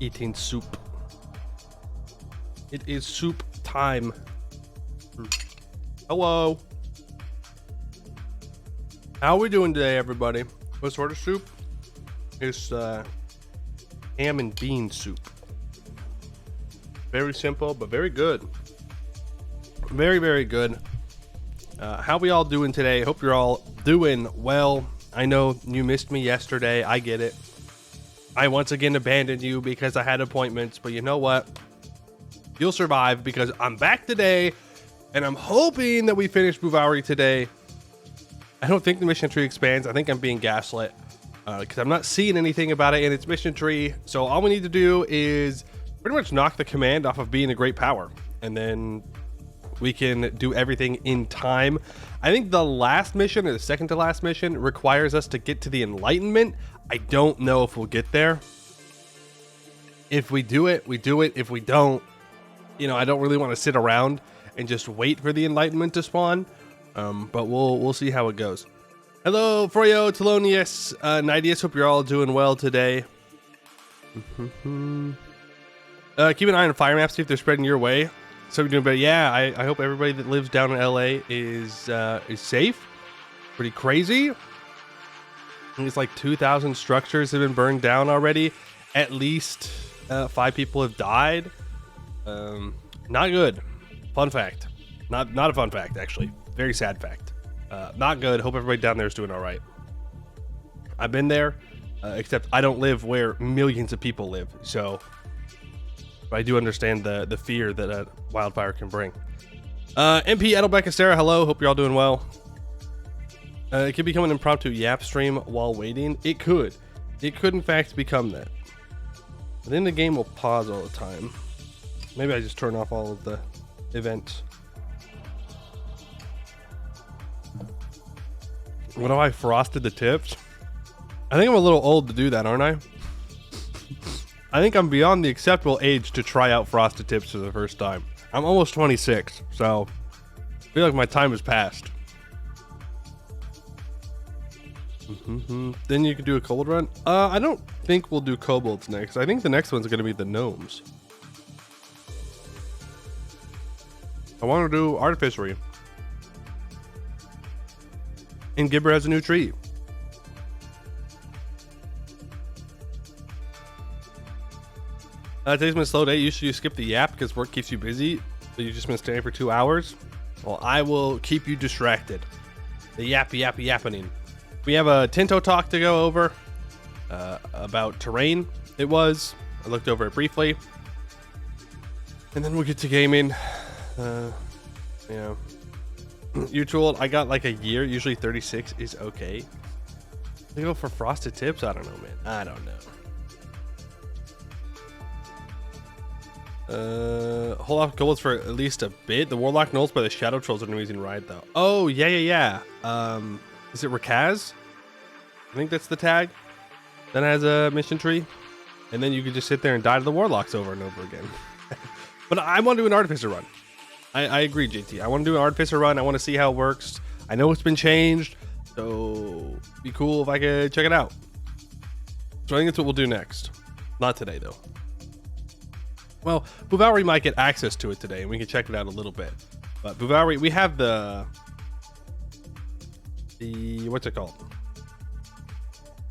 Eating soup. It is soup time. Hello. How are we doing today, everybody? What sort of soup? It's ham and bean soup. Very simple, but very good. Very, very good. How we all doing today? Hope you're all doing well. I know you missed me yesterday. I get it. I once again abandoned you because I had appointments, but you know what? You'll survive because I'm back today, and I'm hoping that we finish Bhuvauri today. I don't think the mission tree expands. I think I'm being gaslit because I'm not seeing anything about it in its mission tree. So all we need to do is pretty much knock the command off of being a great power, and then we can do everything in time. I think the last mission, or the second to last mission, requires us to get to the Enlightenment. I don't know if we'll get there. If we do it, we do it. If we don't, you know, I don't really want to sit around and just wait for the Enlightenment to spawn. But we'll see how it goes. Hello, Froyo, Telonius, Nidius. Hope you're all doing well today. Keep an eye on fire maps, see if they're spreading your way. So we're doing better. Yeah, I hope everybody that lives down in LA is safe. Pretty crazy. I think it's like 2,000 structures have been burned down already. At least 5 people have died. Not good. Fun fact. Not a fun fact, actually. Very sad fact. Not good. Hope everybody down there is doing all right. I've been there, except I don't live where millions of people live. So I do understand the fear that a wildfire can bring. MP Edelbeck Estera, hello. Hope you're all doing well. It could become an impromptu Yap stream while waiting. It could. It could, in fact, become that. But then the game will pause all the time. Maybe I just turn off all of the events. What have I frosted the tips? I think I'm a little old to do that, aren't I? I think I'm beyond the acceptable age to try out frosted tips for the first time. I'm almost 26, so I feel like my time has passed. Then you can do a cold run. I don't think we'll do kobolds next. I think the next one's going to be the gnomes. I want to do artificery. And Gibber has a new tree. Today's been a slow day. Usually you skip the yap because work keeps you busy, but you've just been staying for 2 hours. Well, I will keep you distracted. The yappening. We have a Tinto talk to go over about terrain. I looked over it briefly. And then we'll get to gaming. Usual, I got like a year. Usually 36 is okay. I go for frosted tips. I don't know, man. I don't know. Hold off goals for at least a bit. The Warlock Knolls by the Shadow Trolls are an amazing ride, though. Oh, yeah. Is it Rakaz? I think that's the tag. That has a mission tree. And then you can just sit there and die to the Warlocks over and over again. But I want to do an Artificer run. I agree, JT. I want to do an Artificer run. I want to see how it works. I know it's been changed, so it'd be cool if I could check it out. So I think that's what we'll do next. Not today, though. Well, Bhuvauri might get access to it today, and we can check it out a little bit. But Bhuvauri, we have the what's it called?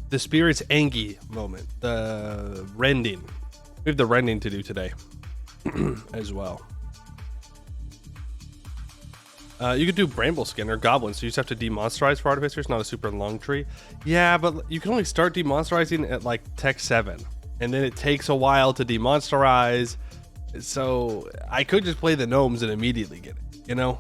The Spirit's Angie moment. The rending. We have the rending to do today as well. You could do Bramble Skin or Goblin, so you just have to demonsterize for Artificers, not a super long tree. Yeah, but you can only start demonsterizing at like Tech 7, and then it takes a while to demonsterize. So I could just play the gnomes and immediately get it, you know?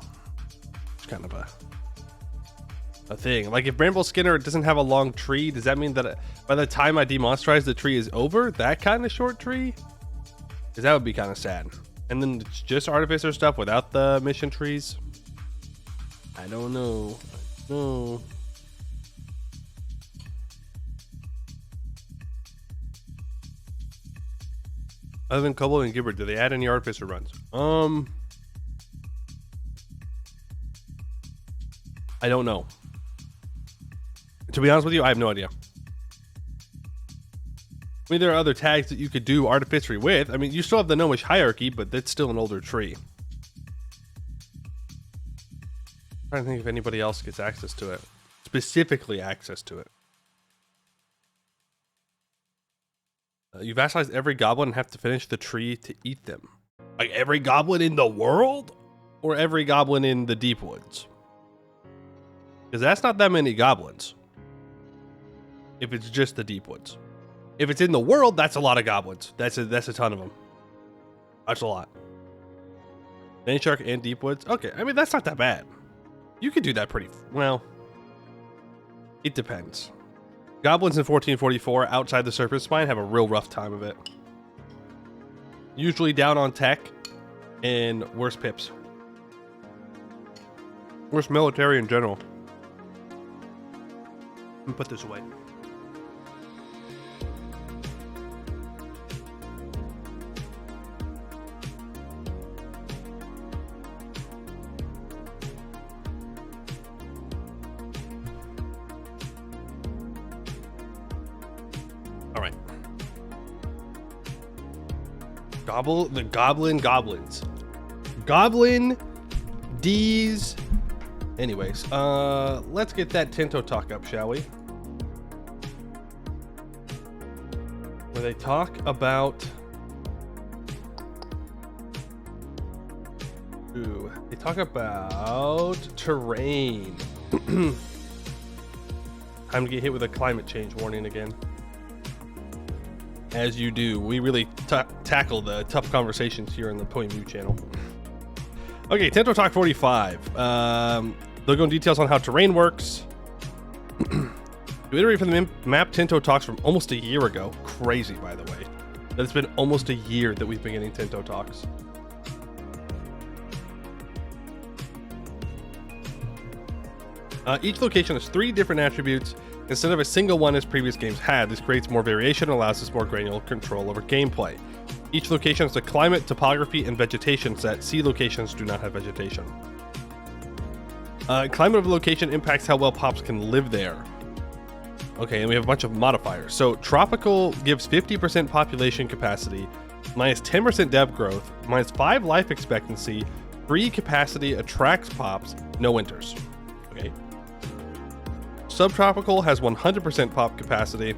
It's kind of a thing. Like if Bramble Skinner doesn't have a long tree, does that mean that by the time I demonsterize the tree is over? That kind of short tree? Because that would be kind of sad. And then it's just Artificer stuff without the mission trees. I don't know. No. Other than Kobold and Gibbard, do they add any Artificer runs? I don't know. To be honest with you, I have no idea. I mean, there are other tags that you could do Artificery with. I mean, you still have the Gnomish Hierarchy, but that's still an older tree. I'm trying to think if anybody else gets access to it. Specifically access to it. You vassalize every goblin and have to finish the tree to eat them. Like every goblin in the world? Or every goblin in the Deep Woods? Because that's not that many goblins. If it's just the Deep Woods. If it's in the world, that's a lot of goblins. That's a ton of them. That's a lot. Many Shark and Deep Woods? Okay, I mean, that's not that bad. You could do that pretty... Well, it depends. Goblins in 1444 outside the Serpent Spine have a real rough time of it. Usually down on tech and worse pips. Worse military in general. Let me put this away. All right. The goblins. Goblin D's. Anyways, let's get that Tinto talk up, shall we? Where they talk about... Ooh, they talk about terrain. Time to get hit with a climate change warning again. As you do. We really tackle the tough conversations here on the PoeMu channel. Okay, Tinto Talk 45. They'll go in details on how terrain works. To iterate from the map, Tinto Talks from almost a year ago. Crazy, by the way. That it's been almost a year that we've been getting Tinto Talks. Each location has 3 different attributes instead of a single one as previous games had. This creates more variation and allows us more granular control over gameplay. Each location has a climate, topography, and vegetation set. C locations do not have vegetation. Climate of a location impacts how well pops can live there. Okay, and we have a bunch of modifiers. So tropical gives 50% population capacity, minus 10% dev growth, minus 5 life expectancy, free capacity, attracts pops, no winters. Okay. Subtropical has 100% pop capacity,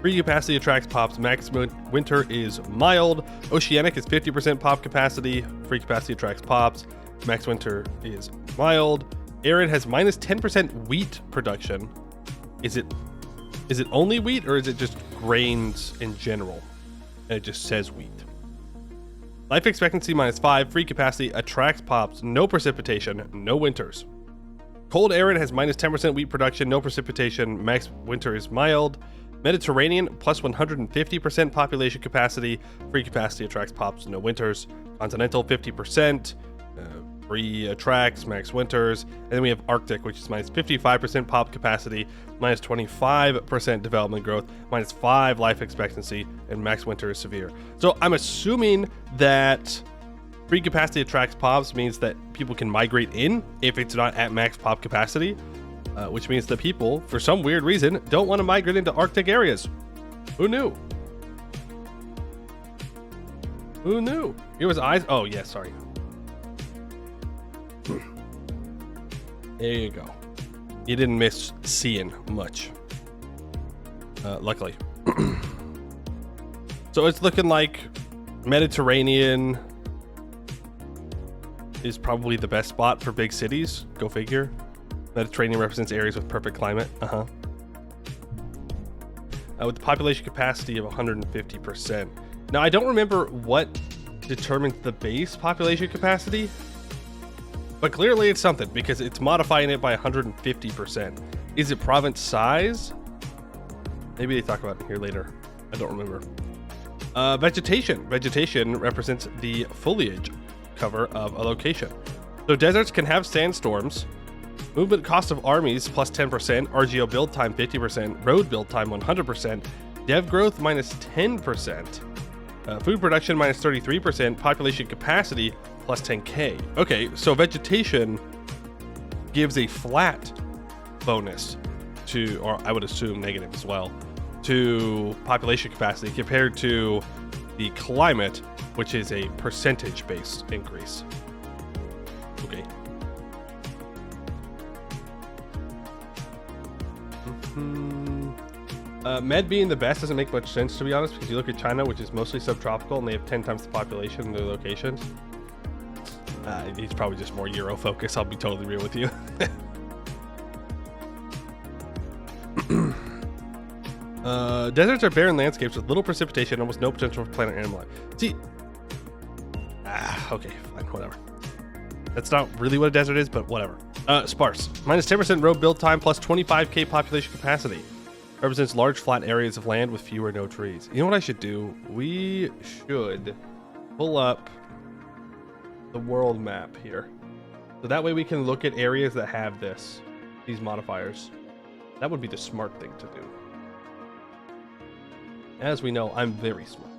Free capacity attracts pops. Max winter is mild. Oceanic is 50% pop capacity. Free capacity attracts pops. Max winter is mild. Arid has minus 10% wheat production. Is it only wheat, or is it just grains in general? And it just says wheat. Life expectancy -5. Free capacity attracts pops. No precipitation. No winters. Cold arid has minus 10% wheat production. No precipitation. Max winter is mild. Mediterranean plus 150% population capacity. Free capacity attracts pops. No winters. Continental 50%. Free attracts max winters. And then we have Arctic, which is minus 55% pop capacity, minus 25% development growth, minus 5 life expectancy, and max winter is severe. So I'm assuming that free capacity attracts pops means that people can migrate in if it's not at max pop capacity, which means that people, for some weird reason, don't want to migrate into Arctic areas. Who knew? Who knew? Here was eyes. Oh, yeah, sorry. There you go. You didn't miss seeing much. Luckily. So it's looking like Mediterranean is probably the best spot for big cities. Go figure. Mediterranean represents areas with perfect climate. With the population capacity of 150%. Now, I don't remember what determines the base population capacity, but clearly it's something because it's modifying it by 150%. Is it province size? Maybe they talk about it here later. I don't remember. Vegetation. Vegetation represents the foliage cover of a location. So deserts can have sandstorms. Movement cost of armies plus 10%. RGO build time 50%. Road build time 100%. Dev growth minus 10%. Food production minus 33%. Population capacity plus 10k. Okay, so vegetation gives a flat bonus to, or I would assume negative as well, to population capacity compared to the climate, which is a percentage-based increase. Okay. Med being the best doesn't make much sense, to be honest, because you look at China, which is mostly subtropical, and they have 10 times the population in their locations. He's probably just more Euro focused. I'll be totally real with you. Deserts are barren landscapes with little precipitation, almost no potential for plant or animal life. See, okay, fine, whatever. That's not really what a desert is, but whatever. Sparse, minus 10% road build time, plus 25k population capacity. Represents large flat areas of land with few or no trees. You know what I should do? We should pull up the world map here, so that way we can look at areas that have these modifiers. That would be the smart thing to do. As we know, I'm very smart.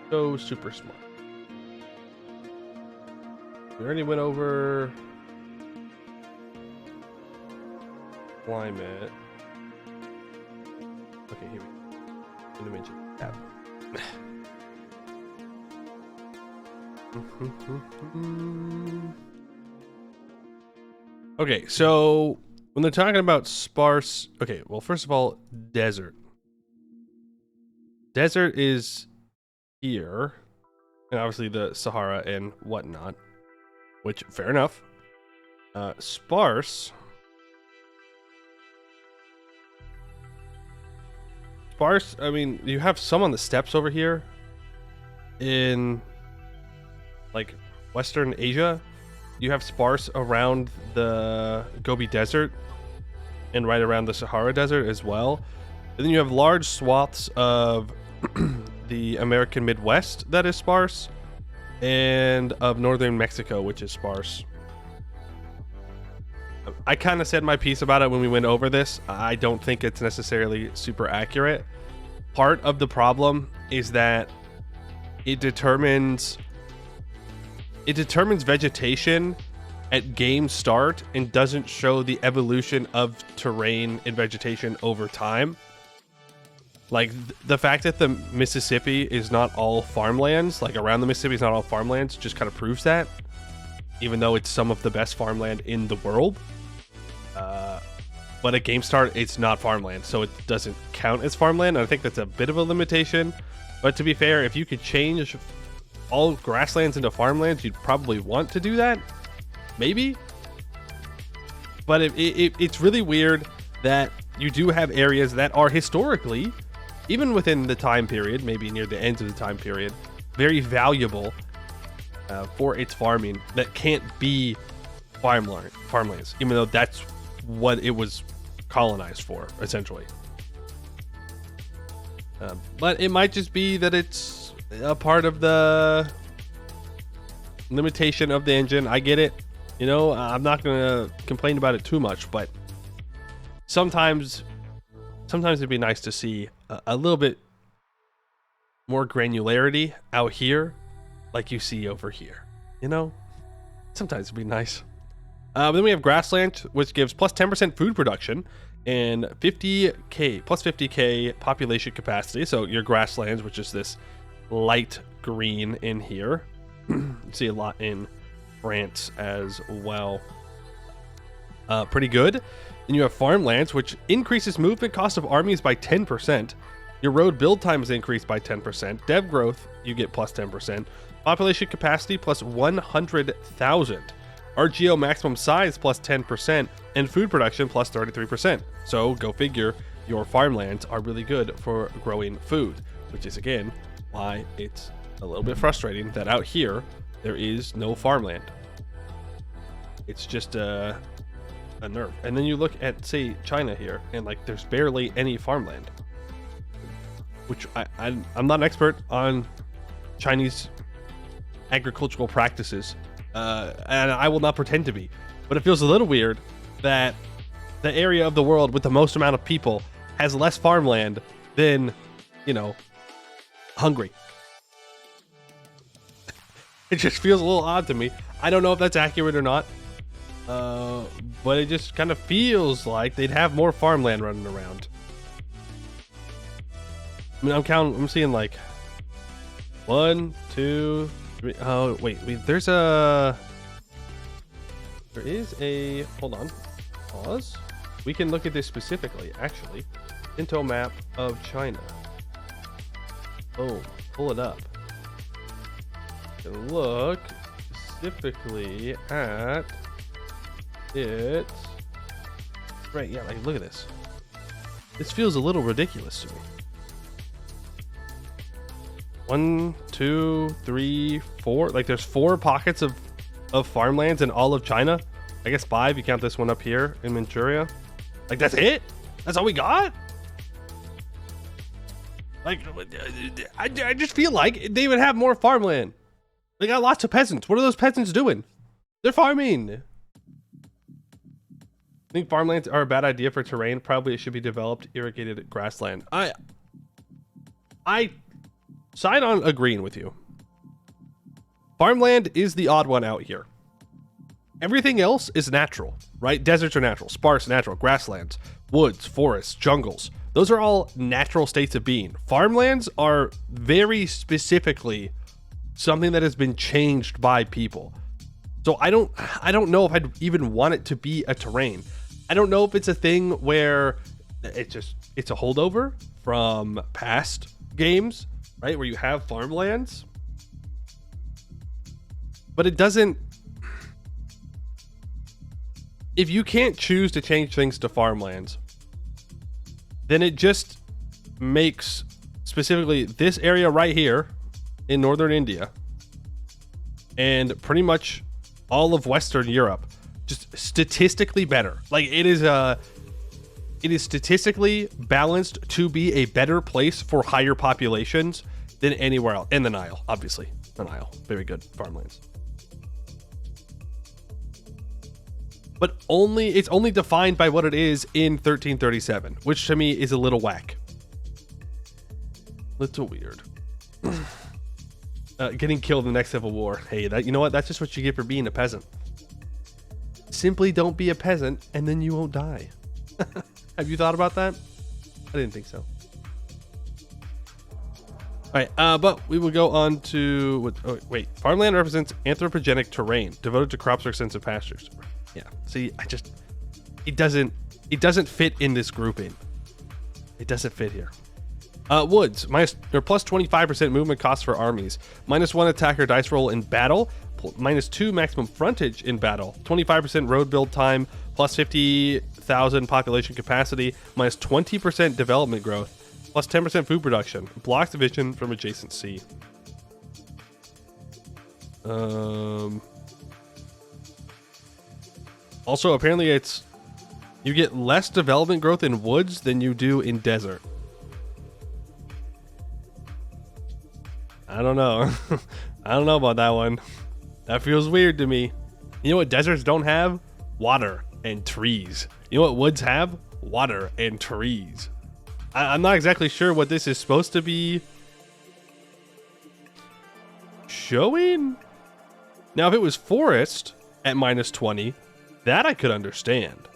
So super smart. We already went over climate. Okay, here we go. Dimension tab. Okay, so when they're talking about sparse, okay, well, first of all, desert. Desert is here, and obviously the Sahara and whatnot, which fair enough. Sparse, I mean, you have some on the steppes over here in like Western Asia. You have sparse around the Gobi Desert and right around the Sahara Desert as well. And then you have large swaths of the American Midwest that is sparse, and of northern Mexico, which is sparse. I kind of said my piece about it when we went over this. I don't think it's necessarily super accurate. Part of the problem is that it determines vegetation at game start and doesn't show the evolution of terrain and vegetation over time. Like the fact that the Mississippi is not all farmlands, like around the Mississippi is not all farmlands, just kind of proves that, even though it's some of the best farmland in the world. but at game start, it's not farmland, so it doesn't count as farmland. And I think that's a bit of a limitation. But to be fair, if you could change all grasslands into farmlands, you'd probably want to do that. Maybe. But it's really weird that you do have areas that are historically, even within the time period, maybe near the end of the time period, very valuable for its farming that can't be farmlands, even though that's what it was colonized for, essentially. But it might just be that it's a part of the limitation of the engine. I get it. You know, I'm not going to complain about it too much, but sometimes it'd be nice to see a little bit more granularity out here like you see over here. You know, sometimes it'd be nice. Then we have grassland, which gives plus 10% food production and 50k plus 50k population capacity. So your grasslands, which is this light green in here, you see a lot in France as well. Pretty good. Then you have farmlands, which increases movement cost of armies by 10%. Your road build time is increased by 10%. Dev growth, you get plus 10%. Population capacity plus 100,000. RGO maximum size plus 10%, and food production plus 33%. So go figure, your farmlands are really good for growing food, which is again why it's a little bit frustrating that out here there is no farmland. It's just a nerf. And then you look at, say, China here, and like there's barely any farmland, which I'm not an expert on Chinese agricultural practices. And I will not pretend to be, but it feels a little weird that the area of the world with the most amount of people has less farmland than, you know, Hungary. It just feels a little odd to me. I don't know if that's accurate or not, but it just kind of feels like they'd have more farmland running around. I mean, I'm seeing like 1, 2, 3. Oh wait, there is a, hold on, pause. We can look at this specifically, actually. Into map of China. Oh, pull it up. You can look specifically at it. Right, yeah, like look at this. This feels a little ridiculous to me. 1, 2, 3, 4. Like there's 4 pockets of farmlands in all of China. I guess 5. You count this one up here in Manchuria. Like that's it? That's all we got? Like I just feel like they would have more farmland. They got lots of peasants. What are those peasants doing? They're farming. I think farmlands are a bad idea for terrain. Probably it should be developed irrigated grassland. I sign on agreeing with you. Farmland is the odd one out here. Everything else is natural, right? Deserts are natural, sparse natural, grasslands, woods, forests, jungles. Those are all natural states of being. Farmlands are very specifically something that has been changed by people. So I don't know if I'd even want it to be a terrain. I don't know if it's a thing where it's a holdover from past games, right? Where you have farmlands, but it doesn't. If you can't choose to change things to farmlands, then it just makes specifically this area right here in northern India and pretty much all of Western Europe just statistically better. Like it is statistically balanced to be a better place for higher populations than anywhere else. And the Nile, obviously. The Nile, very good farmlands. But it's only defined by what it is in 1337, which to me is a little whack. Little weird. Getting killed in the next civil war. Hey, you know what? That's just what you get for being a peasant. Simply don't be a peasant and then you won't die. Have you thought about that? I didn't think so. All right, but we will go on to farmland represents anthropogenic terrain devoted to crops or extensive pastures. Yeah, see, it doesn't it doesn't fit in this grouping. It doesn't fit here. Woods, plus 25% movement cost for armies, -1 attacker dice roll in battle, -2 maximum frontage in battle, 25% road build time, plus 50,000 population capacity, -20% development growth, plus 10% food production, blocks division from adjacent sea. Also, apparently you get less development growth in woods than you do in desert. I don't know. I don't know about that one. That feels weird to me. You know what deserts don't have? Water and trees. You know what woods have? Water and trees. I'm not exactly sure what this is supposed to be showing. Now, if it was forest at -20, that I could understand.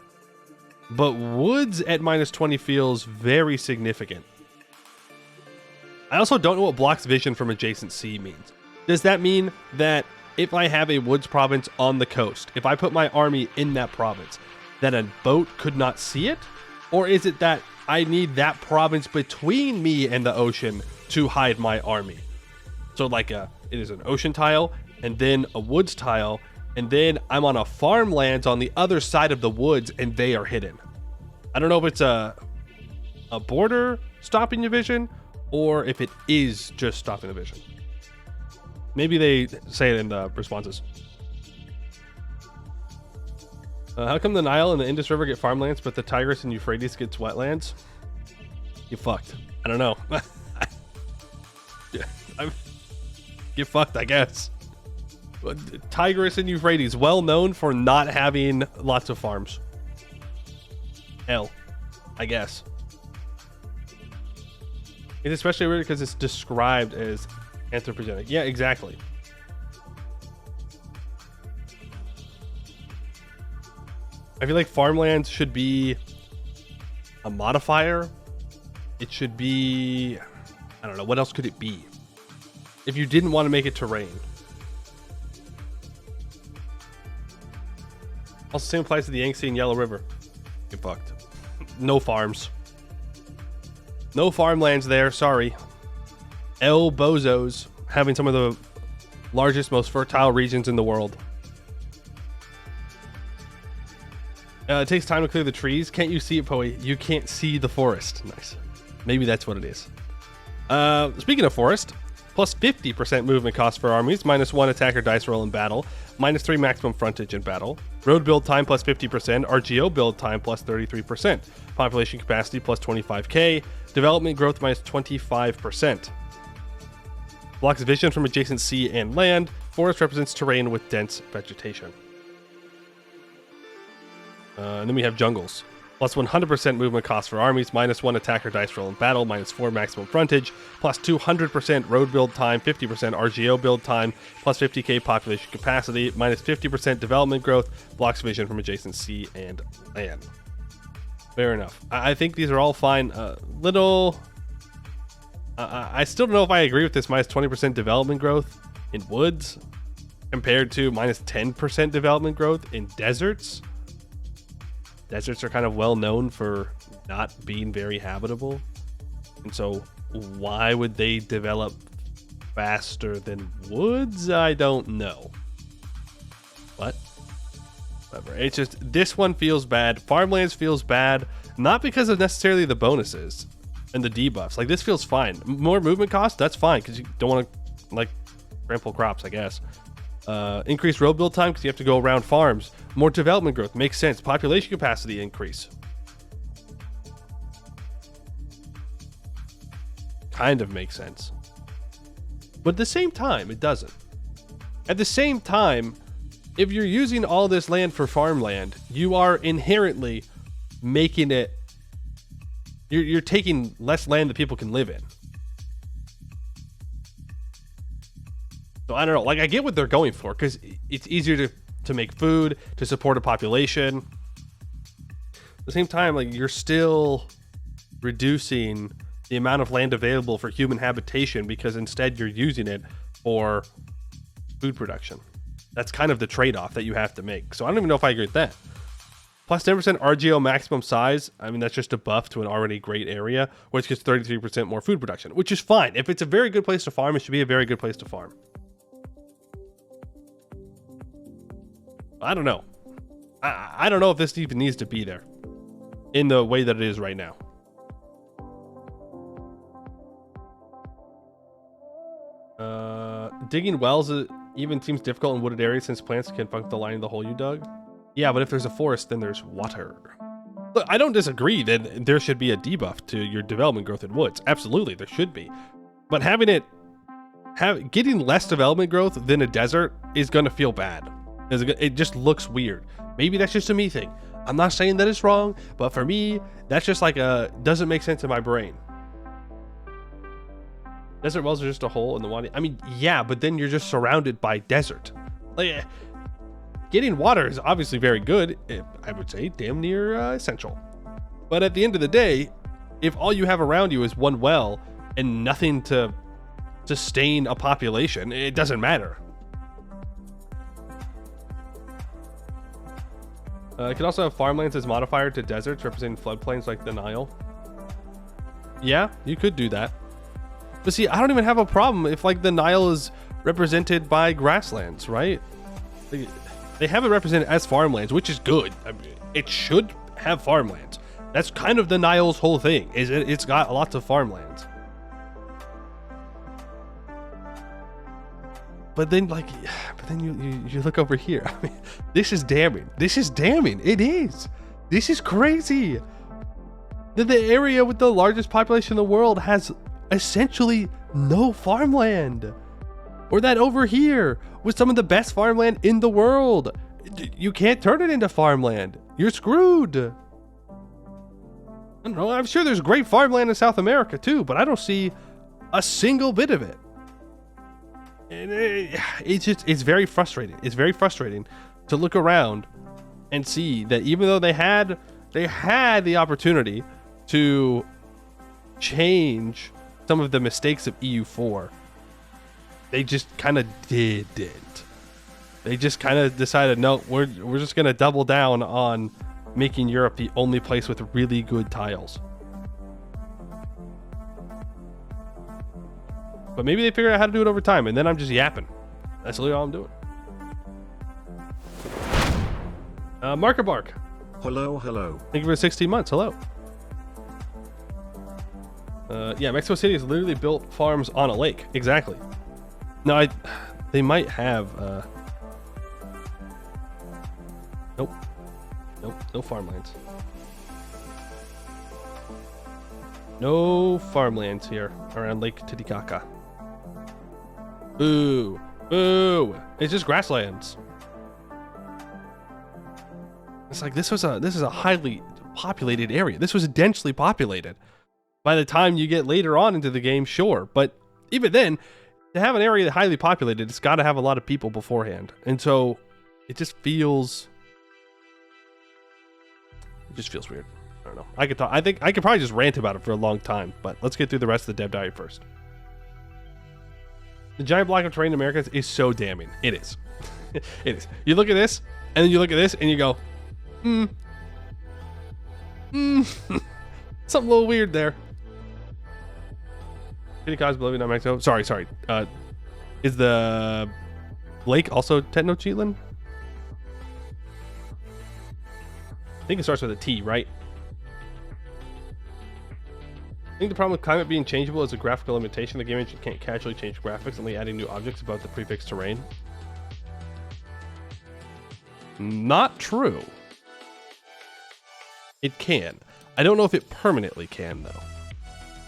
But woods at -20 feels very significant. I also don't know what blocks vision from adjacent sea means. Does that mean that if I have a woods province on the coast, if I put my army in that province, that a boat could not see it? Or is it that I need that province between me and the ocean to hide my army? So like it is an ocean tile and then a woods tile, and then I'm on a farmlands on the other side of the woods and they are hidden. I don't know if it's a border stopping your vision or if it is just stopping the vision. Maybe they say it in the responses. How come the Nile and the Indus River get farmlands, but the Tigris and Euphrates gets wetlands? You fucked. I don't know. Get fucked, I guess. Tigris and Euphrates, well known for not having lots of farms. Hell, I guess. It's especially weird because it's described as anthropogenic. Yeah, exactly. I feel like farmlands should be a modifier. It should be, I don't know, what else could it be? If you didn't want to make it terrain. Also, same applies to the Yangtze and Yellow River. Get fucked. No farms. No farmlands there, sorry. El Bozos, having some of the largest, most fertile regions in the world. It takes time to clear the trees. Can't you see it, Poe? You can't see the forest. Nice. Maybe that's what it is. Speaking of forest, plus 50% movement cost for armies, -1 attacker dice roll in battle, -3 maximum frontage in battle, road build time plus 50%, RGO build time plus 33%, population capacity plus 25k, development growth minus 25%. Blocks vision from adjacent sea and land. Forest represents terrain with dense vegetation. And then we have jungles. Plus 100% movement cost for armies, -1 attacker dice roll in battle, -4 maximum frontage, plus 200% road build time, 50% RGO build time, plus 50k population capacity, -50% development growth, blocks vision from adjacent sea and land. Fair enough. I think these are all fine. I still don't know if I agree with this -20% development growth in woods compared to -10% development growth in deserts. Deserts are kind of well known for not being very habitable. And so why would they develop faster than woods? I don't know. But whatever. It's just, this one feels bad. Farmlands feels bad, not because of necessarily the bonuses and the debuffs. Like, this feels fine. More movement cost, that's fine, because you don't want to, like, trample crops, I guess. Increased road build time because you have to go around farms. More development growth makes sense. Population capacity increase kind of makes sense, but at the same time it doesn't. At the same time, if you're using all this land for farmland, you are inherently making it, you're taking less land that people can live in. So I don't know, like, I get what they're going for because it's easier to make food, to support a population. At the same time, like, you're still reducing the amount of land available for human habitation because instead you're using it for food production. That's kind of the trade-off that you have to make. So I don't even know if I agree with that. Plus 10% RGO maximum size. I mean, that's just a buff to an already great area, which gets 33% more food production, which is fine. If it's a very good place to farm, it should be a very good place to farm. I don't know. I don't know if this even needs to be there in the way that it is right now. Digging wells even seems difficult in wooded areas since plants can fuck the line of the hole you dug. Yeah, but if there's a forest, then there's water. Look, I don't disagree that there should be a debuff to your development growth in woods. Absolutely, there should be. But getting less development growth than a desert is going to feel bad. It just looks weird. Maybe that's just a me thing. I'm not saying that it's wrong, but for me, that's just like doesn't make sense in my brain. Desert wells are just a hole in the water. I mean, yeah, but then you're just surrounded by desert. Like, getting water is obviously very good. I would say damn near essential. But at the end of the day, if all you have around you is one well and nothing to sustain a population, it doesn't matter. It can also have farmlands as modifier to deserts, representing floodplains like the Nile. Yeah, you could do that. But see, I don't even have a problem if like the Nile is represented by grasslands, right? They have it represented as farmlands, which is good. I mean, it should have farmlands. That's kind of the Nile's whole thing, is it's got lots of farmlands. But then you look over here. I mean, this is damning. This is damning. It is. This is crazy. That the area with the largest population in the world has essentially no farmland. Or that over here with some of the best farmland in the world, you can't turn it into farmland. You're screwed. I don't know. I'm sure there's great farmland in South America too, but I don't see a single bit of it. And it's very frustrating. It's very frustrating to look around and see that even though they had the opportunity to change some of the mistakes of EU4, they just kind of didn't. They just kind of decided, no, we're just gonna double down on making Europe the only place with really good tiles. But maybe they figured out how to do it over time, and then I'm just yapping. That's literally all I'm doing. Marker Bark. Hello. Thank you for 16 months. Hello. Yeah, Mexico City has literally built farms on a lake. Exactly. No, they might have. Nope, no farmlands. No farmlands here around Lake Titicaca. Boo. It's just grasslands. It's like this is a highly populated area. This was densely populated. By the time you get later on into the game, sure, but even then, to have an area highly populated, it's got to have a lot of people beforehand, and so it just feels weird. I don't know. I could talk. I think I could probably just rant about it for a long time, but let's get through the rest of the dev diary first. The giant block of terrain in America is so damning. It is. It is. You look at this, and then you look at this, and you go, something a little weird there. Titicaca's Bolivia, not Mexico. Sorry. Is the lake also Tenochtitlan? I think it starts with a T, right? I think the problem with climate being changeable is a graphical limitation. The game engine can't casually change graphics, only adding new objects above the prefix terrain. Not true. It can. I don't know if it permanently can, though.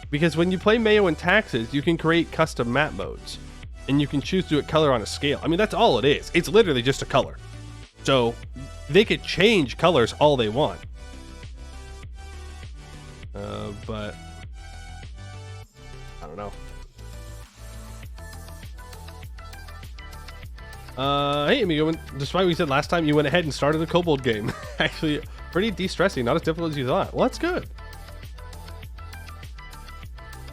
Because when you play Mayo and Taxes, you can create custom map modes. And you can choose to do it color on a scale. I mean, that's all it is. It's literally just a color. So, they could change colors all they want. But I don't know. Hey amigo, despite what you said last time, you went ahead and started a Kobold game. Actually, pretty de-stressing, not as difficult as you thought. Well, that's good.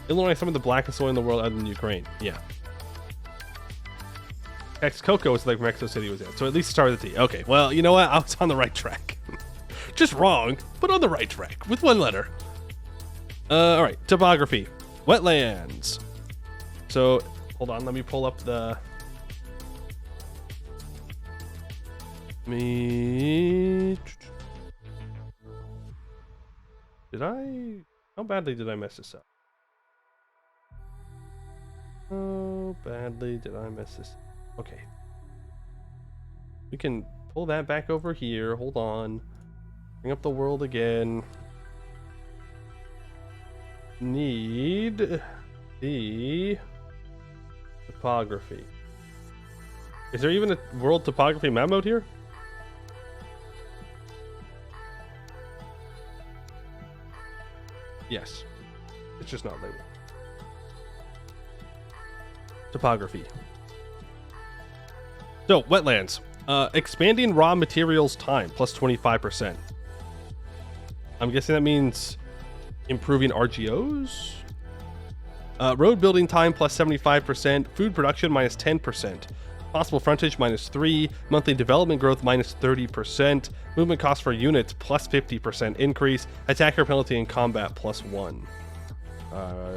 Illinois is some of the blackest soil in the world other than Ukraine. Yeah. Texcoco is like Mexico City was at, so at least start with the T. Okay, well, you know what? I was on the right track. Just wrong, but on the right track with one letter. All right, topography, wetlands. So hold on, let me pull up the. How badly did I mess this up? How badly did I mess this up? Okay. We can pull that back over here. Hold on. Bring up the world again. Need the topography. Is there even a world topography map mode here? Yes. It's just not labeled. Topography. So, wetlands. Expanding raw materials time, plus 25%. I'm guessing that means improving RGOs? Road building time, plus 75%. Food production, minus 10%. Possible frontage, minus 3. Monthly development growth, minus 30%. Movement cost for units, plus 50% increase. Attacker penalty in combat, plus 1.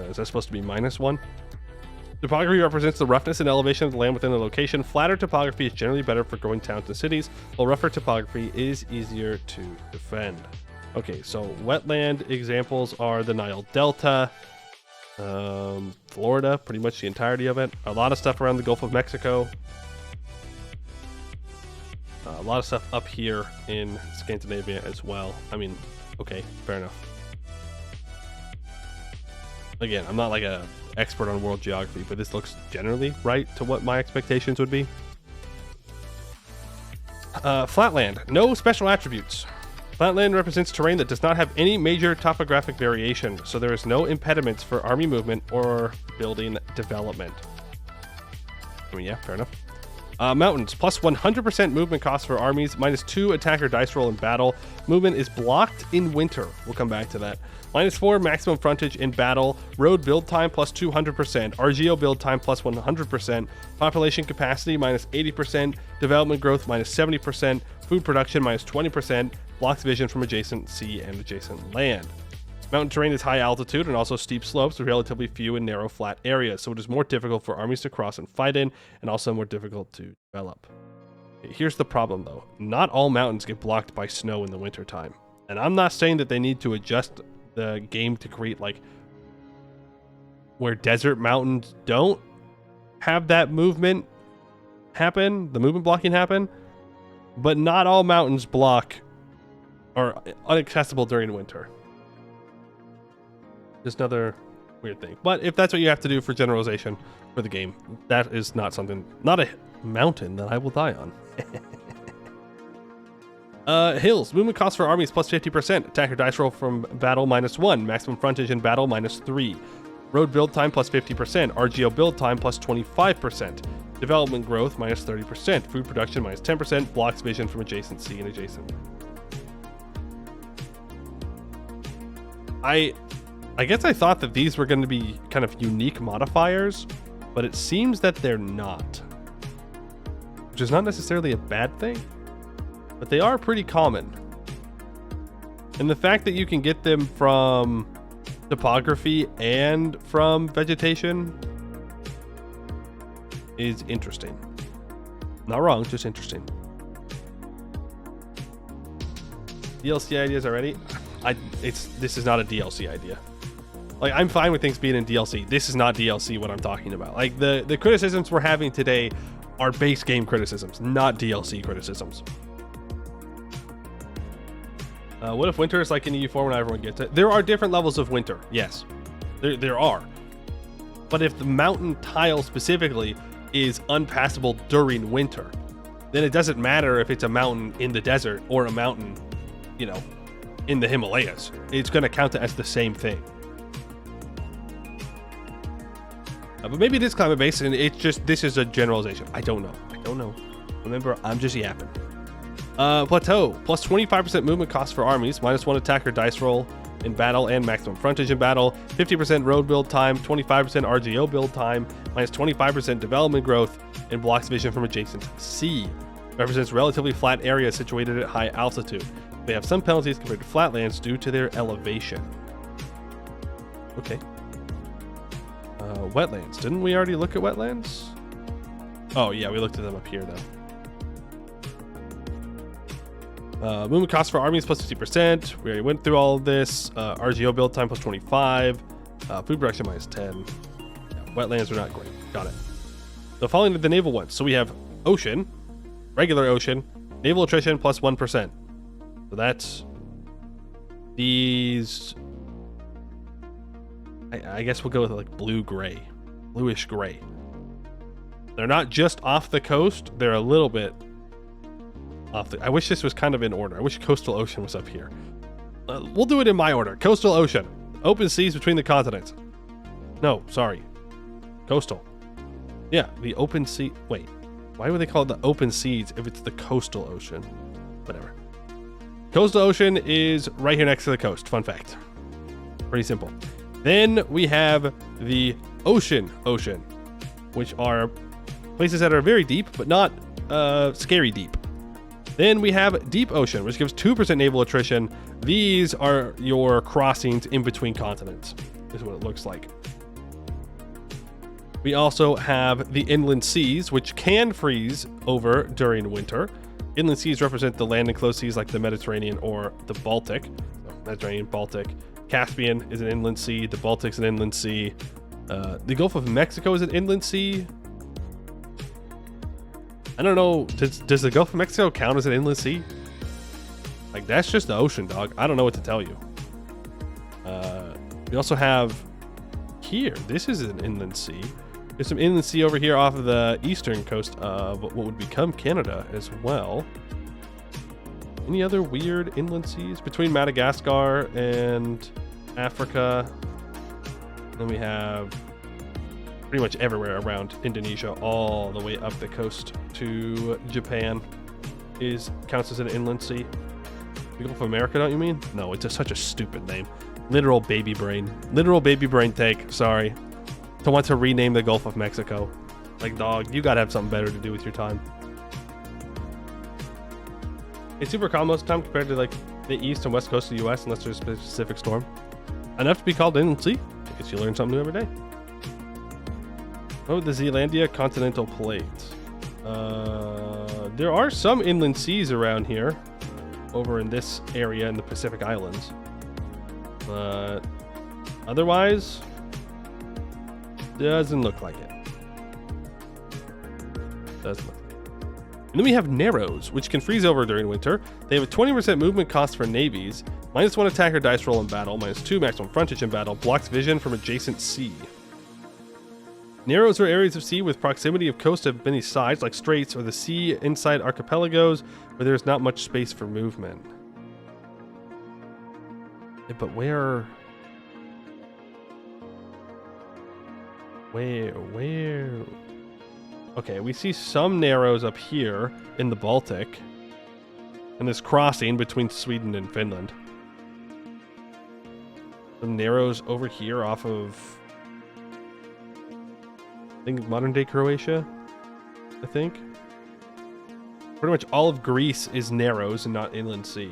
Is that supposed to be minus 1? Topography represents the roughness and elevation of the land within the location. Flatter topography is generally better for growing towns and cities, while rougher topography is easier to defend. Okay, so wetland examples are the Nile Delta, Florida, pretty much the entirety of it. A lot of stuff around the Gulf of Mexico. A lot of stuff up here in Scandinavia as well. I mean, okay, fair enough. Again, I'm not like a expert on world geography, but this looks generally right to what my expectations would be. Flatland, no special attributes. Flatland represents terrain that does not have any major topographic variation, so there is no impediments for army movement or building development. I mean, yeah, fair enough. Mountains, plus 100% movement cost for armies, minus 2 attacker dice roll in battle. Movement is blocked in winter. We'll come back to that. Minus 4 maximum frontage in battle. Road build time, plus 200%. RGO build time, plus 100%. Population capacity, minus 80%. Development growth, minus 70%. Food production, minus 20%. Blocks vision from adjacent sea and adjacent land. Mountain terrain is high altitude and also steep slopes with relatively few and narrow flat areas, so it is more difficult for armies to cross and fight in, and also more difficult to develop. Here's the problem though. Not all mountains get blocked by snow in the wintertime. And I'm not saying that they need to adjust the game to create like where desert mountains don't have that movement happen, the movement blocking happen, but not all mountains block or inaccessible during winter. Just another weird thing. But if that's what you have to do for generalization for the game, that is not something, not a mountain that I will die on. Hills. Movement cost for armies plus 50%. Attacker dice roll from battle minus 1. Maximum frontage in battle minus 3. Road build time plus 50%. RGO build time plus 25%. Development growth minus 30%. Food production minus 10%. Blocks vision from adjacent sea and adjacent. I guess I thought that these were going to be kind of unique modifiers, but it seems that they're not. Which is not necessarily a bad thing, but they are pretty common. And the fact that you can get them from topography and from vegetation is interesting. Not wrong, just interesting. DLC ideas already? This is not a DLC idea. Like, I'm fine with things being in DLC. This is not DLC what I'm talking about. Like, the criticisms we're having today are base game criticisms, not DLC criticisms. What if winter is like in EU4 when everyone gets it? There are different levels of winter, yes. There are. But if the mountain tile specifically is unpassable during winter, then it doesn't matter if it's a mountain in the desert or a mountain, you know, in the Himalayas. It's going to count as the same thing. But maybe it is climate based and it's just, this is a generalization. I don't know. Remember, I'm just yapping. Plateau, plus 25% movement cost for armies, minus 1 attacker dice roll in battle and maximum frontage in battle, 50% road build time, 25% RGO build time, minus 25% development growth, and blocks vision from adjacent sea. Represents relatively flat area situated at high altitude. They have some penalties compared to flatlands due to their elevation. Okay. Wetlands. Didn't we already look at wetlands? Oh, yeah, we looked at them up here, though. Movement cost for armies plus 50%. We already went through all of this. RGO build time plus 25. Food production minus 10. Yeah, wetlands are not great. Got it. The following are the naval ones. So we have ocean, regular ocean, naval attrition plus 1%. So that's these. I guess we'll go with like blue-gray, bluish-gray. They're not just off the coast. They're a little bit off the... I wish this was kind of in order. I wish coastal ocean was up here. We'll do it in my order. Coastal ocean. Open seas between the continents. No, sorry. Coastal. Yeah, the open sea... Wait. Why would they call it the open seas if it's the coastal ocean? Whatever. Coastal ocean is right here next to the coast. Fun fact. Pretty simple. Then we have the ocean, which are places that are very deep, but not scary deep. Then we have deep ocean, which gives 2% naval attrition. These are your crossings in between continents, is what it looks like. We also have the inland seas, which can freeze over during winter. Inland seas represent the land enclosed seas like the Mediterranean or the Baltic. So Mediterranean, Baltic. Caspian is an inland sea. The Baltic's an inland sea. The Gulf of Mexico is an inland sea. I don't know. Does the Gulf of Mexico count as an inland sea? Like, that's just the ocean, dog. I don't know what to tell you. We also have here. This is an inland sea. There's some inland sea over here off of the eastern coast of what would become Canada as well. Any other weird inland seas between Madagascar and Africa? And then we have pretty much everywhere around Indonesia, all the way up the coast to Japan counts as an inland sea. The Gulf of America, don't you mean? No, it's such a stupid name. Literal baby brain. Literal baby brain take. Sorry. To want to rename the Gulf of Mexico. Like, dog, you gotta have something better to do with your time. It's super calm most of the time compared to like the east and west coast of the US unless there's a specific storm. Enough to be called inland sea. I guess you learn something new every day. Oh, the Zealandia continental plate. There are some inland seas around here, over in this area in the Pacific Islands. But otherwise, doesn't look like it. Doesn't look like it. And then we have Narrows, which can freeze over during winter. They have a 20% movement cost for navies, -1 attacker dice roll in battle, -2 maximum frontage in battle, blocks vision from adjacent sea. Narrows are areas of sea with proximity of coast of many sides, like straits or the sea inside archipelagos, where there is not much space for movement. Yeah, but where? Okay, we see some Narrows up here in the Baltic, and this crossing between Sweden and Finland. Some Narrows over here off of, I think, modern day Croatia, I think. Pretty much all of Greece is Narrows and not inland sea.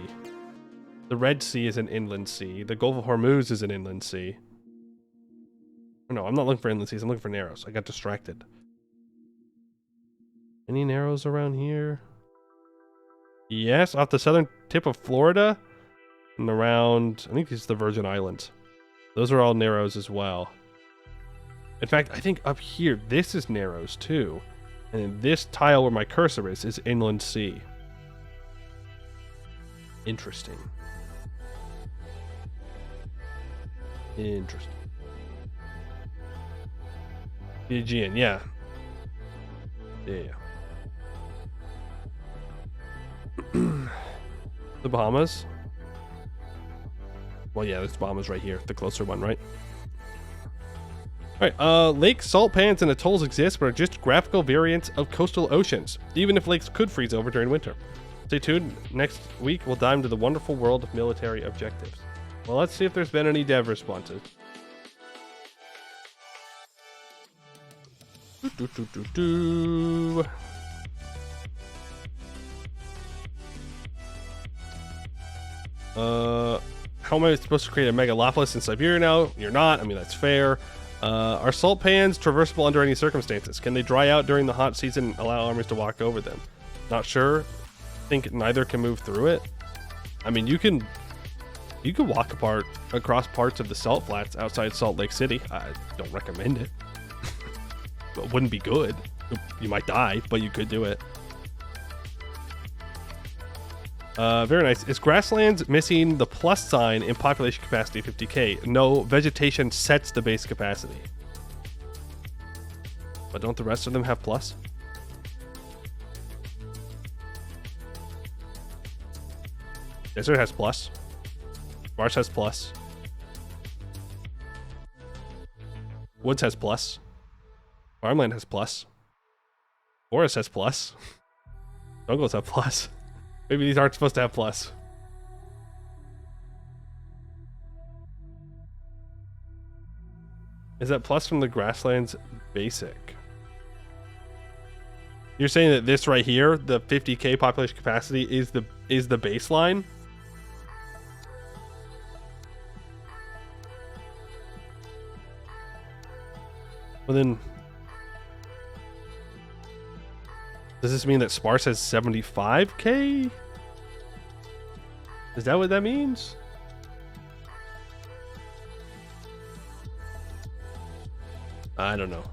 The Red Sea is an inland sea. The Gulf of Hormuz is an inland sea. Oh, no, I'm not looking for inland seas. I'm looking for Narrows. I got distracted. Any Narrows around here? Yes, off the southern tip of Florida and around, I think it's the Virgin Islands. Those are all Narrows as well. In fact, I think up here, this is Narrows too. And in this tile where my cursor is inland sea. Interesting. Interesting. The Aegean, yeah. Yeah. The Bahamas. Well, yeah, there's Bahamas right here, the closer one, right? Alright, lakes, salt pans, and atolls exist, but are just graphical variants of coastal oceans, even if lakes could freeze over during winter. Stay tuned. Next week, we'll dive into the wonderful world of military objectives. Well, let's see if there's been any dev responses. How am I supposed to create a megalopolis in Siberia now? You're not. I mean, that's fair. Are salt pans traversable under any circumstances? Can they dry out during the hot season and allow armies to walk over them? Not sure. Think neither can move through it. I mean, you can walk across parts of the salt flats outside Salt Lake City. I don't recommend it. It wouldn't be good. You might die, but you could do it. Very nice. Is grasslands missing the plus sign in population capacity 50k? No, vegetation sets the base capacity. But don't the rest of them have plus? Desert has plus. Marsh has plus. Woods has plus. Farmland has plus. Forest has plus. Jungles have plus. Maybe these aren't supposed to have plus. Is that plus from the grasslands basic? You're saying that this right here, the 50k population capacity, is the baseline? Well then, does this mean that sparse has 75k? Is that what that means? I don't know.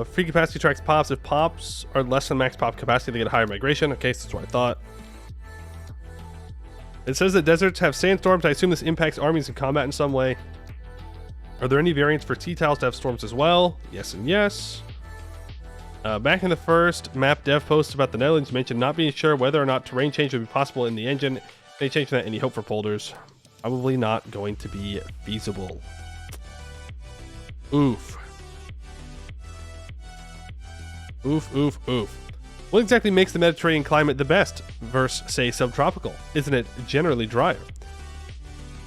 Free capacity tracks pops. If pops are less than max pop capacity, they get higher migration. Okay, so that's what I thought. It says that deserts have sandstorms. I assume this impacts armies in combat in some way. Are there any variants for T-tiles to have storms as well? Yes and yes. Back in the first map dev post about the Netherlands, you mentioned not being sure whether or not terrain change would be possible in the engine. Any change to that? Any hope for polders? Probably not going to be feasible. Oof. Oof, oof, oof. What exactly makes the Mediterranean climate the best versus, say, subtropical? Isn't it generally drier?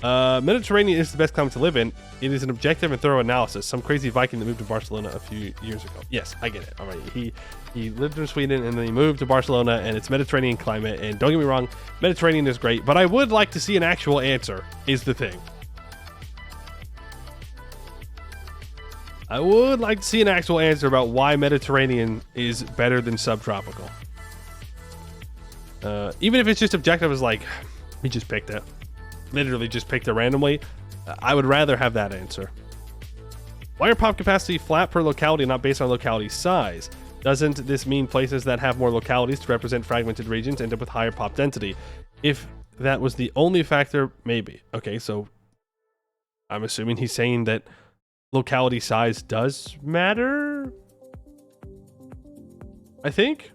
Mediterranean is the best climate to live in. It is an objective and thorough analysis. Some crazy Viking that moved to Barcelona a few years ago. Yes, I get it. All right, he lived in Sweden and then he moved to Barcelona, and it's Mediterranean climate. And don't get me wrong, Mediterranean is great, but I would like to see an actual answer. Is the thing. I would like to see an actual answer about why Mediterranean is better than subtropical. Even if it's just objective, is like, we just picked it. Literally just picked it randomly. I would rather have that answer. Why are pop capacity flat per locality, not based on locality size? Doesn't this mean places that have more localities to represent fragmented regions end up with higher pop density? If that was the only factor, maybe. Okay, so I'm assuming he's saying that locality size does matter, I think.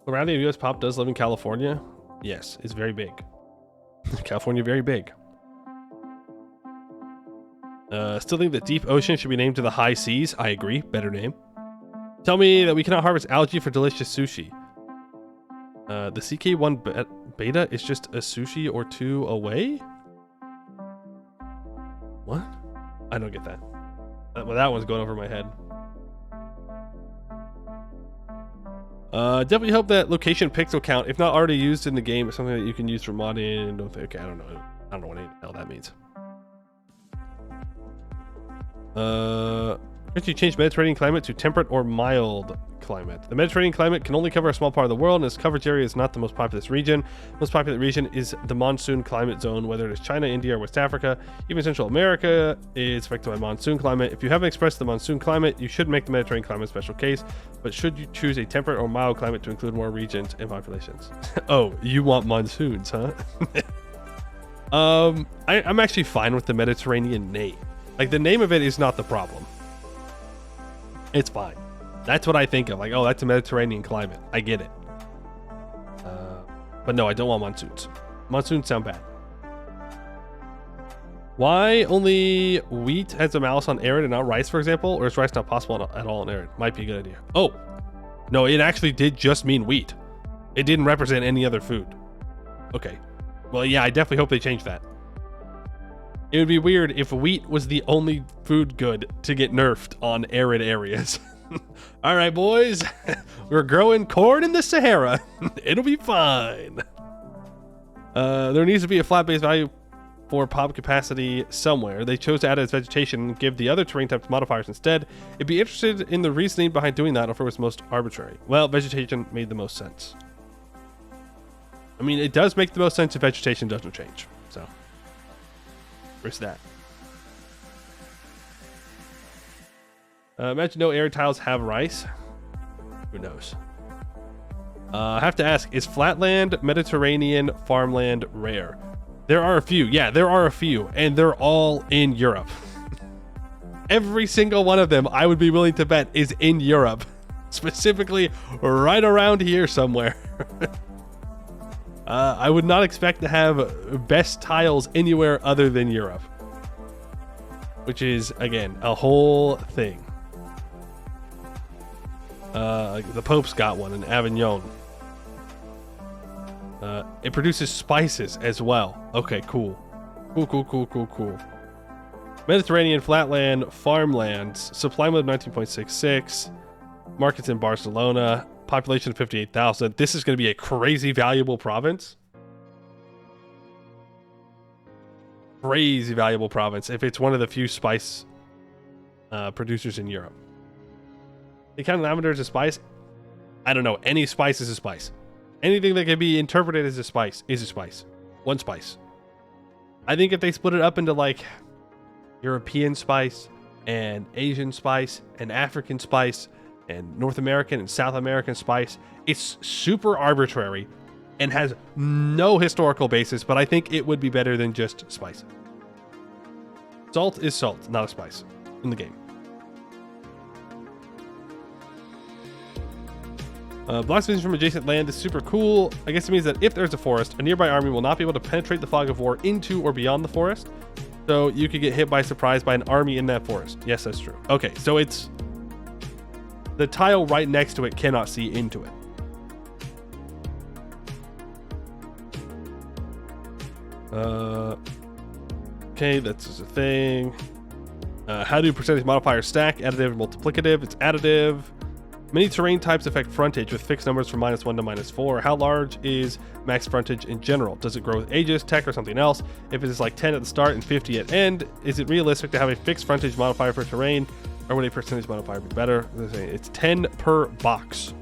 Around the US pop does live in California. Yes, it's very big. California, very big. Still think that deep ocean should be named to the high seas. I agree, better name. Tell me that we cannot harvest algae for delicious sushi. The CK1 beta is just a sushi or two away? What? I don't get that. Well, that one's going over my head. Definitely hope that location pixel count, if not already used in the game, is something that you can use for modding. Okay, I don't know. I don't know what the hell that means. If you change Mediterranean climate to temperate or mild climate. The Mediterranean climate can only cover a small part of the world, and its coverage area is not the most populous region. The most populous region is the monsoon climate zone, whether it is China, India, or West Africa. Even Central America is affected by monsoon climate. If you haven't expressed the monsoon climate, you should make the Mediterranean climate a special case, but should you choose a temperate or mild climate to include more regions and populations? Oh, you want monsoons, huh? I'm actually fine with the Mediterranean name. Like, the name of it is not the problem. It's fine. That's what I think of. Like, oh, that's a Mediterranean climate. I get it. But no, I don't want monsoons. Monsoons sound bad. Why only wheat has a malus on arid and not rice, for example? Or is rice not possible at all on arid? Might be a good idea. Oh, no, it actually did just mean wheat. It didn't represent any other food. Okay. Well, yeah, I definitely hope they change that. It would be weird if wheat was the only food good to get nerfed on arid areas. All right, boys, we're growing corn in the Sahara. It'll be fine. There needs to be a flat base value for pop capacity somewhere. They chose to add it as vegetation and give the other terrain types modifiers instead. It'd be interested in the reasoning behind doing that, or if it was most arbitrary. Well, vegetation made the most sense. I mean, it does make the most sense if vegetation doesn't change. So, there's that. Imagine no air tiles have rice. Who knows? I have to ask, is flatland, Mediterranean, farmland rare? There are a few. Yeah, there are a few. And they're all in Europe. Every single one of them, I would be willing to bet, is in Europe. Specifically, right around here somewhere. I would not expect to have best tiles anywhere other than Europe. Which is, again, a whole thing. The Pope's got one in Avignon. It produces spices as well. Okay, cool. Cool. Mediterranean, flatland, farmlands. Supply mode 19.66. Markets in Barcelona. Population of 58,000. This is going to be a crazy valuable province. Crazy valuable province if it's one of the few spice producers in Europe. The kind of lavender is a spice. I don't know. Any spice is a spice. Anything that can be interpreted as a spice is a spice. One spice. I think if they split it up into like European spice and Asian spice and African spice and North American and South American spice, it's super arbitrary and has no historical basis, but I think it would be better than just spice. Salt is salt, not a spice in the game. Blacksmithing from adjacent land is super cool. I guess it means that if there's a forest, a nearby army will not be able to penetrate the fog of war into or beyond the forest. So you could get hit by surprise by an army in that forest. Yes, that's true. Okay, so it's... the tile right next to it cannot see into it. Okay, that's just a thing. How do percentage modifiers stack? Additive or multiplicative? It's additive. Many terrain types affect frontage with fixed numbers from -1 to -4. How large is max frontage in general? Does it grow with ages, tech, or something else? If it is like 10 at the start and 50 at end, is it realistic to have a fixed frontage modifier for terrain, or would a percentage modifier be better? It's 10 per box.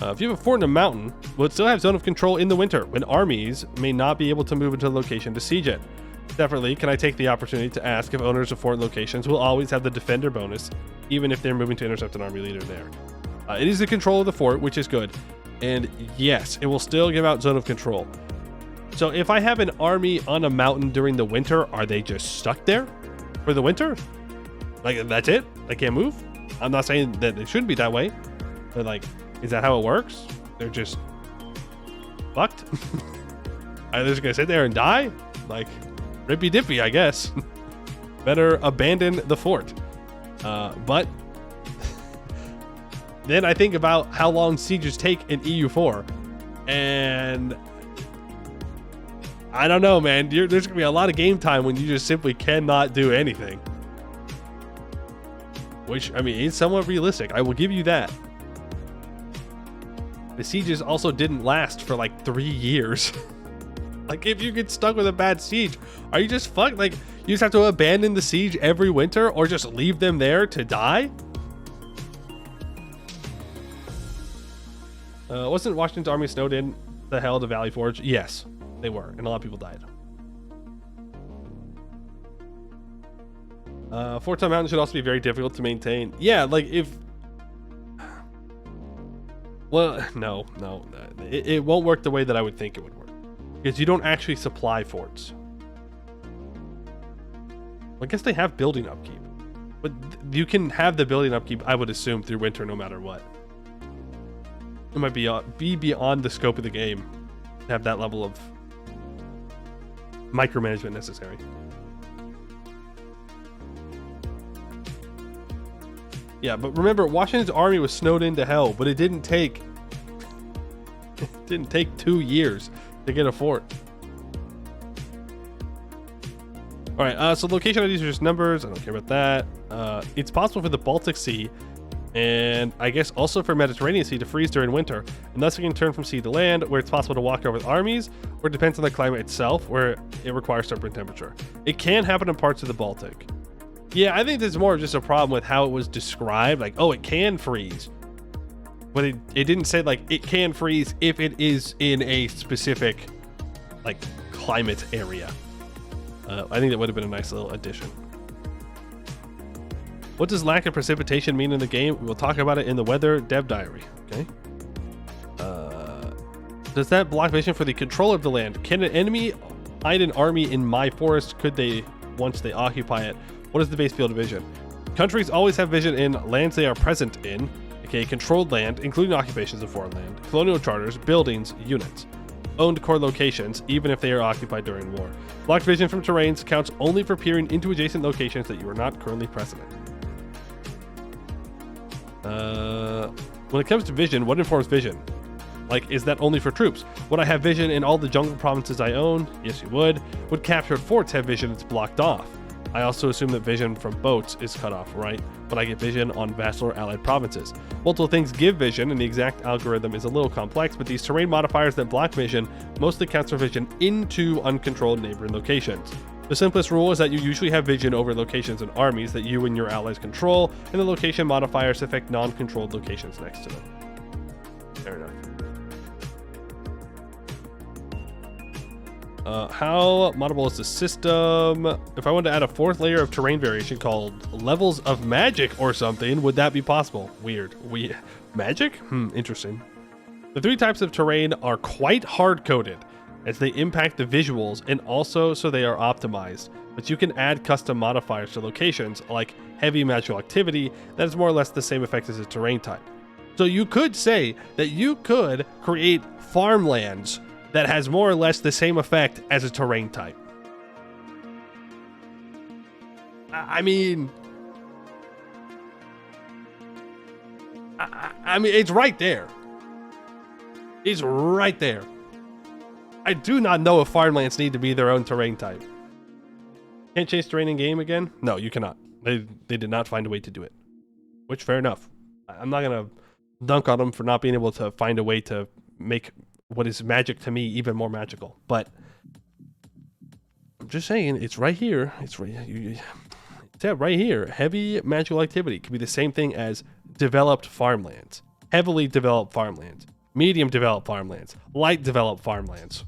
If you have a fort in a mountain, will it still have zone of control in the winter when armies may not be able to move into the location to siege it? Separately, can I take the opportunity to ask if owners of fort locations will always have the defender bonus, even if they're moving to intercept an army leader there? It is the control of the fort, which is good. And yes, it will still give out zone of control. So if I have an army on a mountain during the winter, are they just stuck there for the winter? Like, that's it? They can't move? I'm not saying that it shouldn't be that way, but like, is that how it works? They're just fucked? Are they just gonna sit there and die? Like, rippy dippy, I guess. Better abandon the fort. But then I think about how long sieges take in EU4, and I don't know, man. There's gonna be a lot of game time when you just simply cannot do anything. Which, I mean, is somewhat realistic. I will give you that. The sieges also didn't last for like 3 years. Like, if you get stuck with a bad siege, are you just fucked? Like, you just have to abandon the siege every winter, or just leave them there to die? Wasn't Washington's army snowed in the hell to Valley Forge? Yes, they were, and a lot of people died. Fort Mountain should also be very difficult to maintain. Yeah, like if... Well, no. It won't work the way that I would think it would work. Because you don't actually supply forts. I guess they have building upkeep. But you can have the building upkeep, I would assume, through winter no matter what. It might be beyond the scope of the game to have that level of micromanagement necessary. Yeah, but remember, Washington's army was snowed into hell, but it didn't take 2 years to get a fort. All right, so location IDs are just numbers. I don't care about that. It's possible for the Baltic Sea and I guess also for Mediterranean Sea to freeze during winter, and thus it can turn from sea to land, where it's possible to walk over with armies, or it depends on the climate itself, where it requires certain temperature. It can happen in parts of the Baltic. Yeah, I think there's more of just a problem with how it was described, like, oh, it can freeze. But it didn't say, like, it can freeze if it is in a specific, like, climate area. I think that would have been a nice little addition. What does lack of precipitation mean in the game? We'll talk about it in the weather dev diary. Okay. Does that block vision for the control of the land? Can an enemy hide an army in my forest? Could they once they occupy it? What is the base field of vision? Countries always have vision in lands they are present in, aka controlled land, including occupations of foreign land, colonial charters, buildings, units, owned core locations, even if they are occupied during war. Blocked vision from terrains counts only for peering into adjacent locations that you are not currently present in. When it comes to vision, what informs vision? Like, is that only for troops? Would I have vision in all the jungle provinces I own? Yes, you would. Would captured forts have vision that's blocked off? I also assume that vision from boats is cut off, right? But I get vision on vassal or allied provinces. Multiple things give vision, and the exact algorithm is a little complex, but these terrain modifiers that block vision mostly counts for vision into uncontrolled neighboring locations. The simplest rule is that you usually have vision over locations and armies that you and your allies control, and the location modifiers affect non-controlled locations next to them. Fair enough. How moddable is the system? If I wanted to add a fourth layer of terrain variation called levels of magic or something, would that be possible? Weird. Magic? Interesting. The three types of terrain are quite hard-coded, as they impact the visuals and also so they are optimized, but you can add custom modifiers to locations like heavy magical activity that has more or less the same effect as a terrain type. So you could say that you could create farmlands that has more or less the same effect as a terrain type. I mean, it's right there. It's right there. I do not know if farmlands need to be their own terrain type. Can't change terrain in game again? No, you cannot. They did not find a way to do it. Which, fair enough. I'm not going to dunk on them for not being able to find a way to make what is magic to me even more magical. But I'm just saying, it's right here. It's right here. Heavy magical activity can be the same thing as developed farmlands, heavily developed farmlands, medium developed farmlands, light developed farmlands,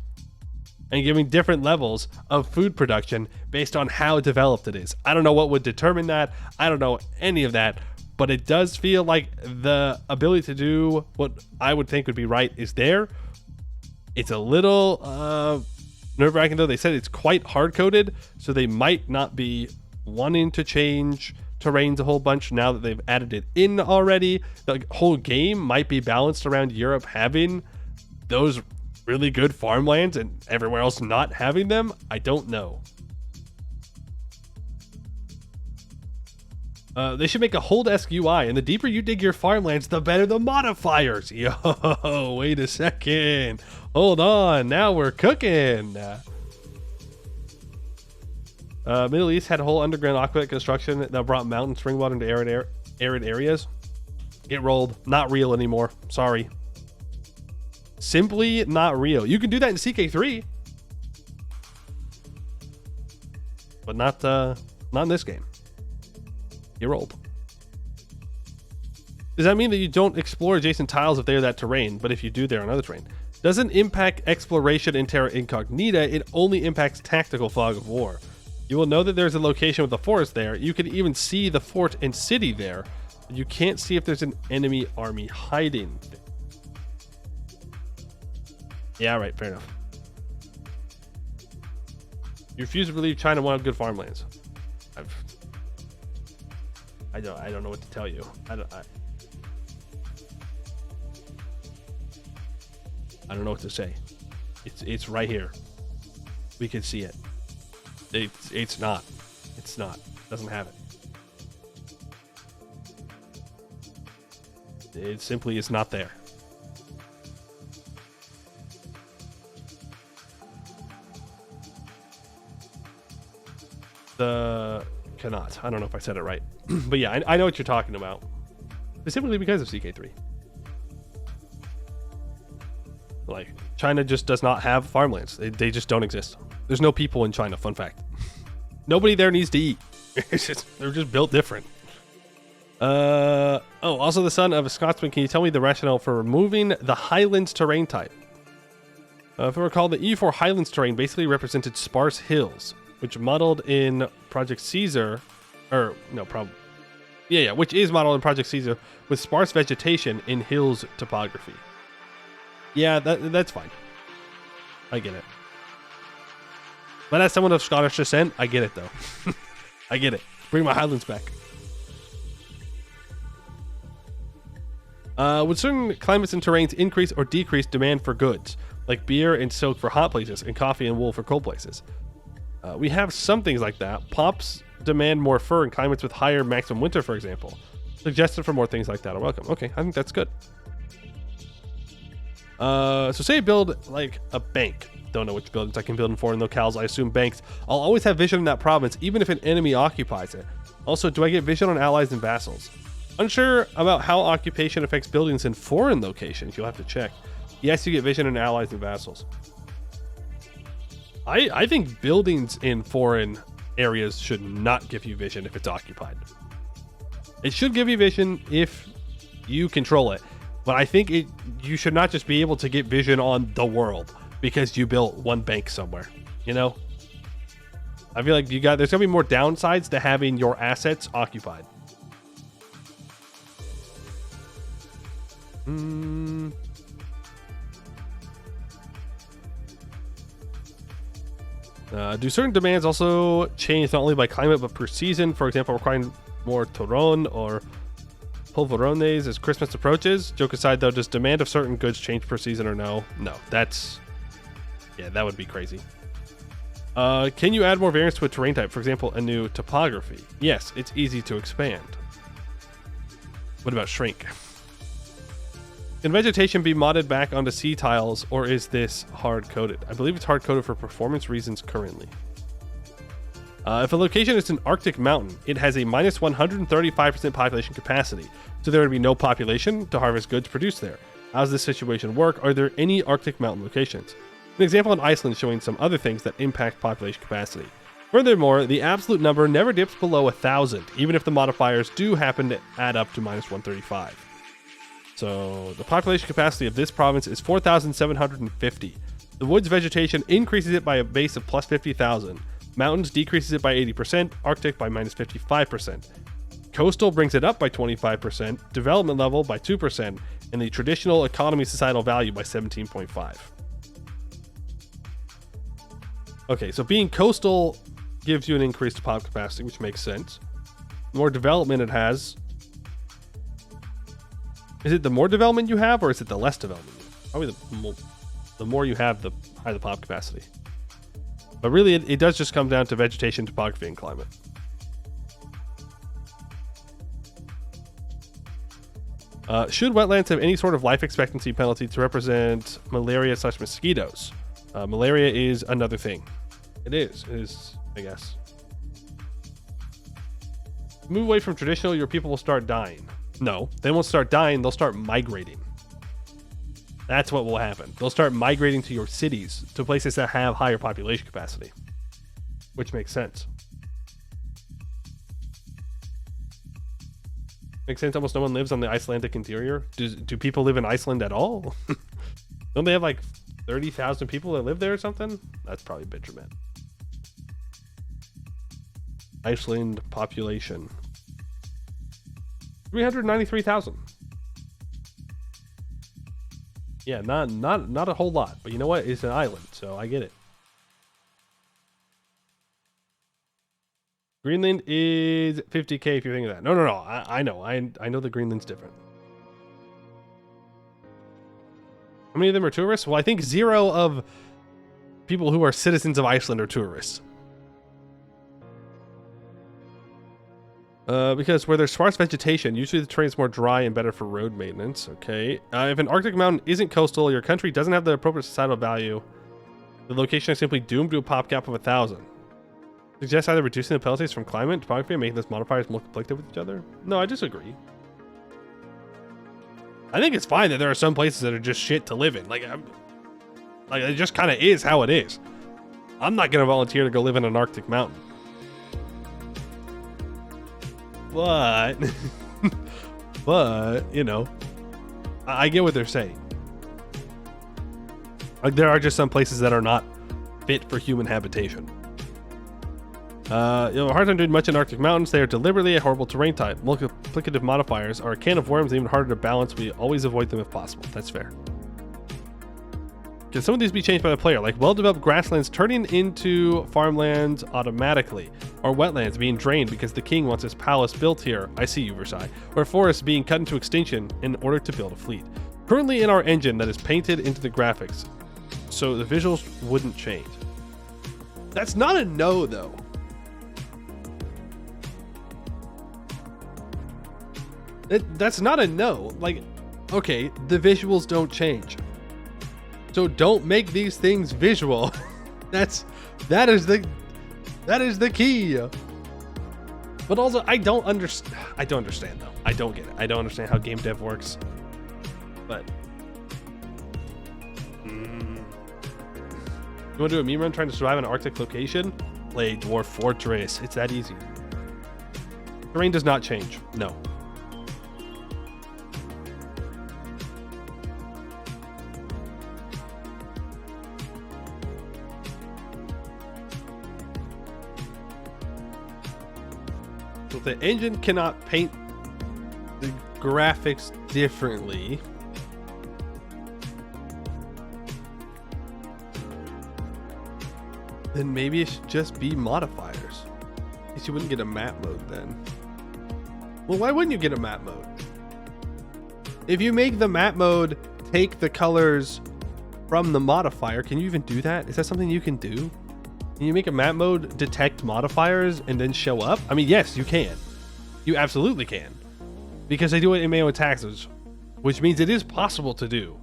and giving different levels of food production based on how developed it is. I don't know what would determine that. I don't know any of that, but it does feel like the ability to do what I would think would be right is there. It's a little nerve-wracking, though. They said it's quite hard-coded, so they might not be wanting to change terrains a whole bunch now that they've added it in already. The whole game might be balanced around Europe having those really good farmlands and everywhere else not having them. I don't know. They should make a hold-esque UI, and the deeper you dig your farmlands, the better the modifiers. Yo, wait a second. Hold on, now we're cooking. Middle East had a whole underground aqueduct construction that brought mountain spring water into arid areas. Get rolled. Not real anymore. Sorry. Simply not real. You can do that in CK3, but not in this game. Get rolled. Does that mean that you don't explore adjacent tiles if they're that terrain, but if you do, they're another terrain? Doesn't impact exploration in Terra Incognita. It only impacts tactical fog of war. You will know that there's a location with a forest there. You can even see the fort and city there. But you can't see if there's an enemy army hiding. Yeah, right. Fair enough. You refuse to believe China wanted good farmlands. I don't know what to tell you. I don't know what to say. It's right here. We can see it. It's not. It doesn't have it. It simply is not there. cannot. I don't know if I said it right. But yeah, I know what you're talking about. Specifically because of CK3. Like, China just does not have farmlands. They just don't exist. There's no people in China, fun fact. Nobody there needs to eat. They're just built different. Also the son of a Scotsman, can you tell me the rationale for removing the Highlands terrain type? If I recall, the EU4 Highlands terrain basically represented sparse hills, which modeled in Project Caesar, which is modeled in Project Caesar with sparse vegetation in hills topography. Yeah, that's fine. I get it. But as someone of Scottish descent, I get it though. I get it. Bring my Highlands back. Would certain climates and terrains increase or decrease demand for goods, like beer and silk for hot places and coffee and wool for cold places? We have some things like that. Pops demand more fur in climates with higher maximum winter, for example. Suggested for more things like that are welcome. Okay, I think that's good. So say I build like a bank. Don't know which buildings I can build in foreign locales. I assume banks. I'll always have vision in that province, even if an enemy occupies it. Also, do I get vision on allies and vassals? Unsure about how occupation affects buildings in foreign locations. You'll have to check. Yes, you get vision on allies and vassals. I think buildings in foreign areas should not give you vision if it's occupied. It should give you vision if you control it. But I think you should not just be able to get vision on the world because you built one bank somewhere, you know? I feel like there's gonna be more downsides to having your assets occupied. Do certain demands also change not only by climate but per season? For example, requiring more Toron or Polvorones as Christmas approaches? Joke aside though, does demand of certain goods change per season or no? No, that would be crazy. Can you add more variants to a terrain type? For example, a new topography? Yes, it's easy to expand. What about shrink? Can vegetation be modded back onto sea tiles, or is this hard-coded? I believe it's hard-coded for performance reasons currently. If a location is an Arctic mountain, it has a minus 135% population capacity, so there would be no population to harvest goods produced there. How does this situation work? Are there any Arctic mountain locations? An example in Iceland showing some other things that impact population capacity. Furthermore, the absolute number never dips below 1,000, even if the modifiers do happen to add up to minus 135. So the population capacity of this province is 4,750. The woods vegetation increases it by a base of plus 50,000. Mountains decreases it by 80%, Arctic by minus 55%. Coastal brings it up by 25%, development level by 2%, and the traditional economy societal value by 17.5. Okay, so being coastal gives you an increased pop capacity, which makes sense. The more development it has. Is it the more development you have, or is it the less development you have? Probably the more you have, the higher the pop capacity. But really, it does just come down to vegetation, topography, and climate. Should wetlands have any sort of life expectancy penalty to represent malaria/mosquitoes? Malaria is another thing. It is, I guess. Move away from traditional, your people will start dying. No, they won't start dying, they'll start migrating. That's what will happen. They'll start migrating to your cities, to places that have higher population capacity. Which makes sense. Makes sense, almost no one lives on the Icelandic interior. Do people live in Iceland at all? Don't they have like 30,000 people that live there or something? That's probably Benjamin. Iceland population. 393,000. Yeah, not a whole lot, but you know what? It's an island, so I get it. Greenland is 50k if you're thinking that. No. I know. I know that Greenland's different. How many of them are tourists? Well, I think 0 of people who are citizens of Iceland are tourists. Because where there's sparse vegetation, usually the terrain is more dry and better for road maintenance. Okay. If an Arctic mountain isn't coastal, your country doesn't have the appropriate societal value, the location is simply doomed to a pop cap of 1,000. Suggest either reducing the penalties from climate, topography, and making those modifiers more conflicted with each other. No, I disagree. I think it's fine that there are some places that are just shit to live in. Like it just kind of is how it is. I'm not gonna volunteer to go live in an Arctic mountain. But, you know, I get what they're saying. Like, there are just some places that are not fit for human habitation. You know, hard time doing much in Arctic mountains. They are deliberately a horrible terrain type. Multiplicative modifiers are a can of worms, even harder to balance. We always avoid them if possible. That's fair. Can some of these be changed by the player, like well-developed grasslands turning into farmlands automatically, or wetlands being drained because the king wants his palace built here? I see you, Versailles. Or forests being cut into extinction in order to build a fleet. Currently in our engine that is painted into the graphics, so the visuals wouldn't change. That's not a no, though. That's not a no. Like, okay, the visuals don't change. So don't make these things visual. that is the key. But also, I don't understand though. I don't get it. I don't understand how game dev works. But you want to do a meme run trying to survive in an Arctic location? Play Dwarf Fortress. It's that easy. Terrain does not change. No. So the engine cannot paint the graphics differently. Then maybe it should just be modifiers. At least you wouldn't get a map mode then. Well, why wouldn't you get a map mode? If you make the map mode take the colors from the modifier, can you even do that? Is that something you can do? Can you make a map mode detect modifiers and then show up? I mean, yes, you can. You absolutely can. Because they do it in Mayo taxes, which means it is possible to do.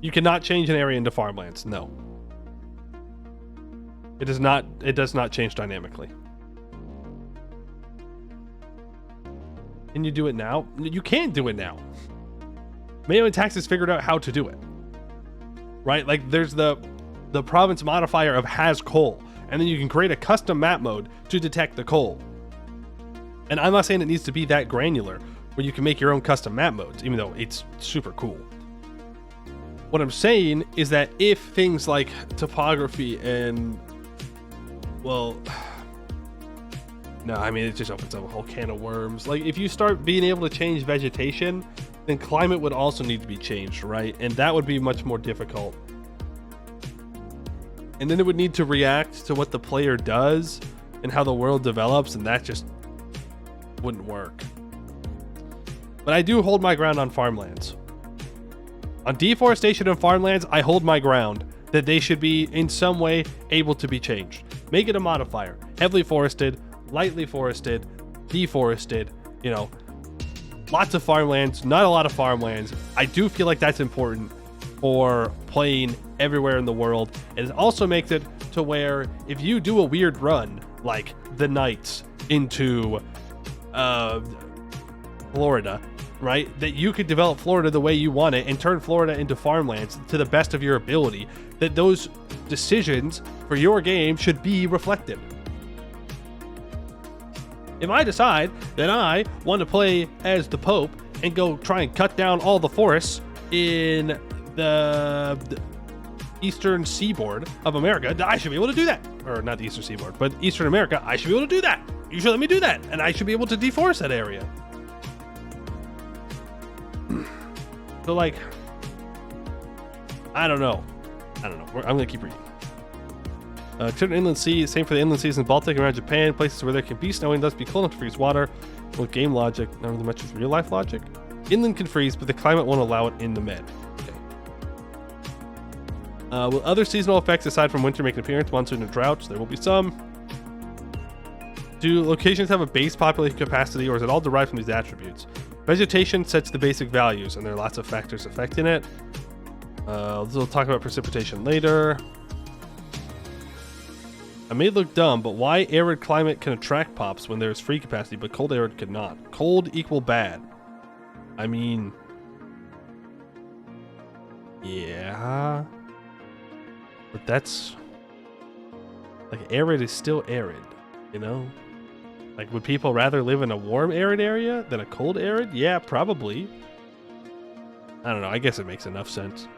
You cannot change an area into farmlands. No. It does not change dynamically. Can you do it now? You can do it now. Mayo taxes figured out how to do it. Right? Like, there's the province modifier of has coal, and then you can create a custom map mode to detect the coal. And I'm not saying it needs to be that granular where you can make your own custom map modes, even though it's super cool. What I'm saying is that if things like topography and, well, no, I mean, it just opens up a whole can of worms. Like, if you start being able to change vegetation, then climate would also need to be changed, right? And that would be much more difficult. And then it would need to react to what the player does and how the world develops, and that just wouldn't work. But I do hold my ground on farmlands. On deforestation and farmlands, I hold my ground that they should be in some way able to be changed. Make it a modifier. Heavily forested, lightly forested, deforested, you know, lots of farmlands, not a lot of farmlands. I do feel like that's important for playing everywhere in the world. And it also makes it to where if you do a weird run, like the Knights into Florida, right, that you could develop Florida the way you want it and turn Florida into farmlands to the best of your ability, that those decisions for your game should be reflected. If I decide that I want to play as the Pope and go try and cut down all the forests in the eastern seaboard of America, I should be able to do that. Or not the eastern seaboard, but eastern America, I should be able to do that. You should let me do that, and I should be able to deforest that area. So, like, I don't know. I'm gonna keep reading. Consider inland sea, same for the inland seas in the Baltic and around Japan, places where there can be snow and thus be cold enough to freeze water. With game logic, not really much with real life logic. Inland can freeze, but the climate won't allow it in the Med. Okay. Will other seasonal effects aside from winter make an appearance? Monsoon and droughts? There will be some. Do locations have a base population capacity, or is it all derived from these attributes? Vegetation sets the basic values, and there are lots of factors affecting it. We'll talk about precipitation later. I may look dumb, but why arid climate can attract pops when there's free capacity, but cold arid could not? Cold equal bad. I mean... yeah... but that's... like, arid is still arid, you know? Like, would people rather live in a warm arid area than a cold arid? Yeah, probably. I don't know, I guess it makes enough sense.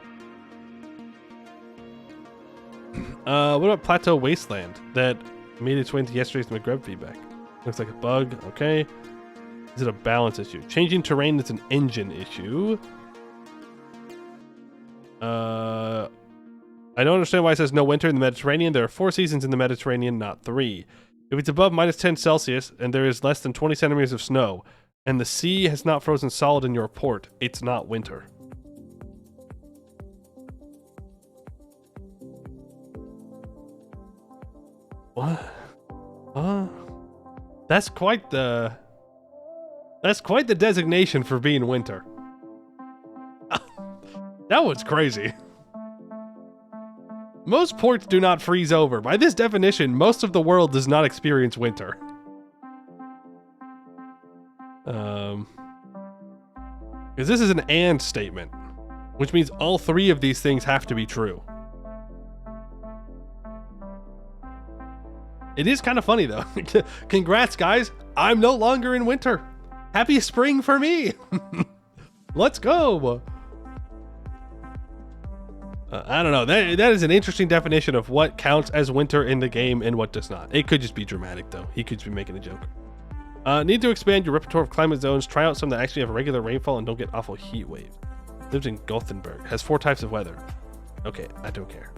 What about Plateau Wasteland that made its way into yesterday's McGreb feedback? Looks like a bug, okay. Is it a balance issue? Changing terrain is an engine issue. I don't understand why it says no winter in the Mediterranean. There are 4 seasons in the Mediterranean, not 3. If it's above -10 Celsius and there is less than 20 centimeters of snow, and the sea has not frozen solid in your port, it's not winter. What? Huh? That's quite the designation for being winter. That was crazy. Most ports do not freeze over. By this definition, most of the world does not experience winter. Because this is an and statement, which means all 3 of these things have to be true. It is kind of funny though. Congrats guys, I'm no longer in winter. Happy spring for me. Let's go. I don't know. That is an interesting definition of what counts as winter in the game and what does not. It could just be dramatic, though. He could just be making a joke. Need to expand your repertoire of climate zones. Try out some that actually have regular rainfall and don't get awful heat wave. Lives in Gothenburg. Has 4 types of weather. Okay, I don't care.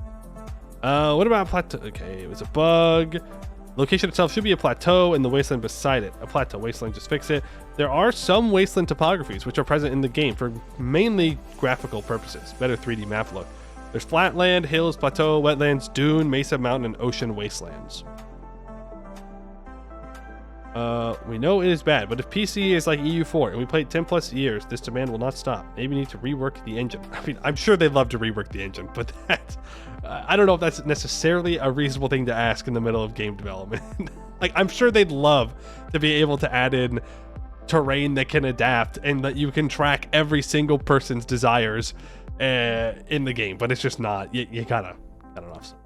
What about plateau? Okay, it was a bug. Location itself should be a plateau and the wasteland beside it. A plateau wasteland, just fix it. There are some wasteland topographies which are present in the game for mainly graphical purposes. Better 3D map look. There's flatland, hills, plateau, wetlands, dune, mesa, mountain, and ocean wastelands. We know it is bad, but if PC is like EU4 and we played 10 plus years, this demand will not stop. Maybe need to rework the engine. I mean, I'm sure they'd love to rework the engine, but that, I don't know if that's necessarily a reasonable thing to ask in the middle of game development. Like, I'm sure they'd love to be able to add in terrain that can adapt and that you can track every single person's desires in the game, but it's just not. You gotta offset.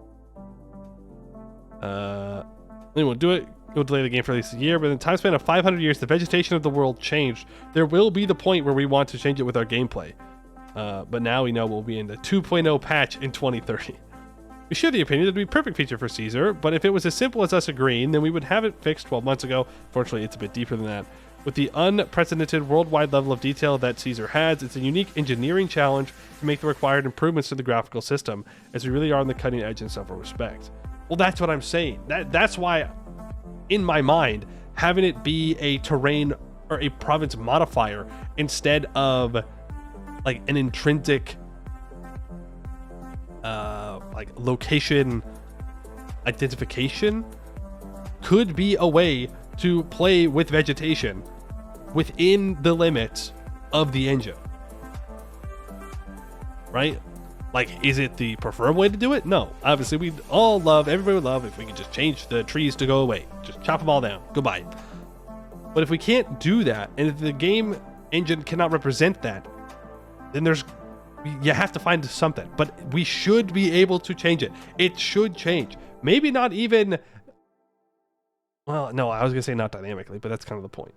Then we'll do it. We'll delay the game for at least a year, but in the time span of 500 years, the vegetation of the world changed. There will be the point where we want to change it with our gameplay. But now we know we'll be in the 2.0 patch in 2030. We share the opinion that it would be a perfect feature for Caesar, but if it was as simple as us agreeing, then we would have it fixed 12 months ago. Fortunately, it's a bit deeper than that. With the unprecedented worldwide level of detail that Caesar has, it's a unique engineering challenge to make the required improvements to the graphical system, as we really are on the cutting edge in several respects. Well, that's what I'm saying. That's why, in my mind, having it be a terrain or a province modifier instead of like an intrinsic like location identification could be a way to play with vegetation within the limits of the engine, right? Like, is it the preferred way to do it? No. Obviously, everybody would love if we could just change the trees to go away. Just chop them all down. Goodbye. But if we can't do that, and if the game engine cannot represent that, then you have to find something. But we should be able to change it. It should change. Maybe not even... Well, no, I was going to say not dynamically, but that's kind of the point.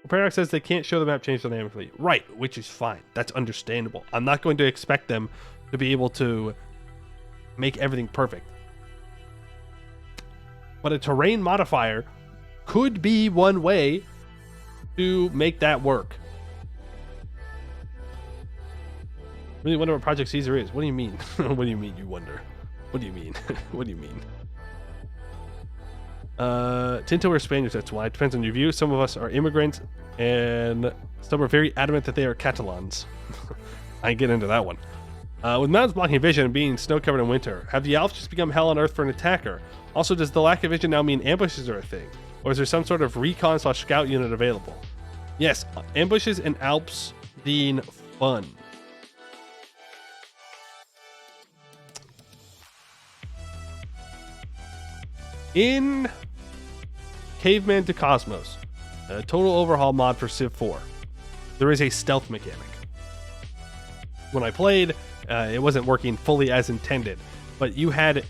Paradox says they can't show the map change dynamically. Right, which is fine. That's understandable. I'm not going to expect them to be able to make everything perfect. But a terrain modifier could be one way to make that work. Really wonder what Project Caesar is. What do you mean? What do you mean you wonder? What do you mean? What do you mean? Tinto or Spaniards, that's why. It depends on your view. Some of us are immigrants, and some are very adamant that they are Catalans. I can get into that one. With mountains blocking vision and being snow-covered in winter, have the Alps just become hell on earth for an attacker? Also, does the lack of vision now mean ambushes are a thing? Or is there some sort of recon/scout unit available? Yes, ambushes and Alps being fun. In Caveman to Cosmos, a total overhaul mod for Civ 4, there is a stealth mechanic. When I played, it wasn't working fully as intended, but you had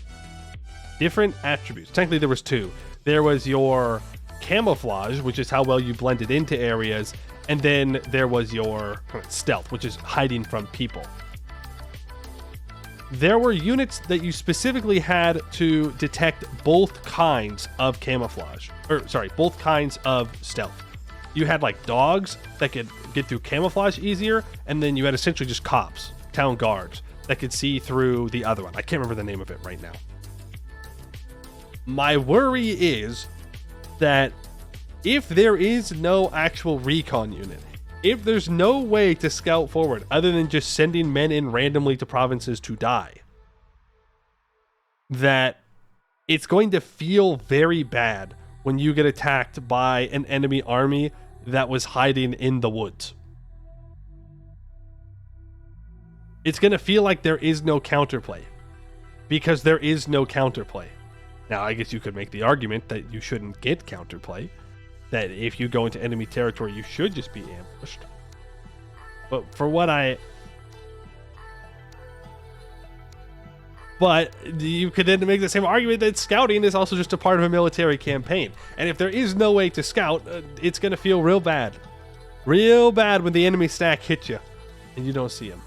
different attributes. Technically, there was two. There was your camouflage, which is how well you blended into areas, and then there was your stealth, which is hiding from people. There were units that you specifically had to detect both kinds of camouflage, both kinds of stealth. You had like dogs that could get through camouflage easier, and then you had essentially just cops, town guards, that could see through the other one. I can't remember the name of it right now. My worry is that if there is no actual recon unit, if there's no way to scout forward other than just sending men in randomly to provinces to die, that it's going to feel very bad when you get attacked by an enemy army that was hiding in the woods. It's going to feel like there is no counterplay, because there is no counterplay. Now, I guess you could make the argument that you shouldn't get counterplay, that if you go into enemy territory, you should just be ambushed. But for what But you could then make the same argument that scouting is also just a part of a military campaign. And if there is no way to scout, it's going to feel real bad. Real bad when the enemy stack hits you and you don't see them.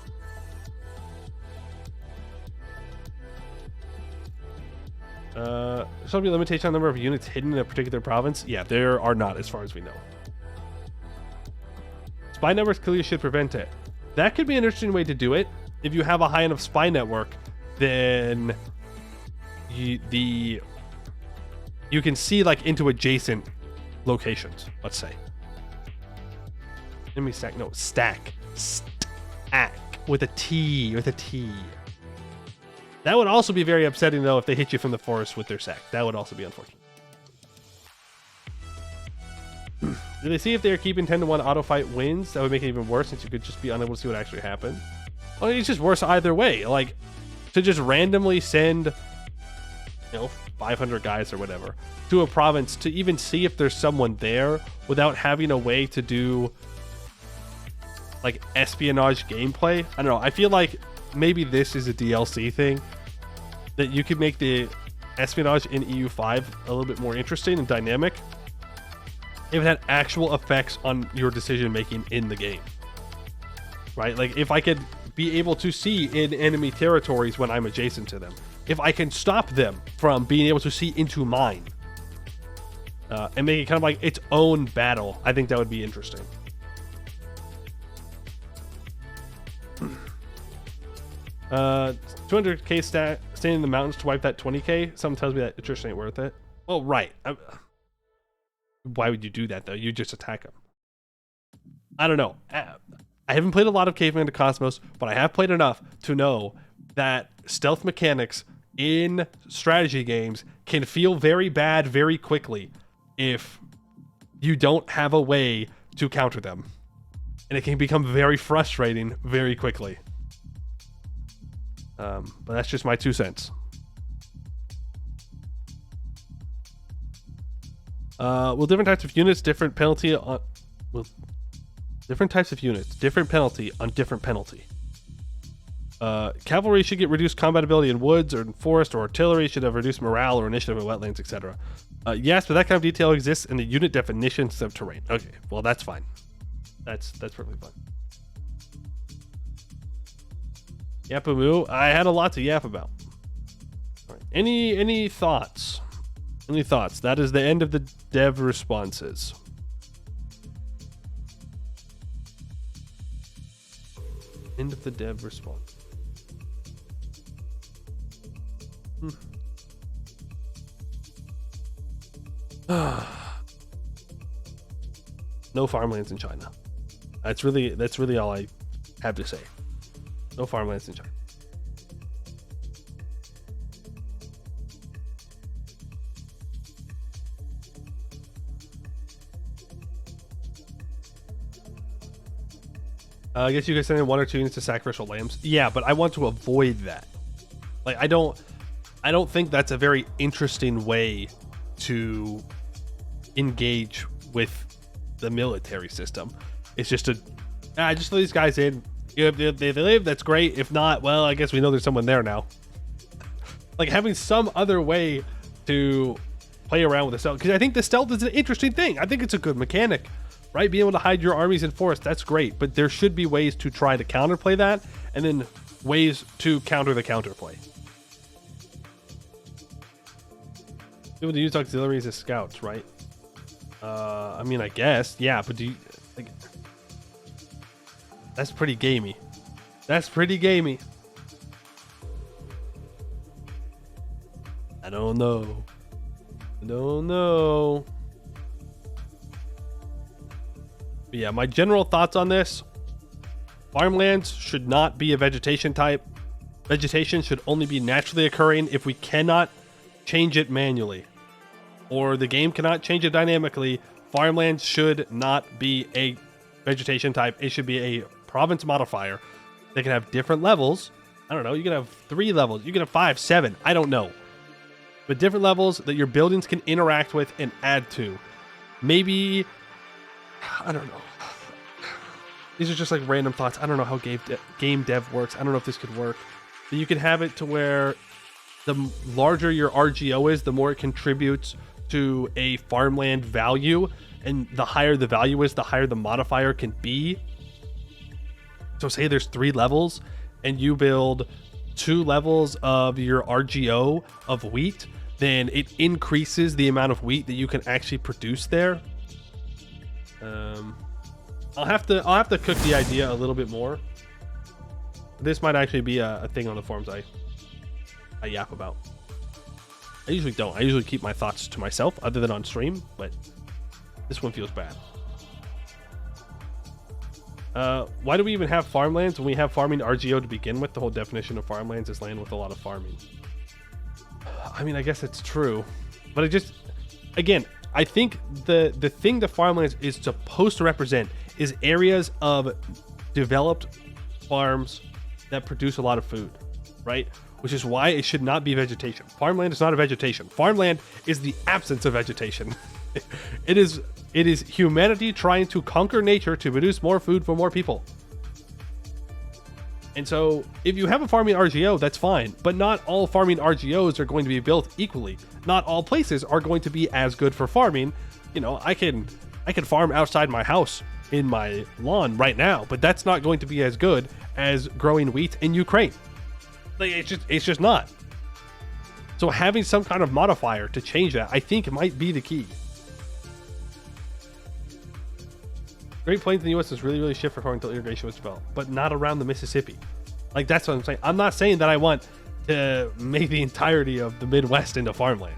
Should be a limitation on the number of units hidden in a particular province? Yeah, there are not, as far as we know. Spy networks clearly should prevent it. That could be an interesting way to do it. If you have a high enough spy network, then you can see like into adjacent locations, let's say. Enemy stack, no, stack. Stack with a T, That would also be very upsetting, though, if they hit you from the forest with their sack. That would also be unfortunate. Do they see if they're keeping 10-1 auto fight wins? That would make it even worse, since you could just be unable to see what actually happened. Well, it's just worse either way. Like, to just randomly send, 500 guys or whatever to a province to even see if there's someone there without having a way to do, like, espionage gameplay. I don't know. I feel like maybe this is a DLC thing, that you could make the espionage in EU5 a little bit more interesting and dynamic if it had actual effects on your decision making in the game, right? Like if I could be able to see in enemy territories when I'm adjacent to them, if I can stop them from being able to see into mine, and make it kind of like its own battle, I think that would be interesting. 200k staying in the mountains to wipe that 20k. Something tells me that attrition ain't worth it. Well, right. Why would you do that, though? You just attack them. I don't know. I haven't played a lot of Caveman to Cosmos, but I have played enough to know that stealth mechanics in strategy games can feel very bad very quickly if you don't have a way to counter them. And it can become very frustrating very quickly. But that's just my 2 cents. Will different types of units, different penalty on... Will different types of units, different penalty on different penalty. Cavalry should get reduced combat ability in woods or in forest, or artillery should have reduced morale or initiative in wetlands, etc. Yes, but that kind of detail exists in the unit definitions of terrain. Okay, well that's fine. That's perfectly fine. Yappamoo, I had a lot to yap about. All right. Any thoughts? Any thoughts? That is the end of the dev responses. End of the dev response. No farmlands in China. That's really all I have to say. No farmlands in China. I guess you could send in 1 or 2 units to sacrificial lambs. Yeah, but I want to avoid that. Like, I don't think that's a very interesting way to engage with the military system. It's just just throw these guys in. If they live, that's great. If not, well, I guess we know there's someone there now. Like having some other way to play around with the stealth, because I think the stealth is an interesting thing. I think it's a good mechanic, right? Being able to hide your armies in forest, that's great, but there should be ways to try to counterplay that, and then ways to counter the counterplay. People to use auxiliaries as scouts, right? I mean, I guess, yeah, but do you like? That's pretty gamey. That's pretty gamey. I don't know. But yeah, my general thoughts on this: farmlands should not be a vegetation type. Vegetation should only be naturally occurring. If we cannot change it manually, or the game cannot change it dynamically, farmlands should not be a vegetation type. It should be a province modifier. They can have different levels. I don't know. You can have 3 levels. You can have 5, 7. I don't know. But different levels that your buildings can interact with and add to. Maybe, I don't know. These are just like random thoughts. I don't know how game dev works. I don't know if this could work. But you can have it to where the larger your RGO is, the more it contributes to a farmland value. And the higher the value is, the higher the modifier can be. So say there's 3 levels and you build 2 levels of your RGO of wheat, then it increases the amount of wheat that you can actually produce there. I'll have to cook the idea a little bit more. This might actually be a thing on the forums I yap about. I usually don't. I usually keep my thoughts to myself other than on stream, but this one feels bad. Why do we even have farmlands when we have farming RGO to begin with? The whole definition of farmlands is land with a lot of farming. I mean, I guess it's true, but again, I think the thing the farmlands is supposed to represent is areas of developed farms that produce a lot of food, right? Which is why it should not be vegetation. Farmland is not a vegetation. Farmland is the absence of vegetation. It is humanity trying to conquer nature to produce more food for more people. And so if you have a farming RGO, that's fine, but not all farming RGOs are going to be built equally. Not all places are going to be as good for farming. You know, I can farm outside my house in my lawn right now, but that's not going to be as good as growing wheat in Ukraine. Like, it's just not. So having some kind of modifier to change that, I think, might be the key. Great Plains in the U.S. is really, really shit for farming until irrigation was developed, but not around the Mississippi. Like, that's what I'm saying. I'm not saying that I want to make the entirety of the Midwest into farmland.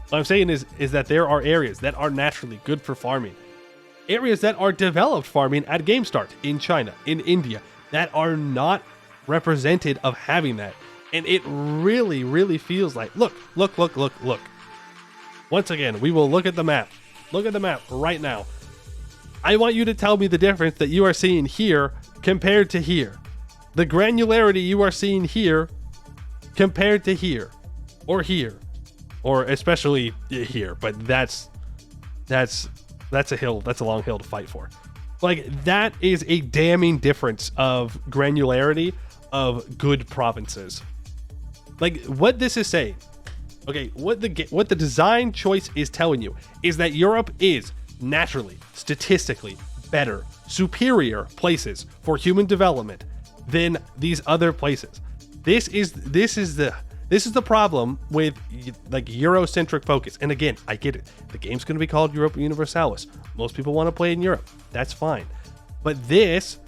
What I'm saying is that there are areas that are naturally good for farming. Areas that are developed farming at game start in China, in India, that are not represented of having that. And it really, really feels like, look. Once again, we will look at the map. Look at the map right now. I want you to tell me the difference that you are seeing here compared to here. The granularity you are seeing here compared to here, or especially here. But that's a hill. That's a long hill to fight for. Like, that is a damning difference of granularity of good provinces. Like, what this is saying, okay, what the design choice is telling you is that Europe is naturally, statistically better, superior places for human development than these other places. This is the problem with, like, Eurocentric focus. And again, I get it. The game's going to be called Europa Universalis. Most people want to play in Europe. That's fine. But this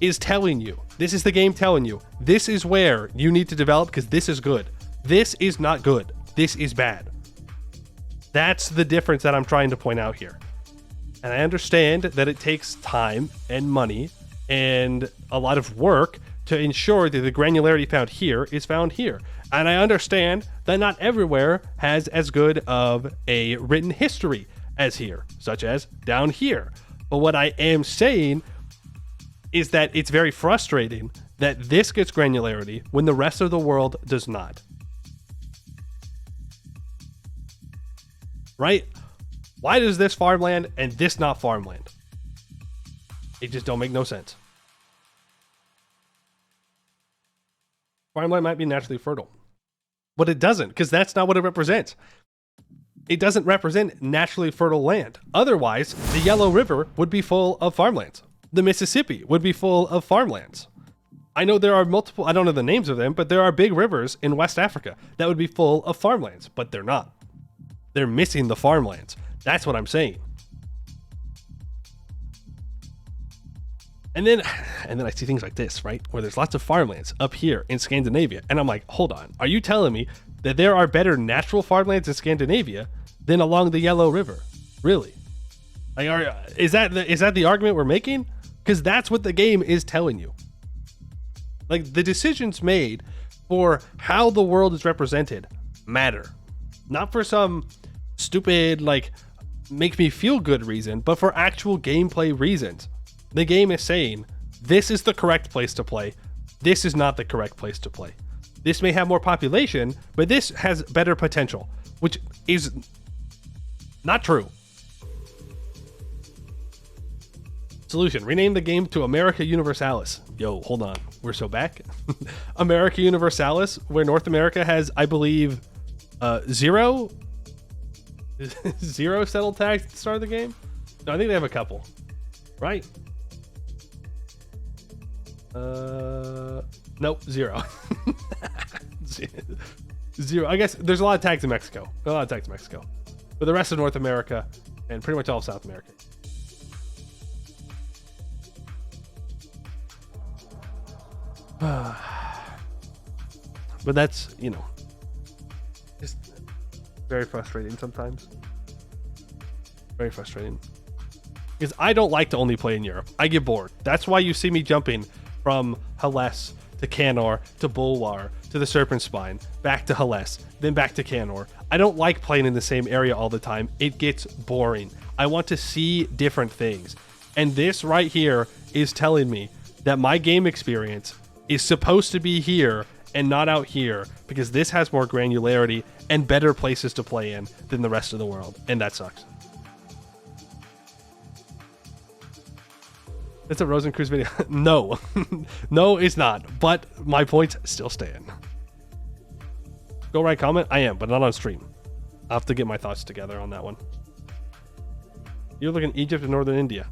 is telling you, this is the game telling you, this is where you need to develop because this is good. This is not good. This is bad. That's the difference that I'm trying to point out here. And I understand that it takes time and money and a lot of work to ensure that the granularity found here is found here. And I understand that not everywhere has as good of a written history as here, such as down here. But what I am saying is that it's very frustrating that this gets granularity when the rest of the world does not. right? Why does this farmland and this not farmland? It just don't make no sense. Farmland might be naturally fertile, but it doesn't, because that's not what it represents. It doesn't represent naturally fertile land. Otherwise, the Yellow River would be full of farmlands. The Mississippi would be full of farmlands. I know there are multiple, I don't know the names of them, but there are big rivers in West Africa that would be full of farmlands, but they're not. They're missing the farmlands. That's what I'm saying. And then I see things like this, right? Where there's lots of farmlands up here in Scandinavia. And I'm like, hold on. Are you telling me that there are better natural farmlands in Scandinavia than along the Yellow River? Really? Like, is that the argument we're making? Because that's what the game is telling you. Like, the decisions made for how the world is represented matter. Not for some stupid, like, make me feel good reason, but for actual gameplay reasons. The game is saying, this is the correct place to play. This is not the correct place to play. This may have more population, but this has better potential, which is not true. Solution: rename the game to America Universalis. Yo, hold on. We're so back. America Universalis, where North America has, I believe, zero settled tags at the start of the game. No, I think they have a couple. Right? Nope, zero. Zero. I guess there's a lot of tags in Mexico. But the rest of North America and pretty much all of South America. But that's, you know, just very frustrating sometimes. Very frustrating. Because I don't like to only play in Europe. I get bored. That's why you see me jumping from Helles to Canor to Bulwar to the Serpent Spine, back to Helles, then back to Canor. I don't like playing in the same area all the time. It gets boring. I want to see different things. And this right here is telling me that my game experience is supposed to be here and not out here, because this has more granularity and better places to play in than the rest of the world. And that sucks. It's a Rosencruz video. No. No, it's not. But my points still stand. Go write comment? I am, but not on stream. I'll have to get my thoughts together on that one. You're looking at Egypt and Northern India.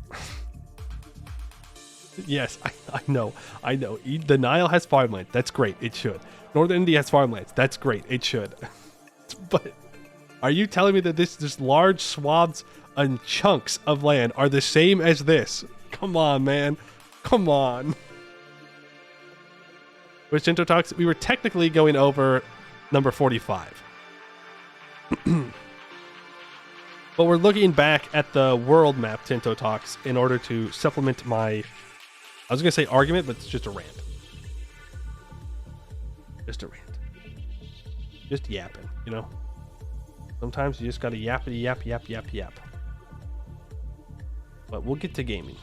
Yes, I know. The Nile has farmland. That's great. It should. Northern India has farmlands. That's great. It should. But are you telling me that this large swaths and chunks of land are the same as this? Come on, man. Come on. With Shinto Talks, we were technically going over number 45. But we're looking back at the world map Tinto Talks in order to supplement my, I was going to say argument, but it's just a rant. Just a rant. Just yapping, you know? Sometimes you just got to yappity yap. But we'll get to gaming,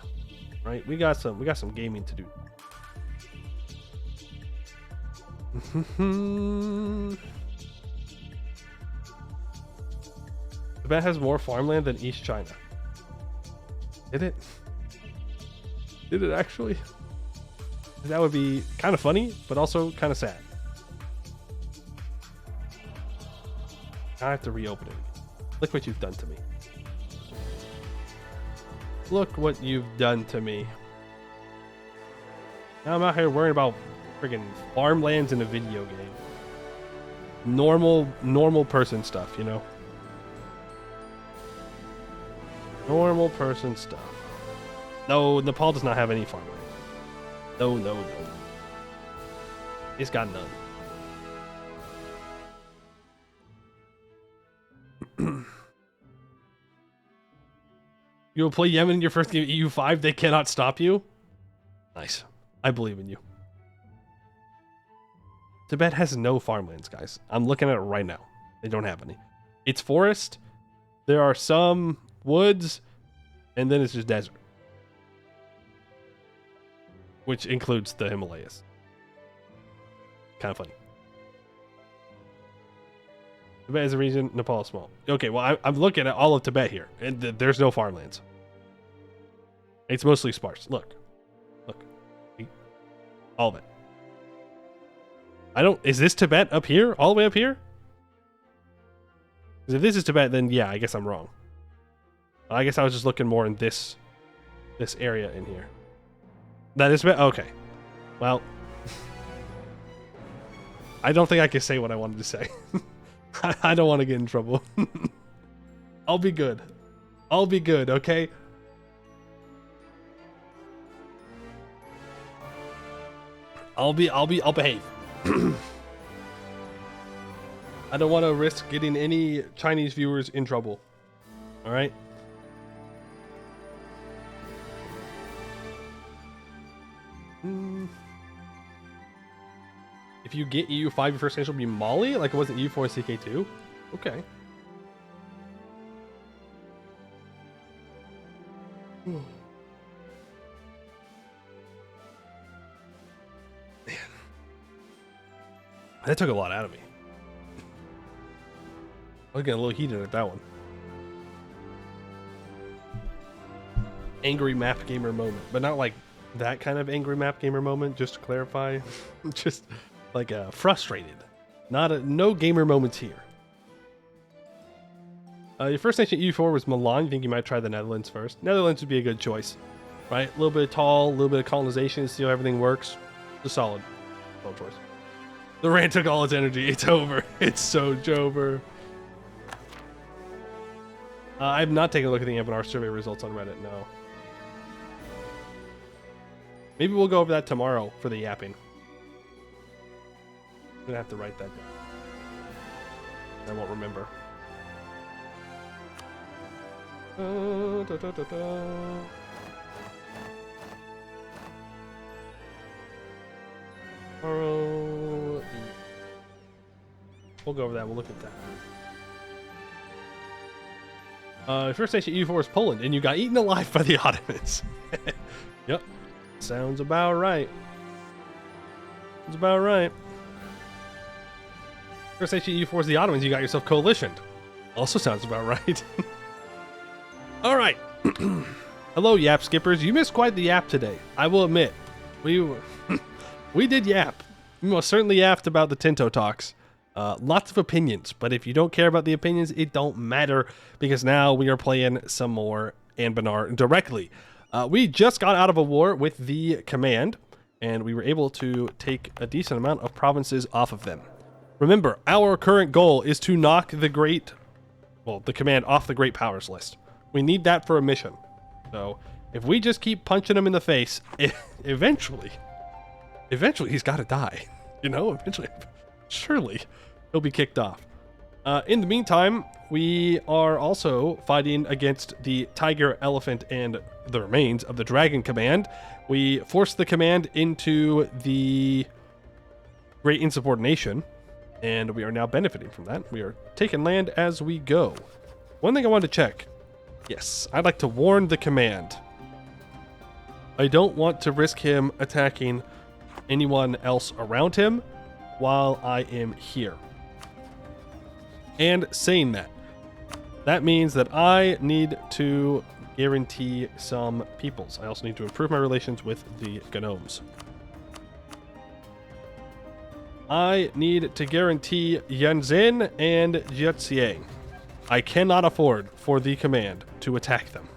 right? We got some gaming to do. Tibet has more farmland than East China. Did it? Did it actually? That would be kind of funny, but also kind of sad. I have to reopen it. Look what you've done to me. Look what you've done to me. Now I'm out here worrying about friggin' farmlands in a video game. Normal person stuff, you know? Normal person stuff. No, Nepal does not have any farmland. No. It's got none. You will play Yemen in your first game EU5. They cannot stop you. Nice. I believe in you. Tibet has no farmlands, guys. I'm looking at it right now. They don't have any. It's forest. There are some woods, and then it's just desert, which includes the Himalayas. Kind of funny. Tibet is a region, Nepal is small. Okay, well, I'm looking at all of Tibet here, and there's no farmlands. It's mostly sparse. Look. All of it. Is this Tibet up here? All the way up here? Because if this is Tibet, then yeah, I guess I'm wrong. I guess I was just looking more in this area in here. That is Tibet? Okay. Well, I don't think I can say what I wanted to say. I don't want to get in trouble. I'll be good. I'll be good, okay? I'll behave. I don't want to risk getting any Chinese viewers in trouble. All right? If you get EU5, your first nation will be Mali? Like it wasn't EU4 and CK2? Okay. Man. That took a lot out of me. I was getting a little heated at that one. Angry map gamer moment. But not like that kind of angry map gamer moment, just to clarify. Just like frustrated. No gamer moments here. Your first nation EU4 was Milan. You think you might try the Netherlands first? Netherlands would be a good choice. Right? A little bit tall, a little bit of colonization, see how everything works. It's a solid choice. The rant took all its energy. It's over. It's so over. I've not taken a look at the Anbennar survey results on Reddit, no. Maybe we'll go over that tomorrow for the yapping. I'm gonna have to write that down. I won't remember. Tomorrow. We'll go over that. We'll look at that. First nation EU4 is Poland, and you got eaten alive by the Ottomans. Yep. Sounds about right. Sounds about right. First nation EU4 is the Ottomans, you got yourself coalitioned. Also sounds about right. All right. Hello, Yap Skippers. You missed quite the yap today. I will admit. We did yap. We most certainly yapped about the Tinto talks. Lots of opinions, but if you don't care about the opinions, it don't matter because now we are playing some more Anbennar directly. We just got out of a war with the command, and we were able to take a decent amount of provinces off of them. Remember, our current goal is to knock the command off the Great Powers list. We need that for a mission. So if we just keep punching him in the face, eventually he's got to die. You know, eventually, surely he'll be kicked off. In the meantime, we are also fighting against the tiger, elephant, and the remains of the dragon command. We forced the command into the great insubordination, and we are now benefiting from that. We are taking land as we go. One thing I wanted to check. Yes, I'd like to warn the command. I don't want to risk him attacking anyone else around him while I am here. And saying that means that I need to guarantee some peoples. I also need to improve my relations with the gnomes. I need to guarantee Yanzhen and Jiaxiang. I cannot afford for the command to attack them.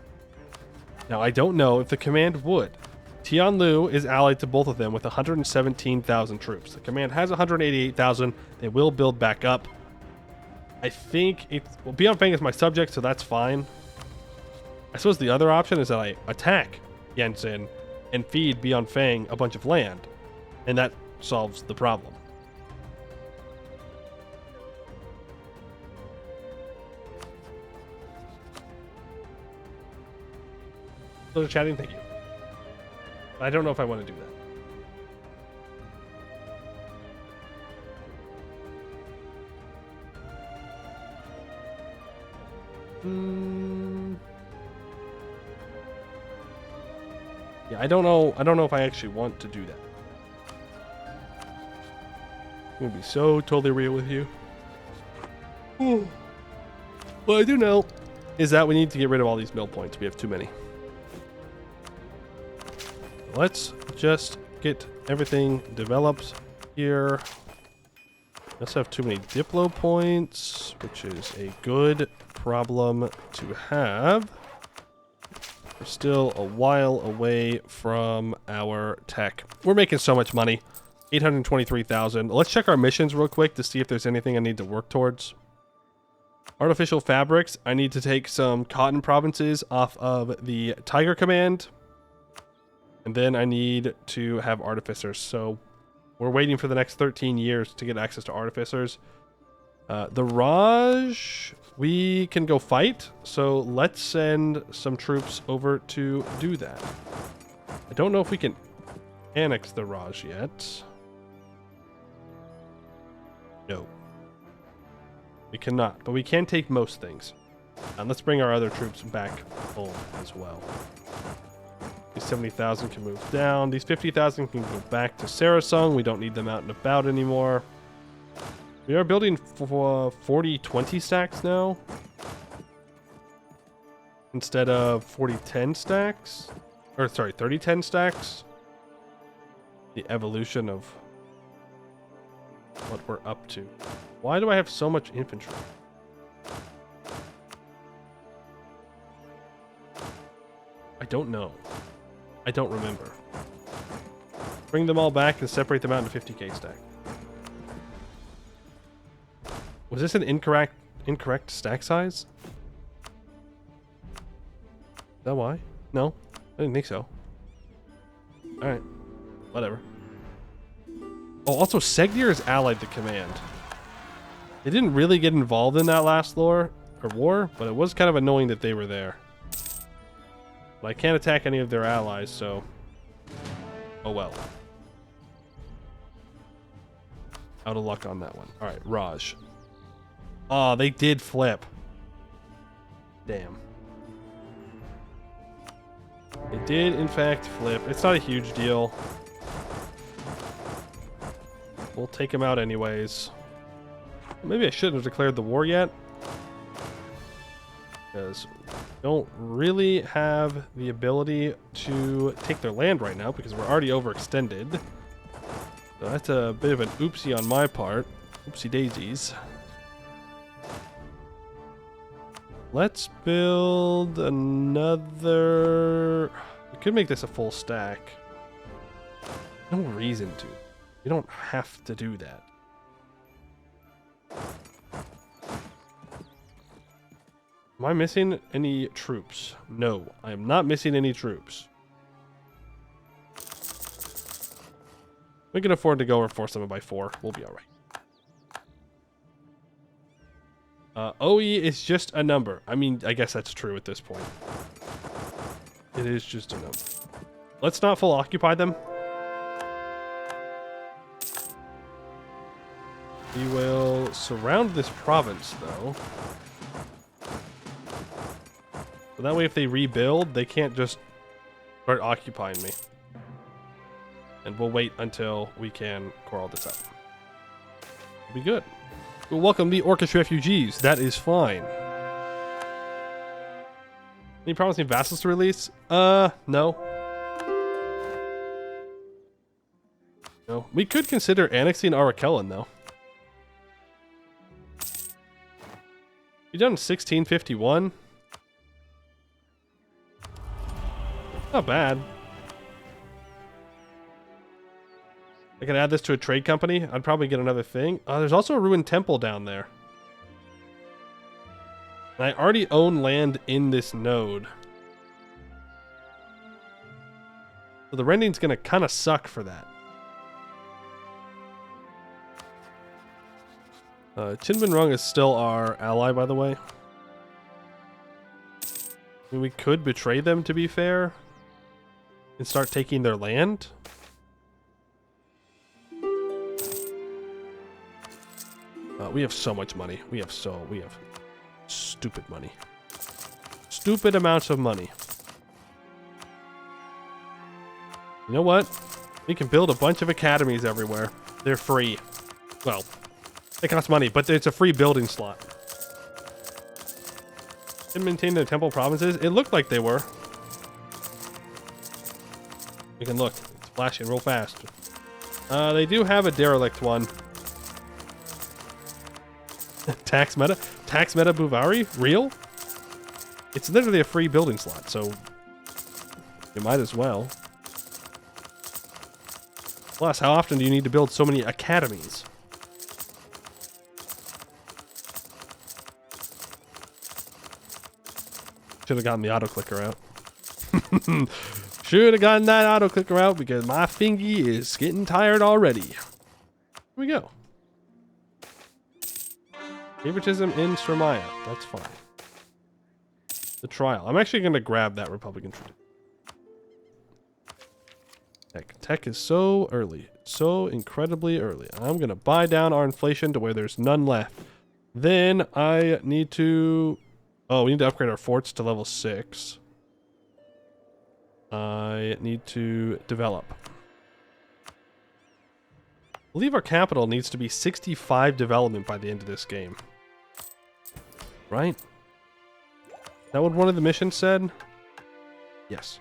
Now, I don't know if the command would. Tianlu is allied to both of them with 117,000 troops. The command has 188,000. They will build back up. I think Beyond Fang is my subject, so that's fine. I suppose the other option is that I attack Yanzhen and feed Beyond Fang a bunch of land, and that solves the problem. Those are chatting, thank you. I don't know if I want to do that. Yeah, I don't know if I actually want to do that. I'm gonna be so totally real with you. What I do know is that we need to get rid of all these mill points. We have too many. Let's just get everything developed here. We also have too many Diplo points, which is a good problem to have. We're still a while away from our tech. We're making so much money. 823,000. Let's check our missions real quick to see if there's anything I need to work towards. Artificial fabrics. I need to take some cotton provinces off of the Tiger Command. And then I need to have artificers. So we're waiting for the next 13 years to get access to artificers. The Raj, we can go fight. So let's send some troops over to do that. I don't know if we can annex the Raj yet. No. We cannot, but we can take most things. And let's bring our other troops back home as well. These 70,000 can move down. These 50,000 can go back to Sarasung. We don't need them out and about anymore. We are building for 40-20 stacks now. Instead of 40-10 stacks. Or sorry, 30-10 stacks. The evolution of what we're up to. Why do I have so much infantry? I don't know. I don't remember. Bring them all back and separate them out into 50k stack. Was this an incorrect stack size? Is that why? No, I didn't think so. Alright. Whatever. Oh, also Segdir is allied to command. They didn't really get involved in that last war, but it was kind of annoying that they were there. But I can't attack any of their allies, so... oh well. Out of luck on that one. Alright, Raj. Oh, they did flip. Damn. They did, in fact, flip. It's not a huge deal. We'll take him out anyways. Maybe I shouldn't have declared the war yet. Because we don't really have the ability to take their land right now because we're already overextended. So that's a bit of an oopsie on my part. Oopsie daisies. Let's build another... we could make this a full stack. No reason to. You don't have to do that. Am I missing any troops? No, I am not missing any troops. We can afford to go reinforce them by 4. We'll be alright. OE is just a number. I mean, I guess that's true at this point. It is just a number. Let's not full occupy them. We will surround this province, though. So that way if they rebuild, they can't just start occupying me. And we'll wait until we can core all this up. It'll be good. We'll welcome the Orcish refugees. That is fine. Any promising vassals to release? No. No. We could consider annexing Arakellan, though. We done 1651. Not bad. I can add this to a trade company. I'd probably get another thing. There's also a ruined temple down there. And I already own land in this node. So the rending's going to kind of suck for that. Chinban Rung is still our ally, by the way. I mean, we could betray them, to be fair. And start taking their land. We have so much money. We have stupid money. Stupid amounts of money. You know what? We can build a bunch of academies everywhere. They're free. Well, they cost money, but it's a free building slot. Didn't maintain their temple provinces. It looked like they were. We can look. It's flashing real fast. They do have a derelict one. Tax meta Bhuvauri? Real? It's literally a free building slot, so you might as well. Plus, how often do you need to build so many academies? Should have gotten the auto clicker out. Should have gotten that auto clicker out because my fingy is getting tired already. Here we go. Favoritism in Sremaya. That's fine. The trial. I'm actually going to grab that Republican treaty. Tech is so early. So incredibly early. I'm going to buy down our inflation to where there's none left. Then I need to... Oh, we need to upgrade our forts to level 6. I need to develop. I believe our capital needs to be 65 development by the end of this game. Right? Is that what one of the missions said? Yes.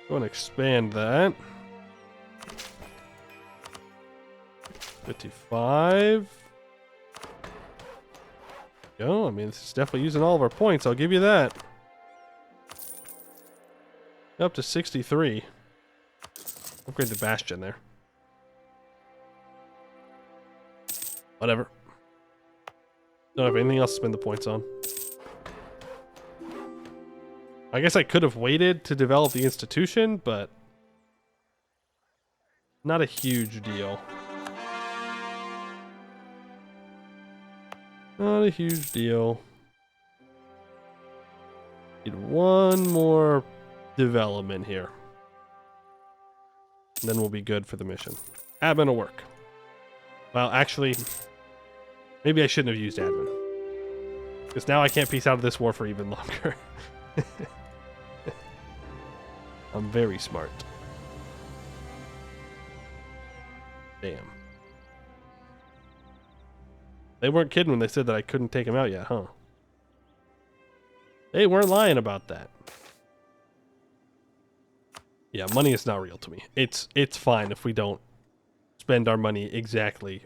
Go and expand that. 55. Go. I mean, this is definitely using all of our points. I'll give you that. Up to 63. Upgrade the Bastion there. Whatever. Don't have anything else to spend the points on. I guess I could have waited to develop the institution, but not a huge deal. Not a huge deal. Need one more development here. And then we'll be good for the mission. Admin will work. Well, actually, maybe I shouldn't have used admin. Because now I can't peace out of this war for even longer. I'm very smart. Damn. They weren't kidding when they said that I couldn't take him out yet, huh? They weren't lying about that. Yeah, money is not real to me. It's fine if we don't spend our money exactly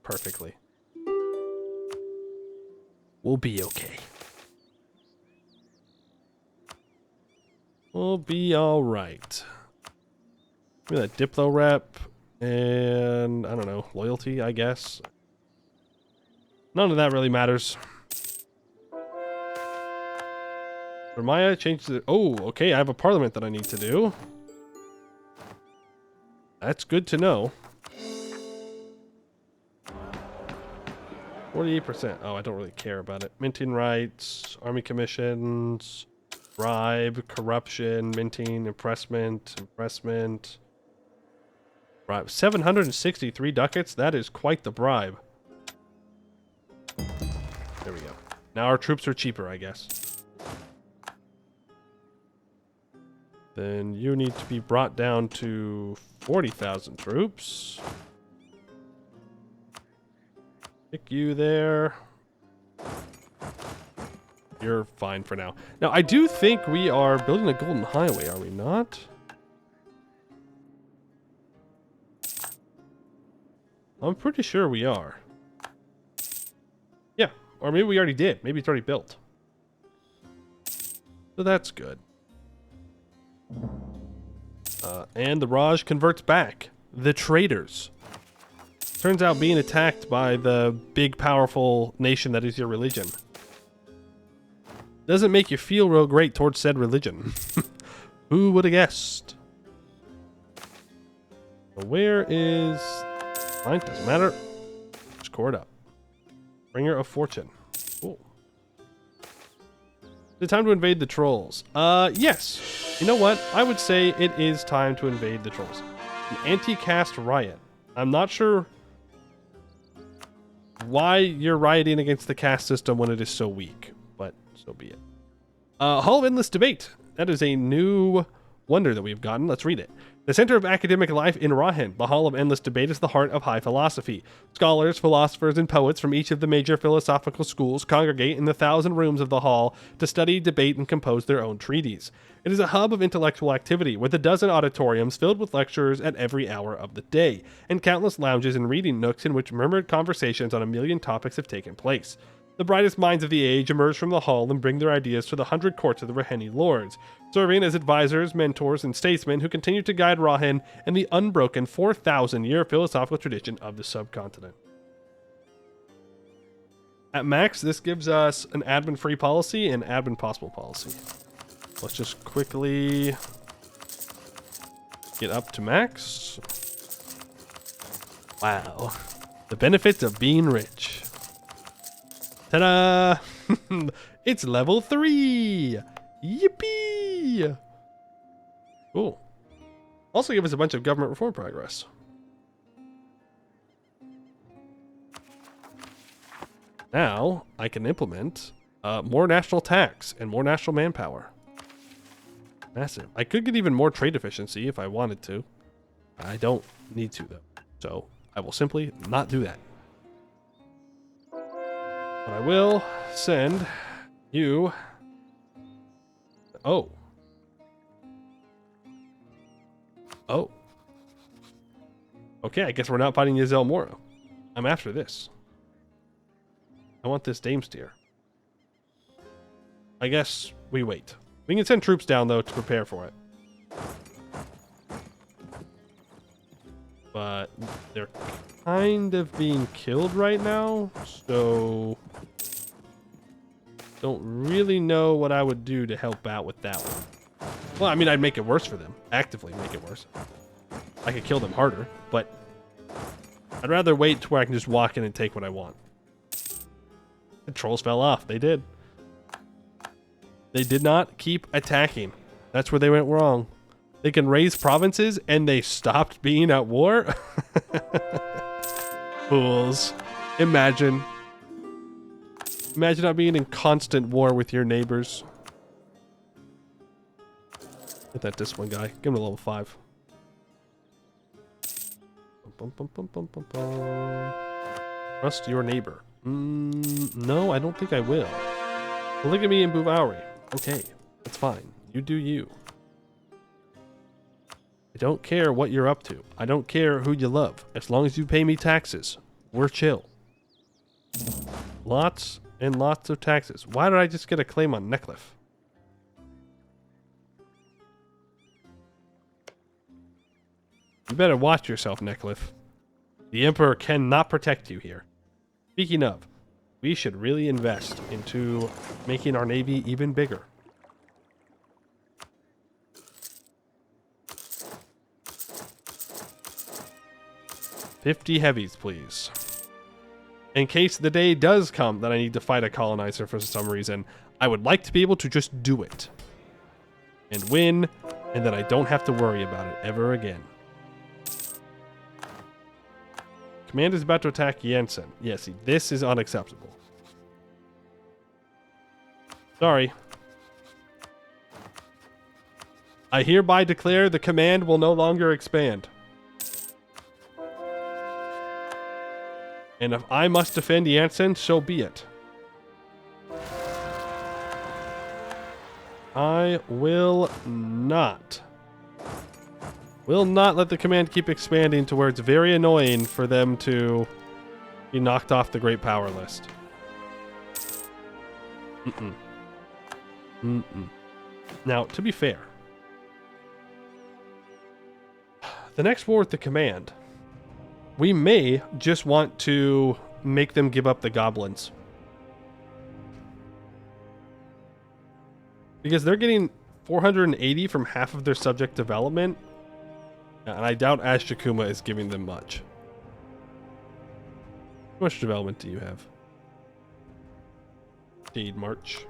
perfectly. We'll be okay. We'll be alright. Give me that Diplo rep and, I don't know, loyalty, I guess. None of that really matters. Maya changed the... Oh, okay, I have a parliament that I need to do. That's good to know. 48%. Oh, I don't really care about it. Minting rights, army commissions, bribe, corruption, minting, impressment. Bribe. 763 ducats? That is quite the bribe. There we go. Now our troops are cheaper, I guess. Then you need to be brought down to 40,000 troops. Pick you there. You're fine for now. Now, I do think we are building a golden highway, are we not? I'm pretty sure we are. Yeah, or maybe we already did. Maybe it's already built. So that's good. And the Raj converts back. The traitors. Turns out being attacked by the big, powerful nation that is your religion doesn't make you feel real great towards said religion. Who would have guessed? So where is... Fine, doesn't matter. Just core it up. Bringer of Fortune. Cool. Is it time to invade the trolls? Yes. You know what? I would say it is time to invade the trolls. An anti-caste riot. I'm not sure why you're rioting against the caste system when it is so weak, but so be it. Hall of Endless Debate. That is a new wonder that we've gotten. Let's read it. The center of academic life in Rahen, the hall of endless debate, is the heart of high philosophy. Scholars, philosophers, and poets from each of the major philosophical schools congregate in the 1,000 rooms of the hall to study, debate, and compose their own treaties. It is a hub of intellectual activity, with a dozen auditoriums filled with lecturers at every hour of the day, and countless lounges and reading nooks in which murmured conversations on a million topics have taken place. The brightest minds of the age emerge from the hall and bring their ideas to the 100 courts of the Raheni lords, serving as advisors, mentors, and statesmen who continue to guide Rahen in the unbroken 4,000-year philosophical tradition of the subcontinent. At max, this gives us an admin-free policy and admin-possible policy. Let's just quickly get up to max. Wow. The benefits of being rich. Ta-da! It's level 3! Yippee! Cool. Also give us a bunch of government reform progress. Now, I can implement more national tax and more national manpower. Massive. I could get even more trade efficiency if I wanted to. I don't need to, though. So, I will simply not do that. But I will send you... Oh. Oh. Okay, I guess we're not fighting Yazel Moro. I'm after this. I want this Dame Steer. I guess we wait. We can send troops down, though, to prepare for it. But they're kind of being killed right now, so... Don't really know what I would do to help out with that one. Well, I mean, I'd make it worse for them. Actively make it worse. I could kill them harder, but... I'd rather wait to where I can just walk in and take what I want. The trolls fell off. They did. They did not keep attacking. That's where they went wrong. They can raise provinces and they stopped being at war? Fools. Imagine. Imagine not being in constant war with your neighbors. Get that discipline guy. Give him a level 5. Trust your neighbor. No, I don't think I will. Look at me in Bhuvauri. Okay, that's fine. You do you. I don't care what you're up to. I don't care who you love. As long as you pay me taxes, we're chill. Lots and lots of taxes. Why did I just get a claim on Neckliffe? You better watch yourself, Neckliffe. The Emperor cannot protect you here. Speaking of, we should really invest into making our navy even bigger. $50 heavies, please. In case the day does come that I need to fight a colonizer for some reason, I would like to be able to just do it. And win, and that I don't have to worry about it ever again. Command is about to attack Jensen. Yeah, see, this is unacceptable. Sorry. I hereby declare the command will no longer expand. And if I must defend Jensen, so be it. I will not. Will not let the command keep expanding to where it's very annoying for them to be knocked off the great power list. Now, to be fair, the next war with the command, we may just want to make them give up the goblins. Because they're getting 480 from half of their subject development. And I doubt Ashtakuma is giving them much. How much development do you have? Deed March.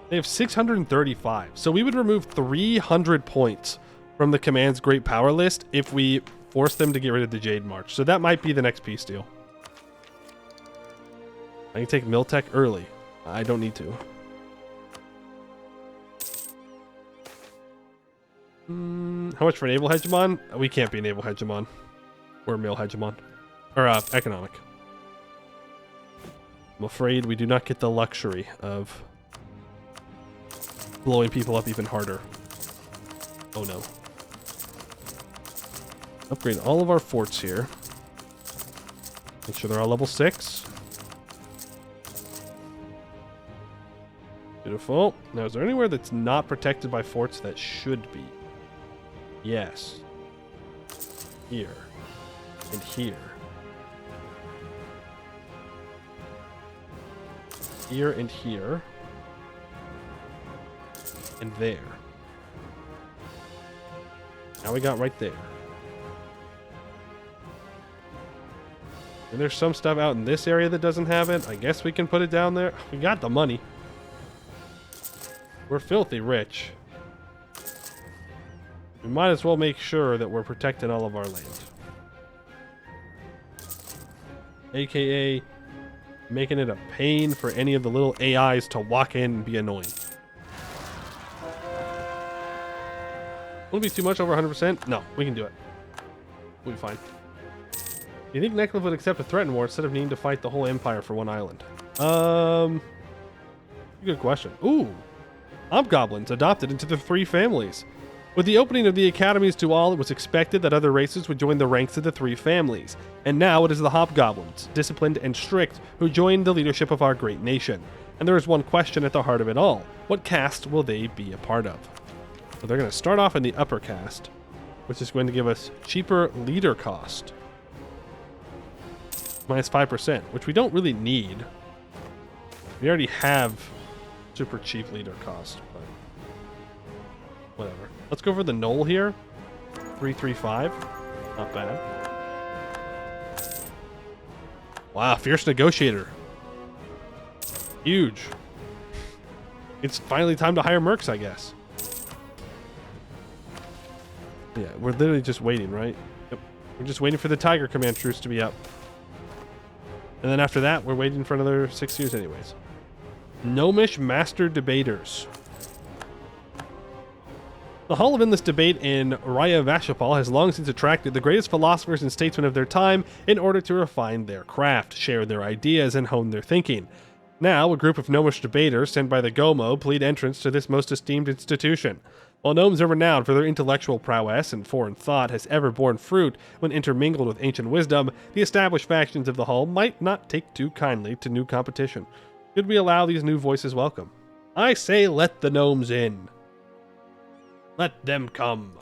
They have 635. So we would remove 300 points from the command's great power list if we force them to get rid of the Jade March. So that might be the next peace deal. I can take Miltech early. I don't need to. How much for naval hegemon? We can't be naval hegemon. We're male hegemon. Or economic. I'm afraid we do not get the luxury of blowing people up even harder. Oh no. Upgrade all of our forts here. Make sure they're all level 6. Beautiful. Now, is there anywhere that's not protected by forts that should be? Yes. Here. And here. Here and here. And there. Now we got right there. And there's some stuff out in this area that doesn't have it. I guess we can put it down there. We got the money. We're filthy rich. We might as well make sure that we're protecting all of our land. AKA making it a pain for any of the little AIs to walk in and be annoying. Won't it be too much over 100%? No, we can do it. We'll be fine. Do you think Necklef would accept a threatened war instead of needing to fight the whole empire for one island? Good question. Ooh. Hobgoblins adopted into the 3 families. With the opening of the academies to all, it was expected that other races would join the ranks of the 3 families. And now it is the Hobgoblins, disciplined and strict, who join the leadership of our great nation. And there is one question at the heart of it all. What caste will they be a part of? So they're going to start off in the upper caste, which is going to give us cheaper leader cost. Minus 5%, which we don't really need. We already have super cheap leader cost, but whatever. Let's go for the Knoll here. 335. Not bad. Wow, fierce negotiator. Huge. It's finally time to hire mercs, I guess. Yeah, we're literally just waiting, right? Yep. We're just waiting for the Tiger Command truce to be up. And then after that, we're waiting for another 6 years anyways. Gnomish Master Debaters. The Hall of Endless Debate in Raya Vashapal has long since attracted the greatest philosophers and statesmen of their time in order to refine their craft, share their ideas, and hone their thinking. Now, a group of gnomish debaters sent by the Gomo plead entrance to this most esteemed institution. While gnomes are renowned for their intellectual prowess and foreign thought has ever borne fruit when intermingled with ancient wisdom, the established factions of the Hall might not take too kindly to new competition. Should we allow these new voices welcome? I say let the gnomes in. Let them come.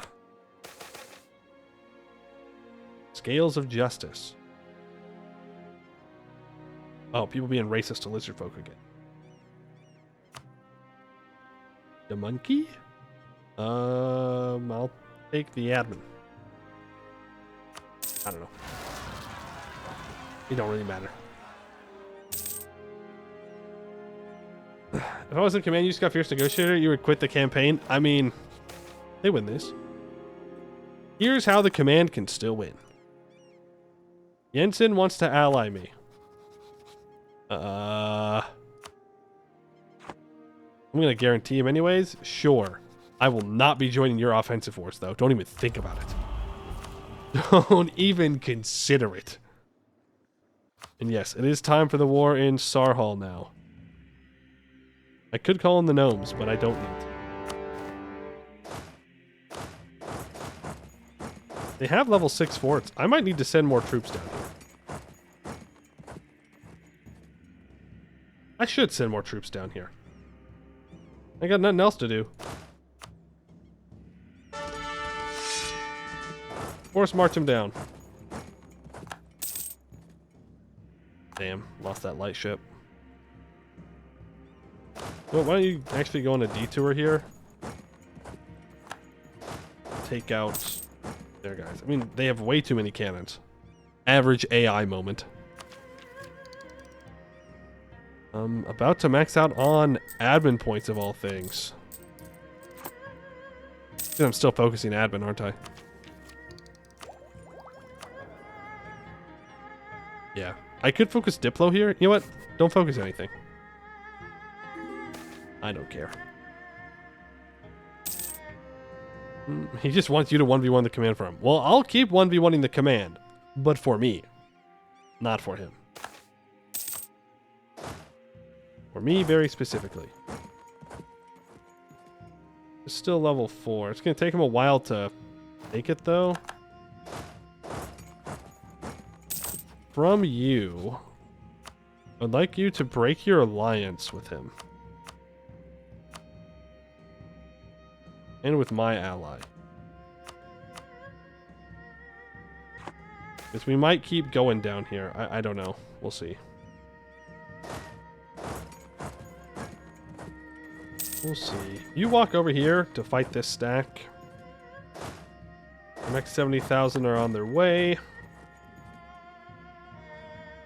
Scales of Justice. Oh, people being racist to lizard folk again. The monkey? I'll take the admin. I don't know. It don't really matter. If I was in command, you just got Fierce Negotiator, you would quit the campaign. I mean, they win this. Here's how the command can still win. Jensen wants to ally me. I'm going to guarantee him anyways. Sure. I will not be joining your offensive force, though. Don't even think about it. Don't even consider it. And yes, it is time for the war in Sarhal now. I could call in the gnomes, but I don't need to. They have level 6 forts. I might need to send more troops down here. I should send more troops down here. I got nothing else to do. Force march him down. Damn, lost that light ship. Well, why don't you actually go on a detour here? Take out their guys. I mean, they have way too many cannons. Average AI moment. I'm about to max out on admin points of all things. I'm still focusing admin, aren't I? Yeah. I could focus Diplo here. You know what? Don't focus anything. I don't care. He just wants you to 1v1 the command for him. Well, I'll keep 1v1ing the command, but for me, not for him. For me, very specifically. It's still level 4. It's going to take him a while to make it, though. From you, I'd like you to break your alliance with him. And with my ally. Because we might keep going down here. I don't know. We'll see. We'll see. You walk over here to fight this stack. The next 70,000 are on their way.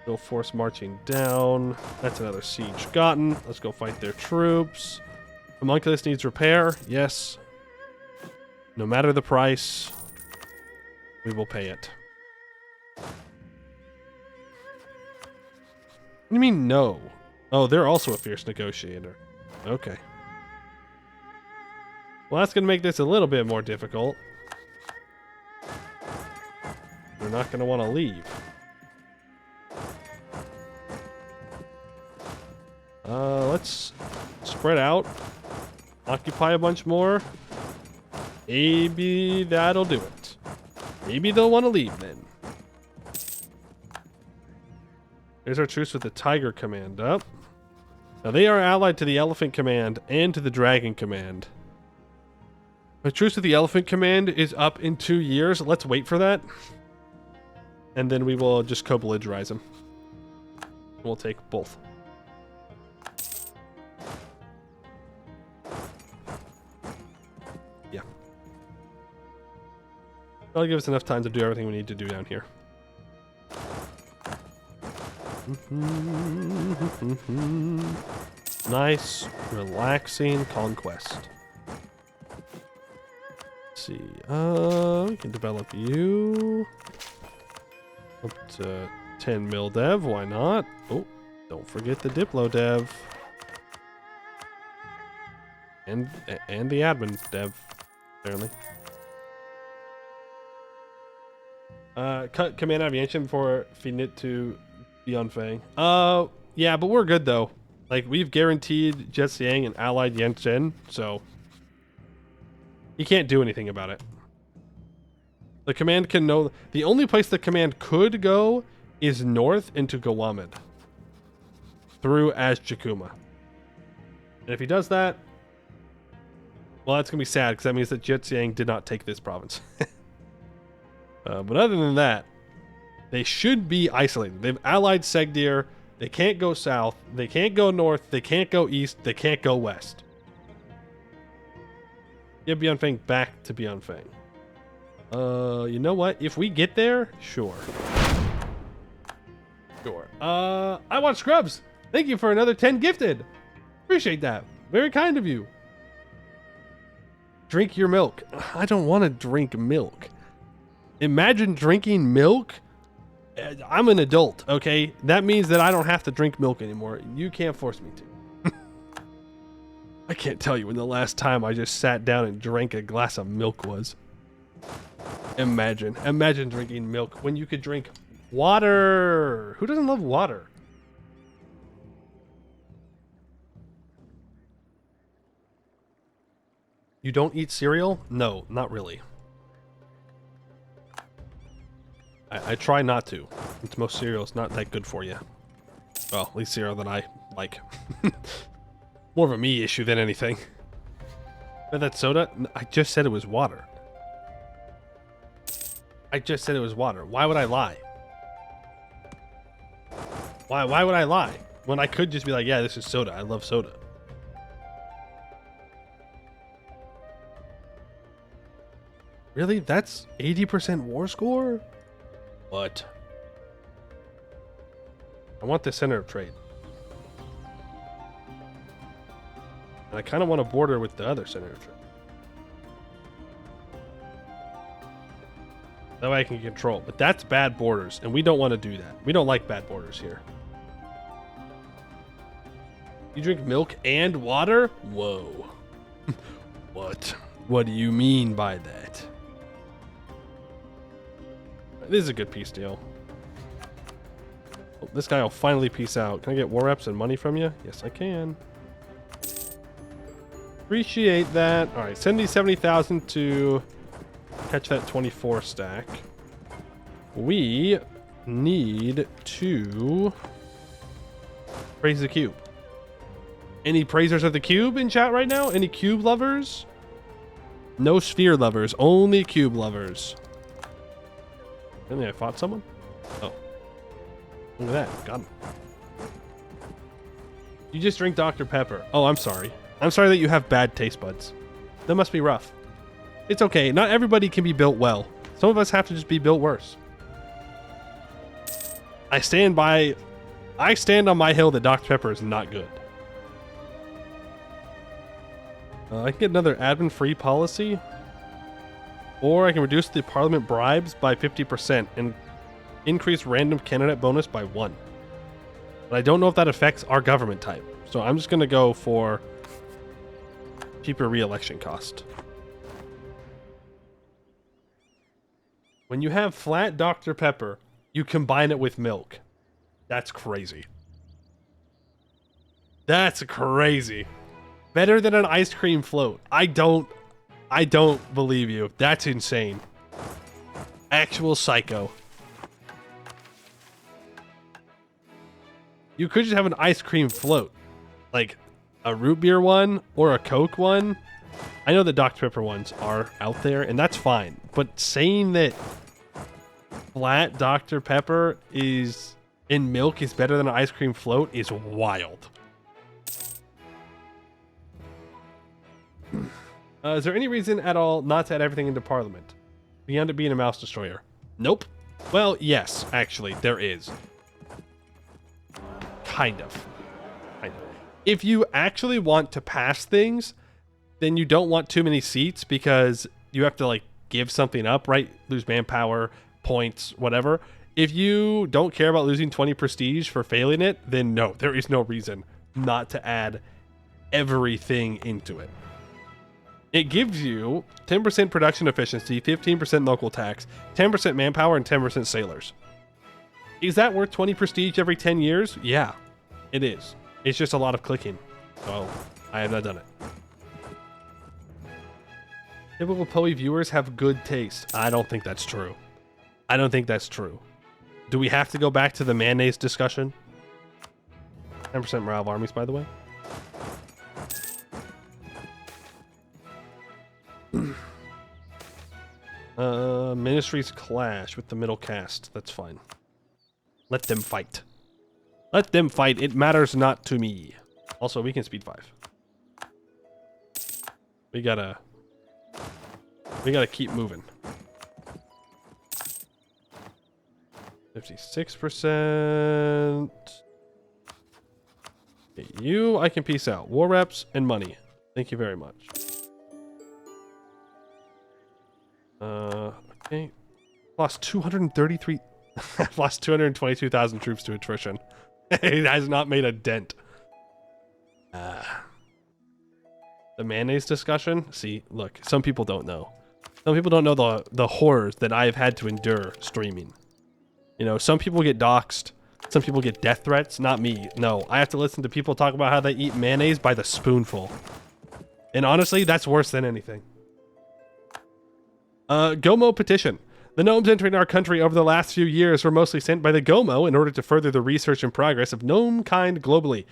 Go force marching down. That's another siege gotten. Let's go fight their troops. Homunculus needs repair. Yes. No matter the price, we will pay it. What do you mean no? Oh, they're also a fierce negotiator. Okay. Well, that's going to make this a little bit more difficult. They're not going to want to leave. Let's spread out. Occupy a bunch more. Maybe that'll do it. Maybe they'll want to leave then. Here's our truce with the Tiger Command up. Now they are allied to the Elephant Command and to the Dragon Command. My truce with the Elephant Command is up in 2 years. Let's wait for that. And then we will just co-belligerize them. We'll take both. Yeah. That'll give us enough time to do everything we need to do down here. Nice, relaxing conquest. Let's see. We can develop you up to 10 mil dev. Why not? Oh, don't forget the Diplo dev and the admin dev. Apparently. Cut command aviation before feeding it to Beyond Fang. Yeah, but we're good though. Like, we've guaranteed Jet Siang and allied Yen Chen, so he can't do anything about it. The command can know. The only place the command could go is north into Gawamid through Azjakuma. And if he does that, well, that's gonna be sad because that means that Jet Siang did not take this province. But other than that, they should be isolated. They've allied Segdir. They can't go south. They can't go north. They can't go east. They can't go west. Get Beyond Fang back to Beyond Fang. You know what? If we get there, sure. Sure. I want Scrubs. Thank you for another 10 gifted. Appreciate that. Very kind of you. Drink your milk. I don't want to drink milk. Imagine drinking milk. I'm an adult, okay? That means that I don't have to drink milk anymore. You can't force me to. I can't tell you when the last time I just sat down and drank a glass of milk was. Imagine drinking milk when you could drink water. Who doesn't love water? You don't eat cereal? No, not really. I try not to. It's most cereal's not that good for you. Well, at least cereal that I like. More of a me issue than anything. But that soda? I just said it was water. I just said it was water. Why would I lie? Why would I lie? When I could just be like, yeah, this is soda. I love soda. Really? That's 80% war score? What? I want the center of trade. And I kind of want to border with the other center of trade. That way I can control. But that's bad borders, and we don't want to do that. We don't like bad borders here. You drink milk and water? Whoa. What? What do you mean by that? This is a good peace deal. Oh, this guy will finally peace out. Can I get war reps and money from you? Yes, I can. Appreciate that. All right, send me 70,000 to catch that 24 stack. We need to praise the cube. Any praisers of the cube in chat right now? Any cube lovers? No sphere lovers, only cube lovers. Really, I fought someone? Oh. Look at that, got him. You just drink Dr. Pepper. Oh, I'm sorry. I'm sorry that you have bad taste buds. That must be rough. It's okay, not everybody can be built well. Some of us have to just be built worse. I stand on my hill that Dr. Pepper is not good. I can get another admin-free policy. Or I can reduce the parliament bribes by 50% and increase random candidate bonus by 1. But I don't know if that affects our government type. So I'm just going to go for cheaper re-election cost. When you have flat Dr. Pepper, you combine it with milk. That's crazy. That's crazy. Better than an ice cream float. I don't believe you. That's insane. Actual psycho. You could just have an ice cream float. Like a root beer one or a Coke one. I know the Dr. Pepper ones are out there, and that's fine. But saying that flat Dr. Pepper is in milk is better than an ice cream float is wild. Is there any reason at all not to add everything into Parliament? Beyond it being a mouse destroyer? Nope. Well, yes, actually, there is. Kind of. If you actually want to pass things, then you don't want too many seats because you have to, like, give something up, right? Lose manpower, points, whatever. If you don't care about losing 20 prestige for failing it, then no, there is no reason not to add everything into it. It gives you 10% production efficiency, 15% local tax, 10% manpower, and 10% sailors. Is that worth 20 prestige every 10 years? Yeah, it is. It's just a lot of clicking. So, I have not done it. Typical Poe viewers have good taste. I don't think that's true. I don't think that's true. Do we have to go back to the mayonnaise discussion? 10% morale of armies, by the way. Ministries clash with the middle caste. That's fine. Let them fight. Let them fight. It matters not to me. Also, we can speed 5. We gotta keep moving. 56%. Okay, you, I can peace out. War reps and money. Thank you very much. Okay. Lost 233. Lost 222,000 troops to attrition. It has not made a dent. The mayonnaise discussion. See, look, some people don't know. Some people don't know the horrors that I've had to endure streaming. You know, some people get doxxed. Some people get death threats. Not me. No, I have to listen to people talk about how they eat mayonnaise by the spoonful. And honestly, that's worse than anything. Gomo petition. The gnomes entering our country over the last few years were mostly sent by the Gomo in order to further the research and progress of gnome kind globally.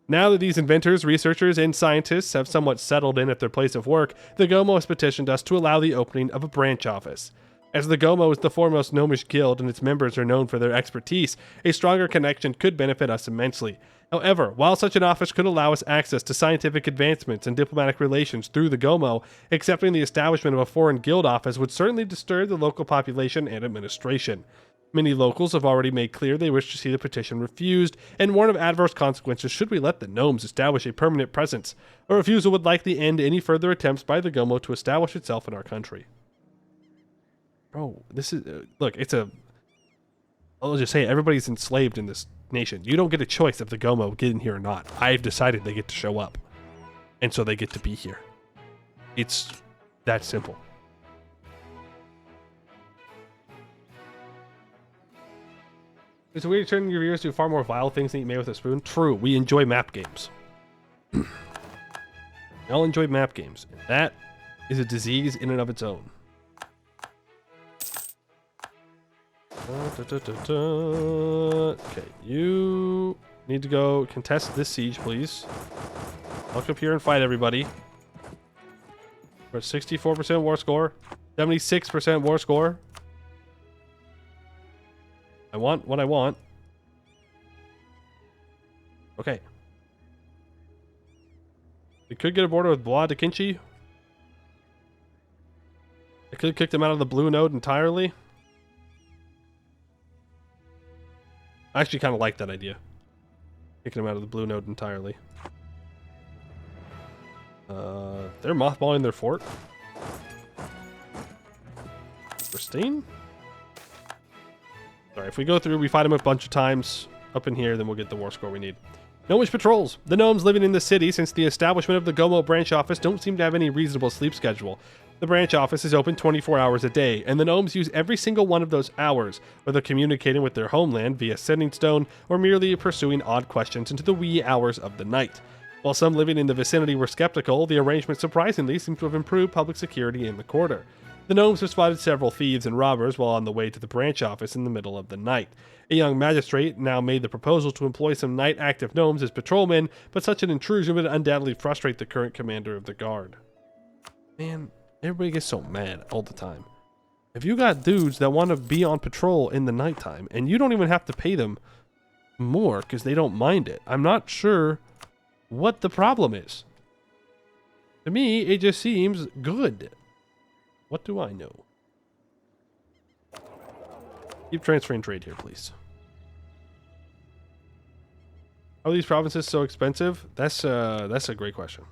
Now that these inventors, researchers, and scientists have somewhat settled in at their place of work, the Gomo has petitioned us to allow the opening of a branch office. As the Gomo is the foremost gnomish guild and its members are known for their expertise, a stronger connection could benefit us immensely. However, while such an office could allow us access to scientific advancements and diplomatic relations through the Gomo, accepting the establishment of a foreign guild office would certainly disturb the local population and administration. Many locals have already made clear they wish to see the petition refused and warn of adverse consequences should we let the gnomes establish a permanent presence. A refusal would likely end any further attempts by the Gomo to establish itself in our country. Bro, this is... look, it's a... I'll just say it, everybody's enslaved in this nation. You don't get a choice if the Gomo get in here or not. I've decided they get to show up. And so they get to be here. It's That simple. It's weird turning your viewers to far more vile things than eat made with a spoon. True, we enjoy map games. We all enjoy map games. That is a disease in and of its own. Okay, you need to go contest this siege, please. I'll come here and fight everybody. We're at 64% war score, 76% war score. I want what I want. Okay. We could get a border with Bois de Kinchi. I could kick them out of the blue node entirely. I actually kind of like that idea. Kicking them out of the blue node entirely. They're mothballing their fort. Pristine. Alright, if we go through, we fight them a bunch of times up in here, then we'll get the war score we need. Gnomish patrols. The gnomes living in the city since the establishment of the Gomo branch office don't seem to have any reasonable sleep schedule. The branch office is open 24 hours a day, and the gnomes use every single one of those hours, whether communicating with their homeland via sending stone or merely pursuing odd questions into the wee hours of the night. While some living in the vicinity were skeptical, the arrangement surprisingly seems to have improved public security in the quarter. The gnomes have spotted several thieves and robbers while on the way to the branch office in the middle of the night. A young magistrate now made the proposal to employ some night-active gnomes as patrolmen, but such an intrusion would undoubtedly frustrate the current commander of the guard. Man, everybody gets so mad all the time. If you got dudes that want to be on patrol in the nighttime, and you don't even have to pay them more because they don't mind it, I'm not sure what the problem is. To me, it just seems good. What do I know? Keep transferring trade here, please. Are these provinces so expensive? That's a great question.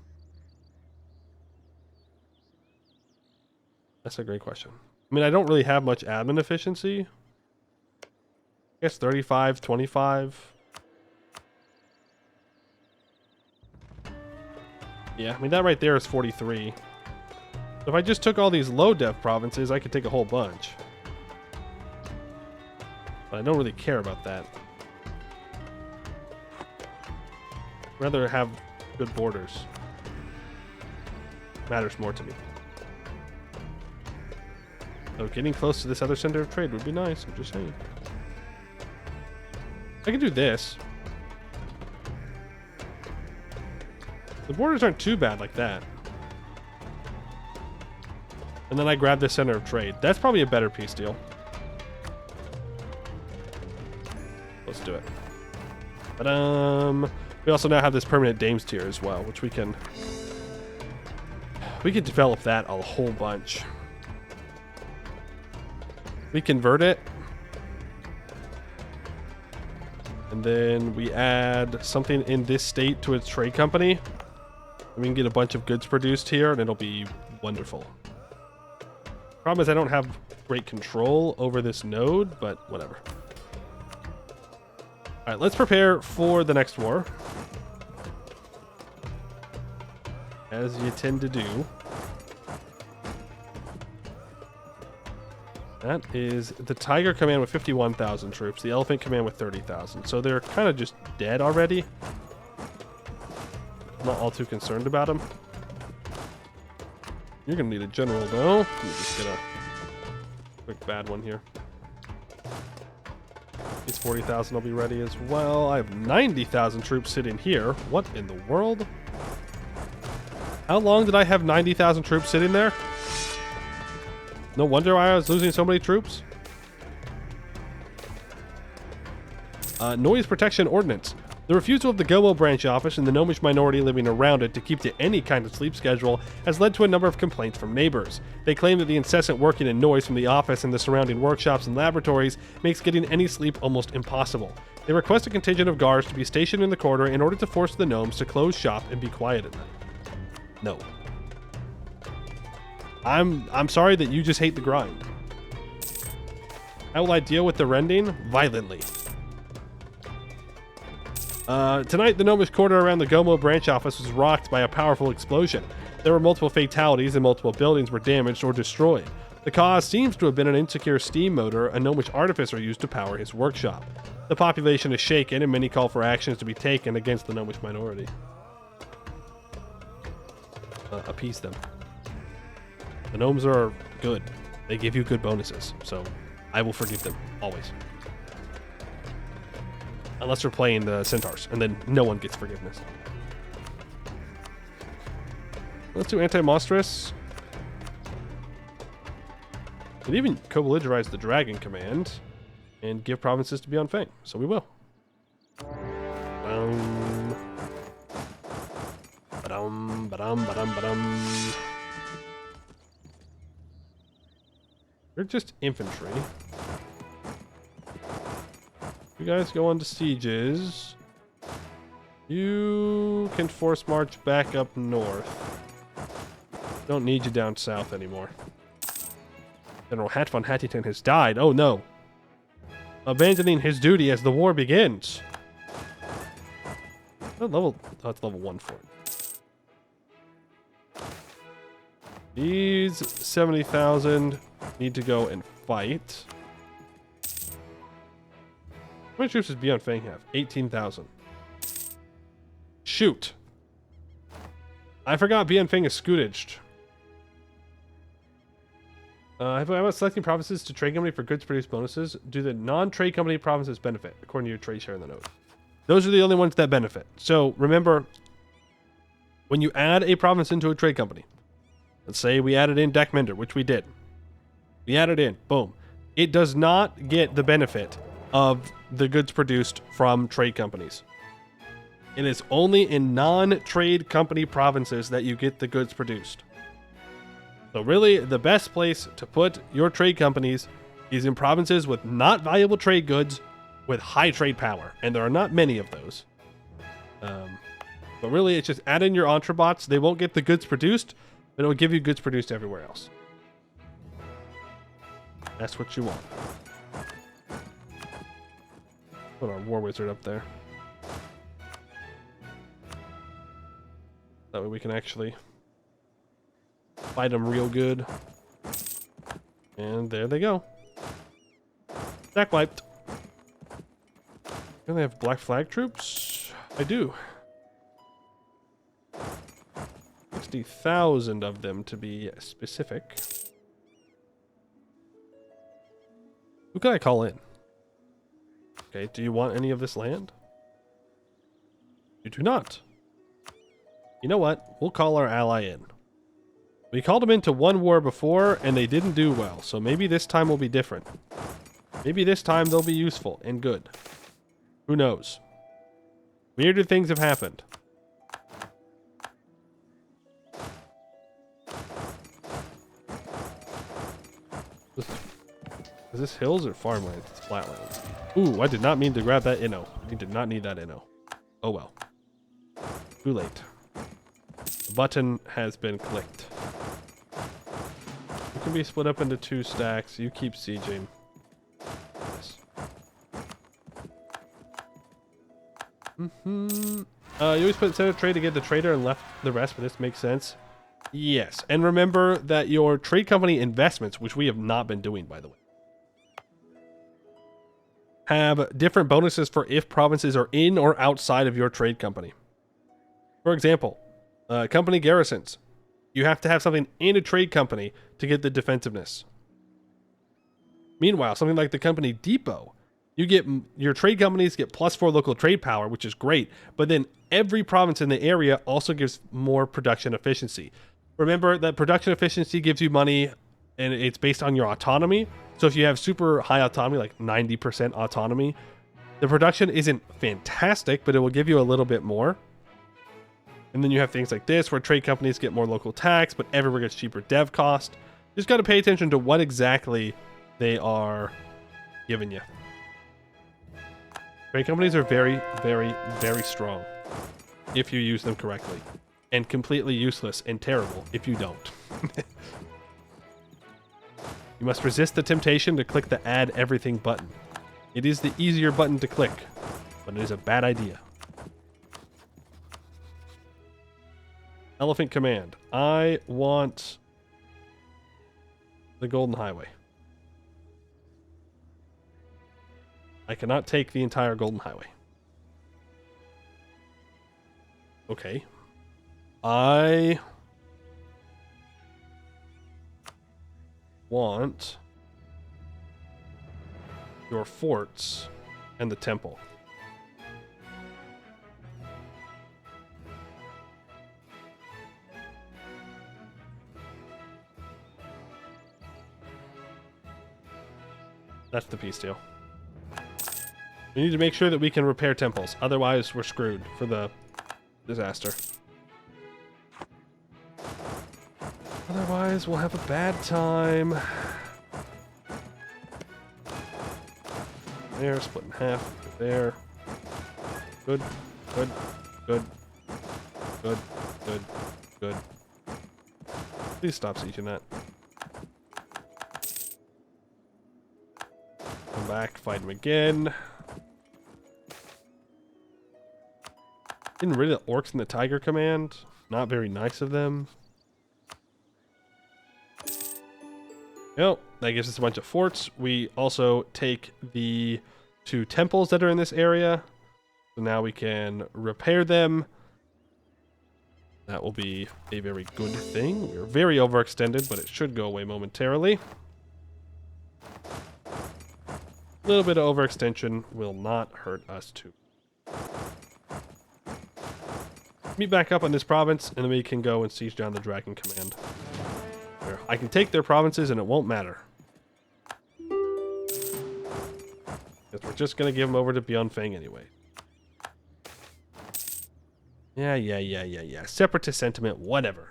That's a great question. I mean, I don't really have much admin efficiency. I guess 35, 25. Yeah, I mean, that right there is 43. So if I just took all these low dev provinces, I could take a whole bunch. But I don't really care about that. I'd rather have good borders. Matters more to me. So getting close to this other center of trade would be nice, I'm just saying. I can do this. The borders aren't too bad like that. And then I grab this center of trade. That's probably a better peace deal. Let's do it. But we also now have this permanent dames tier as well, which we can develop that a whole bunch. We convert it. And then we add something in this state to its trade company. We can get a bunch of goods produced here, and it'll be wonderful. Problem is I don't have great control over this node, but whatever. Alright, let's prepare for the next war. As you tend to do. That is the Tiger Command with 51,000 troops, the Elephant Command with 30,000. So they're kind of just dead already. I'm not all too concerned about them. You're going to need a general, though. Let me just get a quick bad one here. These 40,000 will be ready as well. I have 90,000 troops sitting here. What in the world? How long did I have 90,000 troops sitting there? No wonder why I was losing so many troops. Noise Protection Ordinance. The refusal of the Gomo branch office and the gnomish minority living around it to keep to any kind of sleep schedule has led to a number of complaints from neighbors. They claim that the incessant working and noise from the office and the surrounding workshops and laboratories makes getting any sleep almost impossible. They request a contingent of guards to be stationed in the corridor in order to force the gnomes to close shop and be quiet at night. No. I'm sorry that you just hate the grind. How will I deal with the rending? Violently. Tonight, the gnomish quarter around the Gomo branch office was rocked by a powerful explosion. There were multiple fatalities and multiple buildings were damaged or destroyed. The cause seems to have been an insecure steam motor, a gnomish artificer used to power his workshop. The population is shaken and many call for actions to be taken against the gnomish minority. Appease them. The gnomes are good. They give you good bonuses, so I will forgive them, always. Unless we're playing the centaurs, and then no one gets forgiveness. Let's do anti-monstrous. Could even co-belligerize the dragon command and give provinces to Beyond Fang, so we will. You're just infantry. You guys go on to sieges. You can force march back up north. Don't need you down south anymore. General Hat von Hattington has died. Oh no. Abandoning his duty as the war begins. What level? Oh, it's level 1 for it. These 70,000 need to go and fight. How many troops does Beyond Fang have? 18,000. Shoot. I forgot Beyond Fang is scootaged. How about selecting provinces to trade company for goods produced bonuses? Do the non-trade company provinces benefit, according to your trade share in the note? Those are the only ones that benefit. So remember, when you add a province into a trade company, let's say we added in Dakmender, which we did. We added in, boom. It does not get the benefit of the goods produced from trade companies. It is only in non-trade company provinces that you get the goods produced. So really, the best place to put your trade companies is in provinces with not valuable trade goods with high trade power. And there are not many of those. But really, it's just add in your entrebots. They won't get the goods produced, but it will give you goods produced everywhere else. That's what you want. Put our war wizard up there. That way we can actually fight them real good. And there they go. Stack wiped. Do they have black flag troops? I do. 60,000 of them to be specific. Who can I call in? Okay, do you want any of this land? You do not. You know what? We'll call our ally in. We called them into one war before, and they didn't do well, so maybe this time will be different. Maybe this time they'll be useful and good. Who knows? Weirder things have happened. Is this hills or farmlands? It's flatlands. Ooh, I did not mean to grab that inno. I did not need that inno. Oh well. Too late. The button has been clicked. You can be split up into 2 stacks. You keep sieging. Yes. You always put center trade to get the trader and left the rest, but this makes sense. Yes. And remember that your trade company investments, which we have not been doing, by the way, have different bonuses for if provinces are in or outside of your trade company. For example, company garrisons. You have to have something in a trade company to get the defensiveness. Meanwhile, something like the company depot, you get your trade companies get +4 local trade power, which is great, but then every province in the area also gives more production efficiency. Remember that production efficiency gives you money, and it's based on your autonomy. So if you have super high autonomy, like 90% autonomy, the production isn't fantastic, but it will give you a little bit more. And then you have things like this, where trade companies get more local tax, but everywhere gets cheaper dev cost. You just got to pay attention to what exactly they are giving you. Trade companies are very, very, very strong if you use them correctly, and completely useless and terrible if you don't. You must resist the temptation to click the add everything button. It is the easier button to click, but it is a bad idea. Elephant Command. I want the Golden Highway. I cannot take the entire Golden Highway. Okay. I want your forts and the temple. That's the peace deal. We need to make sure that we can repair temples. Otherwise, we're screwed for the disaster. Otherwise, we'll have a bad time. There, split in half. There. Good. Good. Good. Good. Good. Good. Please stop sieging that. Come back, fight him again. Getting rid of the orcs in the tiger command. Not very nice of them. Well, that gives us a bunch of forts. We also take the 2 temples that are in this area. So now we can repair them. That will be a very good thing. We're very overextended, but it should go away momentarily. A little bit of overextension will not hurt us too. Meet back up on this province, and then we can go and siege down the Dragon Command. There. I can take their provinces, and it won't matter. Because we're just going to give them over to Beyond Fang anyway. Yeah. Separatist sentiment, whatever.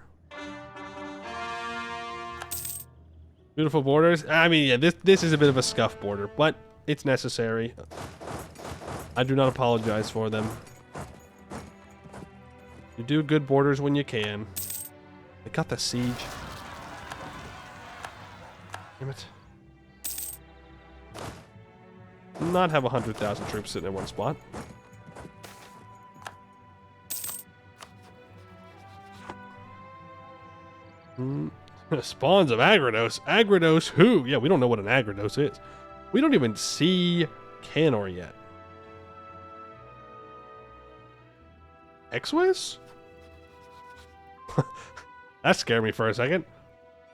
Beautiful borders. I mean, yeah, this is a bit of a scuff border, but it's necessary. I do not apologize for them. You do good borders when you can. They got the siege. Damn it. Not have 100,000 troops sitting in one spot. Spawns of Agrados. Agrados who? Yeah, we don't know what an Agrados is. We don't even see Canor yet. Exwis? That scared me for a second.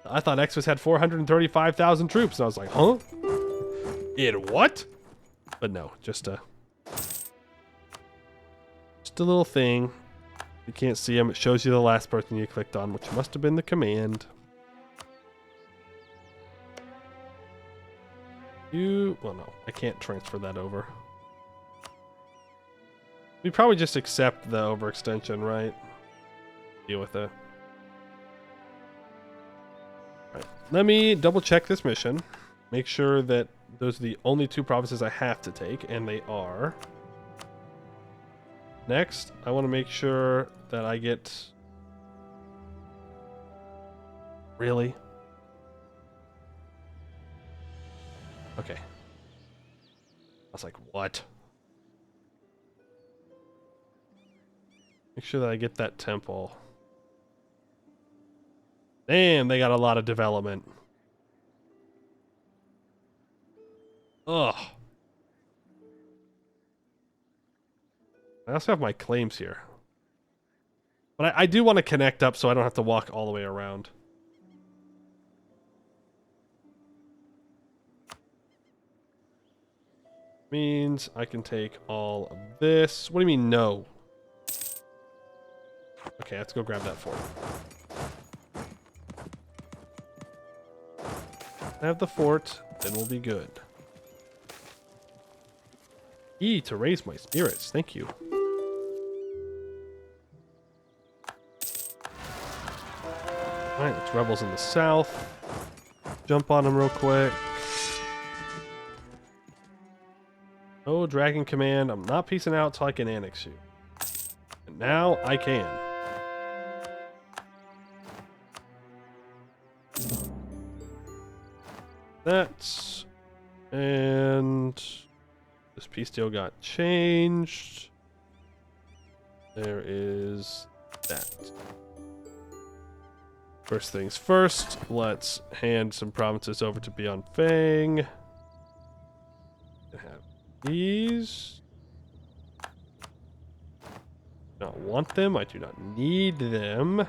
I thought Exwis had 435,000 troops. And I was like, huh? In what? But no, just a little thing. You can't see him. It shows you the last person you clicked on, which must have been the command. Well, no, I can't transfer that over. We probably just accept the overextension, right? Deal with it. Right. Let me double check this mission. Make sure that those are the only 2 provinces I have to take, and they are. Next, I want to make sure that I get... Really? Okay. I was like, what? Make sure that I get that temple. Damn, they got a lot of development. Ugh. I also have my claims here. But I do want to connect up so I don't have to walk all the way around. Means I can take all of this. What do you mean, no? Okay, let's go grab that fort. Have the fort, then we'll be good. E to raise my spirits. Thank you. Alright, it's rebels in the south. Jump on them real quick. Oh, Dragon Command, I'm not peacing out till I can annex you. And now I can. That's... And... This peace deal got changed. There is that. First things first, let's hand some provinces over to Beyond Fang. Have these. Do not want them. I do not need them.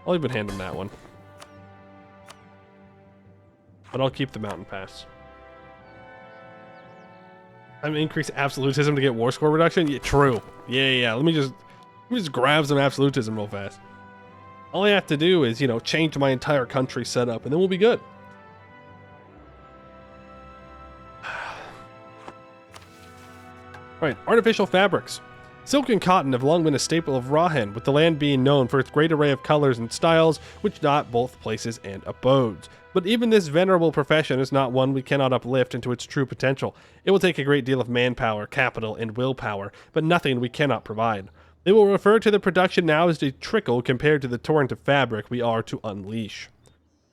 I'll even hand them that one. But I'll keep the mountain pass. I'm increase absolutism to get war score reduction? Yeah, true. Yeah. Let me just grab some absolutism real fast. All I have to do is, change my entire country setup, and then we'll be good. Alright, artificial fabrics. Silk and cotton have long been a staple of Rahen, with the land being known for its great array of colors and styles, which dot both places and abodes. But even this venerable profession is not one we cannot uplift into its true potential. It will take a great deal of manpower, capital, and willpower, but nothing we cannot provide. They will refer to the production now as a trickle compared to the torrent of fabric we are to unleash.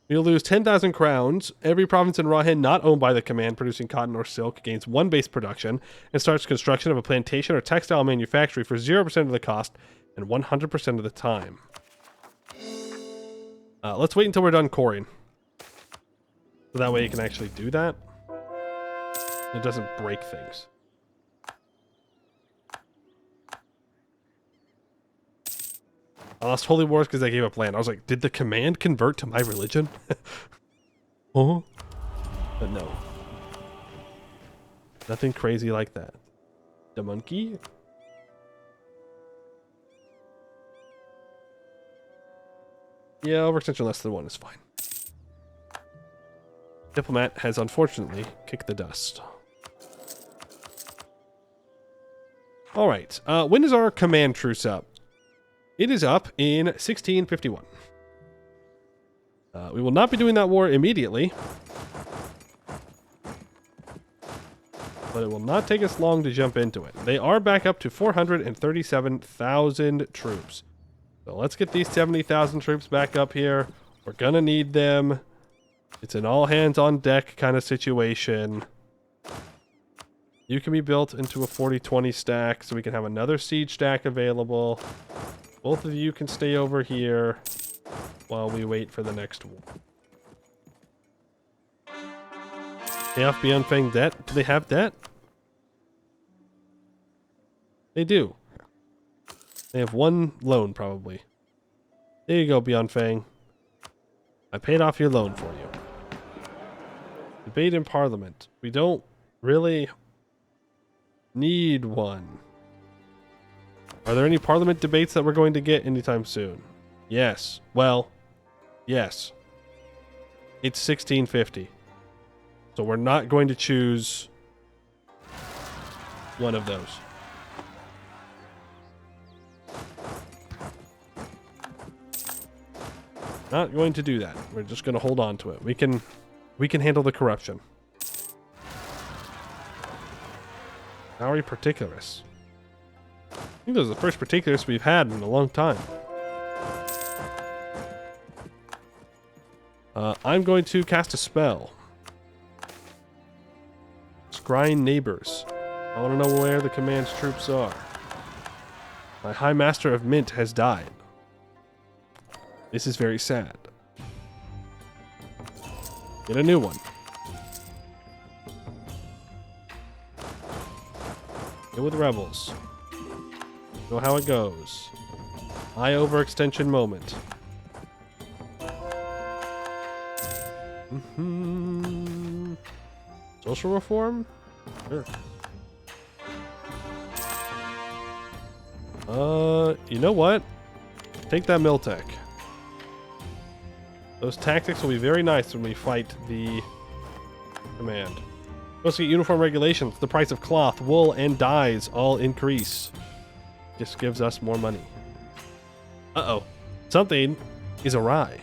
We'll lose 10,000 crowns. Every province in Rahen not owned by the command producing cotton or silk gains one base production and starts construction of a plantation or textile manufactory for 0% of the cost and 100% of the time. Let's wait until we're done coring. So that way you can actually do that. It doesn't break things. I lost Holy Wars because I gave up land. I was like, did the command convert to my religion? Oh, but no. Nothing crazy like that. The monkey? Yeah, overextension less than 1 is fine. Diplomat has unfortunately kicked the dust. Alright, when is our command truce up? It is up in 1651. We will not be doing that war immediately. But it will not take us long to jump into it. They are back up to 437,000 troops. So let's get these 70,000 troops back up here. We're gonna need them. It's an all hands on deck kind of situation. You can be built into a 40-20 stack so we can have another siege stack available. Both of you can stay over here while we wait for the next war. Pay off Beyond Fang debt? Do they have debt? They do. They have one loan, probably. There you go, Beyond Fang. I paid off your loan for you. Debate in Parliament. We don't really need one. Are there any Parliament debates that we're going to get anytime soon? Yes. Well, yes. It's 1650. So we're not going to choose one of those. Not going to do that. We're just going to hold on to it. We can handle the corruption. Maori particulars. I think those are the first particulars we've had in a long time. I'm going to cast a spell. Scrying neighbors. I want to know where the command's troops are. My High Master of Mint has died. This is very sad. Get a new one. Go with rebels. Know how it goes. High overextension moment. Social reform? Sure. You know what? Take that Miltech. Those tactics will be very nice when we fight the command. Let's get uniform regulations. The price of cloth, wool, and dyes all increase. Just gives us more money. Uh-oh. Something is awry.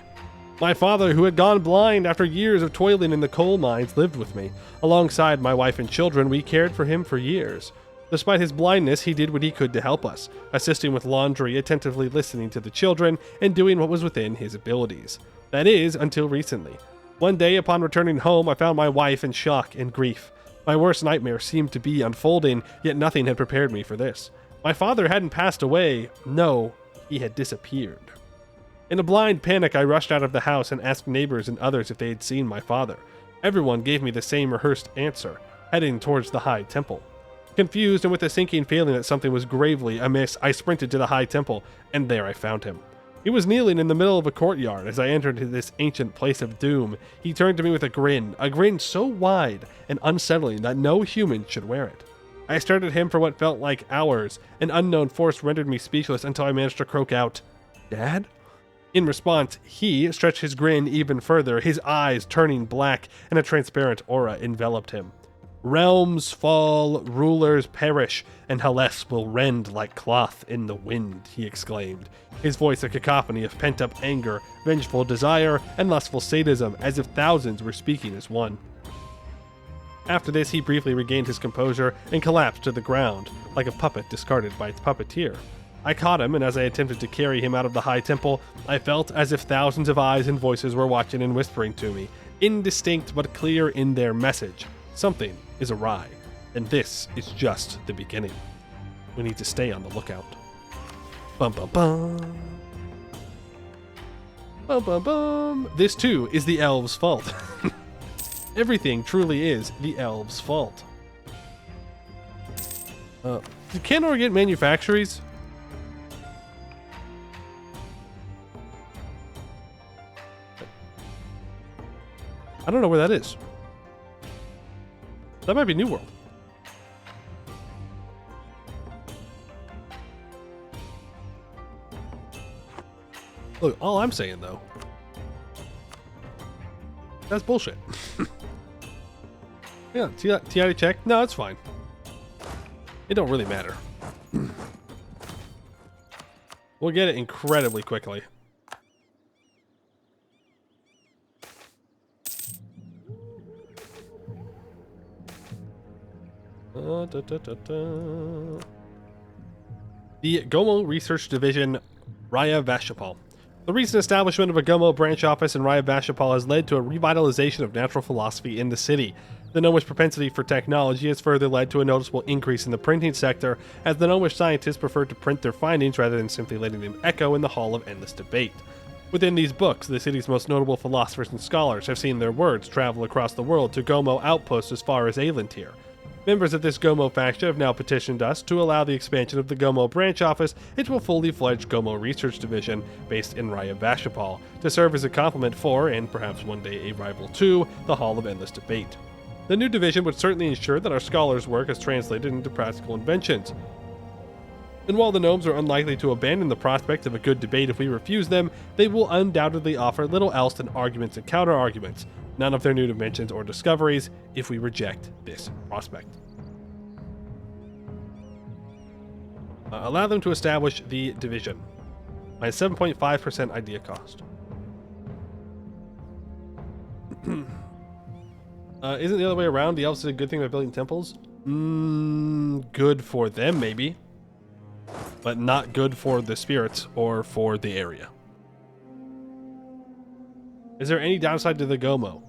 My father, who had gone blind after years of toiling in the coal mines, lived with me. Alongside my wife and children, we cared for him for years. Despite his blindness, he did what he could to help us, assisting with laundry, attentively listening to the children, and doing what was within his abilities. That is, until recently. One day, upon returning home, I found my wife in shock and grief. My worst nightmare seemed to be unfolding, yet nothing had prepared me for this. My father hadn't passed away. No, He had disappeared. In a blind panic, I rushed out of the house and asked neighbors and others if they had seen my father. Everyone gave me the same rehearsed answer, heading towards the High Temple. Confused and with a sinking feeling that something was gravely amiss, I sprinted to the High Temple, and there I found him. He was kneeling in the middle of a courtyard as I entered this ancient place of doom. He turned to me with a grin so wide and unsettling that no human should wear it. I stared at him for what felt like hours. An unknown force rendered me speechless until I managed to croak out, "Dad?" In response, he stretched his grin even further, his eyes turning black, and a transparent aura enveloped him. "Realms fall, rulers perish, and Hellas will rend like cloth in the wind," he exclaimed, his voice a cacophony of pent-up anger, vengeful desire, and lustful sadism, as if thousands were speaking as one. After this, he briefly regained his composure and collapsed to the ground, like a puppet discarded by its puppeteer. I caught him, and as I attempted to carry him out of the High Temple, I felt as if thousands of eyes and voices were watching and whispering to me, indistinct but clear in their message. Something is awry, and this is just the beginning. We need to stay on the lookout. Bum bum bum. Bum bum bum. This too is the elves' fault. Everything truly is the elves' fault. Can Oregon manufactories? I don't know where that is. That might be New World. Look, all I'm saying though, that's bullshit. Yeah, TI check. No, it's fine. It don't really matter. We'll get it incredibly quickly. The Gomo Research Division, Raya Vashapal. The recent establishment of a Gomo branch office in Raya Vashapal has led to a revitalization of natural philosophy in the city. The Gnomish propensity for technology has further led to a noticeable increase in the printing sector, as the Gnomish scientists prefer to print their findings rather than simply letting them echo in the Hall of Endless Debate. Within these books, the city's most notable philosophers and scholars have seen their words travel across the world to Gomo outposts as far as Aelantir. Members of this Gomo faction have now petitioned us to allow the expansion of the Gomo branch office into a fully fledged Gomo research division based in Raya Vashapal, to serve as a complement for, and perhaps one day a rival to, the Hall of Endless Debate. The new division would certainly ensure that our scholars' work is translated into practical inventions. And while the gnomes are unlikely to abandon the prospect of a good debate if we refuse them, they will undoubtedly offer little else than arguments and counter-arguments, none of their new inventions or discoveries, if we reject this prospect. Allow them to establish the division. My 7.5% idea cost. Isn't the other way around? The elves did a good thing by building temples? Good for them, maybe. But not good for the spirits or for the area. Is there any downside to the Gomo?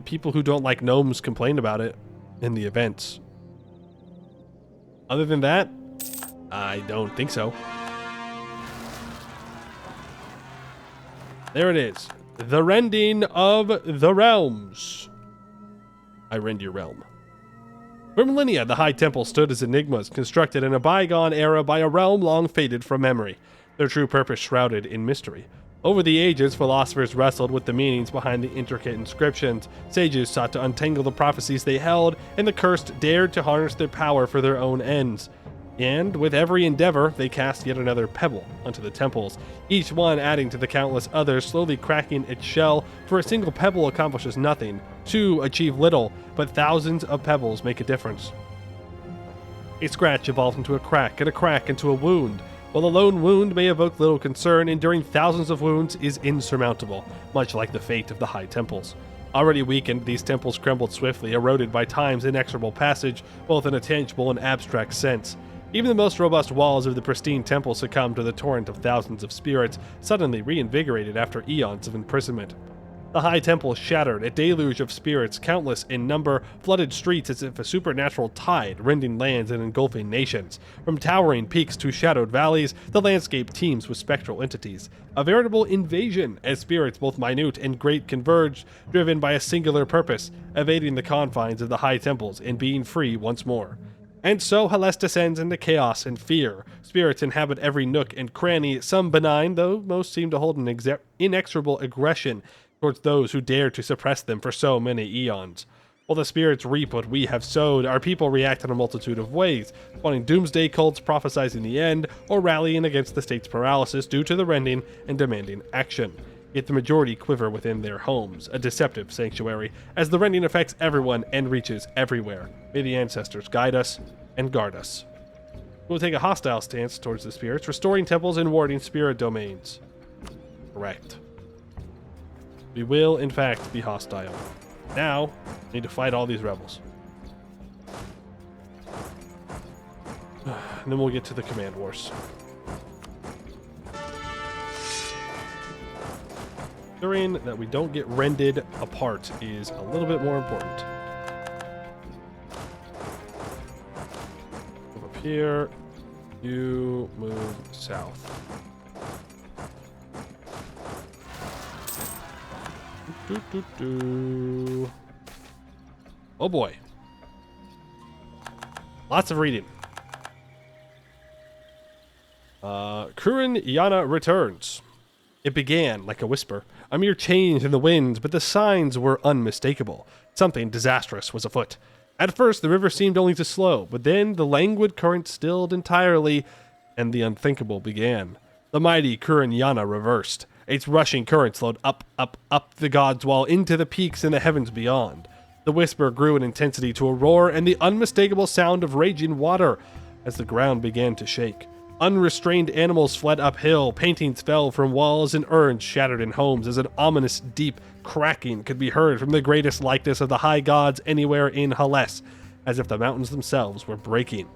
People who don't like gnomes complain about it in the events. Other than that, I don't think so. There it is. The rending of the realms. I rend your realm. For millennia, the High Temple stood as enigmas constructed in a bygone era by a realm long faded from memory, their true purpose shrouded in mystery. Over the ages, philosophers wrestled with the meanings behind the intricate inscriptions, sages sought to untangle the prophecies they held, and the cursed dared to harness their power for their own ends. And with every endeavor, they cast yet another pebble onto the temples, each one adding to the countless others, slowly cracking its shell, for a single pebble accomplishes nothing, two achieve little, but thousands of pebbles make a difference. A scratch evolves into a crack, and a crack into a wound. While a lone wound may evoke little concern, enduring thousands of wounds is insurmountable, much like the fate of the High Temples. Already weakened, these temples crumbled swiftly, eroded by time's inexorable passage, both in a tangible and abstract sense. Even the most robust walls of the pristine temple succumbed to the torrent of thousands of spirits, suddenly reinvigorated after eons of imprisonment. The high temple shattered, a deluge of spirits, countless in number, flooded streets as if a supernatural tide rending lands and engulfing nations. From towering peaks to shadowed valleys, the landscape teems with spectral entities. A veritable invasion, as spirits both minute and great converged, driven by a singular purpose, evading the confines of the high temples and being free once more. And so Hellas descends into chaos and fear. Spirits inhabit every nook and cranny, some benign, though most seem to hold an inexorable aggression towards those who dare to suppress them for so many eons. While the spirits reap what we have sowed, our people react in a multitude of ways, spawning doomsday cults prophesizing the end, or rallying against the state's paralysis due to the rending and demanding action. Yet the majority quiver within their homes, a deceptive sanctuary, as the rending affects everyone and reaches everywhere. May the ancestors guide us and guard us. We'll take a hostile stance towards the spirits, restoring temples and warding spirit domains. Correct. We will, in fact, be hostile. Now, we need to fight all these rebels. And then we'll get to the command wars. Ensuring that we don't get rended apart is a little bit more important. Move up here. You move south. Oh boy. Lots of reading. Kuren Yana returns. It began like a whisper, a mere change in the wind, but the signs were unmistakable. Something disastrous was afoot. At first, the river seemed only to slow, but then the languid current stilled entirely, and the unthinkable began. The mighty Kuren Yana reversed. Its rushing current flowed up the god's wall into the peaks in the heavens beyond. The whisper grew in intensity to a roar and the unmistakable sound of raging water as the ground began to shake. Unrestrained animals fled uphill, paintings fell from walls and urns shattered in homes as an ominous deep cracking could be heard from the greatest likeness of the high gods anywhere in Hellas, as if the mountains themselves were breaking.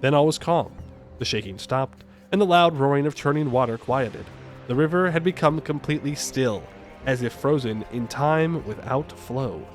Then all was calm. The shaking stopped, and the loud roaring of churning water quieted. The river had become completely still, as if frozen in time without flow.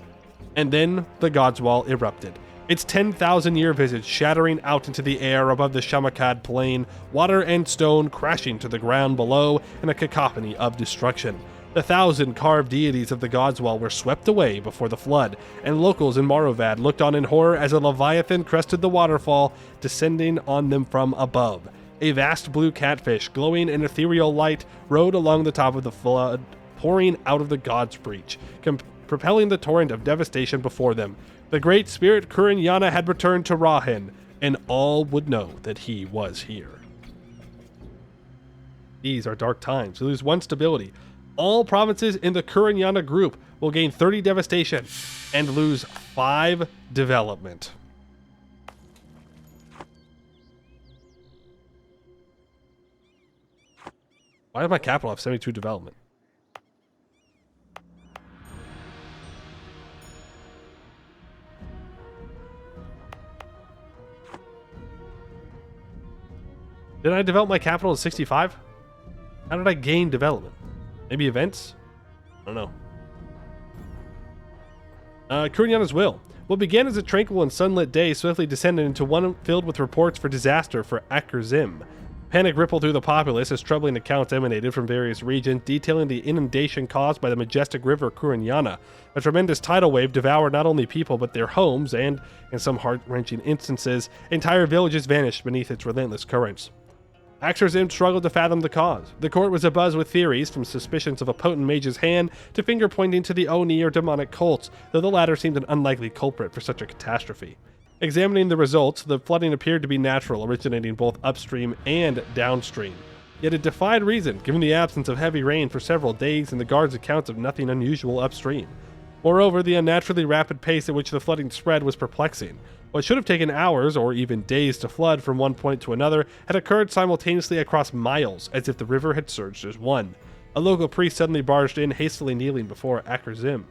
And then the god's wall erupted, its 10,000-year visage shattering out into the air above the Shamakad plain, water and stone crashing to the ground below in a cacophony of destruction. The 1,000 carved deities of the god's wall were swept away before the flood, and locals in Marovad looked on in horror as a leviathan crested the waterfall, descending on them from above. A vast blue catfish, glowing in ethereal light, rode along the top of the flood, pouring out of the god's breach, propelling the torrent of devastation before them. The great spirit Kuren Yana had returned to Rahen, and all would know that he was here. These are dark times. We lose 1 stability. All provinces in the Kuren Yana group will gain 30 devastation and lose 5 development. Why does my capital have 72 development? Did I develop my capital to 65? How did I gain development? Maybe events? I don't know. Kuren Yana's will. What began as a tranquil and sunlit day swiftly descended into one filled with reports for disaster for Akherzim. Panic rippled through the populace as troubling accounts emanated from various regions detailing the inundation caused by the majestic river Kuren Yana. A tremendous tidal wave devoured not only people but their homes and, in some heart-wrenching instances, entire villages vanished beneath its relentless currents. Akherzim struggled to fathom the cause. The court was abuzz with theories, from suspicions of a potent mage's hand to finger-pointing to the Oni or demonic cults, though the latter seemed an unlikely culprit for such a catastrophe. Examining the results, the flooding appeared to be natural, originating both upstream and downstream. Yet it defied reason, given the absence of heavy rain for several days and the guards' accounts of nothing unusual upstream. Moreover, the unnaturally rapid pace at which the flooding spread was perplexing. What should have taken hours, or even days, to flood from one point to another had occurred simultaneously across miles, as if the river had surged as one. A local priest suddenly barged in, hastily kneeling before Akherzim.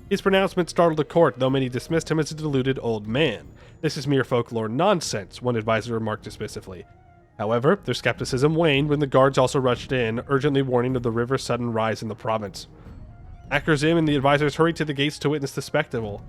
His pronouncement startled the court, though many dismissed him as a deluded old man. This is mere folklore nonsense, one advisor remarked dismissively. However, their skepticism waned when the guards also rushed in, urgently warning of the river's sudden rise in the province. Akrazim and the advisors hurried to the gates to witness the spectacle.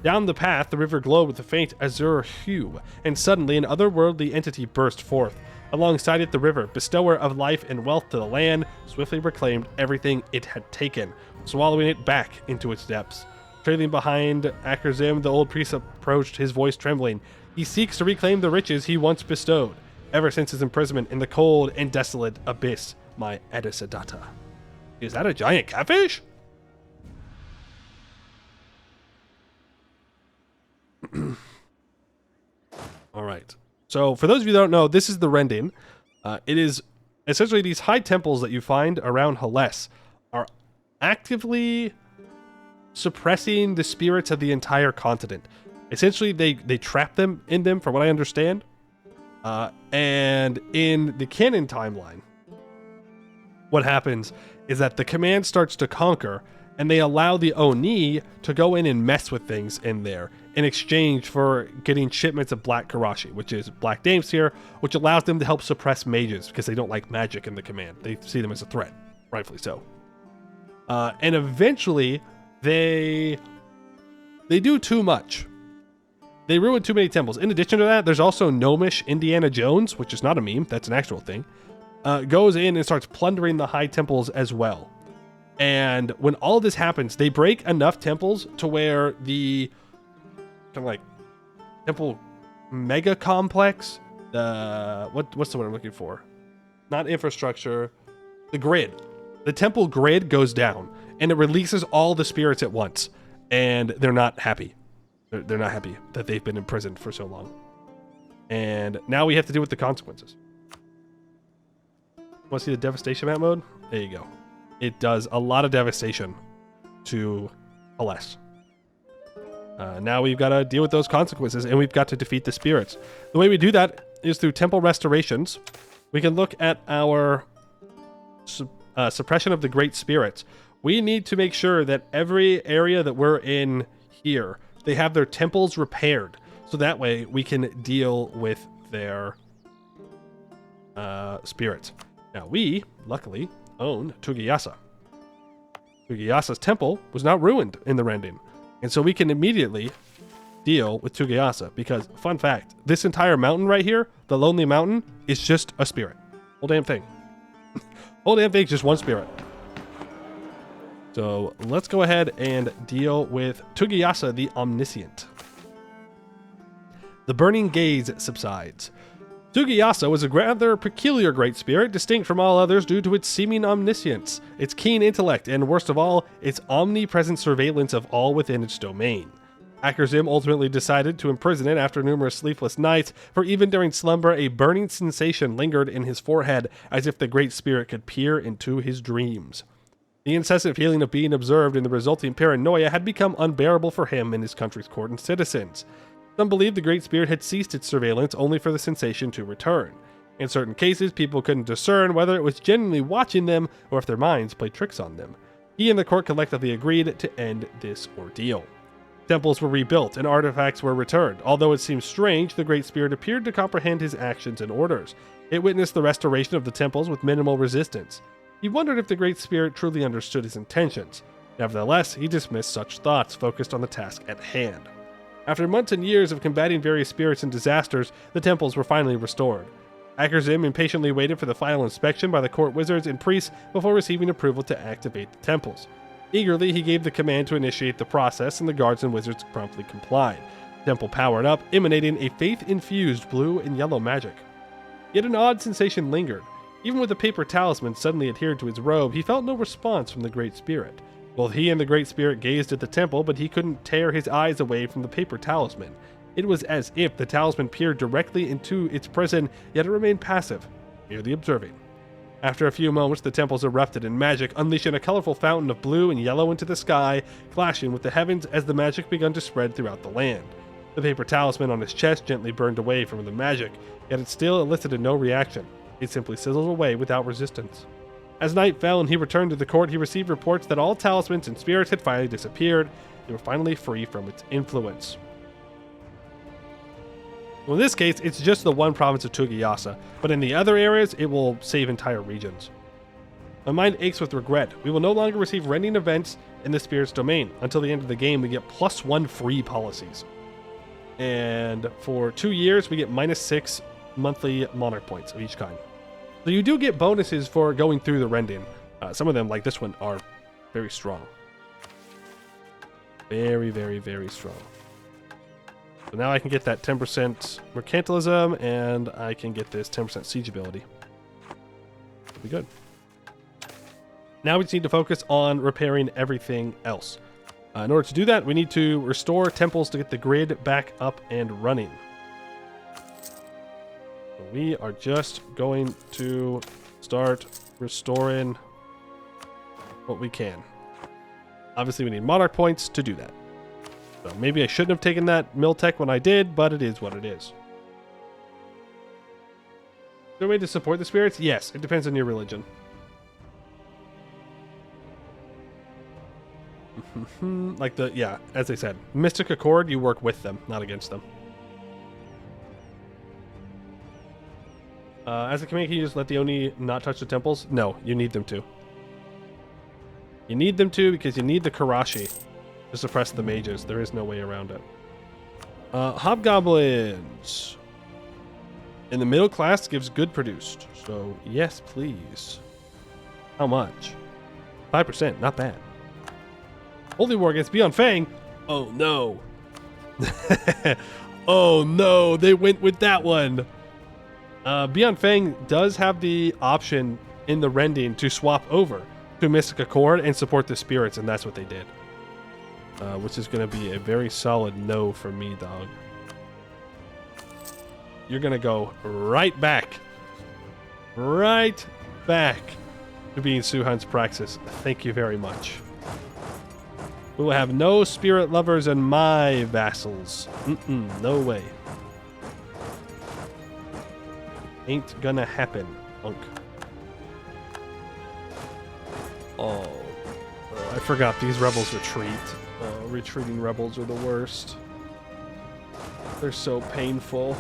Down the path, the river glowed with a faint azure hue, and suddenly an otherworldly entity burst forth. Alongside it, the river, bestower of life and wealth to the land, swiftly reclaimed everything it had taken, swallowing it back into its depths. Trailing behind Akrazim, the old priest approached, his voice trembling. He seeks to reclaim the riches he once bestowed, ever since his imprisonment in the cold and desolate abyss, my Edisadata. Is that a giant catfish? All right. So for those of you that don't know, this is the Rending. It is essentially these high temples that you find around Hales are actively suppressing the spirits of the entire continent. Essentially, they trap them in them, from what I understand. And in the canon timeline, what happens is that the command starts to conquer, and they allow the Oni to go in and mess with things in there in exchange for getting shipments of Black Karashi, which is Black Dames here, which allows them to help suppress mages because they don't like magic in the command. They see them as a threat, rightfully so. And eventually, they do too much. They ruin too many temples. In addition to that, there's also Gnomish Indiana Jones, which is not a meme, that's an actual thing, goes in and starts plundering the high temples as well. And when all this happens, they break enough temples to where the kind of like temple mega complex, what's the word I'm looking for? Not infrastructure, the grid. The temple grid goes down, and it releases all the spirits at once, and they're not happy. They're not happy that they've been imprisoned for so long. And now we have to deal with the consequences. Want to see the devastation map mode? There you go. It does a lot of devastation to Hales. Now we've got to deal with those consequences, and we've got to defeat the spirits. The way we do that is through temple restorations. We can look at our suppression of the great spirits. We need to make sure that every area that we're in here, they have their temples repaired, so that way we can deal with their spirits. Now we, luckily, own Tugayasa. Tugayasa's temple was not ruined in the Rending, and so we can immediately deal with Tugayasa, because, fun fact, this entire mountain right here, the Lonely Mountain, is just a spirit. Whole damn thing. Whole damn thing's just one spirit. So let's go ahead and deal with Tugayasa the Omniscient. The burning gaze subsides. Tugayasa was a rather peculiar great spirit, distinct from all others due to its seeming omniscience, its keen intellect, and worst of all, its omnipresent surveillance of all within its domain. Akrazim ultimately decided to imprison it after numerous sleepless nights, for even during slumber a burning sensation lingered in his forehead, as if the great spirit could peer into his dreams. The incessant feeling of being observed and the resulting paranoia had become unbearable for him and his country's court and citizens. Some believed the Great Spirit had ceased its surveillance only for the sensation to return. In certain cases, people couldn't discern whether it was genuinely watching them or if their minds played tricks on them. He and the court collectively agreed to end this ordeal. Temples were rebuilt and artifacts were returned. Although it seemed strange, the Great Spirit appeared to comprehend his actions and orders. It witnessed the restoration of the temples with minimal resistance. He wondered if the Great Spirit truly understood his intentions. Nevertheless, he dismissed such thoughts, focused on the task at hand. After months and years of combating various spirits and disasters, the temples were finally restored. Akrazim impatiently waited for the final inspection by the court wizards and priests before receiving approval to activate the temples. Eagerly, he gave the command to initiate the process, and the guards and wizards promptly complied. The temple powered up, emanating a faith-infused blue and yellow magic. Yet an odd sensation lingered. Even with the paper talisman suddenly adhered to his robe, he felt no response from the Great Spirit. Both he and the Great Spirit gazed at the temple, but he couldn't tear his eyes away from the paper talisman. It was as if the talisman peered directly into its prison, yet it remained passive, merely observing. After a few moments, the temples erupted in magic, unleashing a colorful fountain of blue and yellow into the sky, clashing with the heavens as the magic began to spread throughout the land. The paper talisman on his chest gently burned away from the magic, yet it still elicited no reaction. It simply sizzled away without resistance. As night fell and he returned to the court, he received reports that all talismans and spirits had finally disappeared. They were finally free from its influence. Well, in this case, it's just the one province of Tugayasa, but in the other areas, it will save entire regions. My mind aches with regret. We will no longer receive rending events in the spirit's domain. Until the end of the game, we get +1 free policies. And for 2 years, we get -6 monthly monarch points of each kind. So you do get bonuses for going through the rending. Some of them, like this one, are very strong. Very, very, very strong. So now I can get that 10% mercantilism, and I can get this 10% siege ability. That'll be good. Now we just need to focus on repairing everything else. In order to do that, we need to restore temples to get the grid back up and running. So we are just going to start restoring what we can. Obviously, we need monarch points to do that. So maybe I shouldn't have taken that mill tech when I did, but it is what it is. Is there a way to support the spirits? Yes, it depends on your religion. Like as I said, Mystic Accord, you work with them, not against them. As a command, can you just let the Oni not touch the temples? No, you need them to. You need them to because you need the Karashi to suppress the mages. There is no way around it. Hobgoblins. In the middle class gives good produced. So, yes, please. How much? 5%, not bad. Holy War against Beyond Fang. Oh, no. Oh, no. They went with that one. Beyond Fang does have the option in the rending to swap over to Mystic Accord and support the spirits, and that's what they did. Which is going to be a very solid no for me, dog. You're going to go right back. Right back to being Suhan's Praxis. Thank you very much. We will have no spirit lovers and my vassals. No way. Ain't gonna happen, punk. Oh, I forgot these rebels retreat. Retreating rebels are the worst. They're so painful.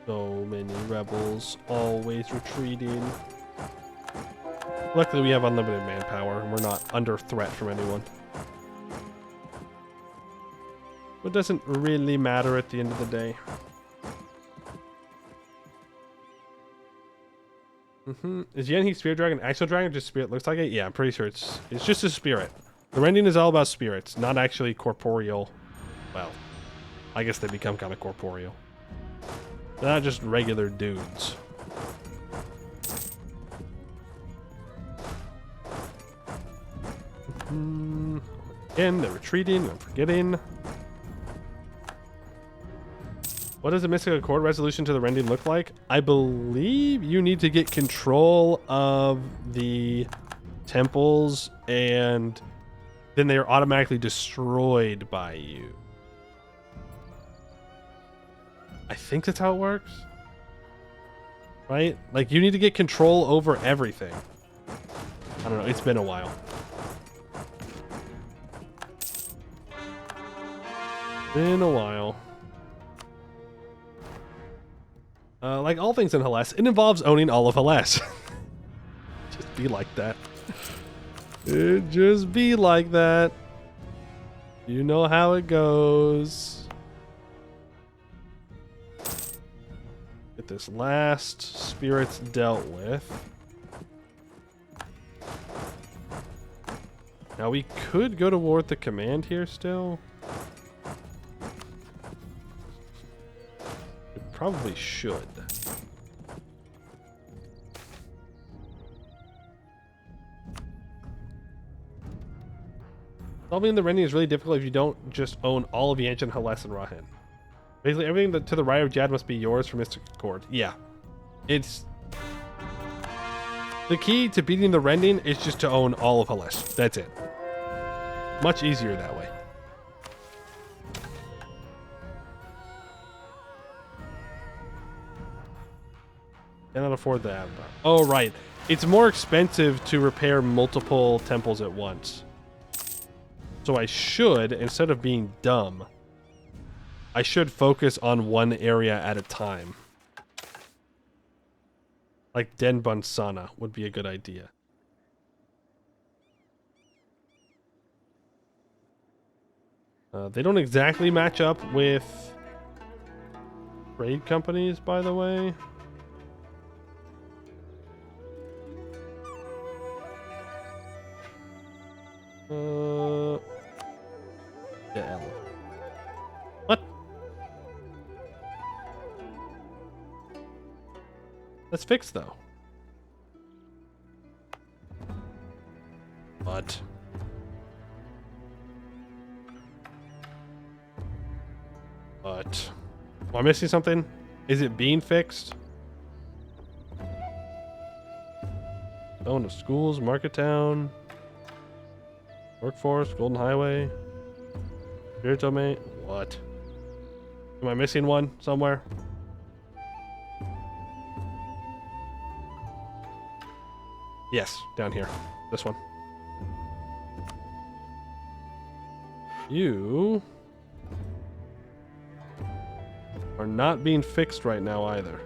So many rebels, always retreating. Luckily we have unlimited manpower and we're not under threat from anyone. It doesn't really matter at the end of the day. Is Yenhi Spirit Dragon actual dragon or just spirit? Looks like it? Yeah, I'm pretty sure it's just a spirit. The rending is all about spirits, not actually corporeal. Well, I guess they become kind of corporeal. They're not just regular dudes. Again, they're retreating. I'm forgetting. What does a Mystic Accord resolution to the rending look like? I believe you need to get control of the temples, and then they are automatically destroyed by you. I think that's how it works. Right? Like, you need to get control over everything. I don't know. It's been a while. Been a while. Like all things in Hellas, it involves owning all of Hellas. Just be like that. It just be like that. You know how it goes. Get this last spirits dealt with. Now we could go to war with the command here still. We probably should. Solving the rending is really difficult if you don't just own all of the ancient Hellas and Rahen. Basically, everything to the right of Jad must be yours for Mystic Accord. Yeah. It's... The key to beating the rending is just to own all of Hellas. That's it. Much easier that way. Cannot afford the Anbennar. Oh, right. It's more expensive to repair multiple temples at once. So I should, instead of being dumb, I should focus on one area at a time. Like Denbun would be a good idea. They don't exactly match up with trade companies, by the way. Yeah. What? That's fixed though. What? What? Am I missing something? Is it being fixed? Going to schools, Market Town, Workforce, Golden Highway, Spirit Domain. What? Am I missing one somewhere? Yes, down here. This one. You are not being fixed right now either.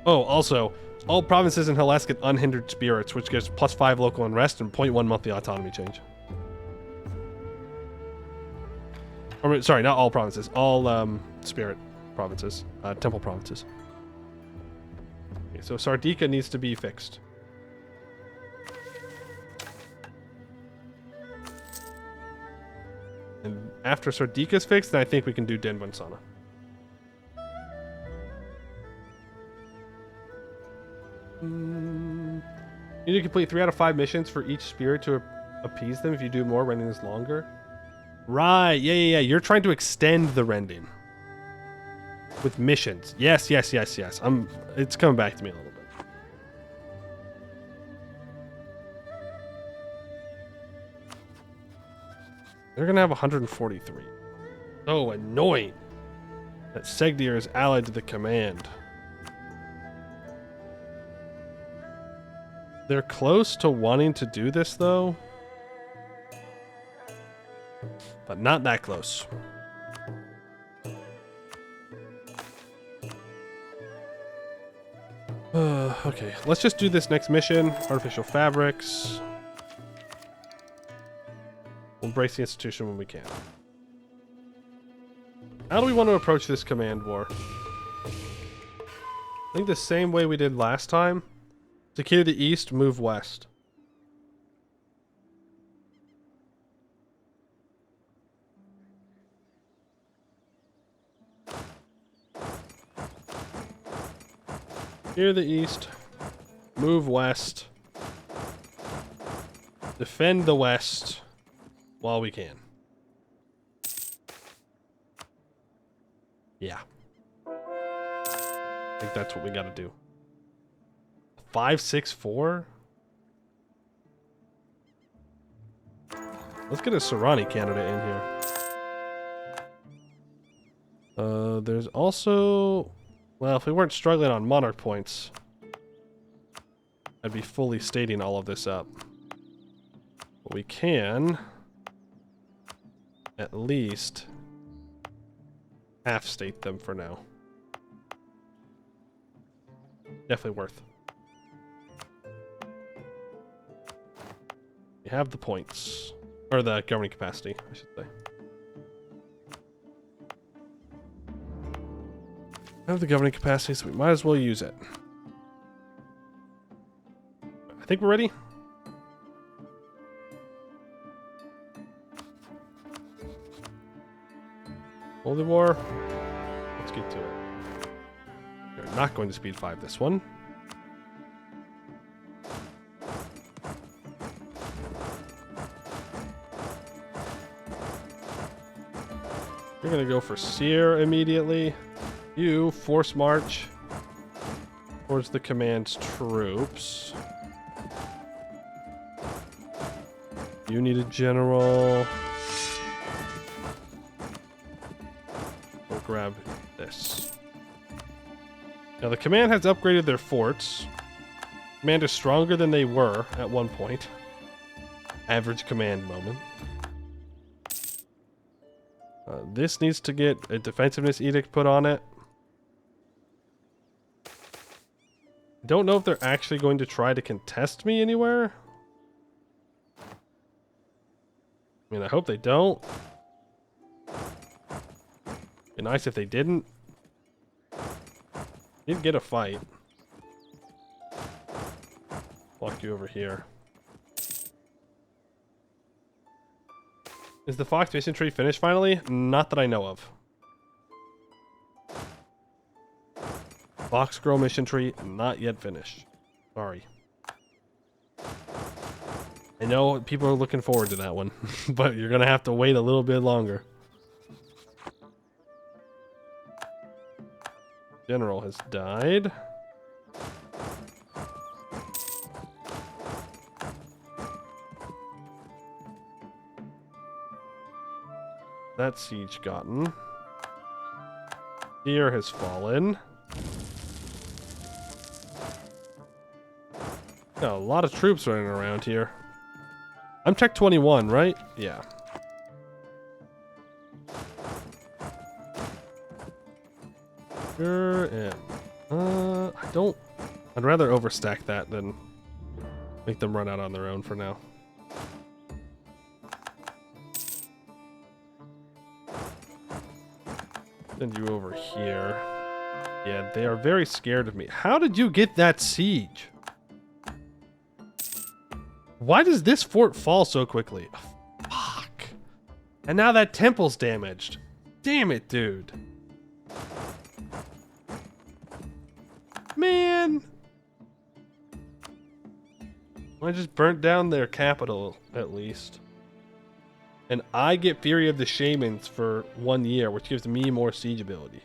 Oh, also, all provinces in Hellas get unhindered spirits, which gives +5 local unrest and 0.1 monthly autonomy change. Or, sorry, not all provinces. All spirit provinces. Temple provinces. Okay, so Sardica needs to be fixed. And after Sardica's fixed, then I think we can do Denbun. You need to complete 3 out of 5 missions for each spirit to appease them. If you do more, rending is longer. Right, yeah. You're trying to extend the rending. With missions. Yes. It's coming back to me a little bit. They're gonna have 143. So annoying that Segdir is allied to the command. They're close to wanting to do this though, but not that close. Okay, let's just do this next mission. Artificial fabrics. We'll embrace the institution when we can. How do we want to approach this command war? I think the same way we did last time. Secure the east, move west. Secure the east, move west, defend the west while we can. Yeah. I think that's what we gotta do. 564? Let's get a Serrani candidate in here. There's also... Well, if we weren't struggling on monarch points, I'd be fully stating all of this up. But we can at least half state them for now. Definitely worth. We have the points. Or the governing capacity, I should say. We have the governing capacity, so we might as well use it. I think we're ready. Holy War. Let's get to it. We're not going to speed 5 this one. We're gonna go for Seer immediately. You force march towards the command's troops. You need a general. We'll grab this. Now the command has upgraded their forts. Command is stronger than they were at one point. Average command moment. This needs to get a defensiveness edict put on it. Don't know if they're actually going to try to contest me anywhere. I mean, I hope they don't. Be nice if they didn't. Did get a fight. Walk you over here. Is the Fox mission tree finished finally? Not that I know of. Fox Girl mission tree, not yet finished. Sorry. I know people are looking forward to that one, but you're gonna have to wait a little bit longer. General has died. That siege gotten. Deer has fallen. Got a lot of troops running around here. I'm Tech 21, right? Yeah. Sure am. I don't... I'd rather overstack that than make them run out on their own for now. Send you over here. Yeah, they are very scared of me. How did you get that siege? Why does this fort fall so quickly? Oh, fuck. And now that temple's damaged. Damn it, dude. Man. I just burnt down their capital, at least. And I get Fury of the Shamans for 1 year, which gives me more siege ability.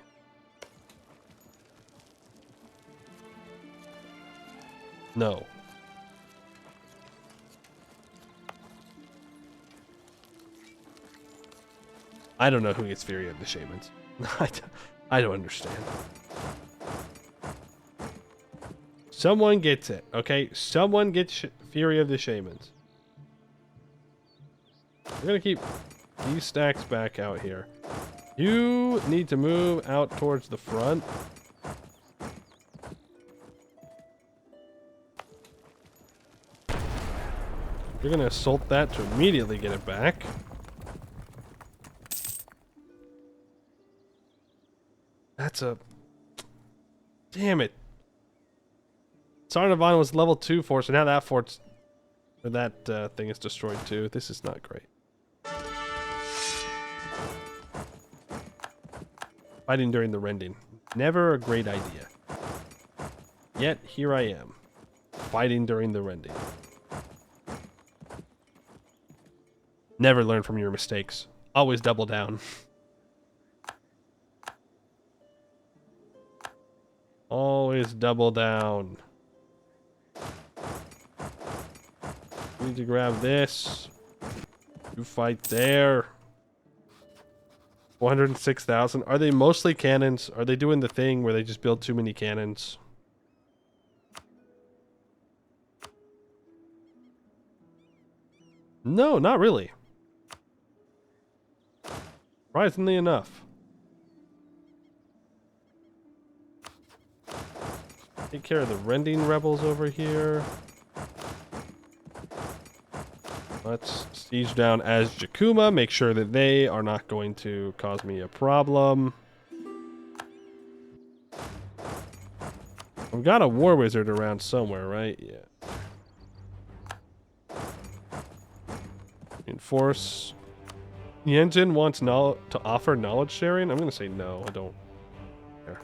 No. I don't know who gets Fury of the Shamans. I don't understand. Someone gets it, okay? Someone gets Fury of the Shamans. We're gonna keep these stacks back out here. You need to move out towards the front. You're gonna assault that to immediately get it back. That's a... Damn it. Sarnavan was level 2 fort, so now that fort's... Or that thing is destroyed too. This is not great. Fighting during the rending. Never a great idea. Yet, here I am. Fighting during the rending. Never learn from your mistakes. Always double down. Always double down. Need to grab this. You fight there. 406,000. Are they mostly cannons? Are they doing the thing where they just build too many cannons? No, not really. Surprisingly enough. Take care of the rending rebels over here. Let's siege down as Jakuma, make sure that they are not going to cause me a problem. I've got a war wizard around somewhere, right? Yeah. Enforce. The engine wants to offer knowledge sharing? I'm going to say no, I don't care.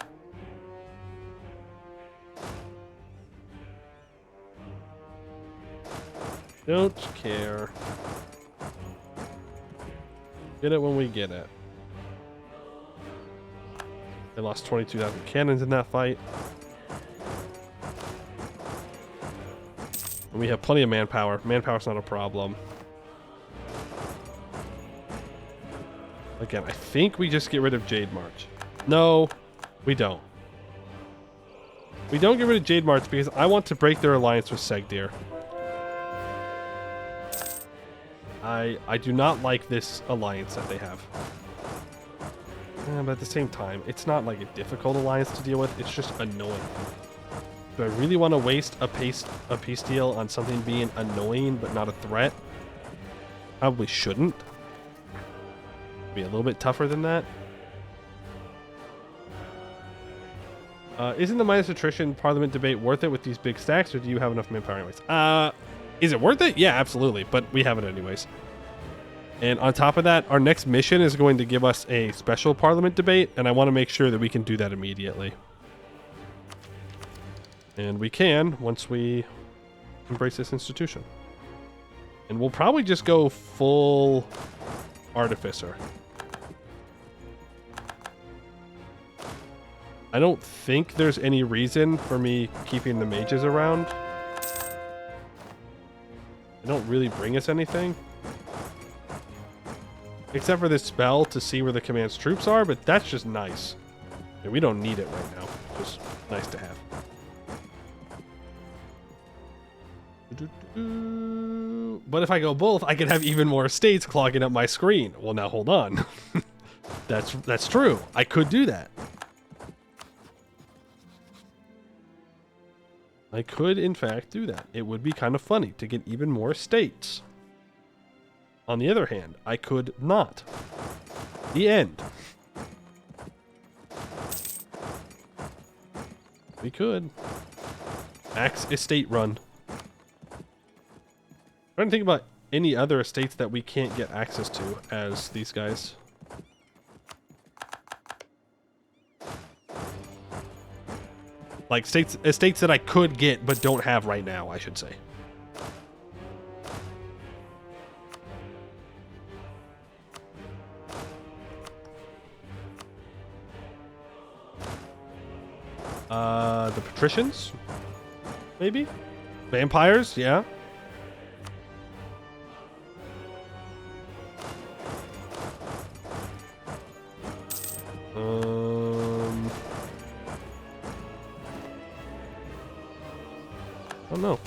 Don't care. Get it when we get it. They lost 22,000 cannons in that fight. And we have plenty of manpower. Manpower's not a problem. Again, I think we just get rid of Jade March. No, we don't. We don't get rid of Jade March because I want to break their alliance with Segdir. I do not like this alliance that they have. But at the same time, it's not like a difficult alliance to deal with. It's just annoying. Do I really want to waste a peace deal on something being annoying but not a threat? Probably shouldn't. Be a little bit tougher than that. Isn't the minus attrition parliament debate worth it with these big stacks, or do you have enough manpower anyways? Is it worth it? Yeah, absolutely. But we have it anyways. And on top of that, our next mission is going to give us a special parliament debate, and I want to make sure that we can do that immediately. And we can once we embrace this institution. And we'll probably just go full artificer. I don't think there's any reason for me keeping the mages around. They don't really bring us anything. Except for this spell to see where the command's troops are, but that's just nice. And we don't need it right now. Just nice to have. But if I go both, I can have even more estates clogging up my screen. Well, now hold on. That's true. I could do that. I could, in fact, do that. It would be kind of funny to get even more estates. On the other hand, I could not. The end. We could. Max estate run. I'm trying to think about any other estates that we can't get access to as these guys. Like estates that I could get but don't have right now, I should say. The patricians? Maybe? Vampires? Yeah. I don't know.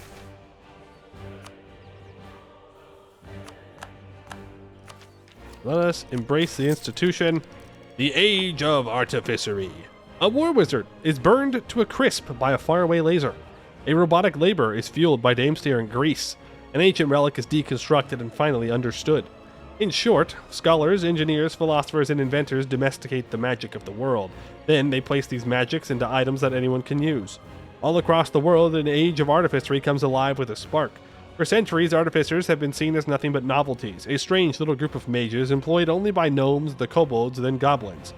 Let us embrace the institution, the age of artificery. A war wizard is burned to a crisp by a faraway laser. A robotic labor is fueled by Damesteer and grease. An ancient relic is deconstructed and finally understood. In short, scholars, engineers, philosophers, and inventors domesticate the magic of the world. Then they place these magics into items that anyone can use. All across the world, an age of artificery comes alive with a spark. For centuries, artificers have been seen as nothing but novelties, a strange little group of mages employed only by gnomes, the kobolds, then goblins.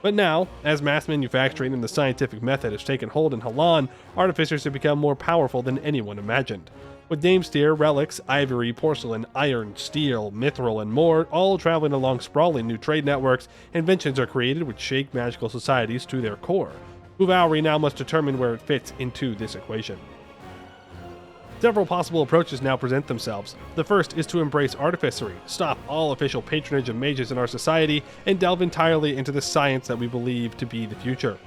But now, as mass manufacturing and the scientific method has taken hold in Halan, artificers have become more powerful than anyone imagined. With Damesteer, relics, ivory, porcelain, iron, steel, mithril, and more, all traveling along sprawling new trade networks, inventions are created which shake magical societies to their core. Bhuvauri now must determine where it fits into this equation. Several possible approaches now present themselves. The first is to embrace artificery, stop all official patronage of mages in our society, and delve entirely into the science that we believe to be the future.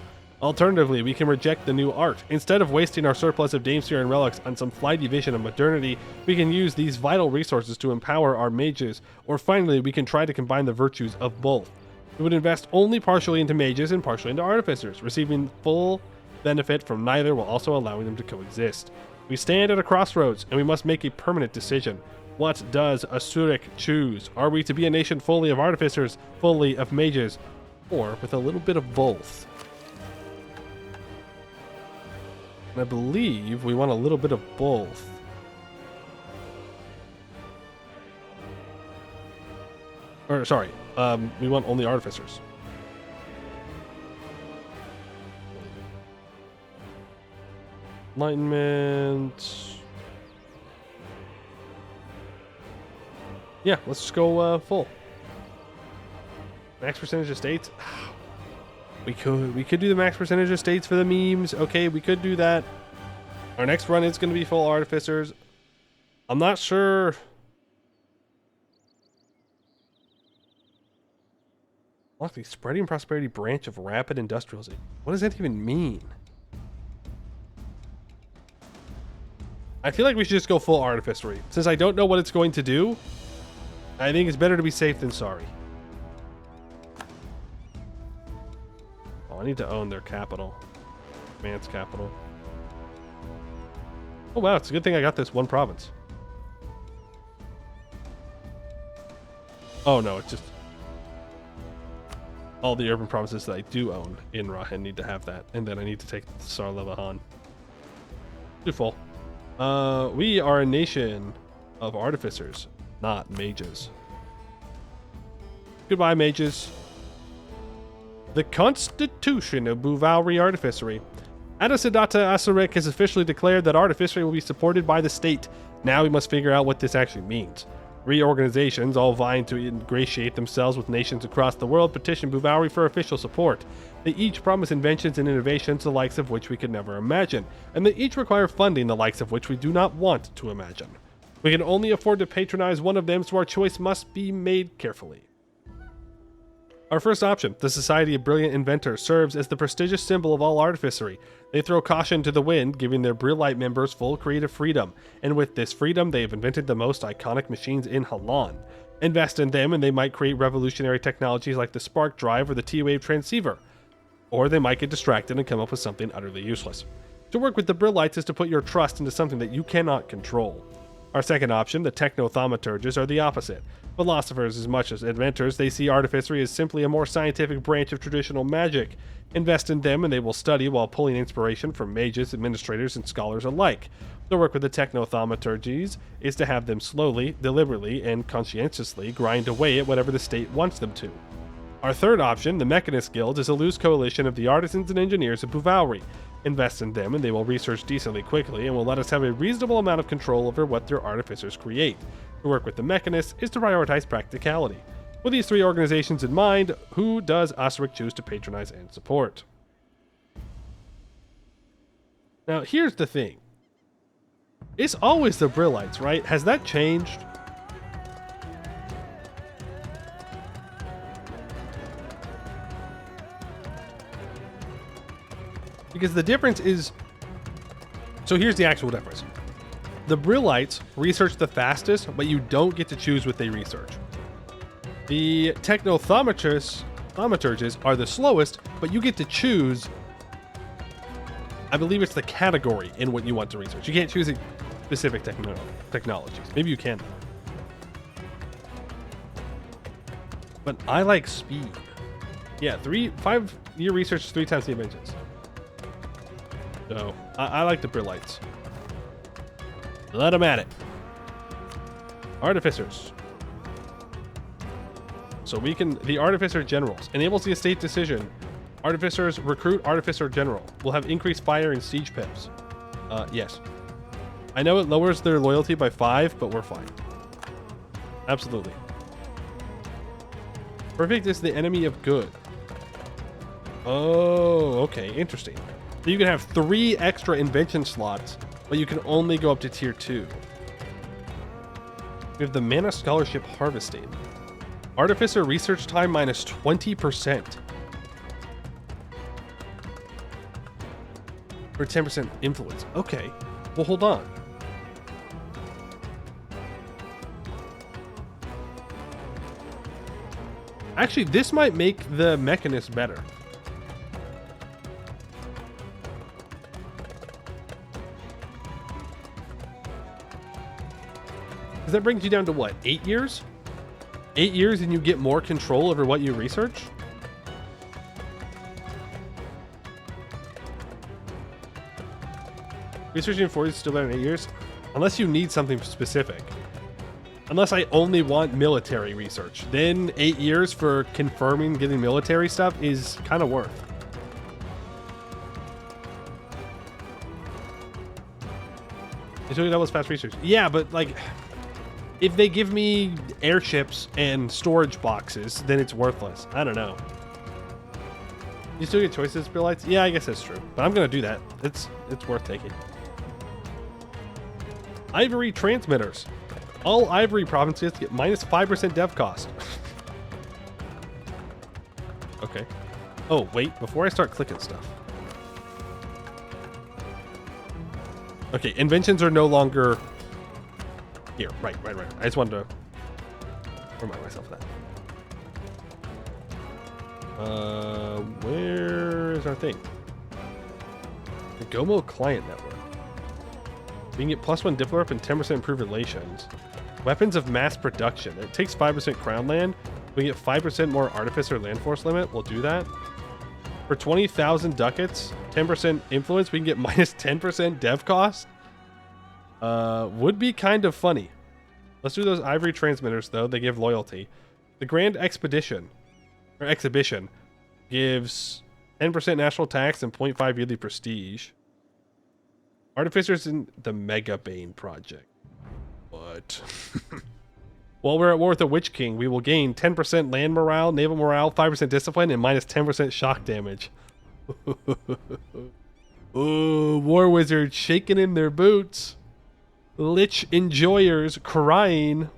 Alternatively, we can reject the new art. Instead of wasting our surplus of Damesteer and relics on some flighty vision of modernity, we can use these vital resources to empower our mages, or finally, we can try to combine the virtues of both. We would invest only partially into mages and partially into artificers, receiving full benefit from neither while also allowing them to coexist. We stand at a crossroads, and we must make a permanent decision. What does Asurik choose? Are we to be a nation fully of artificers, fully of mages, or with a little bit of both? And I believe we want a little bit of both. Or, sorry, we want only artificers. Enlightenment. Yeah, let's just go full. Max percentage of states. We could do the max percentage of states for the memes. Okay, we could do that. Our next run is going to be full artificers. I'm not sure. Look, the spreading prosperity branch of rapid industrialization. What does that even mean? I feel like we should just go full artificery. Since I don't know what it's going to do, I think it's better to be safe than sorry. I need to own their capital. Man's capital. Oh wow, it's a good thing I got this one province. Oh no, it's just all the urban provinces that I do own in Rahen need to have that, and then I need to take Sarlevahan. Too full. We are a nation of artificers, not mages. Goodbye, mages. The Constitution of Bhuvauri Artificery. Adasadata Asarik has officially declared that artificery will be supported by the state. Now we must figure out what this actually means. 3 organizations, all vying to ingratiate themselves with nations across the world, petition Bhuvauri for official support. They each promise inventions and innovations the likes of which we could never imagine, and they each require funding the likes of which we do not want to imagine. We can only afford to patronize one of them, so our choice must be made carefully. Our first option, the Society of Brilliant Inventors, serves as the prestigious symbol of all artificery. They throw caution to the wind, giving their Brillite members full creative freedom, and with this freedom, they have invented the most iconic machines in Halan. Invest in them, and they might create revolutionary technologies like the spark drive or the T-wave transceiver. Or they might get distracted and come up with something utterly useless. To work with the Brillites is to put your trust into something that you cannot control. Our second option, the Techno-Thaumaturges, are the opposite. Philosophers as much as inventors, they see artificery as simply a more scientific branch of traditional magic. Invest in them and they will study while pulling inspiration from mages, administrators, and scholars alike. The work with the Techno-Thaumaturges is to have them slowly, deliberately, and conscientiously grind away at whatever the state wants them to. Our third option, the Mechanist Guild, is a loose coalition of the artisans and engineers of Bhuvauri. Invest in them and they will research decently quickly and will let us have a reasonable amount of control over what their artificers create. To work with the Mechanists is to prioritize practicality. With these 3 organizations in mind, who does Osric choose to patronize and support? Now, here's the thing. It's always the Brillites, right? Has that changed? Because the difference is... So here's the actual difference. The Brillites research the fastest, but you don't get to choose what they research. The Techno-Thaumaturges are the slowest, but you get to choose... I believe it's the category in what you want to research. You can't choose a specific technologies. Maybe you can. But I like speed. Yeah, 5-year research is 3 times the inventions. So, I like the Brillites. Let them at it. Artificers. So we can... The Artificer Generals. Enables the estate decision. Artificers recruit Artificer General. Will have increased fire and siege pips. Yes. I know it lowers their loyalty by 5, but we're fine. Absolutely. Perfect is the enemy of good. Oh, okay. Interesting. So you can have 3 extra invention slots, but you can only go up to tier 2. We have the Mana Scholarship Harvesting. Artificer research time minus 20%. For 10% influence. Okay. Well, hold on. Actually, this might make the Mechanist better. Because that brings you down to what? 8 years? 8 years and you get more control over what you research? Researching 40 is still better than 8 years? Unless you need something specific. Unless I only want military research. Then 8 years for confirming getting military stuff is kind of worth. It's really doubles fast research. Yeah, but like... If they give me airships and storage boxes, then it's worthless. I don't know. You still get choices, Brillites? Yeah, I guess that's true. But I'm going to do that. It's worth taking. Ivory Transmitters. All Ivory provinces get minus 5% dev cost. Okay. Oh, wait. Before I start clicking stuff. Okay, inventions are no longer... Here, right. I just wanted to remind myself of that. Where is our thing? The Gomo client network. We can get +1 diplomat and 10% improved relations. Weapons of mass production. It takes 5% crown land. We get 5% more artificer land force limit. We'll do that. For 20,000 ducats, 10% influence, we can get -10% dev cost. Would be kind of funny. Let's do those ivory transmitters, though. They give loyalty. The Grand Expedition, or Exhibition, gives 10% national tax and 0.5 yearly prestige. Artificers in the Mega Bane project. What? While we're at war with the Witch King, we will gain 10% land morale, naval morale, 5% discipline, and -10% shock damage. Oh, war wizards shaking in their boots. Lich enjoyers crying.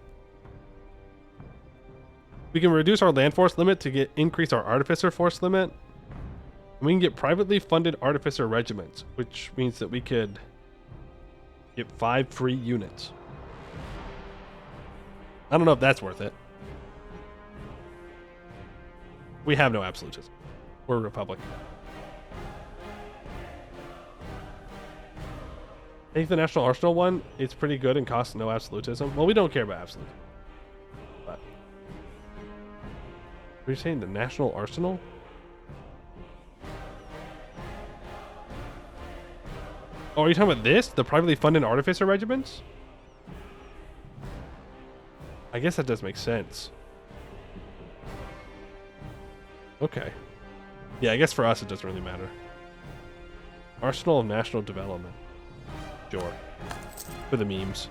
We can reduce our land force limit to increase our artificer force limit. And we can get privately funded artificer regiments, which means that we could get 5 free units. I don't know if that's worth it. We have no absolutism. We're a republic. I think the National Arsenal one, it's pretty good and costs no absolutism. Well, we don't care about absolutism. But what are you saying? The National Arsenal? Oh, are you talking about this? The privately funded artificer regiments? I guess that does make sense. Okay. Yeah, I guess for us it doesn't really matter. Arsenal of National Development. Sure. For the memes.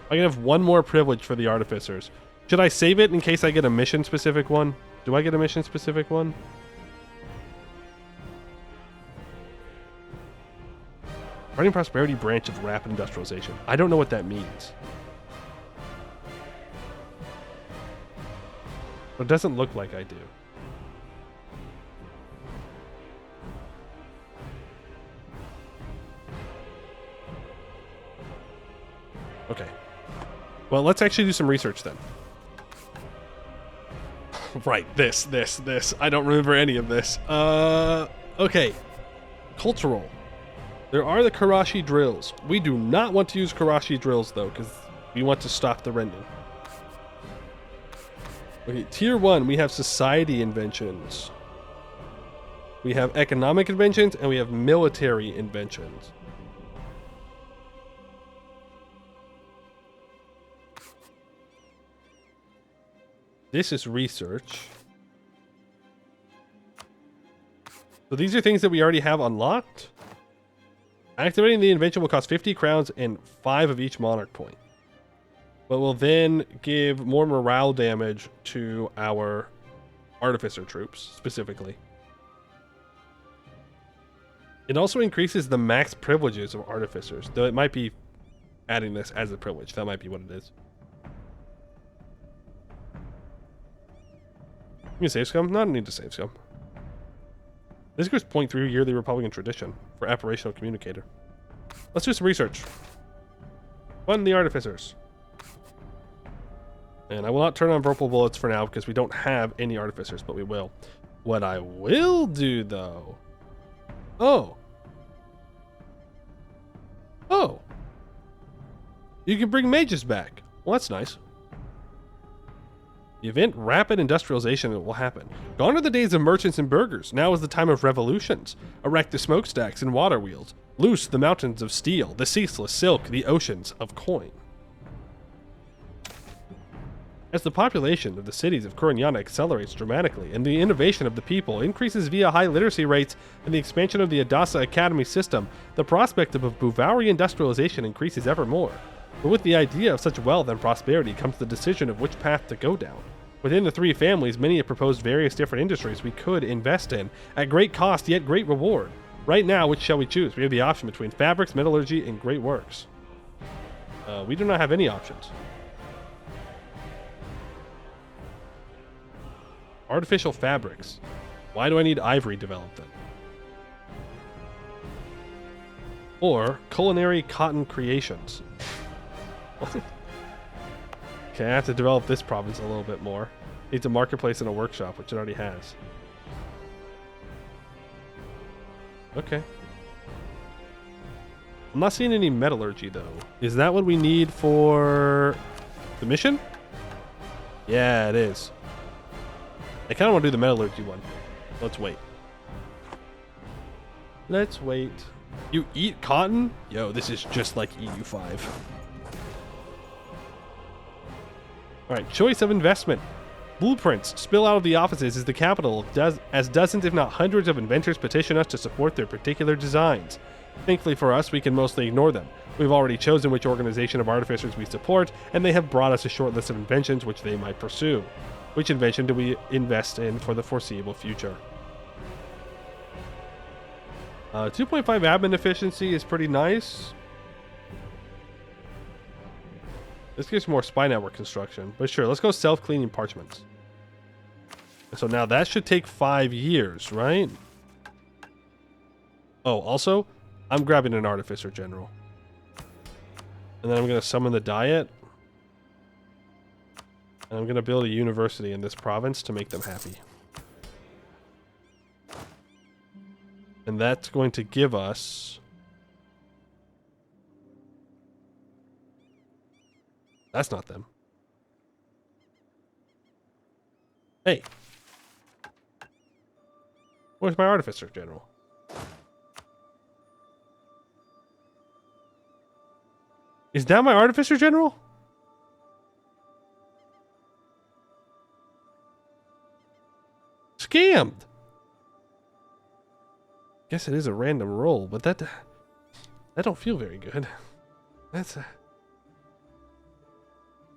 I can have one more privilege for the artificers. Should I save it in case I get a mission specific one? Do I get a mission specific one? Running prosperity branch of rapid industrialization. I don't know what that means. But it doesn't look like I do. Okay. Well, let's actually do some research then. Right, this. I don't remember any of this. Okay. Cultural. There are the Karashi drills. We do not want to use Karashi drills, though, because we want to stop the rending. Okay, tier 1, we have society inventions. We have economic inventions, and we have military inventions. This is research. So these are things that we already have unlocked. Activating the invention will cost 50 crowns and 5 of each monarch point. But will then give more morale damage to our artificer troops, specifically. It also increases the max privileges of artificers, though it might be adding this as a privilege. That might be what it is. You can save scum? Not need to save scum. This goes 0.3 yearly Republican tradition for apparitional communicator. Let's do some research. Fund the artificers. And I will not turn on purple bullets for now because we don't have any artificers, but we will. What I will do, though... Oh. You can bring mages back. Well, that's nice. The event rapid industrialization will happen. Gone are the days of merchants and burghers. Now is the time of revolutions. Erect the smokestacks and water wheels. Loose the mountains of steel, the ceaseless silk, the oceans of coin. As the population of the cities of Kurinyana accelerates dramatically and the innovation of the people increases via high literacy rates and the expansion of the Adasa Academy system, the prospect of Bhuvauri industrialization increases ever more. But with the idea of such wealth and prosperity comes the decision of which path to go down. Within the 3 families, many have proposed various different industries we could invest in, at great cost yet great reward. Right now, which shall we choose? We have the option between fabrics, metallurgy, and great works. We do not have any options. Artificial fabrics. Why do I need ivory developed then? Or culinary cotton creations. Okay, I have to develop this province a little bit more. Needs a marketplace and a workshop, which it already has. Okay. I'm not seeing any metallurgy, though. Is that what we need for the mission? Yeah, it is. I kind of want to do the metallurgy one. Let's wait. Let's wait. You eat cotton? Yo, this is just like EU5. Alright, choice of investment. Blueprints spill out of the offices as the capital, as dozens if not hundreds of inventors petition us to support their particular designs. Thankfully for us, we can mostly ignore them. We've already chosen which organization of artificers we support, and they have brought us a short list of inventions which they might pursue. Which invention do we invest in for the foreseeable future? 2.5 admin efficiency is pretty nice. This gives more spy network construction, but sure, let's go self-cleaning parchments. So now that should take 5 years, right? Oh, also, I'm grabbing an artificer general. And then I'm going to summon the diet. And I'm going to build a university in this province to make them happy. And that's going to give us... That's not them. Hey. Where's my artificer general? Is that my artificer general? Scammed. Guess it is a random roll, but that don't feel very good. That's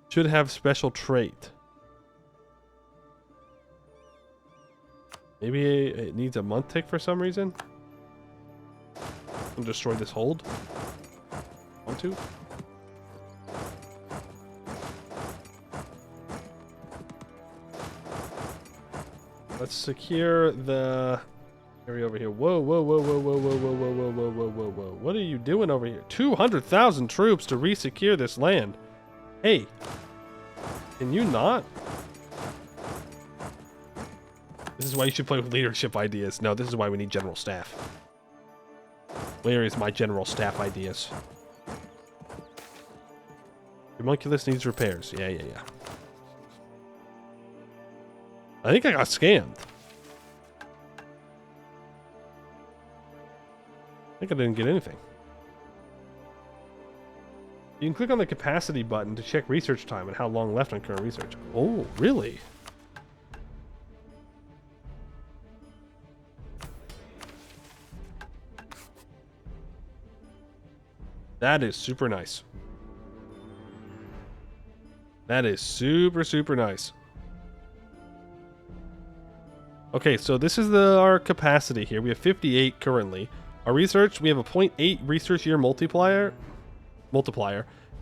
should have special trait. Maybe it needs a month tick for some reason. I'll destroy this hold. Want to? Let's secure the area over here. Whoa, whoa, whoa, whoa, whoa, whoa, whoa, whoa, whoa, whoa, whoa, whoa, whoa. What are you doing over here? 200,000 troops to re-secure this land. Hey, can you not? This is why you should play with leadership ideas. No, this is why we need general staff. Where is my general staff ideas? Homunculus needs repairs. Yeah. I think I got scammed. I think I didn't get anything. You can click on the capacity button to check research time and how long left on current research. Oh, really? That is super nice. That is super, super nice. Okay, so this is our capacity here. We have 58 currently. Our research, we have a 0.8 research year multiplier,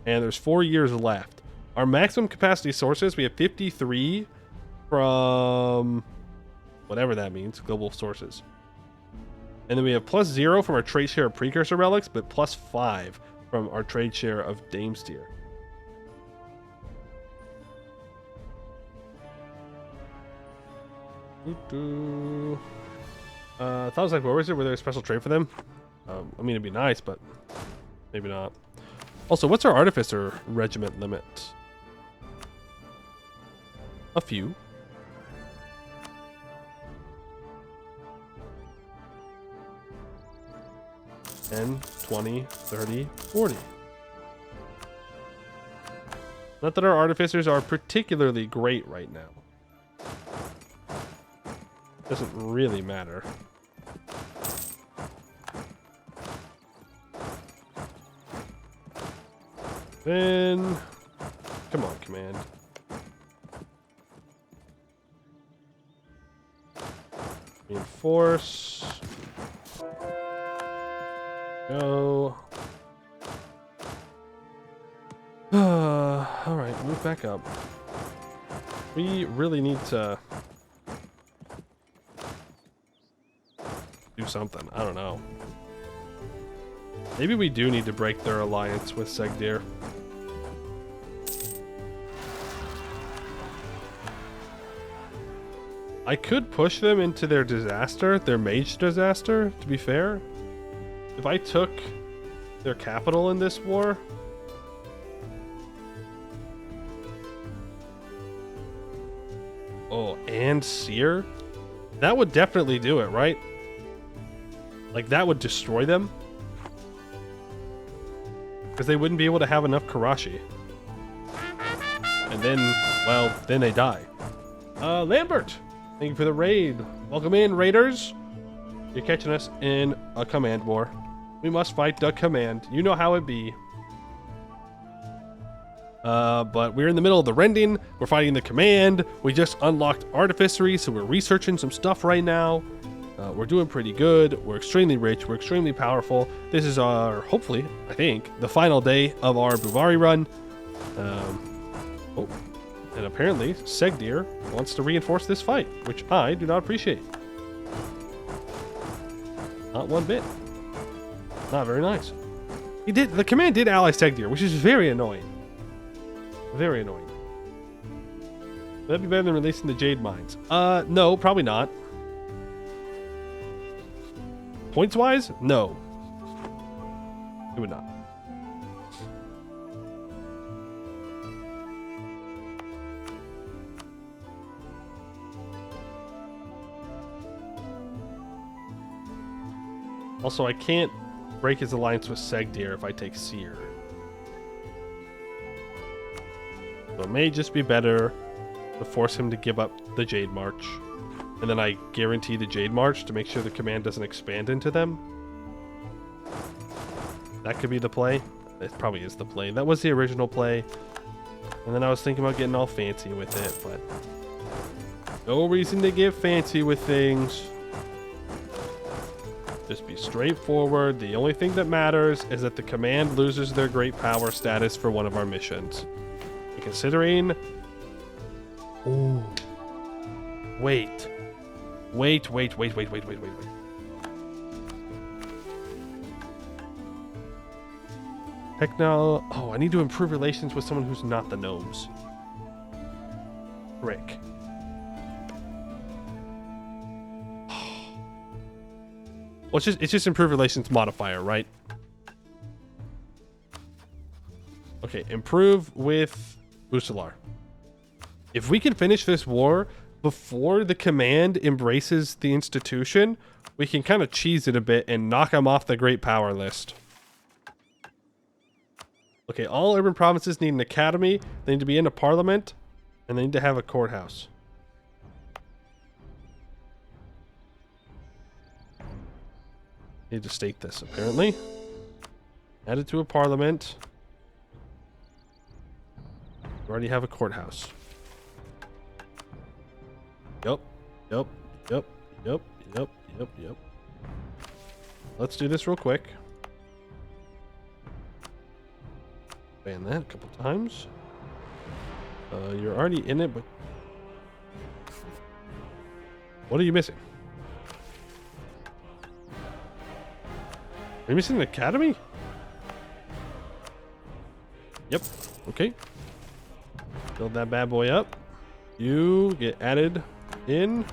and there's 4 years left. Our maximum capacity sources, we have 53 from whatever that means, global sources. And then we have +0 from our trade share of precursor relics, but +5 from our trade share of Damestier. Thought it was like, where was it? Were there a special trade for them? I mean, it'd be nice, but maybe not. Also, what's our artificer regiment limit? A few. 10, 20, 30, 40. Not that our artificers are particularly great right now. Doesn't really matter. Then, come on, command. Reinforce. Go. All right, move back up. We really need to do something. I don't know. Maybe we do need to break their alliance with Segdir. I could push them into their disaster, their mage disaster, to be fair. If I took their capital in this war... Oh, and Seer? That would definitely do it, right? Like, that would destroy them. Because they wouldn't be able to have enough Karashi. And then, well, then they die. Lambert! Thank you for the raid. Welcome in, raiders. You're catching us in a command war. We must fight the command. You know how it be. But we're in the middle of the rending. We're fighting the command. We just unlocked artificery, so we're researching some stuff right now. We're doing pretty good. We're extremely rich. We're extremely powerful. This is our, hopefully, I think, the final day of our Bhuvauri run. And apparently, Segdir wants to reinforce this fight, which I do not appreciate. Not one bit. Not very nice. The command did ally Segdir, which is very annoying. Very annoying. That'd be better than releasing the Jade Mines. No, probably not. Points-wise? No. It would not. Also, I can't break his alliance with Segdir if I take Seer. So it may just be better to force him to give up the Jade March. And then I guarantee the Jade March to make sure the command doesn't expand into them. That could be the play. It probably is the play. That was the original play. And then I was thinking about getting all fancy with it, but no reason to get fancy with things. Just be straightforward. The only thing that matters is that the command loses their great power status for one of our missions. And considering... Ooh. Wait. Wait. Techno... Oh, I need to improve relations with someone who's not the gnomes. Rick. Well, it's just improve relations modifier, right? Okay, improve with Usalar. If we can finish this war before the command embraces the institution, we can kind of cheese it a bit and knock them off the great power list. Okay, all urban provinces need an academy, they need to be in a parliament, and they need to have a courthouse. Need to state this, apparently. Added to a parliament. We already have a courthouse. Yep. Let's do this real quick. Ban that a couple times. You're already in it, but... What are you missing? Are you missing an academy? Yep. Okay. Build that bad boy up. You get added in.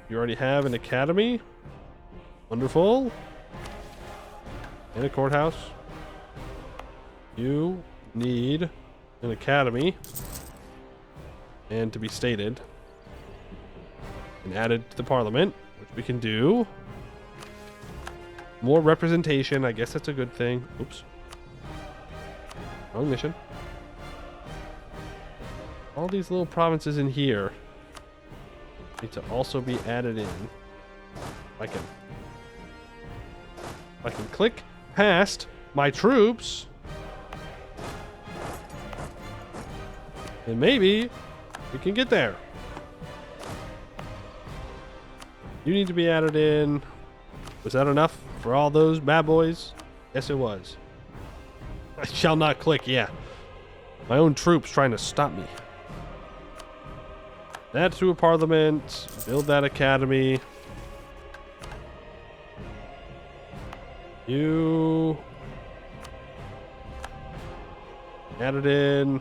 You already have an academy. Wonderful. And a courthouse. You need an academy. And to be stated. And added to the parliament, which we can do. More representation, I guess that's a good thing. Oops. Wrong mission. All these little provinces in here need to also be added in. I can click past my troops, and maybe we can get there. You need to be added in. Was that enough for all those bad boys? Yes, it was. I shall not click, yeah. My own troops trying to stop me. Add to a parliament. Build that academy. You... Added in.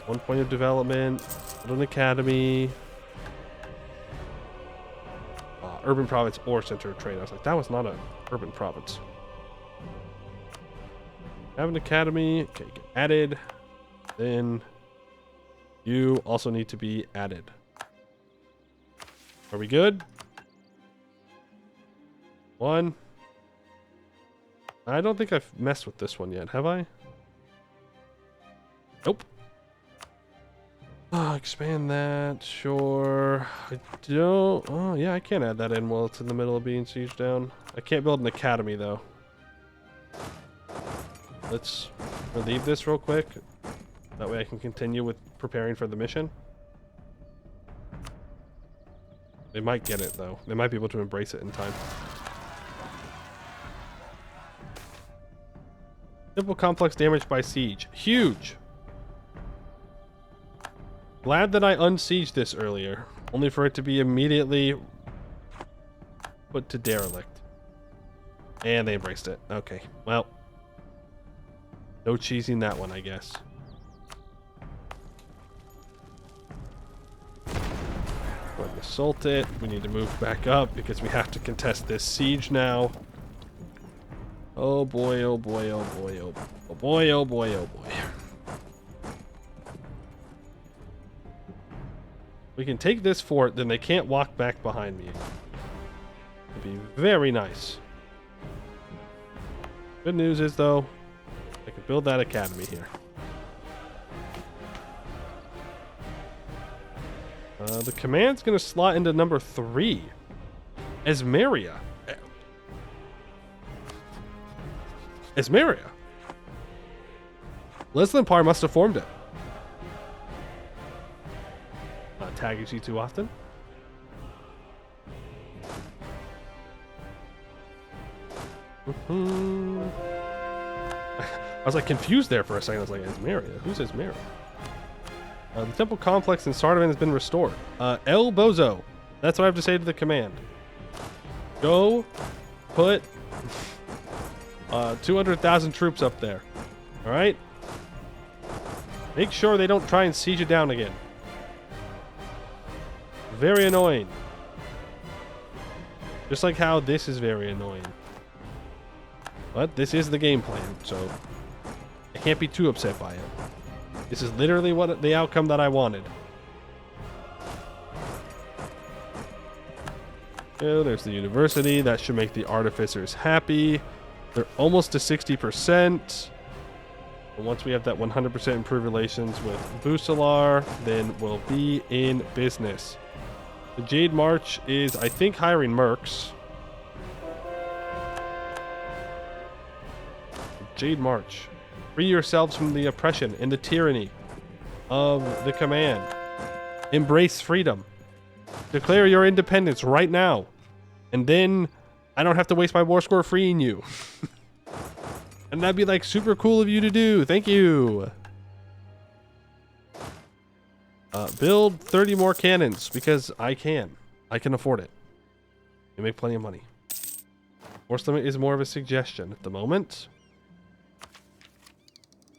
1 point of development. Build an academy. urban province or center of trade. I was like, that was not an urban province. Have an academy. Okay, get added. Then you also need to be added. Are we good? One. I don't think I've messed with this one yet, have I? Nope. Expand that, sure. I don't... Oh, yeah, I can't add that in while it's in the middle of being sieged down. I can't build an academy, though. Let's relieve this real quick. That way I can continue with preparing for the mission. They might get it, though. They might be able to embrace it in time. Simple complex damage by siege. Huge! Glad that I unsieged this earlier, only for it to be immediately put to derelict. And they embraced it. Okay, well. No cheesing that one, I guess. Go ahead and assault it. We need to move back up because we have to contest this siege now. Oh boy, oh boy, oh boy, oh boy, oh boy, oh boy, oh boy. We can take this fort, then they can't walk back behind me. It'd be very nice. Good news is, though, I can build that academy here. The command's going to slot into number 3. Esmeria. Esmeria. Leslie Empire must have formed it. Not tagging you too often. I was like confused there for a second. I was like, Esmeria? Who's Esmeria? The temple complex in Sardavan has been restored. El Bozo. That's what I have to say to the command. Go put 200,000 troops up there. Alright? Make sure they don't try and siege it down again. Very annoying. Just like how this is very annoying. But this is the game plan, so I can't be too upset by it. This is literally what the outcome that I wanted. Oh, there's the university. That should make the artificers happy. They're almost to 60%. And once we have that 100% improved relations with Busalar, then we'll be in business. The Jade March is, I think, hiring mercs. Jade March. Free yourselves from the oppression and the tyranny of the command. Embrace freedom. Declare your independence right now. And then I don't have to waste my war score freeing you. And that'd be like super cool of you to do. Thank you. Build 30 more cannons because I can. I can afford it. You make plenty of money. Force limit is more of a suggestion at the moment.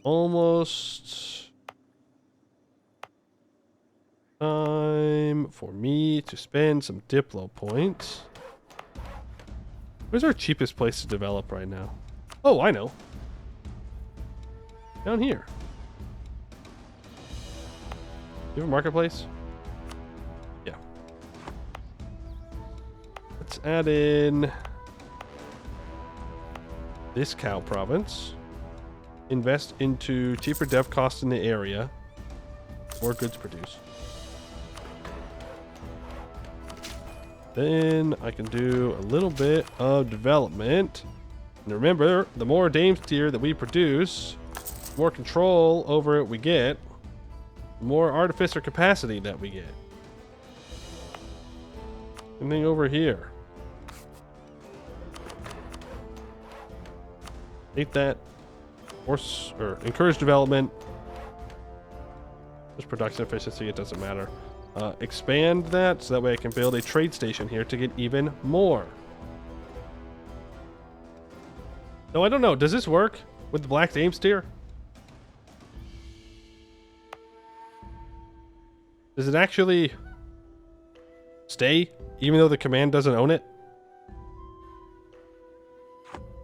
Almost time for me to spend some Diplo points. Where's our cheapest place to develop right now? Oh, I know. Down here. Do you have a marketplace? Yeah. Let's add in this cow province. Invest into cheaper dev costs in the area. More goods produced. Then I can do a little bit of development. And remember, the more Dames tier that we produce, the more control over it we get, the more artificer capacity that we get. Anything over here? Take that. Force or encourage development. Just production efficiency, it doesn't matter. Expand that so that way I can build a trade station here to get even more. No, I don't know. Does this work with the Black Dames tier? Does it actually stay, even though the command doesn't own it?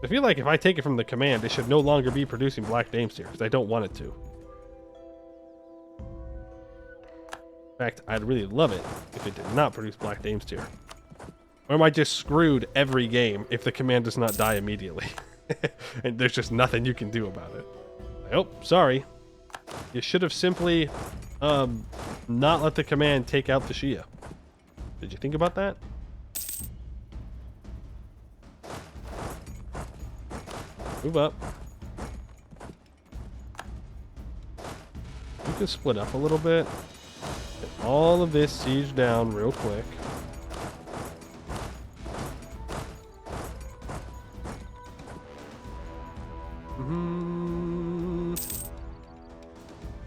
I feel like if I take it from the command, it should no longer be producing Black Dames Tear, because I don't want it to. In fact, I'd really love it if it did not produce Black Dames Tear. Or am I just screwed every game if the command does not die immediately? And there's just nothing you can do about it. Oh, sorry. You should have simply not let the command take out the Shia. Did you think about that? Move up. You can split up a little bit. Get all of this siege down real quick.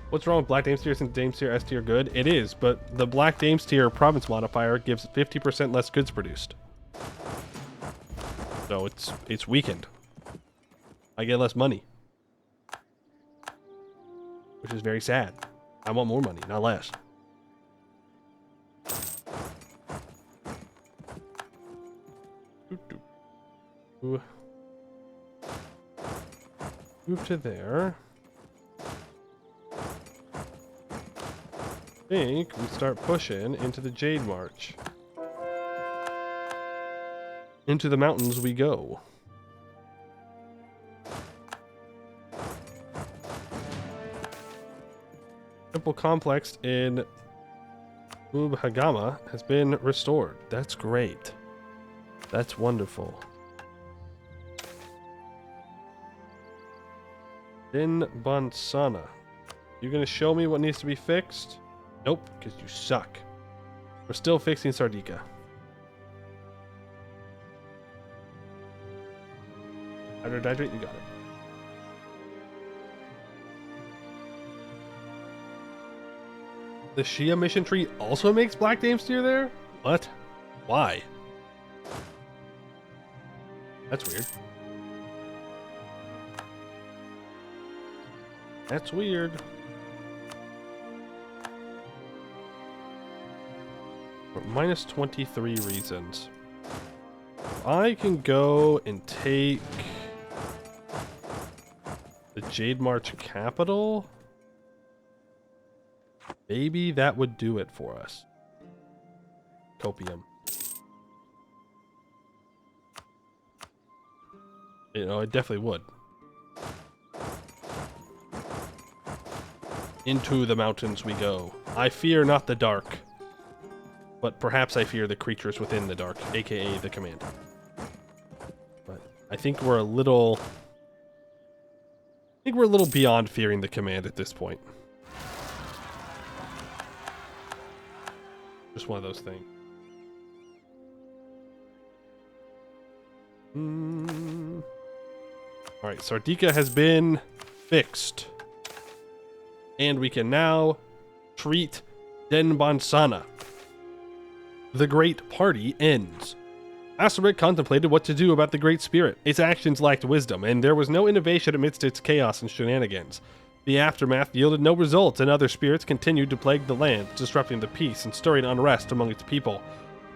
What's wrong with Black Dames Tier since Dames Tier S Tier good? It is, but the Black Dames Tier province modifier gives 50% less goods produced. So it's weakened. I get less money. Which is very sad. I want more money, not less. Move to there. I think we start pushing into the Jade March. Into the mountains we go. Temple complex in Mubhagama has been restored. That's great. That's wonderful. Din Bansana. You gonna show me what needs to be fixed? Nope, because you suck. We're still fixing Sardika. Hydrohydrate, you got it. The Shia mission tree also makes Black Dames Tier there? What? Why? That's weird. That's weird. For minus 23 reasons. I can go and take the Jade March capital. Maybe that would do it for us. Copium. You know, it definitely would. Into the mountains we go. I fear not the dark, but perhaps I fear the creatures within the dark, aka the command. But I think we're a little... beyond fearing the command at this point. Just one of those things. Alright, Sardika has been fixed. And we can now treat Denbansana. The great party ends. Asarik contemplated what to do about the Great Spirit. Its actions lacked wisdom, and there was no innovation amidst its chaos and shenanigans. The aftermath yielded no results, and other spirits continued to plague the land, disrupting the peace and stirring unrest among its people.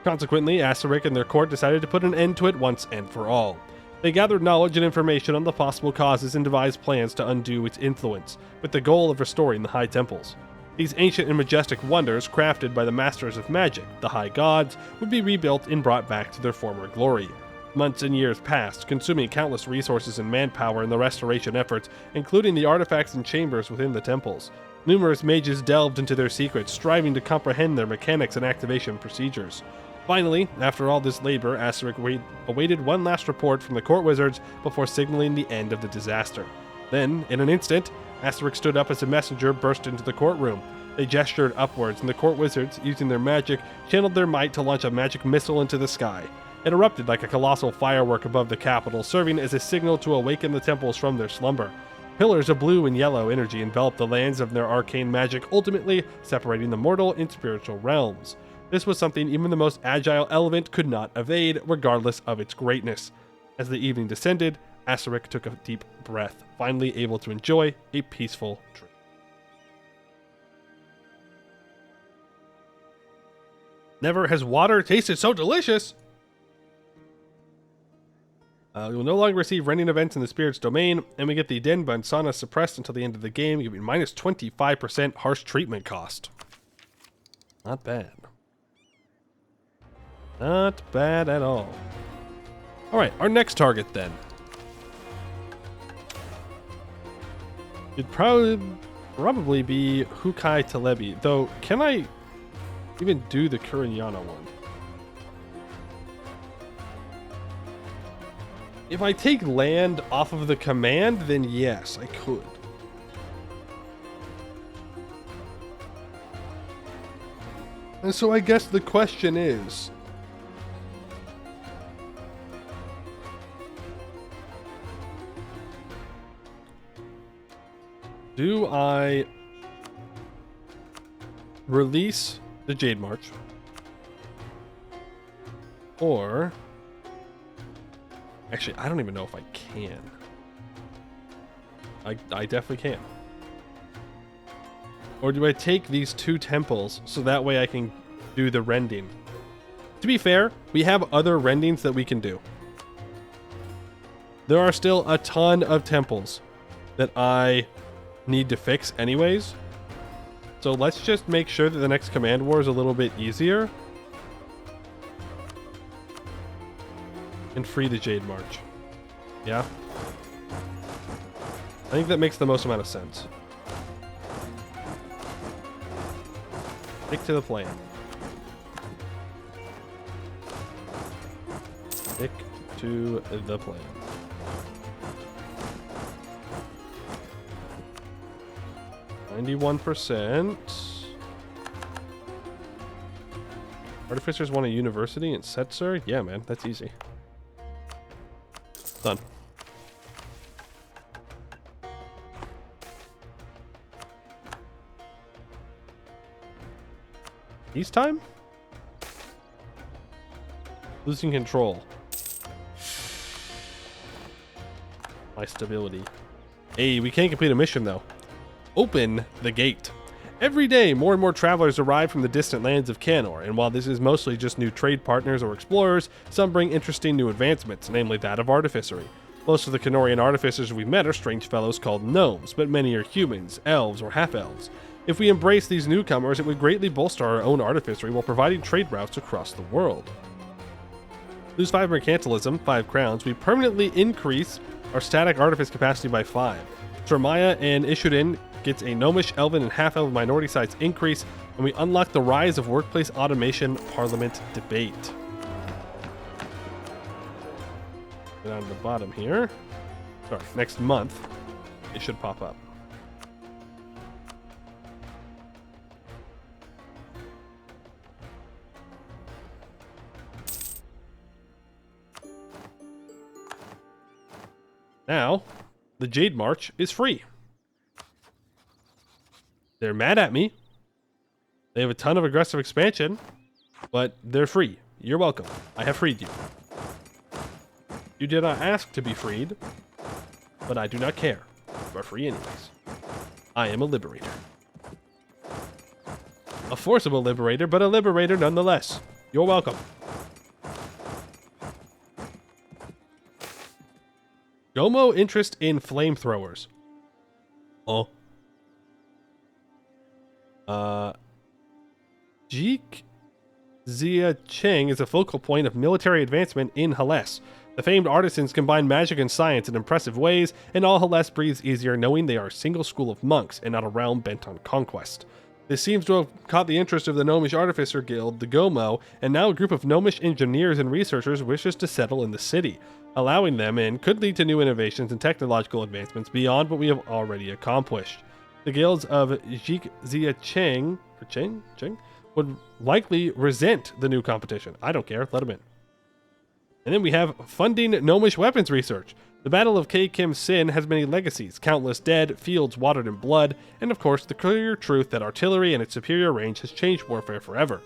Consequently, Asarik and their court decided to put an end to it once and for all. They gathered knowledge and information on the possible causes and devised plans to undo its influence, with the goal of restoring the High Temples. These ancient and majestic wonders, crafted by the masters of magic, the High Gods, would be rebuilt and brought back to their former glory. Months and years passed, consuming countless resources and manpower in the restoration efforts, including the artifacts and chambers within the temples. Numerous mages delved into their secrets, striving to comprehend their mechanics and activation procedures. Finally, after all this labor, Asarik awaited one last report from the court wizards before signaling the end of the disaster. Then, in an instant, Asarik stood up as a messenger burst into the courtroom. They gestured upwards, and the court wizards, using their magic, channeled their might to launch a magic missile into the sky. It erupted like a colossal firework above the capital, serving as a signal to awaken the temples from their slumber. Pillars of blue and yellow energy enveloped the lands of their arcane magic, ultimately separating the mortal and spiritual realms. This was something even the most agile element could not evade, regardless of its greatness. As the evening descended, Asarik took a deep breath, finally able to enjoy a peaceful dream. Never has water tasted so delicious. You will no longer receive rending events in the spirit's domain, and we get the Den Bansana suppressed until the end of the game, giving minus 25% harsh treatment cost. Not bad. Not bad at all. Alright, our next target then. It'd probably be Hukai Telebi, though can I even do the Kurinyana one? If I take land off of the command, then yes, I could. And so I guess the question is, do I release the Jade March? Or... Actually, I don't even know if I can. I definitely can. Or do I take these two temples so that way I can do the rending? To be fair, we have other rendings that we can do. There are still a ton of temples that I need to fix anyways. So let's just make sure that the next command war is a little bit easier. And free the Jade March. Yeah? I think that makes the most amount of sense. Stick to the plan. Stick to the plan. %. Artificers want a university in Setzer? Yeah, man, that's easy. Done. Peacetime? Losing control. My stability. Hey, we can't complete a mission though. Open the gate. Every day, more and more travelers arrive from the distant lands of Canor, and while this is mostly just new trade partners or explorers, some bring interesting new advancements, namely that of artificery. Most of the Canorian artificers we've met are strange fellows called gnomes, but many are humans, elves, or half-elves. If we embrace these newcomers, it would greatly bolster our own artificery while providing trade routes across the world. Lose 5 mercantilism, 5 crowns, we permanently increase our static artifice capacity by 5. Tremaya and Ishudin gets a gnomish, elven, and half-elven minority size increase, and we unlock the rise of workplace automation parliament debate. Go down to the bottom here. Sorry, next month, it should pop up. Now, the Jade March is free. They're mad at me. They have a ton of aggressive expansion, but they're free. You're welcome. I have freed you. You did not ask to be freed, but I do not care. You are free anyways. I am a liberator. A forcible liberator, but a liberator nonetheless. You're welcome. Gomo interest in flamethrowers. Oh. Jik Zia Cheng is a focal point of military advancement in Hales. The famed artisans combine magic and science in impressive ways, and all Hales breathes easier knowing they are a single school of monks and not a realm bent on conquest. This seems to have caught the interest of the Gnomish Artificer Guild, the Gomo, and now a group of Gnomish engineers and researchers wishes to settle in the city. Allowing them in could lead to new innovations and technological advancements beyond what we have already accomplished. The guilds of Jik Zia Cheng, or Cheng, would likely resent the new competition. I don't care, let them in. And then we have funding gnomish weapons research. The Battle of Kei Kim Sin has many legacies, countless dead, fields watered in blood, and of course the clear truth that artillery and its superior range has changed warfare forever.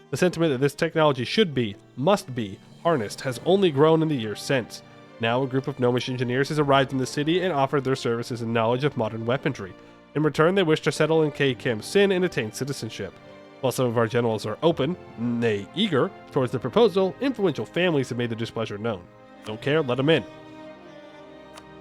The sentiment that this technology should be, must be, harnessed has only grown in the years since. Now a group of gnomish engineers has arrived in the city and offered their services and knowledge of modern weaponry. In return, they wish to settle in Kei Kim Sin and attain citizenship. While some of our generals are open, nay eager, towards the proposal, influential families have made their displeasure known. Don't care, let them in.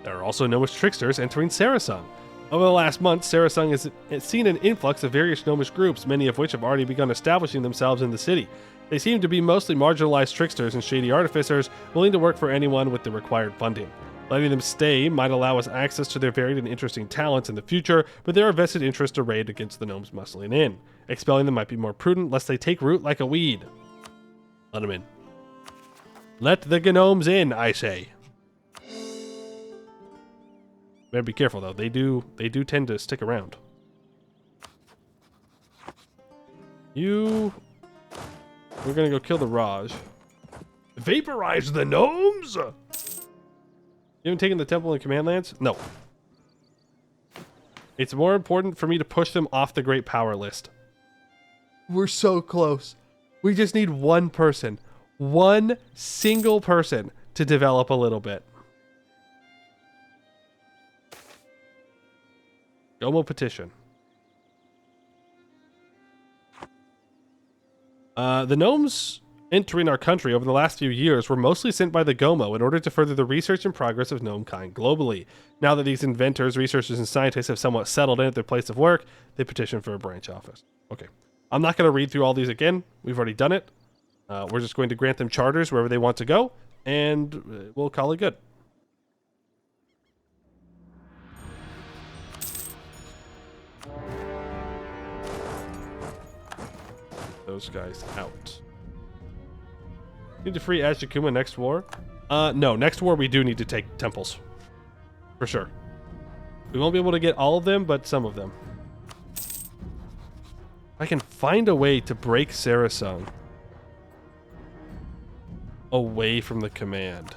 There are also gnomish tricksters entering Sarasung. Over the last month, Sarasung has seen an influx of various gnomish groups, many of which have already begun establishing themselves in the city. They seem to be mostly marginalized tricksters and shady artificers, willing to work for anyone with the required funding. Letting them stay might allow us access to their varied and interesting talents in the future, but there are vested interests arrayed against the gnomes muscling in. Expelling them might be more prudent, lest they take root like a weed. Let them in. Let the gnomes in, I say. Better be careful though. They do tend to stick around. We're gonna go kill the Raj. Vaporize the gnomes? You haven't taken the temple and command lands? No. It's more important for me to push them off the great power list. We're so close. We just need one person. One single person to develop a little bit. Gomo petition. The gnomes entering our country over the last few years were mostly sent by the Gomo in order to further the research and progress of gnome kind globally. Now that these inventors, researchers, and scientists have somewhat settled in at their place of work, they petition for a branch office. Okay. I'm not going to read through all these again. We've already done it. We're just going to grant them charters wherever they want to go, and we'll call it good. Those guys out. Need to free Ashikuma next war? No, next war we do need to take temples. For sure. We won't be able to get all of them, but some of them. I can find a way to break Sarasung away from the command.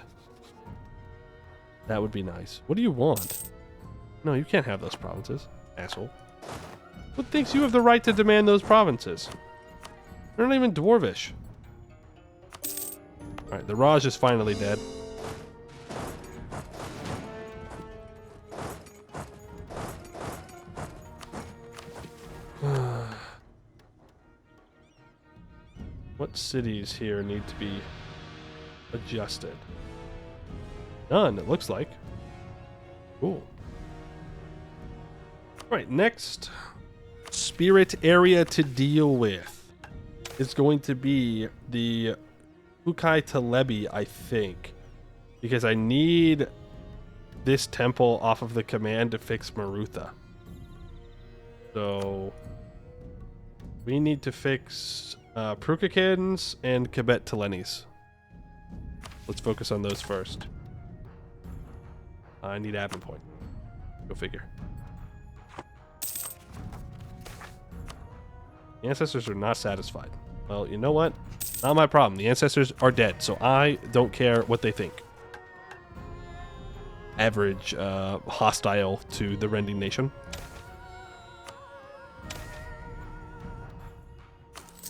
That would be nice. What do you want? No, you can't have those provinces, asshole. What thinks you have the right to demand those provinces? They're not even dwarvish. Alright, the Raj is finally dead. What cities here need to be adjusted? None, it looks like. Cool. Alright, next spirit area to deal with is going to be the Ukai Telebi, I think. Because I need this temple off of the command to fix Marutha. So we need to fix Prukakins and Kibet Telenis. Let's focus on those first. I need admin point. Go figure. The ancestors are not satisfied. Well, you know what? Not my problem. The ancestors are dead, so I don't care what they think. Average hostile to the Rending Nation.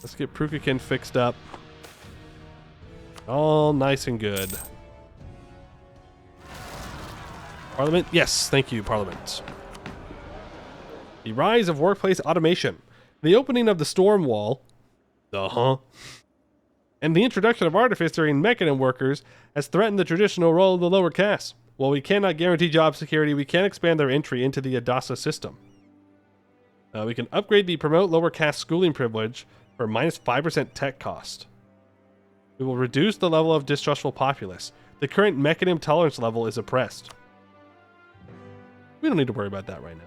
Let's get Prukakin fixed up. All nice and good. Parliament? Yes, thank you, Parliament. The rise of workplace automation. The opening of the storm wall. And the introduction of artificer and mechanism workers has threatened the traditional role of the lower castes. While we cannot guarantee job security, we can expand their entry into the Adasa system. We can upgrade the promote lower caste schooling privilege for minus 5% tech cost. We will reduce the level of distrustful populace. The current mechanism tolerance level is oppressed. We don't need to worry about that right now.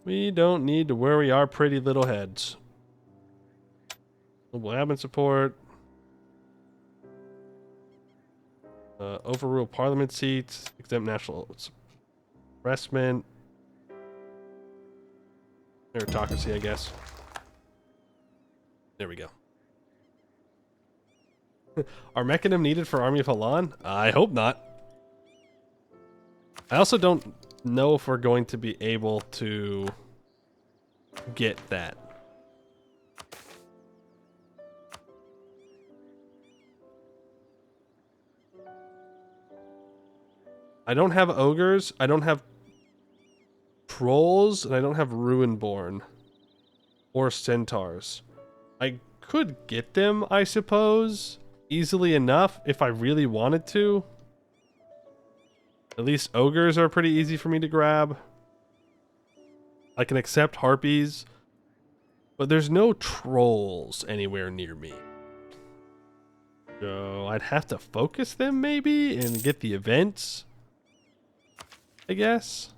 We don't need to worry our pretty little heads. Global admin support. Overrule parliament seats. Exempt national suppressment. Meritocracy, I guess. There we go. Are mechanism needed for Army of Halan? I hope not. I also don't know if we're going to be able to get that. I don't have ogres. I don't have trolls, and I don't have Ruinborn or centaurs. I could get them, I suppose, easily enough if I really wanted to. At least ogres are pretty easy for me to grab. I can accept harpies, but there's no trolls anywhere near me. So I'd have to focus them maybe and get the events, I guess.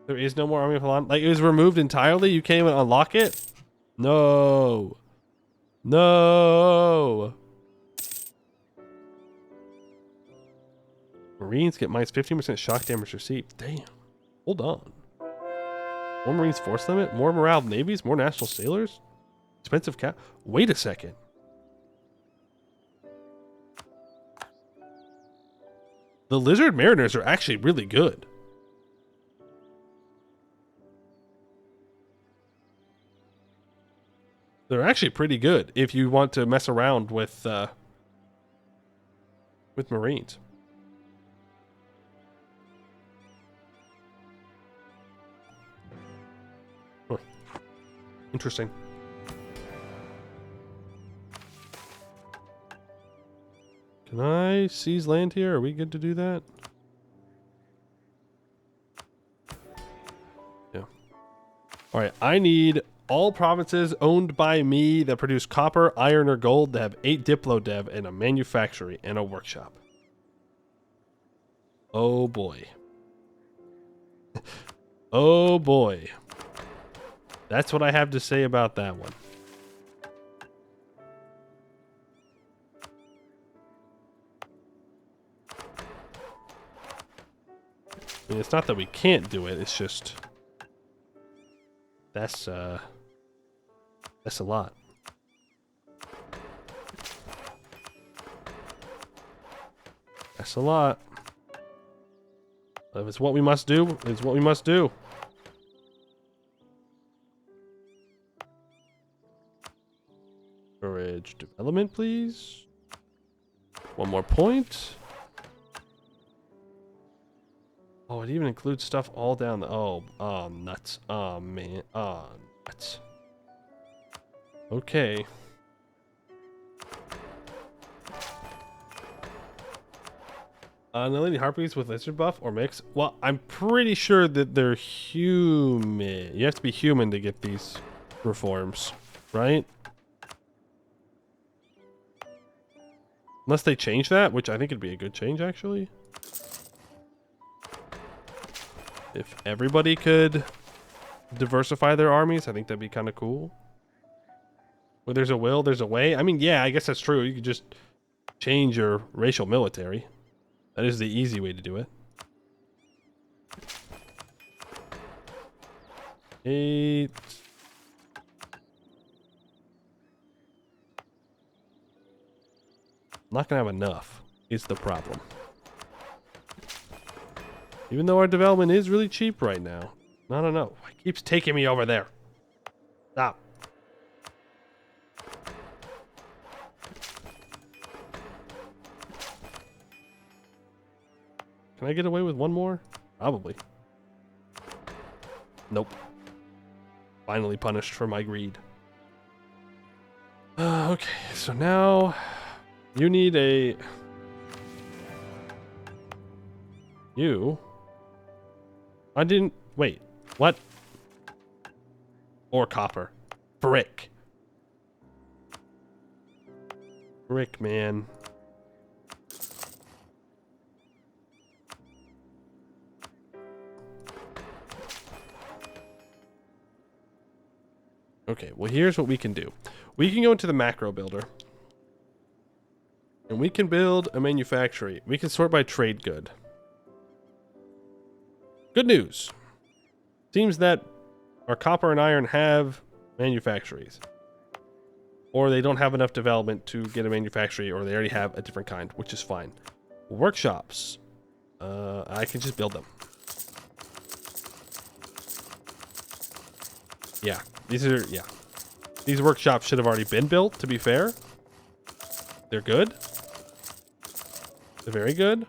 There is no more Army of Halan. Like, it was removed entirely? You can't even unlock it? No. No. Marines get minus 15% shock damage received. Damn. Hold on. More Marines force limit? More morale navies? More national sailors? Expensive cap? Wait a second. The Lizard Mariners are actually really good. They're actually pretty good if you want to mess around with Marines. Huh. Interesting. Can I seize land here? Are we good to do that? Yeah. All right, I need all provinces owned by me that produce copper, iron, or gold to have 8 Diplo Dev and a manufactory and a workshop. Oh boy. Oh boy. That's what I have to say about that one. I mean, it's not that we can't do it, it's just that's a lot. That's a lot. If it's what we must do, it's what we must do. Courage development, please. One more point. Oh, it even includes stuff all down the... Oh, nuts. Oh, man. Oh, nuts. Okay. Lily Harpies with lizard buff or mix? Well, I'm pretty sure that they're human. You have to be human to get these reforms, right? Unless they change that, which I think it'd be a good change, actually. If everybody could diversify their armies, I think that'd be kind of cool. Where there's a will, there's a way. I mean, yeah, I guess that's true. You could just change your racial military. That is the easy way to do it. 8. Not gonna have enough is the problem. Even though our development is really cheap right now. I don't know. It keeps taking me over there. Stop. Can I get away with one more? Probably. Nope. Finally punished for my greed. Okay, so now you need a... You... I didn't... Wait. What? Or copper. Brick. Brick, man. Okay, well, here's what we can do. We can go into the macro builder. And we can build a manufactory. We can sort by trade good. Good news. Seems that our copper and iron have manufactories. Or they don't have enough development to get a manufactory, or they already have a different kind, which is fine. Workshops. I can just build them. Yeah, these are, yeah. These workshops should have already been built, to be fair. They're good. They're very good.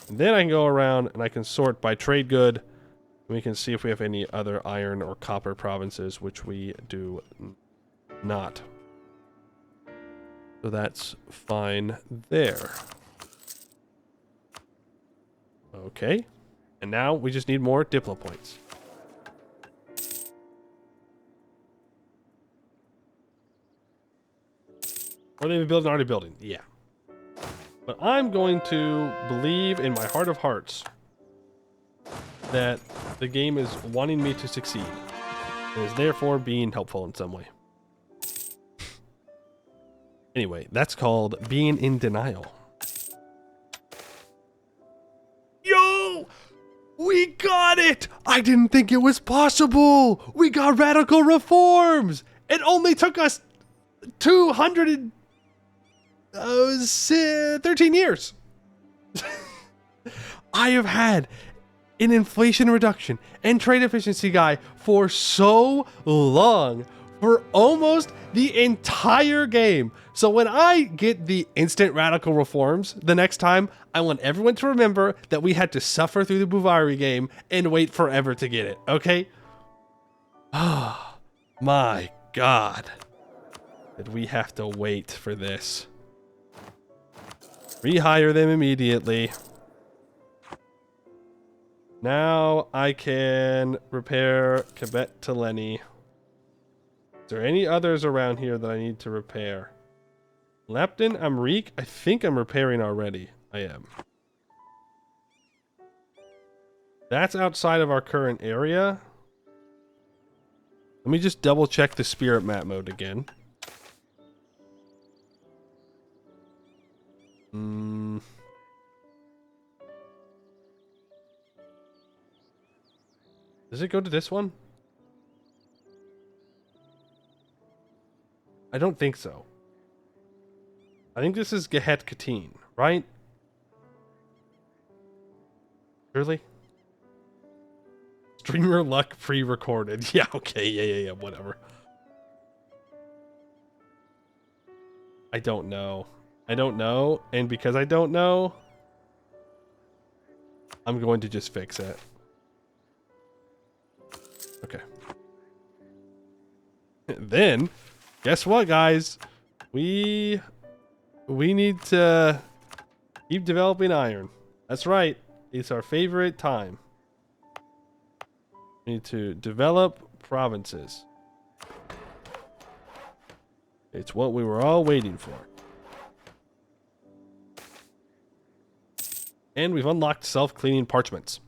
And then I can go around and I can sort by trade good. We can see if we have any other iron or copper provinces, which we do not. So that's fine there. Okay. And now we just need more Diplo points. Or they build an already building. Yeah. But I'm going to believe in my heart of hearts that the game is wanting me to succeed. And is therefore being helpful in some way. Anyway, that's called being in denial. Yo! We got it! I didn't think it was possible! We got radical reforms! It only took us 213 years. I have had an inflation reduction and trade efficiency guy for so long, for almost the entire game. So when I get the instant radical reforms the next time, I want everyone to remember that we had to suffer through the Bhuvauri game and wait forever to get it, okay? Oh my god. Did we have to wait for this? Rehire them immediately. Now I can repair Quebec to Lenny. Is there any others around here that I need to repair? Lapton, Amrik, I think I'm repairing already. I am. That's outside of our current area. Let me just double check the spirit map mode again. Does it go to this one? I don't think so. I think this is Gehet Katyn, right? Surely? Streamer luck pre-recorded. Yeah, okay, yeah, whatever. I don't know. I don't know, and because I don't know, I'm going to just fix it. Okay. Then, guess what, guys? We need to keep developing iron. That's right. It's our favorite time. We need to develop provinces. It's what we were all waiting for. And we've unlocked self-cleaning parchments.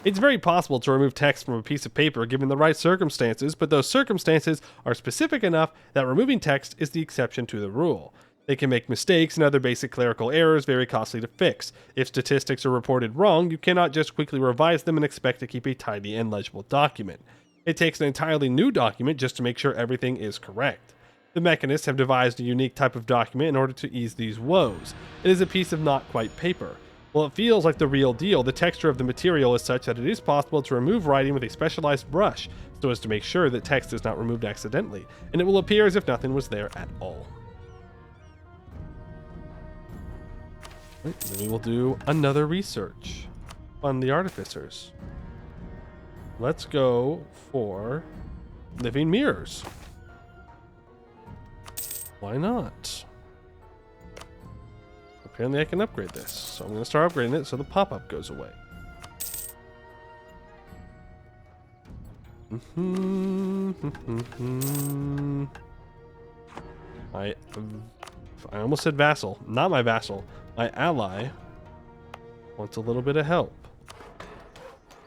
It's very possible to remove text from a piece of paper given the right circumstances, but those circumstances are specific enough that removing text is the exception to the rule. They can make mistakes and other basic clerical errors very costly to fix. If statistics are reported wrong, you cannot just quickly revise them and expect to keep a tidy and legible document. It takes an entirely new document just to make sure everything is correct. The mechanists have devised a unique type of document in order to ease these woes. It is a piece of not quite paper. While it feels like the real deal, the texture of the material is such that it is possible to remove writing with a specialized brush so as to make sure that text is not removed accidentally, and it will appear as if nothing was there at all. Right, then we will do another research on the artificers. Let's go for living mirrors. Why not? Apparently I can upgrade this, so I'm going to start upgrading it so the pop-up goes away. I almost said vassal. Not my vassal. My ally wants a little bit of help.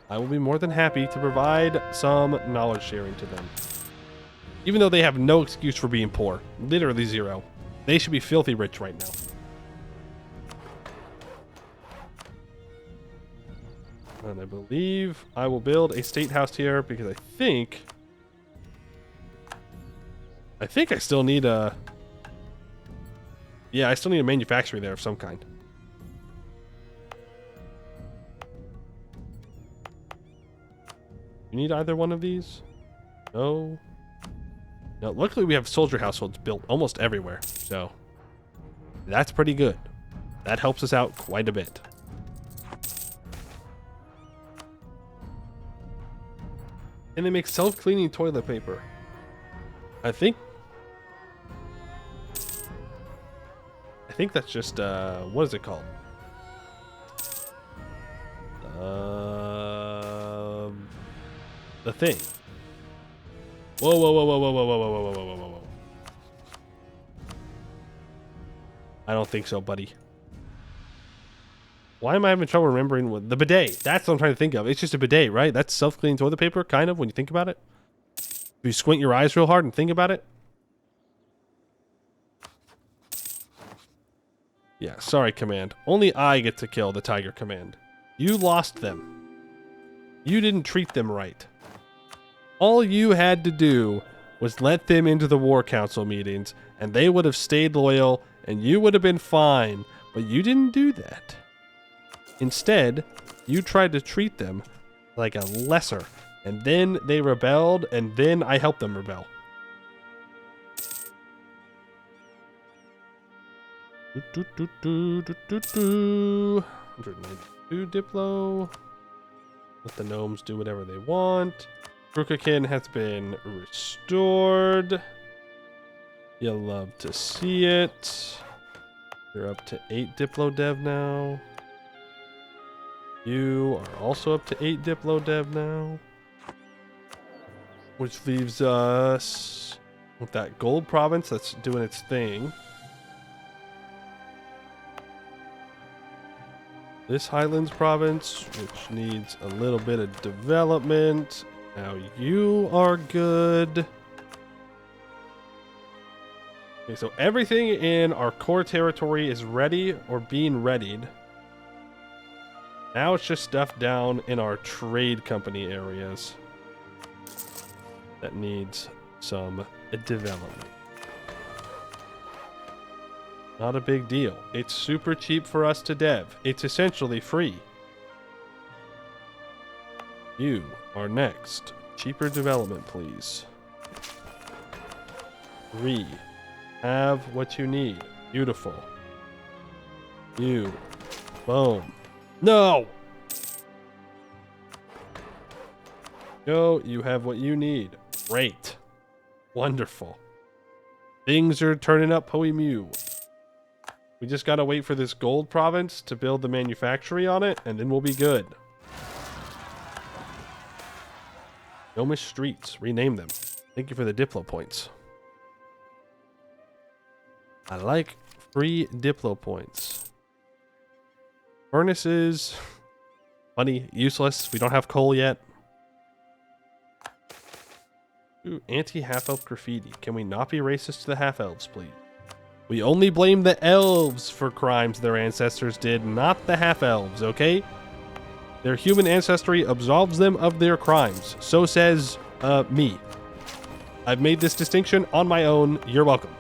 I will be more than happy to provide some knowledge sharing to them. Even though they have no excuse for being poor. Literally zero. They should be filthy rich right now. And I believe I will build a state house here because I think I still need a... Yeah, I still need a manufacturing there of some kind. You need either one of these? No. No, luckily we have soldier households built almost everywhere, so that's pretty good. That helps us out quite a bit. And they make self-cleaning toilet paper. I think that's just what is it called? The thing. Whoa, whoa, whoa, whoa, whoa, whoa, whoa, whoa, whoa, whoa, whoa, whoa. I don't think so, buddy. Why am I having trouble remembering what the bidet? That's what I'm trying to think of. It's just a bidet, right? That's self-cleaning toilet paper, kind of, when you think about it. If you squint your eyes real hard and think about it. Yeah, sorry, Command. Only I get to kill the Tiger Command. You lost them. You didn't treat them right. All you had to do was let them into the War Council meetings, and they would have stayed loyal, and you would have been fine. But you didn't do that. Instead, you tried to treat them like a lesser, and then they rebelled, and then I helped them rebel. Do, do, do, do, do, do. 192 Diplo. Let the gnomes do whatever they want. Brukakin has been restored. You'll love to see it. You're up to 8 Diplo Dev now. You are also up to 8 Diplo Dev now. Which leaves us with that gold province that's doing its thing. This Highlands province, which needs a little bit of development. Now you are good. Okay, so everything in our core territory is ready or being readied. Now it's just stuff down in our trade company areas that needs some development. Not a big deal. It's super cheap for us to dev. It's essentially free. You are next. Cheaper development, please. 3. Have what you need. Beautiful. You. Boom. No! Go, you have what you need. Great. Wonderful. Things are turning up, Poe Mew. We just gotta wait for this gold province to build the manufactory on it, and then we'll be good. Gnomish Streets. Rename them. Thank you for the Diplo points. I like free Diplo points. Furnaces. Money. Useless. We don't have coal yet. Ooh, anti-half-elf graffiti. Can we not be racist to the half-elves, please? We only blame the elves for crimes their ancestors did, not the half-elves, okay? Their human ancestry absolves them of their crimes. So says, me. I've made this distinction on my own. You're welcome.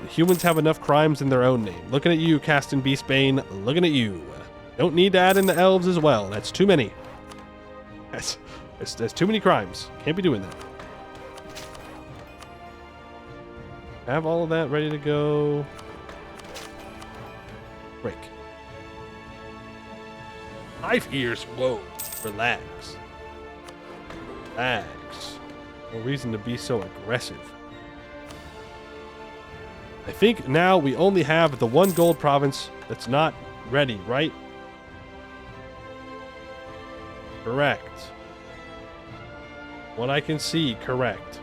Humans have enough crimes in their own name. Looking at you, Castan Beastbane. Looking at you. Don't need to add in the elves as well. That's too many. That's too many crimes. Can't be doing that. Have all of that ready to go. Break. 5 years. Whoa. Relax. Relax. No reason to be so aggressive. I think now we only have the one gold province that's not ready, right? Correct. What I can see, correct.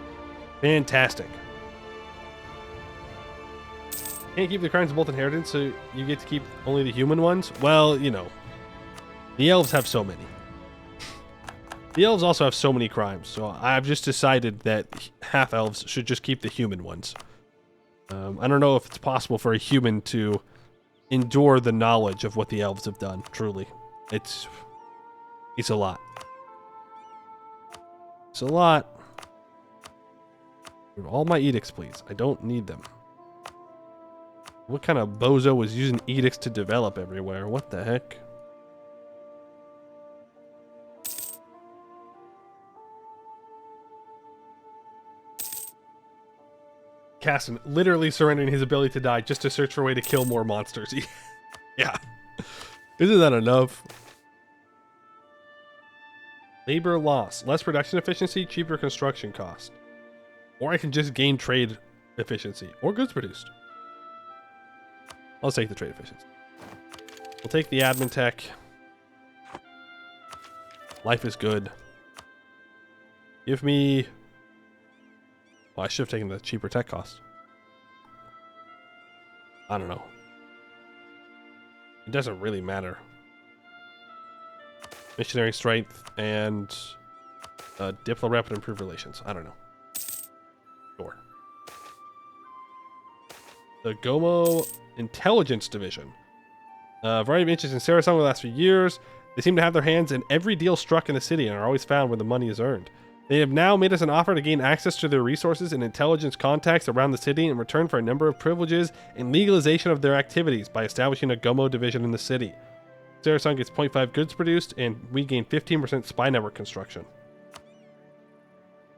Fantastic. Can't keep the crimes of both inheritance, so you get to keep only the human ones? Well, you know. The elves have so many. The elves also have so many crimes, so I've just decided that half-elves should just keep the human ones. I don't know if it's possible for a human to endure the knowledge of what the elves have done, truly. It's a lot. It's a lot. All my edicts, please. I don't need them. What kind of bozo was using edicts to develop everywhere? What the heck? Castan literally surrendering his ability to die just to search for a way to kill more monsters. Yeah. Isn't that enough? Labor loss. Less production efficiency, cheaper construction cost. Or I can just gain trade efficiency. Or goods produced. I'll take the trade efficiency. We'll take the admin tech. Life is good. Give me... Well, I should have taken the cheaper tech cost. I don't know. It doesn't really matter. Missionary strength and diplo rep and improved relations. I don't know. Sure. The Gomo Intelligence Division. A variety of interests in Sarasota over the last few years. They seem to have their hands in every deal struck in the city and are always found where the money is earned. They have now made us an offer to gain access to their resources and intelligence contacts around the city in return for a number of privileges and legalization of their activities by establishing a Gomo division in the city. Sarasota gets 0.5 goods produced, and we gain 15% spy network construction.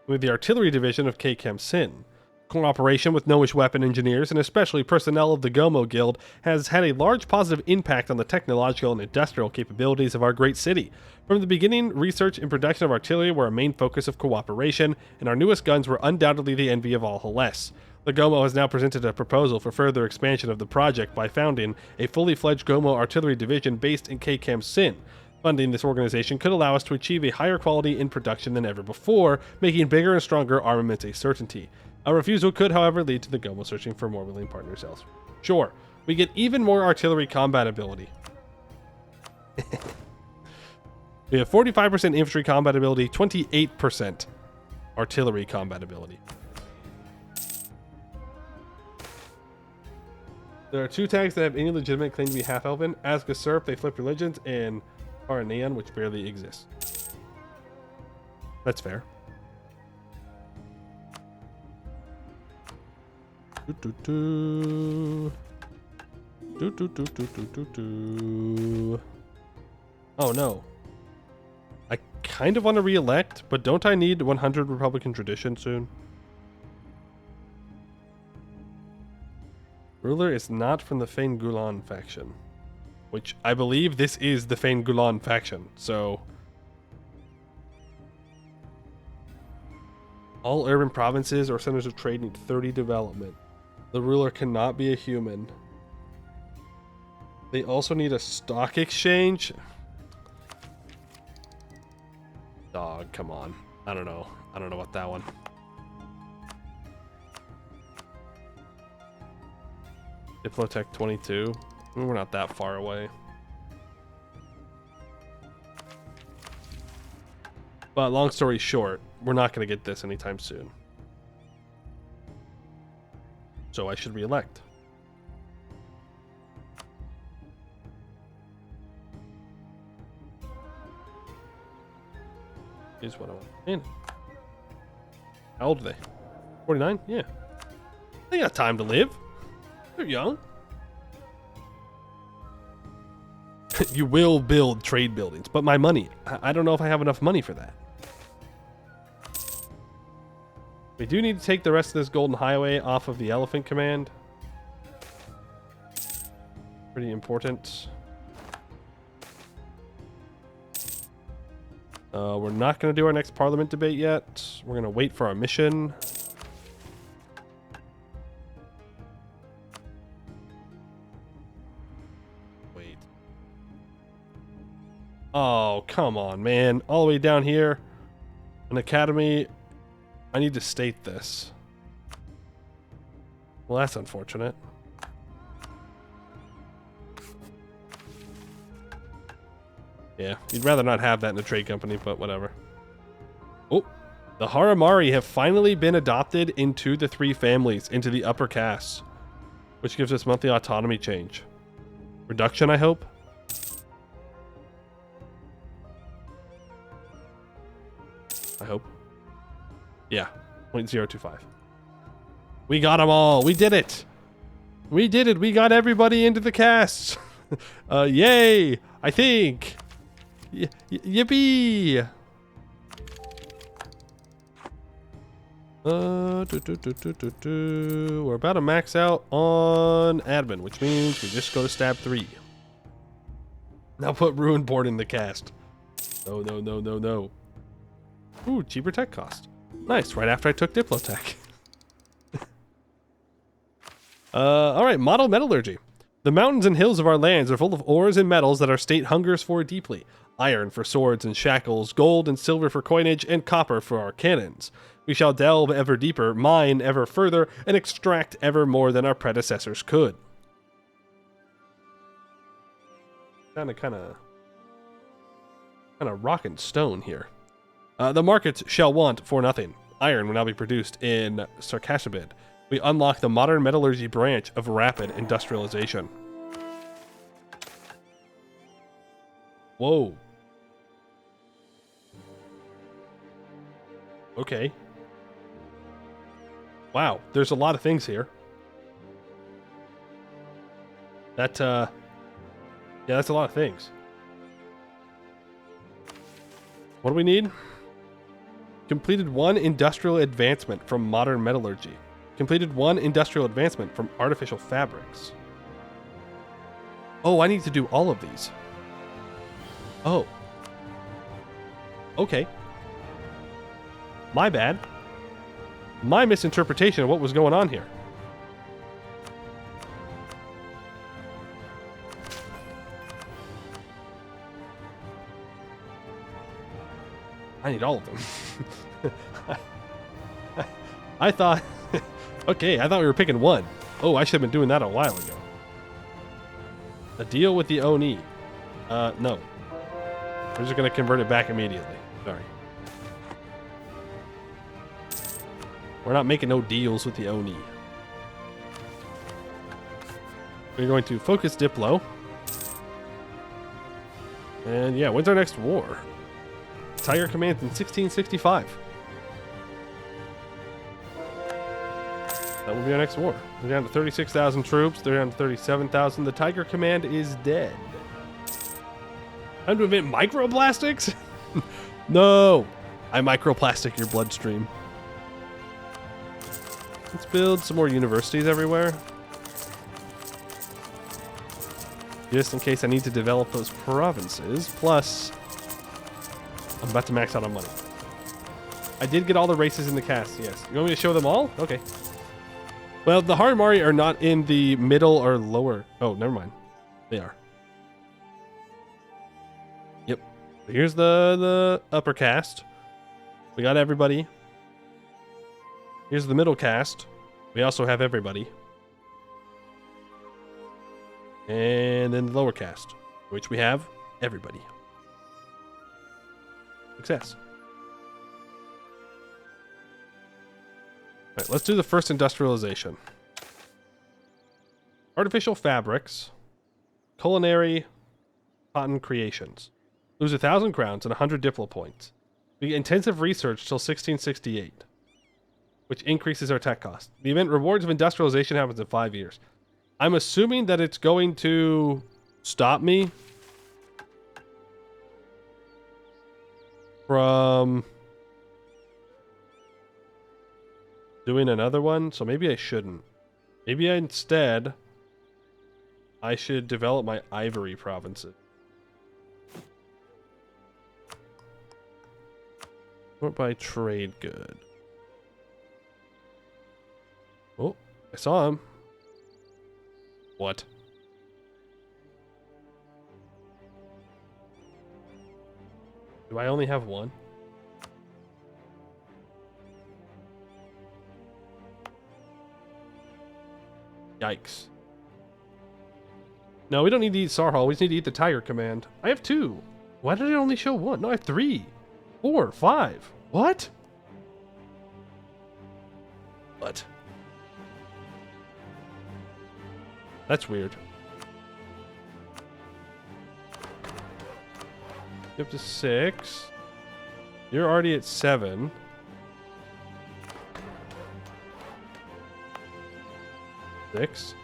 With the artillery division of K-Chem Sin. Cooperation with Gnomish weapon engineers, and especially personnel of the Gomo Guild, has had a large positive impact on the technological and industrial capabilities of our great city. From the beginning, research and production of artillery were a main focus of cooperation, and our newest guns were undoubtedly the envy of all Hellas. The Gomo has now presented a proposal for further expansion of the project by founding a fully fledged Gomo artillery division based in K-Chem Sin. Funding this organization could allow us to achieve a higher quality in production than ever before, making bigger and stronger armaments a certainty. A refusal could, however, lead to the Gomo searching for more willing partners elsewhere. Sure, we get even more artillery combat ability. We have 45% infantry combat ability, 28% artillery combat ability. There are 2 tags that have any legitimate claim to be half-elven. As Serp, they flip religions, and Paranean, which barely exists. That's fair. Oh no. I kind of want to re-elect, but don't I need 100 Republican tradition soon? Ruler is not from the Fein Gulan faction, which I believe this is the Fein Gulan faction, so... All urban provinces or centers of trade need 30 development. The ruler cannot be a human. They also need a stock exchange. Dog, come on. I don't know. I don't know about that one. Diplotech 22. We're not that far away. But long story short, we're not going to get this anytime soon. So I should re-elect. Here's what I want. Man. How old are they? 49? Yeah. They got time to live. They're young. You will build trade buildings, but my money, I don't know if I have enough money for that. We do need to take the rest of this golden highway off of the elephant command. Pretty important. We're not going to do our next parliament debate yet. We're going to wait for our mission. Wait. Oh, come on, man. All the way down here. An academy. I need to state this. Well, that's unfortunate. Yeah, you'd rather not have that in a trade company, but whatever. Oh, the Haramari have finally been adopted into the 3 families, into the upper castes, which gives us monthly autonomy change. Reduction, I hope. I hope. Yeah, 0.025. We got them all. We did it. We did it. We got everybody into the castes. Yay, I think. Yippee! We're about to max out on admin, which means we just go to stab 3. Now put Ruin Board in the cast. No, no, no, no, no. Ooh, cheaper tech cost. Nice, right after I took Diplotech. All right, model metallurgy. The mountains and hills of our lands are full of ores and metals that our state hungers for deeply. Iron for swords and shackles, gold and silver for coinage, and copper for our cannons. We shall delve ever deeper, mine ever further, and extract ever more than our predecessors could. Kind of rock and stone here. The markets shall want for nothing. Iron will now be produced in Sarkasabad. We unlock the modern metallurgy branch of rapid industrialization. Whoa. Okay. Wow, there's a lot of things here. Yeah, that's a lot of things. What do we need? Completed 1 industrial advancement from modern metallurgy. Completed 1 industrial advancement from artificial fabrics. Oh, I need to do all of these. Oh. Okay. My bad. My misinterpretation of what was going on here. I need all of them. I thought... Okay, I thought we were picking one. Oh, I should have been doing that a while ago. A deal with the Oni. No. We're just going to convert it back immediately. Sorry. We're not making no deals with the Oni. We're going to focus Diplo. And yeah, when's our next war? Tiger Command in 1665. That will be our next war. They're down to 36,000 troops. They're down to 37,000. The Tiger Command is dead. Time to invent microplastics? No! I microplastic your bloodstream. Let's build some more universities everywhere. Just in case I need to develop those provinces. Plus, I'm about to max out on money. I did get all the races in the cast, yes. You want me to show them all? Okay. Well, the Haramari are not in the middle or lower. Oh, never mind. They are. Yep. Here's the upper cast. We got everybody. Here's the middle cast. We also have everybody. And then the lower cast, which we have everybody. Success. All right, let's do the first industrialization. Artificial fabrics. Culinary cotton creations. Lose 1,000 crowns and 100 Diplo points. We get intensive research till 1668, which increases our tech cost. The event rewards of industrialization happens in 5 years. I'm assuming that it's going to stop me from doing another one, so maybe I shouldn't. Maybe instead I should develop my ivory provinces. Sort by trade good. Oh, I saw him. What? Do I only have one? Yikes. No, we don't need to eat Sarhal. We just need to eat the Tiger Command. I have 2. Why did it only show 1? No, I have 3, 4, 5. What? What? That's weird. Up to 6. You're already at 7. Six.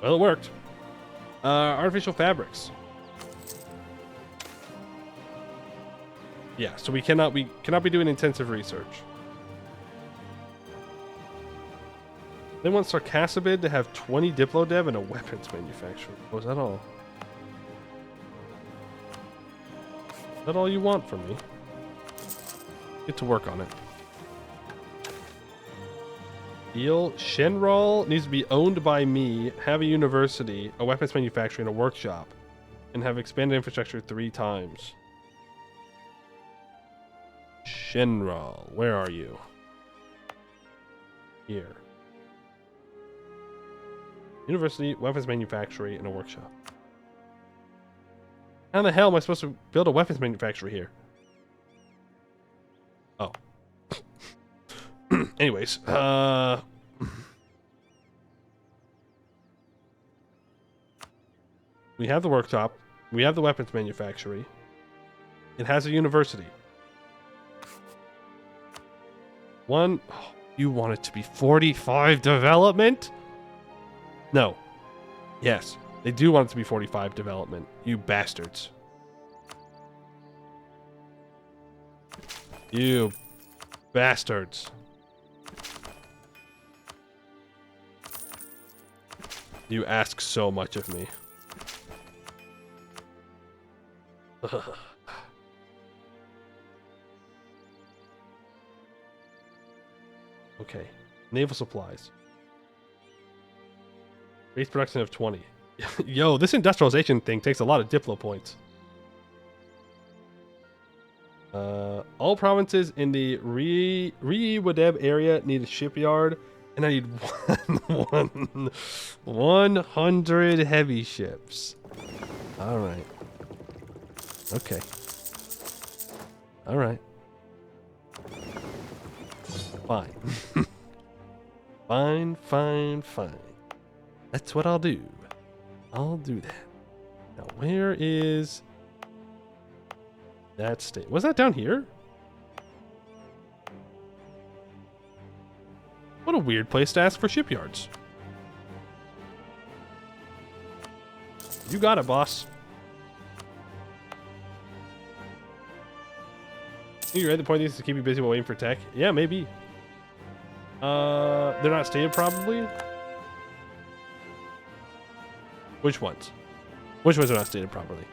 Well, it worked. Artificial fabrics. Yeah, so we cannot be doing intensive research. They want Sarcassabid to have 20 Diplo Dev and a weapons manufacturer. Oh, is that all? Is that all you want from me? Get to work on it. Deal. Shenral needs to be owned by me, have a university, a weapons manufacturer, and a workshop. And have expanded infrastructure 3 times. Shenral, where are you? Here. University, weapons manufacturing, and a workshop. How the hell am I supposed to build a weapons manufacturer here? Oh. Anyways, we have the workshop. We have the weapons manufacturing. It has a university. Oh, you want it to be 45 development? No. Yes, they do want it to be 45 development. You bastards. You bastards. You ask so much of me. Okay. Naval supplies. Base production of 20. Yo, this industrialization thing takes a lot of Diplo points. All provinces in the Wadeb area need a shipyard, and I need 100 heavy ships. All right. Okay. All right. Fine. Fine. That's what I'll do. I'll do that. Now, where is that state? Was that down here? What a weird place to ask for shipyards. You got it, boss. You read the point is to keep you busy while waiting for tech? Yeah, maybe. They're not stated probably. Which ones? Which ones are not stated properly?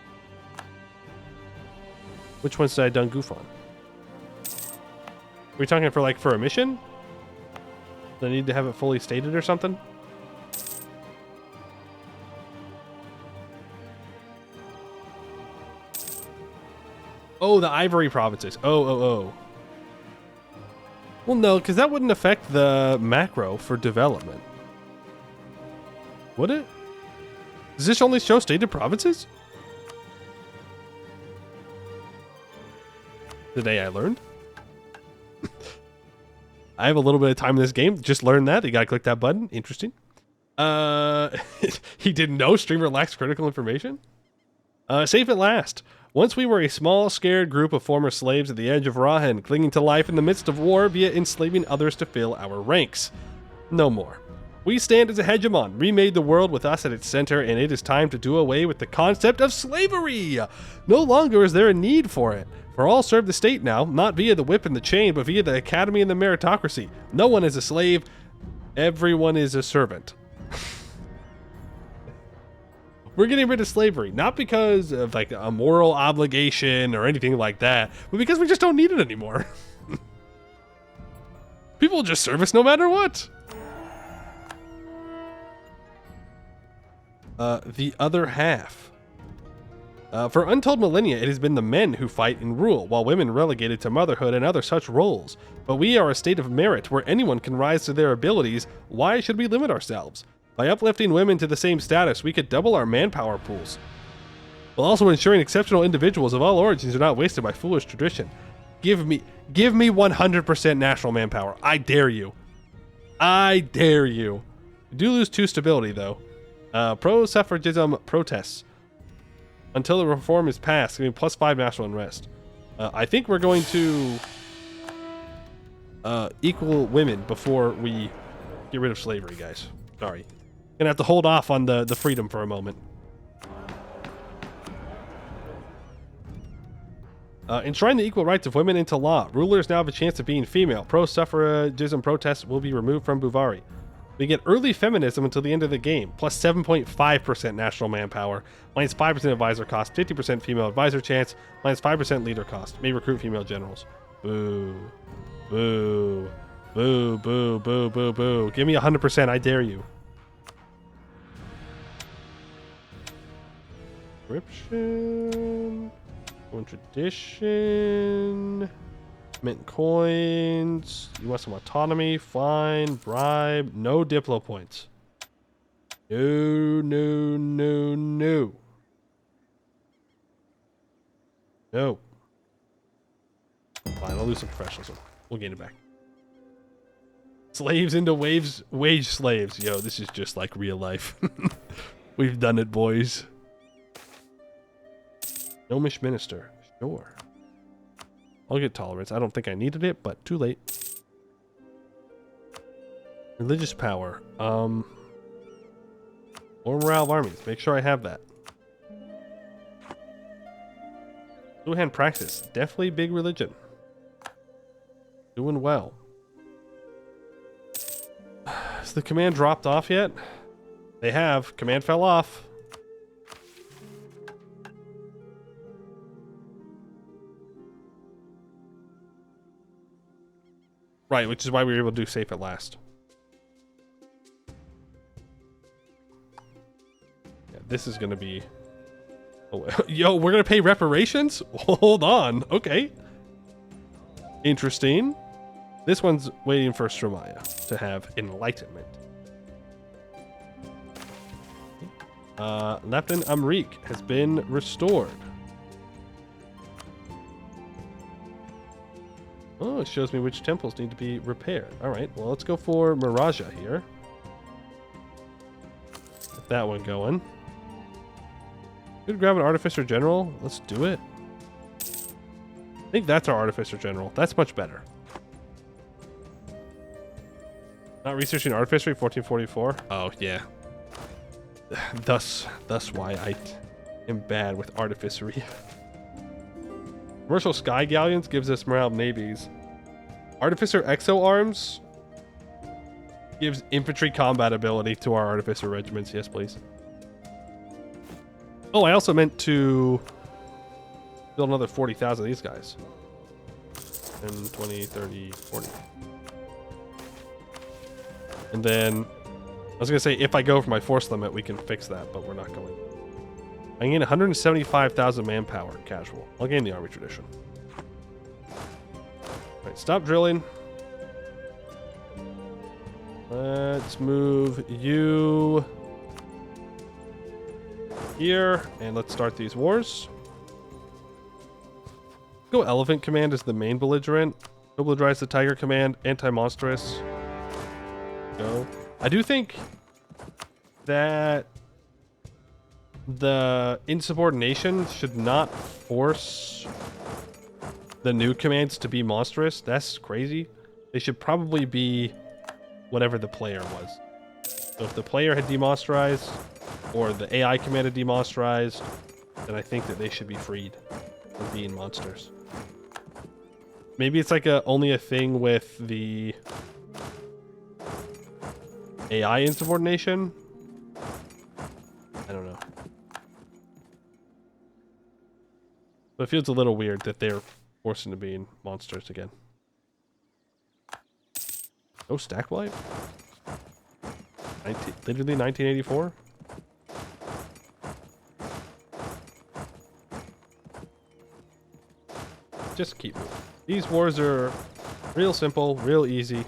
Which ones did I done goof on? Are we talking for a mission? Do I need to have it fully stated or something? Oh, the Ivory provinces. Oh. Well, no, because that wouldn't affect the macro for development. Would it? Does this only show stated provinces? Today I learned. I have a little bit of time in this game. Just learned that. You gotta click that button. Interesting. He didn't know streamer lacks critical information. Safe at last. Once we were a small, scared group of former slaves at the edge of Rahen, clinging to life in the midst of war via enslaving others to fill our ranks. No more. We stand as a hegemon, remade the world with us at its center, and it is time to do away with the concept of slavery. No longer is there a need for it. For all serve the state now, not via the whip and the chain, but via the academy and the meritocracy. No one is a slave. Everyone is a servant. We're getting rid of slavery, not because of like a moral obligation or anything like that, but because we just don't need it anymore. People just serve us no matter what. The other half. For untold millennia, it has been the men who fight and rule, while women relegated to motherhood and other such roles. But we are a state of merit where anyone can rise to their abilities. Why should we limit ourselves? By uplifting women to the same status, we could double our manpower pools, while also ensuring exceptional individuals of all origins are not wasted by foolish tradition. Give me 100% national manpower. I dare you. I dare you. We do lose 2 stability, though. Pro-suffragism protests. Until the reform is passed, giving +5 national unrest. I think we're going to equal women before we get rid of slavery, guys. Sorry. Gonna have to hold off on the freedom for a moment. Enshrine the equal rights of women into law. Rulers now have a chance of being female. Pro-suffragism protests will be removed from Bhuvauri. We get early feminism until the end of the game, plus 7.5% national manpower, minus 5% advisor cost, 50% female advisor chance, minus 5% leader cost. May recruit female generals. Boo. Boo. Boo, boo, boo, boo, boo. Give me 100%, I dare you. Description. One tradition. Mint coins. You want some autonomy? Fine. Bribe. No Diplo points. No, no, no, no. No. Fine, I'll lose some professionalism. We'll gain it back. Slaves into waves, wage slaves. Yo, this is just like real life. We've done it, boys. Gnomish minister. Sure. I'll get tolerance. I don't think I needed it, but too late. Religious power. More morale of armies. Make sure I have that. Blue hand practice. Definitely big religion. Doing well. Has the command dropped off yet? They have. Command fell off. Right, which is why we were able to do safe at last. Yeah, this is going to be... Oh, yo, we're going to pay reparations? Hold on. Okay. Interesting. This one's waiting for Stromaya to have enlightenment. Lepton Amrik has been restored. Oh, it shows me which temples need to be repaired. All right, well, let's go for Miraja here. Get that one going. Could grab an Artificer General. Let's do it. I think that's our Artificer General. That's much better. Not researching Artificery, 1444. Oh, yeah. Thus why I am bad with Artificery. Commercial Sky Galleons gives us morale navies. Artificer Exo Arms gives infantry combat ability to our Artificer regiments. Yes, please. Oh, I also meant to build another 40,000 of these guys. 10, 20, 30, 40. And then, I was going to say, if I go for my force limit, we can fix that, but we're not going. I gain 175,000 manpower, casual. I'll gain the army tradition. Alright, stop drilling. Let's move you here, and let's start these wars. Go Elephant Command as the main belligerent. Go belligerize the Tiger Command, anti-monstrous. Go. I do think that the insubordination should not force the new commands to be monstrous. That's crazy. They should probably be whatever the player was. So if the player had demonsterized, or the AI command had demonsterized, then I think that they should be freed from being monsters. Maybe it's like only a thing with the AI insubordination. I don't know. But it feels a little weird that they're forced into being monsters again. No stack wipe? Literally 1984? Just keep moving. These wars are real simple, real easy.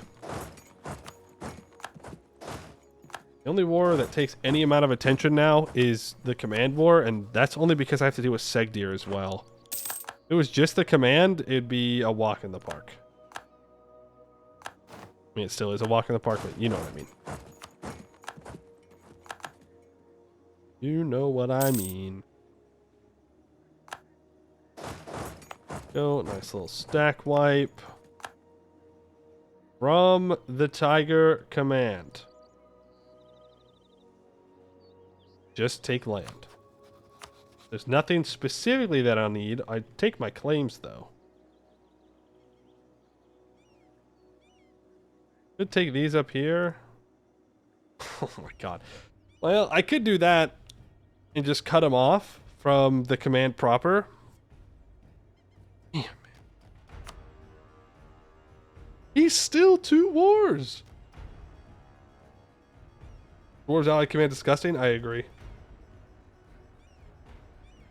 The only war that takes any amount of attention now is the command war, and that's only because I have to deal with Segdir as well. If it was just the command, it'd be a walk in the park. I mean, it still is a walk in the park, but you know what I mean. You know what I mean. Go, nice little stack wipe. From the Tiger Command. Just take land. There's nothing specifically that I'll need. I take my claims, though. Could take these up here. Oh my god. Well, I could do that and just cut him off from the command proper. Damn, man. He's still 2 wars. Wars Allied Command disgusting? I agree.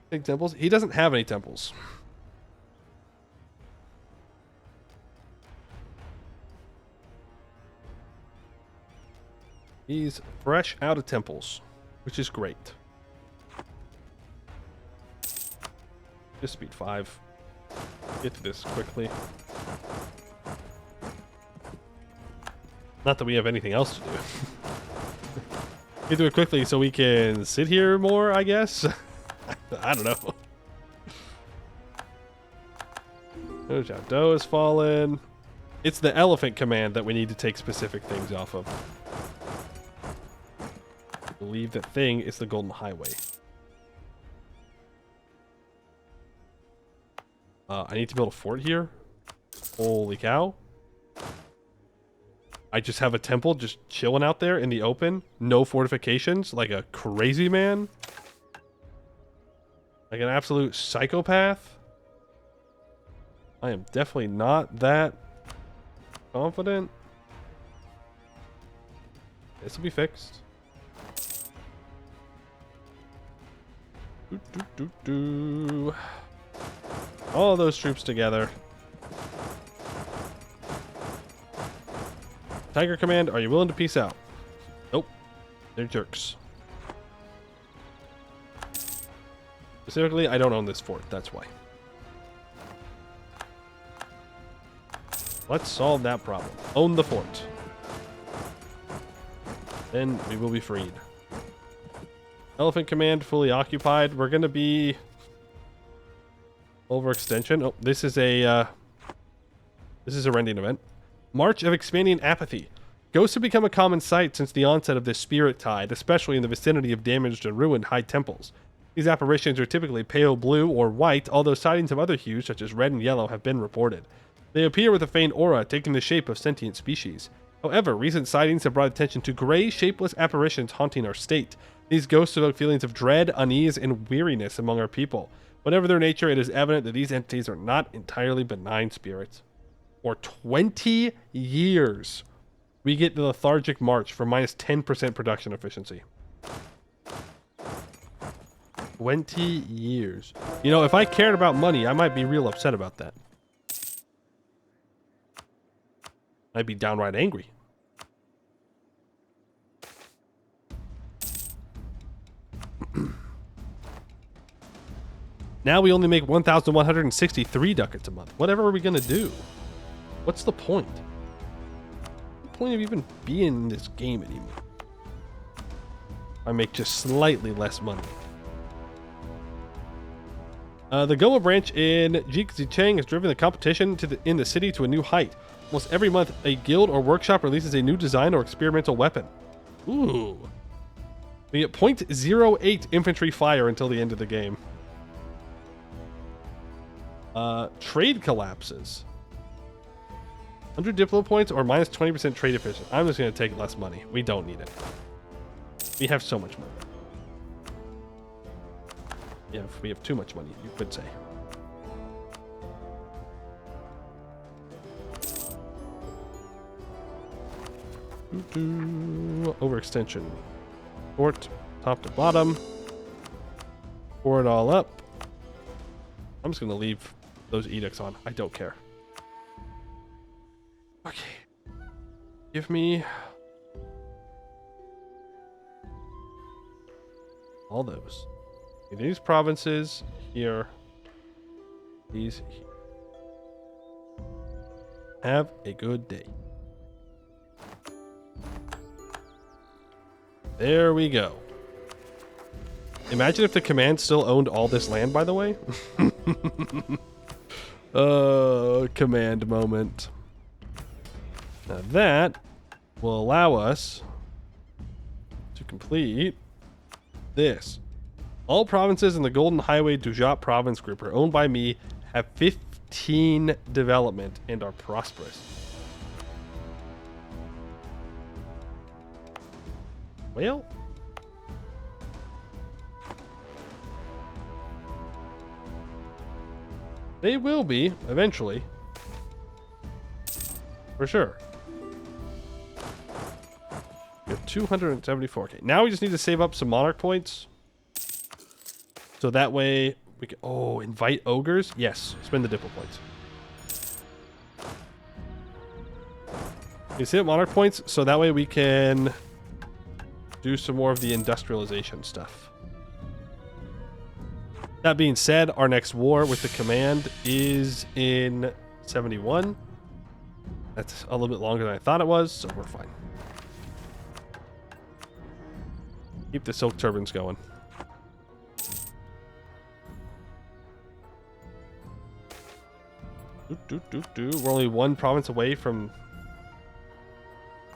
Big temples? He doesn't have any temples. He's fresh out of temples, which is great. Just speed 5. Get to this quickly. Not that we have anything else to do. Get to it quickly so we can sit here more, I guess. I don't know. Zhao has fallen. It's the elephant command that we need to take specific things off of. I believe that thing is the Golden Highway. I need to build a fort here. Holy cow. I just have a temple just chilling out there in the open. No fortifications, like a crazy man. Like an absolute psychopath. I am definitely not that confident. This will be fixed. All those troops together. Tiger Command, are you willing to peace out? Nope. They're jerks. Specifically, I don't own this fort. That's why. Let's solve that problem. Own the fort. Then we will be freed. Elephant Command fully occupied. We're going to be overextension. Oh, this is a rending event. March of Expanding Apathy. Ghosts have become a common sight since the onset of this spirit tide, especially in the vicinity of damaged and ruined high temples. These apparitions are typically pale blue or white, although sightings of other hues such as red and yellow have been reported. They appear with a faint aura, taking the shape of sentient species. However, recent sightings have brought attention to gray, shapeless apparitions haunting our state. These ghosts evoke feelings of dread, unease, and weariness among our people. Whatever their nature, it is evident that these entities are not entirely benign spirits. For 20 years, we get the lethargic march for minus 10% production efficiency. 20 years. You know, if I cared about money, I might be real upset about that. I'd be downright angry. Now we only make 1,163 ducats a month. Whatever are we going to do? What's the point? What's the point of even being in this game anymore? I make just slightly less money. The Goma branch in Jixicheng has driven the competition in the city to a new height. Almost every month, a guild or workshop releases a new design or experimental weapon. Ooh. We get 0.08 infantry fire until the end of the game. Trade collapses. 100 diplo points or minus 20% trade efficient. I'm just going to take less money. We don't need it. We have so much money. Yeah, we have too much money, you could say. Overextension. Fort, top to bottom. Pour it all up. I'm just going to leave those edicts on. I don't care. Okay. Give me all those. These provinces here. These here. Have a good day. There we go. Imagine if the command still owned all this land, by the way. Command moment. Now that will allow us to complete this. All provinces in the Golden Highway Dujat province group are owned by me, have 15 development, and are prosperous. Well, they will be eventually. For sure. We have 274k. Now we just need to save up some monarch points. So that way we can... Oh, invite ogres? Yes. Spend the diplo points. You save up monarch points so that way we can do some more of the industrialization stuff. That being said, our next war with the command is in 71. That's a little bit longer than I thought it was, so we're fine. Keep the silk turbans going. We're only one province away from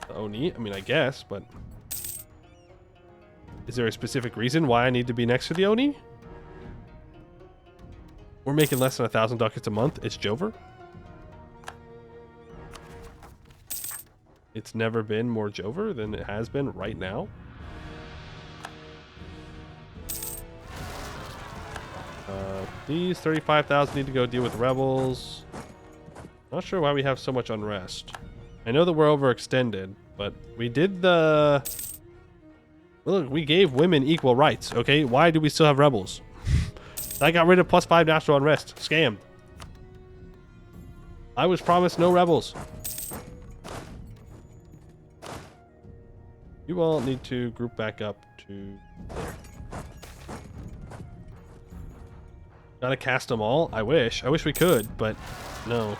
the Oni. I mean, I guess, but... Is there a specific reason why I need to be next to the Oni? We're making less than 1,000 ducats a month. It's Jover. It's never been more Jover than it has been right now. These 35,000 need to go deal with rebels. Not sure why we have so much unrest. I know that we're overextended, but we did the... Well, look, we gave women equal rights, okay? Why do we still have rebels? I got rid of +5 national unrest. Scammed. I was promised no rebels. You all need to group back up to there. Gotta cast them all? I wish. I wish we could, but no.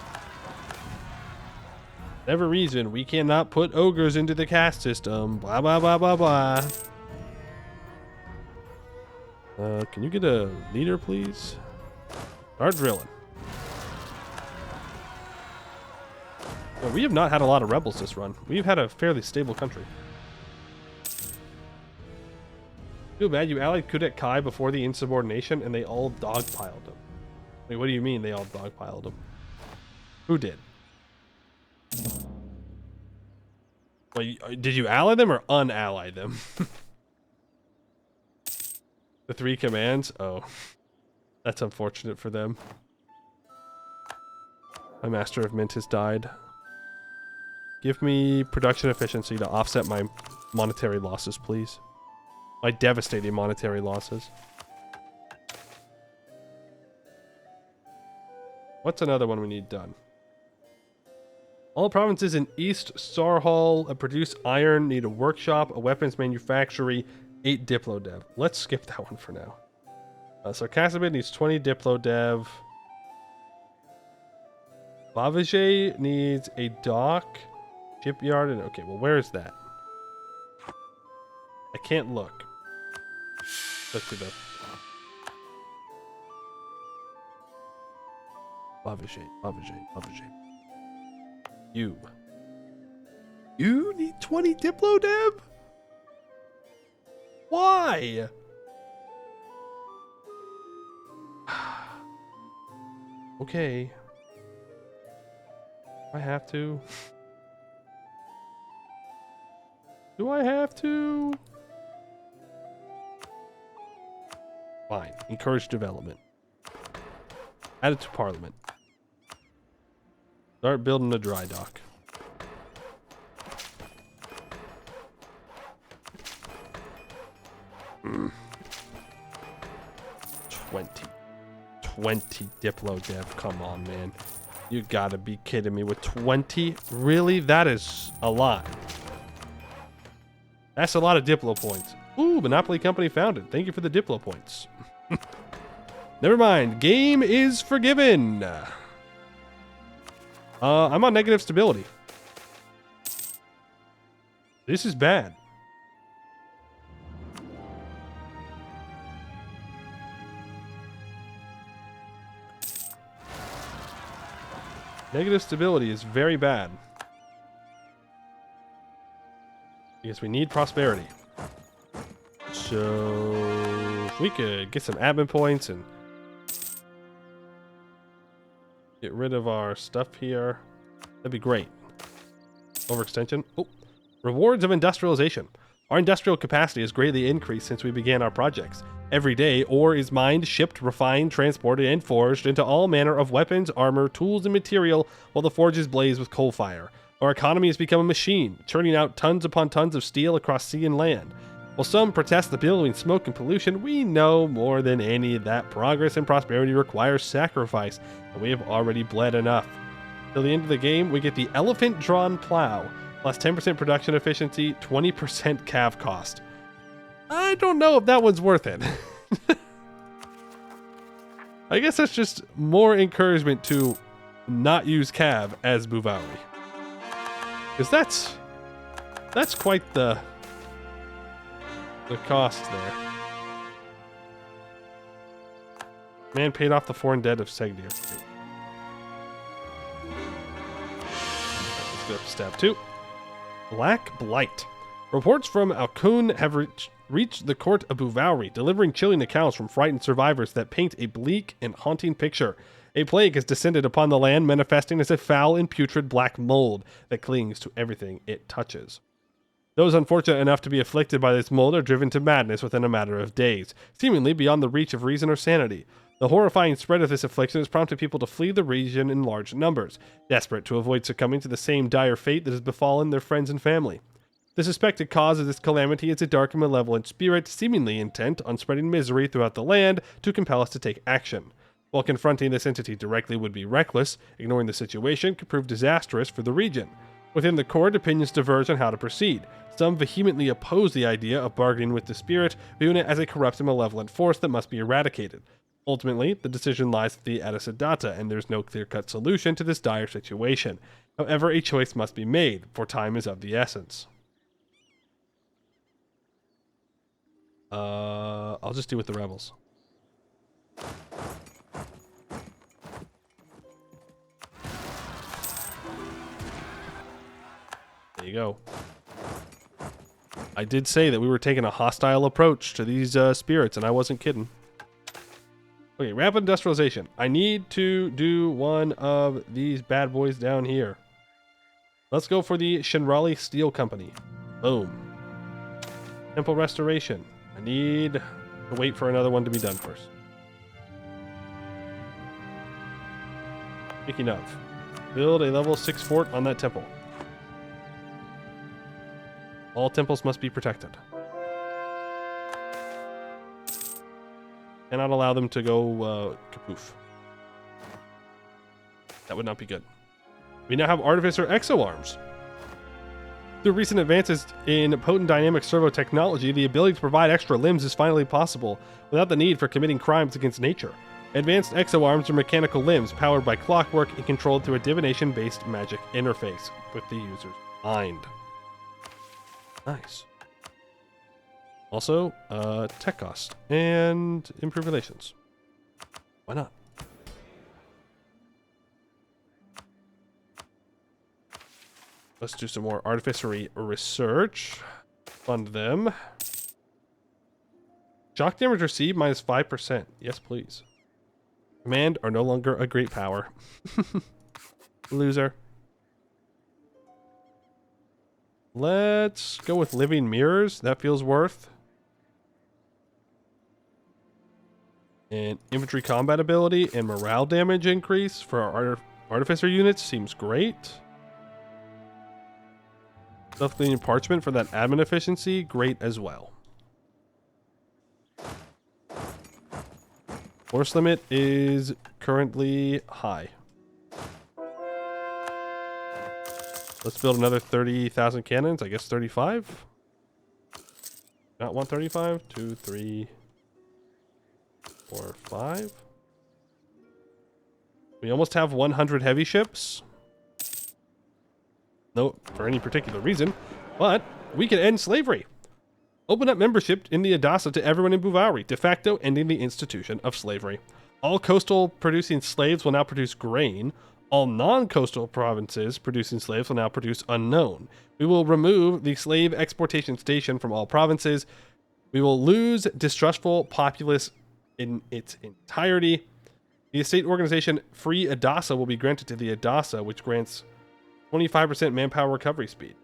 Whatever reason, we cannot put ogres into the caste system. Blah, blah, blah, blah, blah. Can you get a leader, please? Start drilling. Well, we have not had a lot of rebels this run. We've had a fairly stable country. Feel bad you allied Kudet Kai before the insubordination and they all dogpiled him. Wait, what do you mean they all dogpiled him? Who did? Wait, did you ally them or unally them? The 3 commands? Oh. That's unfortunate for them. My Master of Mint has died. Give me production efficiency to offset my monetary losses, please. My devastating monetary losses. What's another one we need done? All provinces in East Sarhal produce iron, need a workshop, a weapons manufactory, 8 diplo dev. Let's skip that one for now. So Kasabit needs 20 diplo dev. Bavager needs a dock, shipyard, and okay, well, where is that? I can't look. Let's do that. Bavager. You need 20 diplo dev? Why? Okay. I have to. Do I have to? Fine. Encourage development. Add it to Parliament. Start building a dry dock. Mm. 20 diplo dev. Come on, man. You gotta be kidding me with 20? Really? That is a lot. That's a lot of diplo points. Ooh, Monopoly Company founded. Thank you for the diplo points. Never mind. Game is forgiven. I'm on negative stability. This is bad. Negative stability is very bad. Because we need prosperity. So if we could get some admin points and get rid of our stuff here, that'd be great. Overextension. Oh, rewards of industrialization. Our industrial capacity has greatly increased since we began our projects. Every day, ore is mined, shipped, refined, transported, and forged into all manner of weapons, armor, tools, and material, while the forges blaze with coal fire. Our economy has become a machine, churning out tons upon tons of steel across sea and land. While some protest the billowing smoke and pollution, we know more than any that progress and prosperity requires sacrifice, and we have already bled enough. Till the end of the game, we get the elephant-drawn plow, plus 10% production efficiency, 20% cav cost. I don't know if that one's worth it. I guess that's just more encouragement to not use cav as Bhuvauri. Because that's quite the cost there. Man paid off the foreign debt of Segdir. Let's go up to step 2. Black Blight. Reports from Alkun have reached the court of Bhuvauri, delivering chilling accounts from frightened survivors that paint a bleak and haunting picture. A plague has descended upon the land, manifesting as a foul and putrid black mold that clings to everything it touches. Those unfortunate enough to be afflicted by this mold are driven to madness within a matter of days, seemingly beyond the reach of reason or sanity. The horrifying spread of this affliction has prompted people to flee the region in large numbers, desperate to avoid succumbing to the same dire fate that has befallen their friends and family. The suspected cause of this calamity is a dark and malevolent spirit, seemingly intent on spreading misery throughout the land to compel us to take action. While confronting this entity directly would be reckless, ignoring the situation could prove disastrous for the region. Within the court, opinions diverge on how to proceed. Some vehemently oppose the idea of bargaining with the spirit, viewing it as a corrupt and malevolent force that must be eradicated. Ultimately, the decision lies with the Adasiddata, and there's no clear-cut solution to this dire situation. However, a choice must be made, for time is of the essence. I'll just do with the rebels. There you go. I did say that we were taking a hostile approach to these spirits, and I wasn't kidding. Okay, rapid industrialization. I need to do one of these bad boys down here. Let's go for the Shenrali Steel Company. Boom. Temple restoration. I need to wait for another one to be done first. Speaking of, build a level 6 fort on that temple. All temples must be protected. Cannot allow them to go kapoof. That would not be good. We now have Artificer Exo-Arms. Through recent advances in potent dynamic servo technology, the ability to provide extra limbs is finally possible without the need for committing crimes against nature. Advanced exo-arms are mechanical limbs powered by clockwork and controlled through a divination-based magic interface with the user's mind. Nice. Also, tech cost and improve relations. Why not? Let's do some more artificery research. Fund them. Shock damage received minus 5%. Yes, please. Command are no longer a great power. Loser. Let's go with living mirrors. That feels worth. And infantry combat ability and morale damage increase for our artificer units seems great. Self-cleaning parchment for that admin efficiency, great as well. Force limit is currently high. Let's build another 30,000 cannons. I guess 35? Not 135? 2, 3, 4, 5. We almost have 100 heavy ships. No, for any particular reason. But we can end slavery. Open up membership in the Adasa to everyone in Bhuvauri, de facto ending the institution of slavery. All coastal producing slaves will now produce grain. All non-coastal provinces producing slaves will now produce unknown. We will remove the slave exportation station from all provinces. We will lose distrustful populace in its entirety. The estate organization Free Adasa will be granted to the Adasa, which grants 25% manpower recovery speed.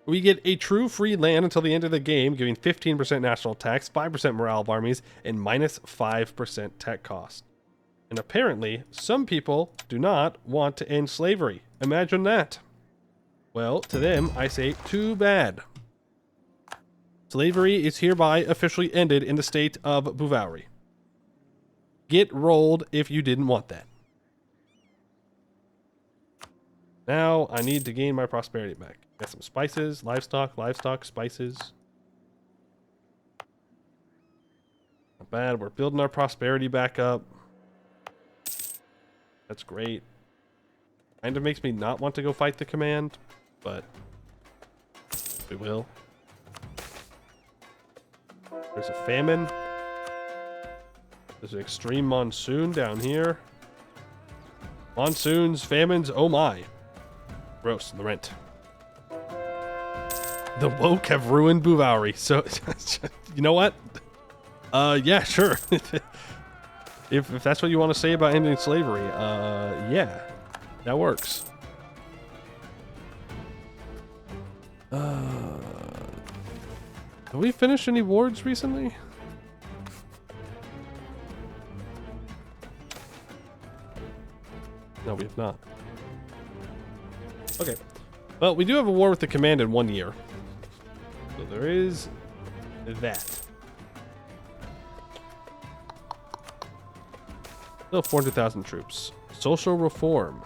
We get a true free land until the end of the game, giving 15% national tax, 5% morale of armies, and minus 5% tech cost. And apparently, some people do not want to end slavery. Imagine that. Well, to them, I say, too bad. Slavery is hereby officially ended in the state of Bhuvauri. Get rolled if you didn't want that. Now, I need to gain my prosperity back. Got some spices, livestock, spices. Not bad. We're building our prosperity back up. That's great. Kind of makes me not want to go fight the command, but we will. There's a famine. There's an extreme monsoon down here. Monsoons, famines, oh my. Gross, the rent. The woke have ruined Bhuvauri, so you know what? Yeah, sure. If that's what you want to say about ending slavery, yeah, that works. Have we finished any wards recently? No, we have not. Okay. Well, we do have a war with the command in 1 year. So there is that. Still 400,000 troops. Social reform.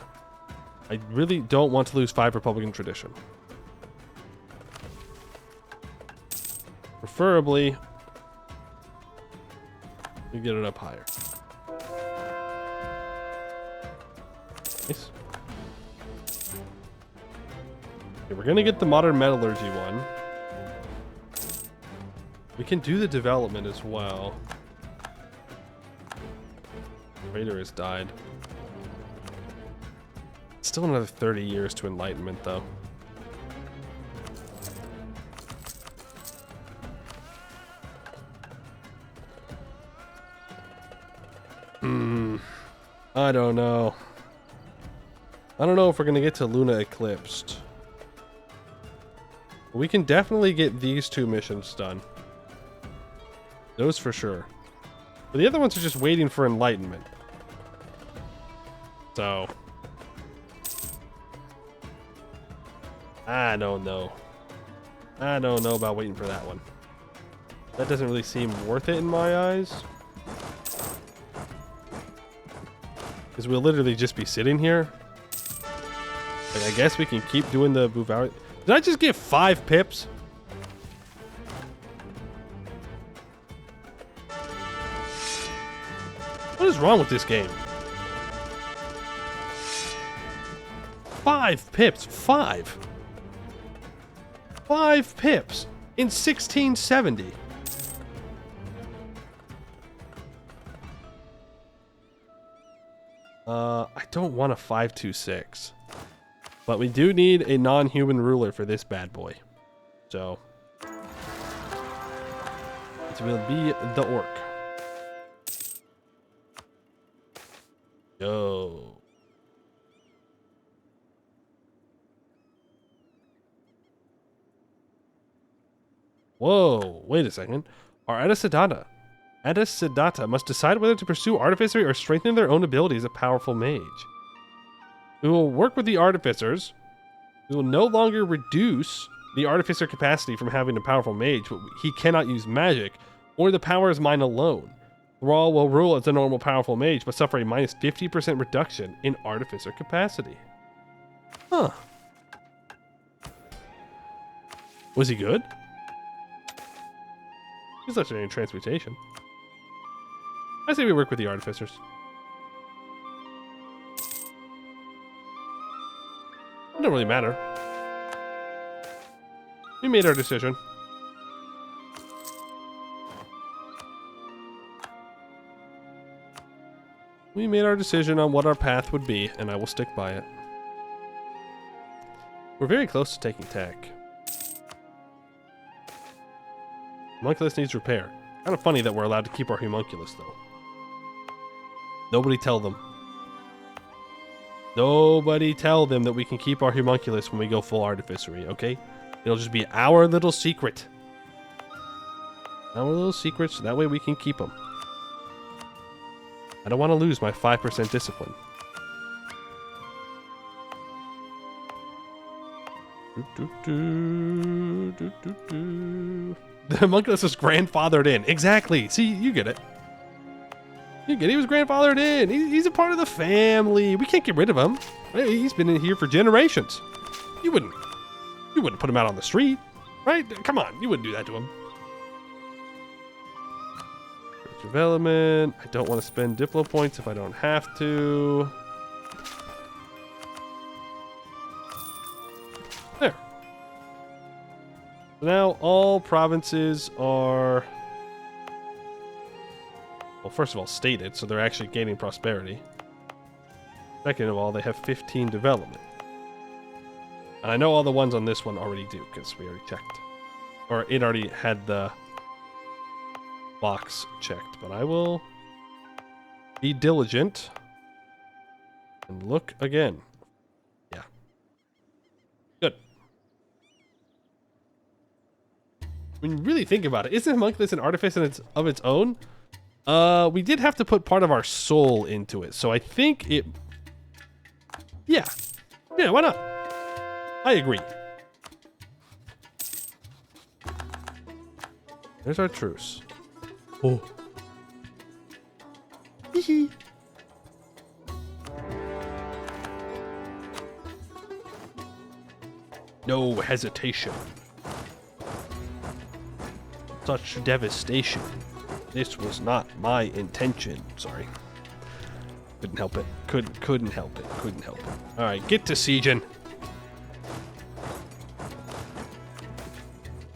I really don't want to lose 5 Republican tradition. Preferably, we get it up higher. Nice. Okay, we're gonna get the modern metallurgy one. We can do the development as well. Raider has died. Still another 30 years to enlightenment, though. I don't know. I don't know if we're gonna get to Luna Eclipsed. We can definitely get these 2 missions done. Those for sure. But the other ones are just waiting for enlightenment. So I don't know. I don't know about waiting for that one. That doesn't really seem worth it in my eyes. Because we'll literally just be sitting here. Like, I guess we can keep doing the Bhuvauri. Did I just get 5 pips? What is wrong with this game? 5 pips. 5. 5 pips in 1670. I don't want a 526. But we do need a non-human ruler for this bad boy. So it will be the orc. Go. Whoa, wait a second. Our Adasiddata must decide whether to pursue artificery or strengthen their own ability as a powerful mage. We will work with the artificers. We will no longer reduce the artificer capacity from having a powerful mage, but he cannot use magic, or the power is mine alone. Thrall will rule as a normal powerful mage, but suffer a minus 50% reduction in artificer capacity. Huh. Was he good? He's actually in transmutation. I say we work with the artificers. It don't really matter. We made our decision. We made our decision on what our path would be, and I will stick by it. We're very close to taking tech. Homunculus needs repair. Kind of funny that we're allowed to keep our homunculus, though. Nobody tell them. Nobody tell them that we can keep our homunculus when we go full artificery, okay? It'll just be our little secret. Our little secret, so that way we can keep them. I don't want to lose my 5% discipline. The homunculus is grandfathered in. Exactly. See, you get it. You get it. He was grandfathered in. He's a part of the family. We can't get rid of him. He's been in here for generations. You wouldn't put him out on the street, right? Come on, you wouldn't do that to him. Development. I don't want to spend Diplo points if I don't have to. There. Now all provinces are, well, first of all, stated, so they're actually gaining prosperity. Second of all, they have 15 development. And I know all the ones on this one already do, because we already checked. Or it already had the box checked, but I will be diligent and look again. Yeah. Good. When you really think about it, isn't homunculus an artifice of its own? We did have to put part of our soul into it, so I think it... Yeah. Yeah, why not? I agree. There's our truce. Oh. Hee. No hesitation. Such devastation. This was not my intention. Sorry. Couldn't help it. Couldn't help it. Couldn't help it. All right, get to sieging.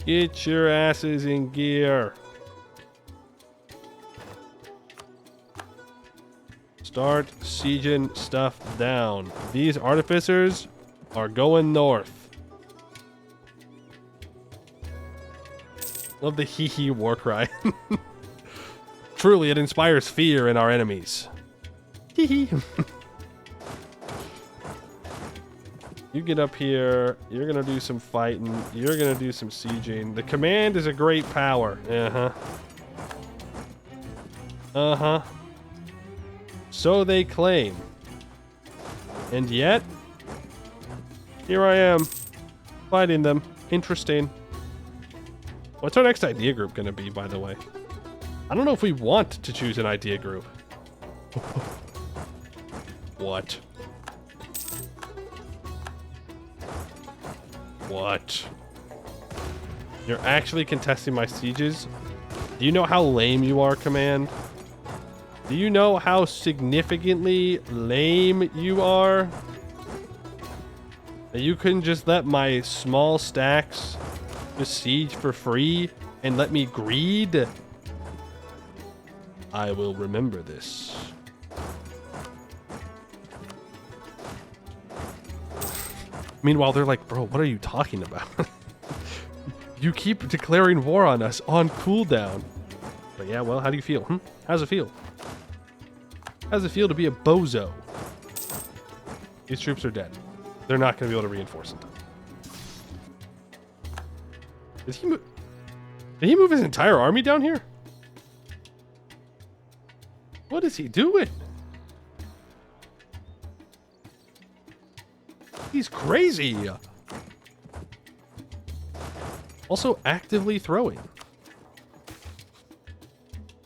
Get your asses in gear. Start sieging stuff down. These artificers are going north. Love the hee-hee war cry. Truly, it inspires fear in our enemies. Hee-hee. You get up here. You're going to do some fighting. You're going to do some sieging. The command is a great power. Uh-huh. Uh-huh. So they claim. And yet, here I am, fighting them. Interesting. What's our next idea group going to be, by the way? I don't know if we want to choose an idea group. What? What? You're actually contesting my sieges? Do you know how lame you are, Command? Do you know how significantly lame you are? That you couldn't just let my small stacks just siege for free and let me greed? I will remember this. Meanwhile, they're like, bro, what are you talking about? You keep declaring war on us on cooldown. But yeah, well, how do you feel? How's it feel? How's it feel to be a bozo? These troops are dead. They're not going to be able to reinforce it. Did he move his entire army down here? What is he doing? He's crazy. Also actively throwing.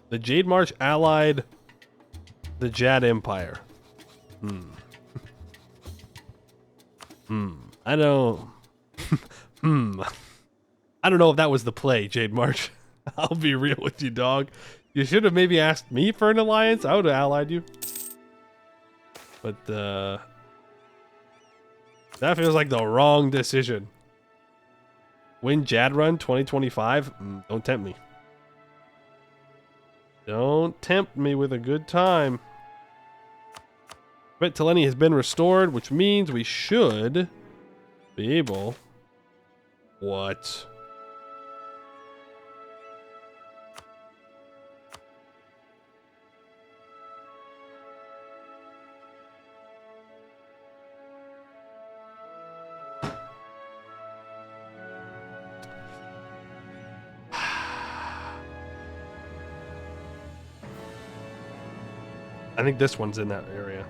The Jade March allied the Jad Empire. I don't... I don't know if that was the play, Jade March. I'll be real with you, dog. You should have maybe asked me for an alliance. I would have allied you. But, that feels like the wrong decision. Win Jad Run 2025? Don't tempt me. Don't tempt me with a good time. Bet Teleni has been restored, which means we should be able... What? I think this one's in that area.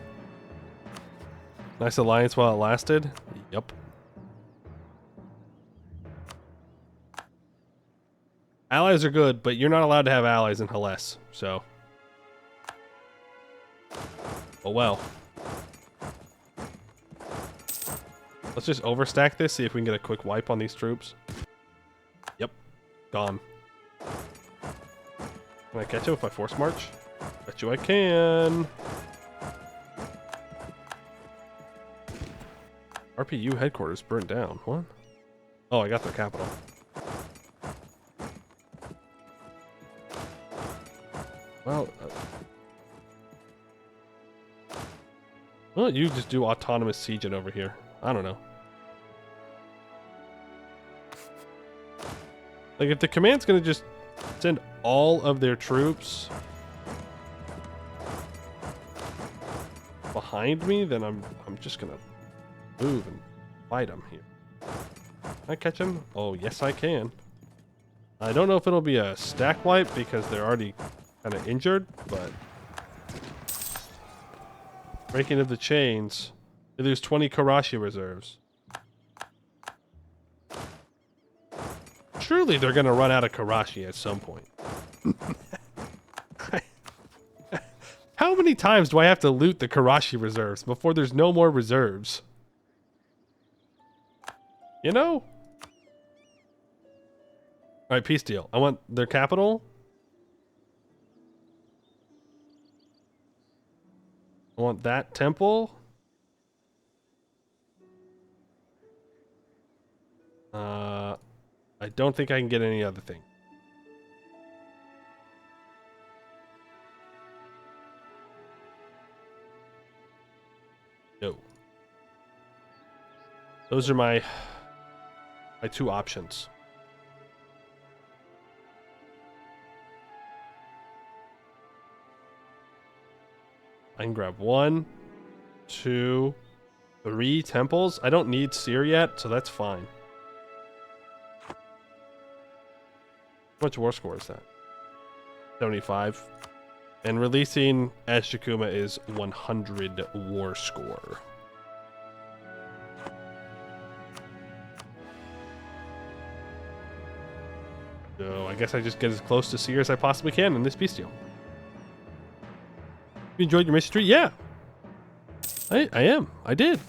Nice alliance while it lasted. Yup. Allies are good, but you're not allowed to have allies in Hellas, so. Oh well. Let's just overstack this, see if we can get a quick wipe on these troops. Yep. Gone. Can I catch him if I force march? Bet you I can. RPU headquarters burnt down. What? Oh, I got their capital. Well, why don't you just do autonomous sieging over here? I don't know. Like, if the command's gonna just send all of their troops behind me, then I'm just gonna move and fight them here. Can I catch him? Oh, yes I can. I don't know if it'll be a stack wipe because they're already kind of injured, but breaking of the chains. They lose 20 Karashi reserves. Surely they're gonna run out of Karashi at some point. How many times do I have to loot the Karashi reserves before there's no more reserves? You know? Alright, peace deal. I want their capital. I want that temple. I don't think I can get any other thing. No. Those are my two options. I can grab 1, 2, 3 temples. I don't need Seer yet, so that's fine. How much war score is that? 75. And releasing Ashikuma is 100 war score. So I guess I just get as close to Seer as I possibly can in this bestial. You enjoyed your mission tree? Yeah. I am. I did.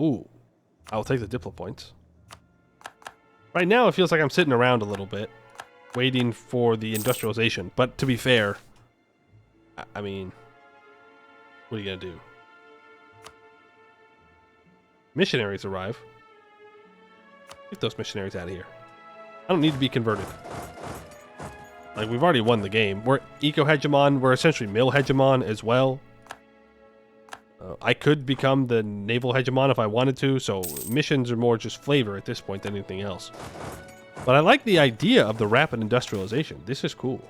Ooh. I'll take the Diplo points. Right now, it feels like I'm sitting around a little bit, waiting for the industrialization. But to be fair, I mean, what are you going to do? Missionaries arrive. Get those missionaries out of here. I don't need to be converted. Like, we've already won the game. We're eco-hegemon. We're essentially mill hegemon as well. I could become the naval hegemon if I wanted to, so missions are more just flavor at this point than anything else. But I like the idea of the rapid industrialization. This is cool.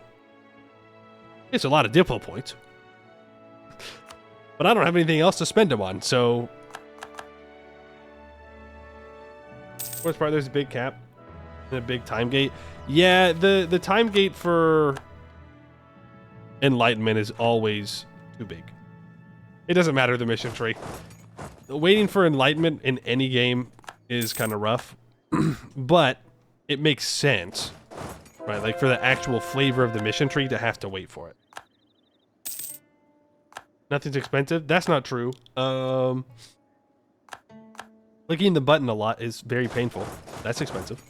It's a lot of Diplo points. But I don't have anything else to spend them on, so... Worst part, there's a big cap and a big time gate. Yeah, the time gate for Enlightenment is always too big. It doesn't matter the mission tree. Waiting for Enlightenment in any game is kind of rough, but it makes sense, right? Like for the actual flavor of the mission tree to have to wait for it. Nothing's expensive. That's not true. Clicking the button a lot is very painful. That's expensive.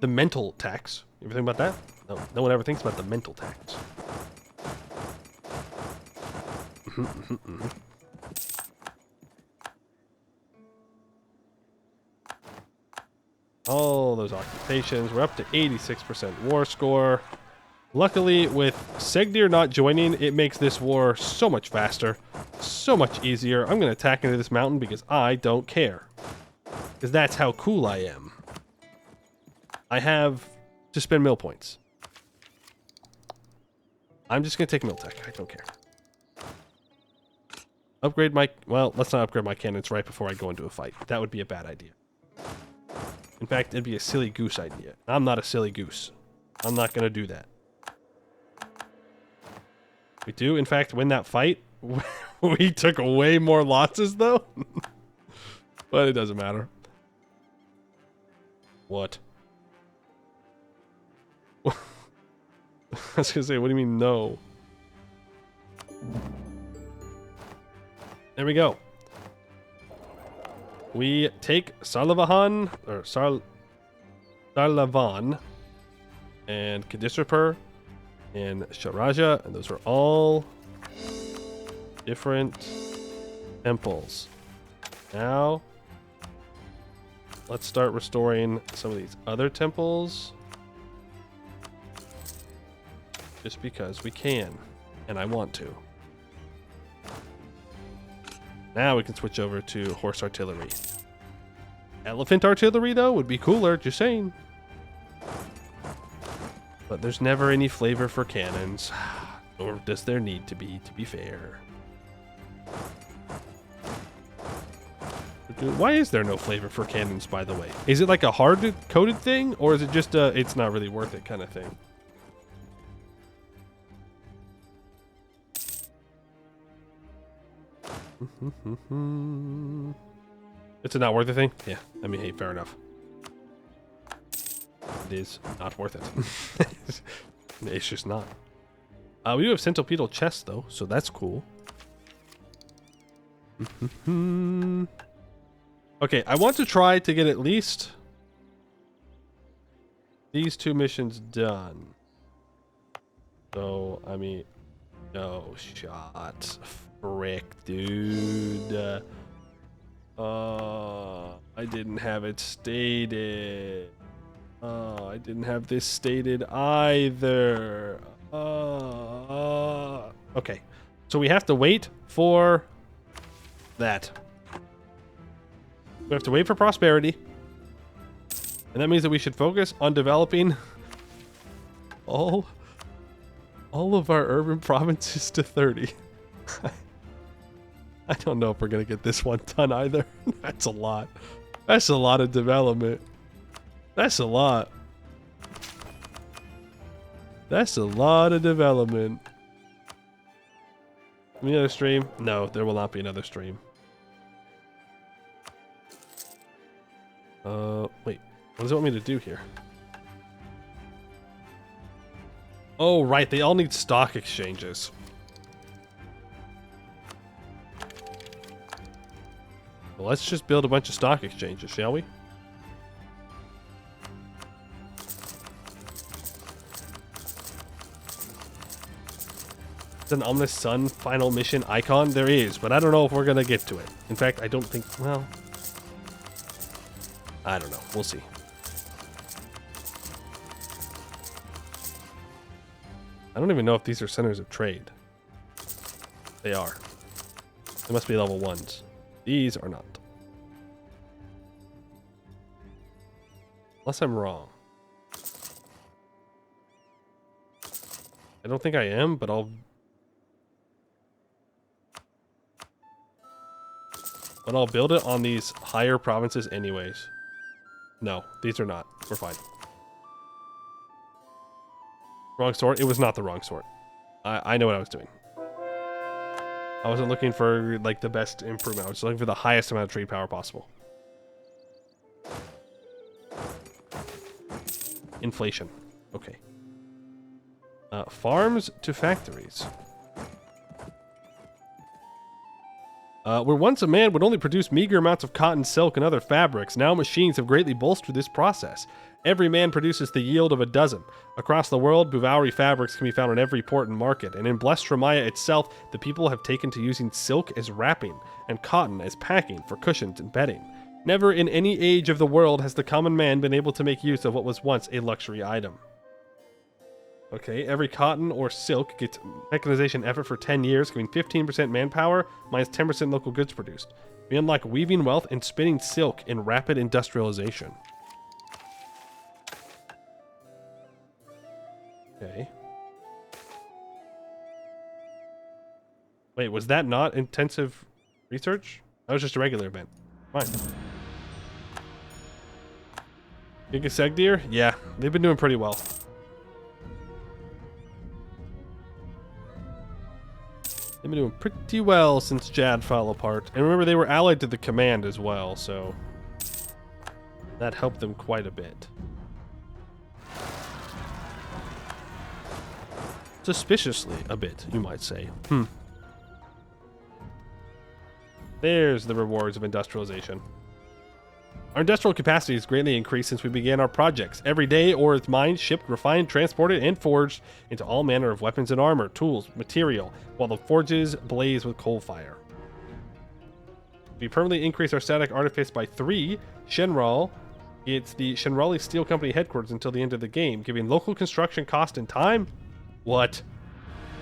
The mental tax. You ever think about that? No one ever thinks about the mental tax. All those occupations. We're up to 86% war score. Luckily, with Segdir not joining, it makes this war so much faster, so much easier. I'm going to attack into this mountain because I don't care. Because that's how cool I am. I have to spend mill points. I'm just going to take mill tech. I don't care. Upgrade my... Well, let's not upgrade my cannons right before I go into a fight. That would be a bad idea. In fact, it'd be a silly goose idea. I'm not a silly goose. I'm not going to do that. We do, in fact, win that fight. We took way more losses, though. But it doesn't matter. What? I was gonna say, what do you mean, no? There we go. We take Sarlavahan, or Sarlavan, and Kadisrapur, and Sharaja, and those are all different temples. Now, let's start restoring some of these other temples. Just because we can, and I want to. Now we can switch over to horse artillery. Elephant artillery, though, would be cooler, just saying. But there's never any flavor for cannons, nor does there need to be fair. Why is there no flavor for cannons, by the way? Is it like a hard-coded thing, or is it just a it's not really worth it kind of thing? It's a not worth it thing? Yeah, I mean, hey, fair enough. It is not worth it. It's just not. We do have centipedal chests, though, so that's cool. Okay, I want to try to get at least these 2 missions done. So, I mean, no shot. Frick, dude. I didn't have it stated. I didn't have this stated either. Okay, so we have to wait for that. We have to wait for prosperity. And that means that we should focus on developing all of our urban provinces to 30. I don't know if we're going to get this one done either. That's a lot. That's a lot of development. That's a lot. That's a lot of development. Another stream? No, there will not be another stream. Wait. What does it want me to do here? Oh, right. They all need stock exchanges. Well, let's just build a bunch of stock exchanges, shall we? Is an ominous sun final mission icon? There is, but I don't know if we're gonna get to it. In fact, I don't think, well, I don't know. We'll see. I don't even know if these are centers of trade. They are. They must be level 1s. These are not. Unless I'm wrong. I don't think I am, but I'll build it on these higher provinces anyways. No, these are not. We're fine. Wrong sort? It was not the wrong sort. I know what I was doing. I wasn't looking for, like, the best improvement. I was looking for the highest amount of trade power possible. Inflation. Okay. Farms to factories. Where once a man would only produce meager amounts of cotton, silk, and other fabrics, now machines have greatly bolstered this process. Every man produces the yield of a dozen. Across the world, Bhuvauri fabrics can be found in every port and market, and in blessed Ramaya itself, the people have taken to using silk as wrapping, and cotton as packing for cushions and bedding. Never in any age of the world has the common man been able to make use of what was once a luxury item. Okay, every cotton or silk gets mechanization effort for 10 years, giving 15% manpower, minus 10% local goods produced. We unlock weaving wealth and spinning silk in rapid industrialization. Okay. Wait, was that not intensive research? That was just a regular event. Fine. Giga Segdir? Yeah, they've been doing pretty well. They've been doing pretty well since Jad fell apart. And remember, they were allied to the command as well, so that helped them quite a bit. Suspiciously a bit, you might say. There's the rewards of industrialization. Our industrial capacity has greatly increased since we began our projects. Every day, ore is mined, shipped, refined, transported, and forged into all manner of weapons and armor, tools, material, while the forges blaze with coal fire. We permanently increased our static artifice by 3. Shenral. It's the Shenrali Steel Company headquarters until the end of the game, giving local construction cost and time. What?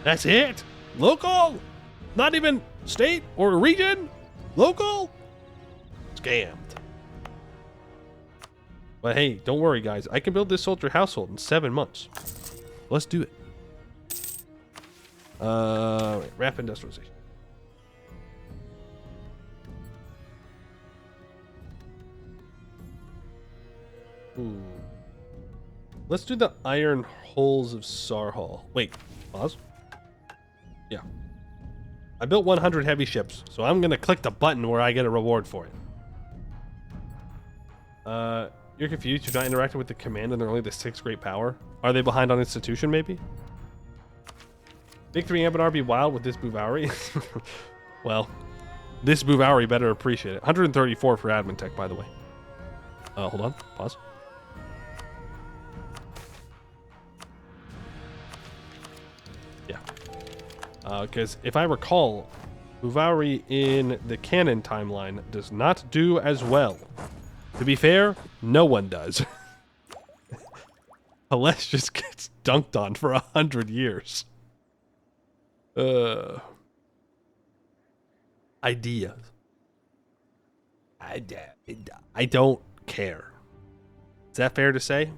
That's it? Local? Not even state or region? Local? Scammed. But hey, don't worry, guys. I can build this soldier household in 7 months. Let's do it. Rapid industrialization. Ooh. Let's do the iron holes of Sarhal. Wait, pause. Yeah. I built 100 heavy ships, so I'm going to click the button where I get a reward for it. You're confused. You're not interacting with the command and they're only the 6th great power. Are they behind on institution, maybe? Big 3 Anbennar be wild with this Bhuvauri. Well, this Bhuvauri better appreciate it. 134 for admin tech, by the way. Hold on. Pause. Yeah. Because if I recall, Bhuvauri in the canon timeline does not do as well. To be fair, no one does. Halesh just gets dunked on for 100 years. Ideas. I don't care. Is that fair to say?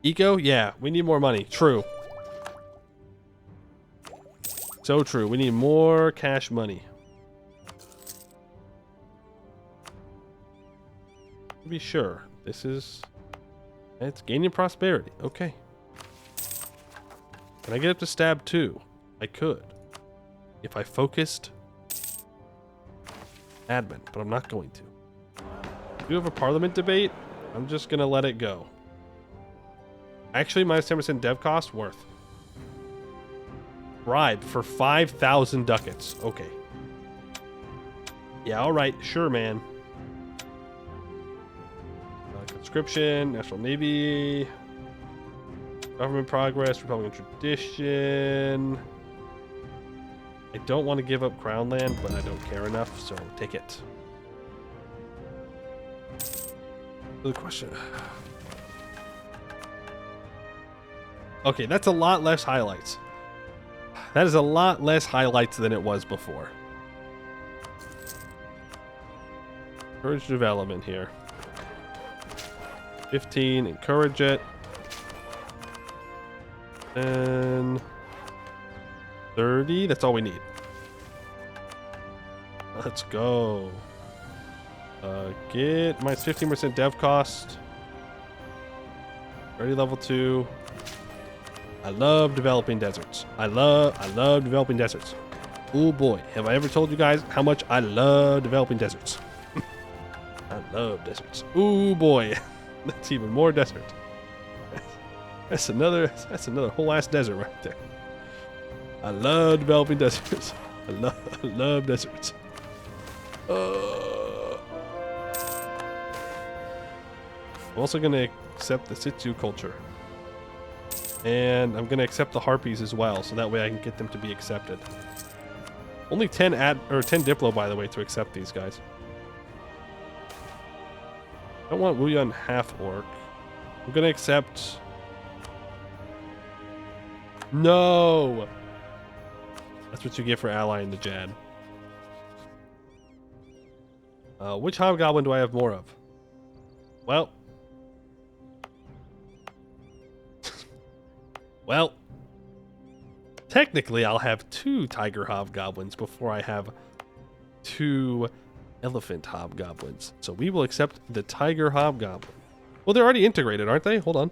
Eco? Yeah, we need more money. True. So true. We need more cash money. To be sure, this is... It's gaining prosperity. Okay. Can I get up to stab 2? I could. If I focused... admin, but I'm not going to. Do you have a parliament debate? I'm just going to let it go. Actually, minus 10% dev cost, worth. Bribe for 5,000 ducats. Okay. Yeah, alright. Sure, man. Conscription, National Navy, Government Progress, Republican Tradition. I don't want to give up Crown Land, but I don't care enough, so take it. Good question. Okay, that's a lot less highlights. That is a lot less highlights than it was before. Encourage development here. 15, encourage it. And 30, that's all we need. Let's go. Get minus 15% dev cost. Ready level 2. I love developing deserts. I love developing deserts. Oh boy, have I ever told you guys how much I love developing deserts? I love deserts. Oh boy. That's even more desert. That's another whole ass desert right there. I love developing deserts. I love deserts. I'm also gonna accept the Sitsu culture. And I'm gonna accept the Harpies as well, so that way I can get them to be accepted. Only 10 Diplo, by the way, to accept these guys. I don't want Wuyun half-orc. I'm gonna accept... No! That's what you get for allying the Jad. Which Hobgoblin do I have more of? Well... well... Technically, I'll have 2 Tiger Hobgoblins before I have 2... Elephant Hobgoblins. So we will accept the Tiger Hobgoblin. Well, they're already integrated, aren't they? Hold on.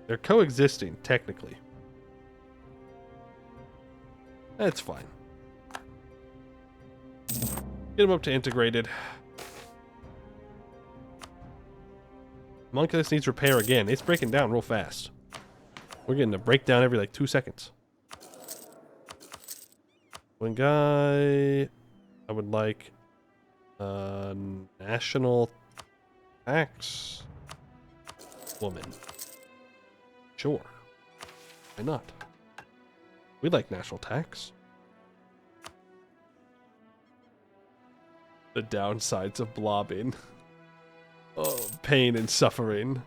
They're coexisting, technically. That's fine. Get him up to integrated. Homunculus needs repair again. It's breaking down real fast. We're getting a breakdown every like 2 seconds. One guy, I would like national tax woman. Sure. Why not? We like national tax. The downsides of blobbing. Oh, pain and suffering.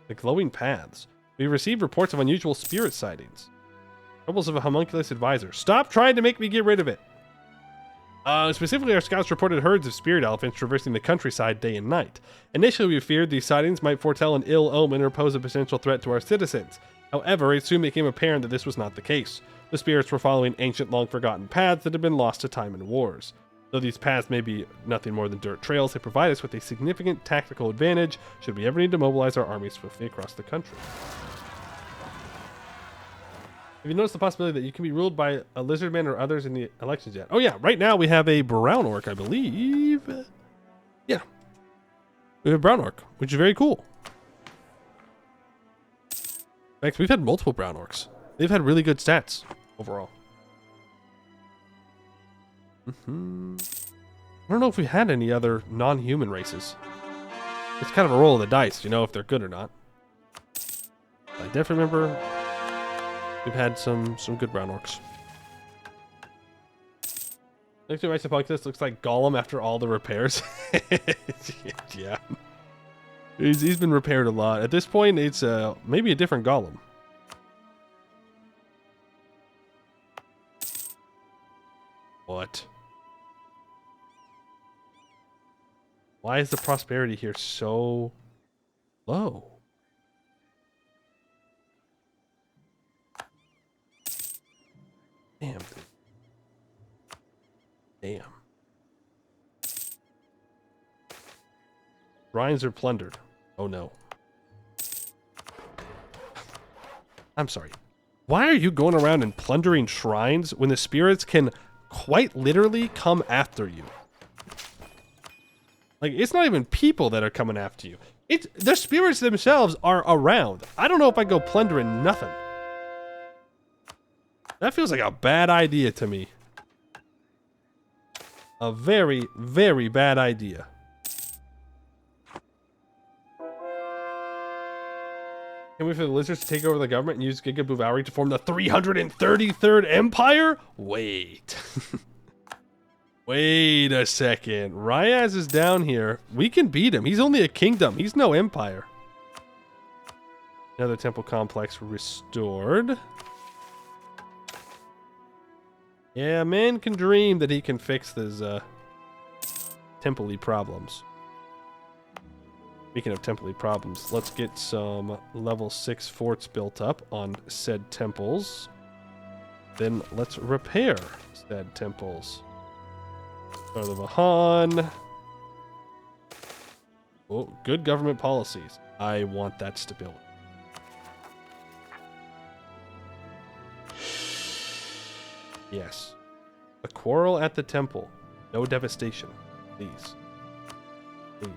The glowing paths. We received reports of unusual spirit sightings. Troubles of a homunculus advisor. Stop trying to make me get rid of it. Specifically, our scouts reported herds of spirit elephants traversing the countryside day and night. Initially, we feared these sightings might foretell an ill omen or pose a potential threat to our citizens. However, it soon became apparent that this was not the case. The spirits were following ancient, long-forgotten paths that had been lost to time and wars. Though these paths may be nothing more than dirt trails, they provide us with a significant tactical advantage should we ever need to mobilize our armies swiftly across the country. Have you noticed the possibility that you can be ruled by a lizard man or others in the elections yet? Oh yeah, right now we have a brown orc, I believe. Yeah. We have a brown orc, which is very cool. In fact, we've had multiple brown orcs. They've had really good stats overall. I don't know if we had any other non-human races. It's kind of a roll of the dice, you know, if they're good or not. I definitely remember we've had some good brown orcs. Next to my this looks like Gollum after all the repairs. Yeah. He's been repaired a lot. At this point, it's maybe a different Gollum. What? Why is the prosperity here so low? Damn. Damn. Shrines are plundered. Oh no. I'm sorry. Why are you going around and plundering shrines when the spirits can quite literally come after you? Like, it's not even people that are coming after you. It's the spirits themselves are around. I don't know if I go plundering nothing. That feels like a bad idea to me. A very, very bad idea. Can we wait for the lizards to take over the government and use Giga Bhuvauri to form the 333rd Empire? Wait. Wait a second. Ryaz is down here. We can beat him. He's only a kingdom. He's no empire. Another temple complex restored. Yeah, man can dream that he can fix his temple-y problems. Speaking of temple-y problems, let's get some level 6 forts built up on said temples. Then let's repair said temples. Gulf of Rahen. Oh, good government policies. I want that stability. Yes. A quarrel at the temple. No devastation. Please. Please.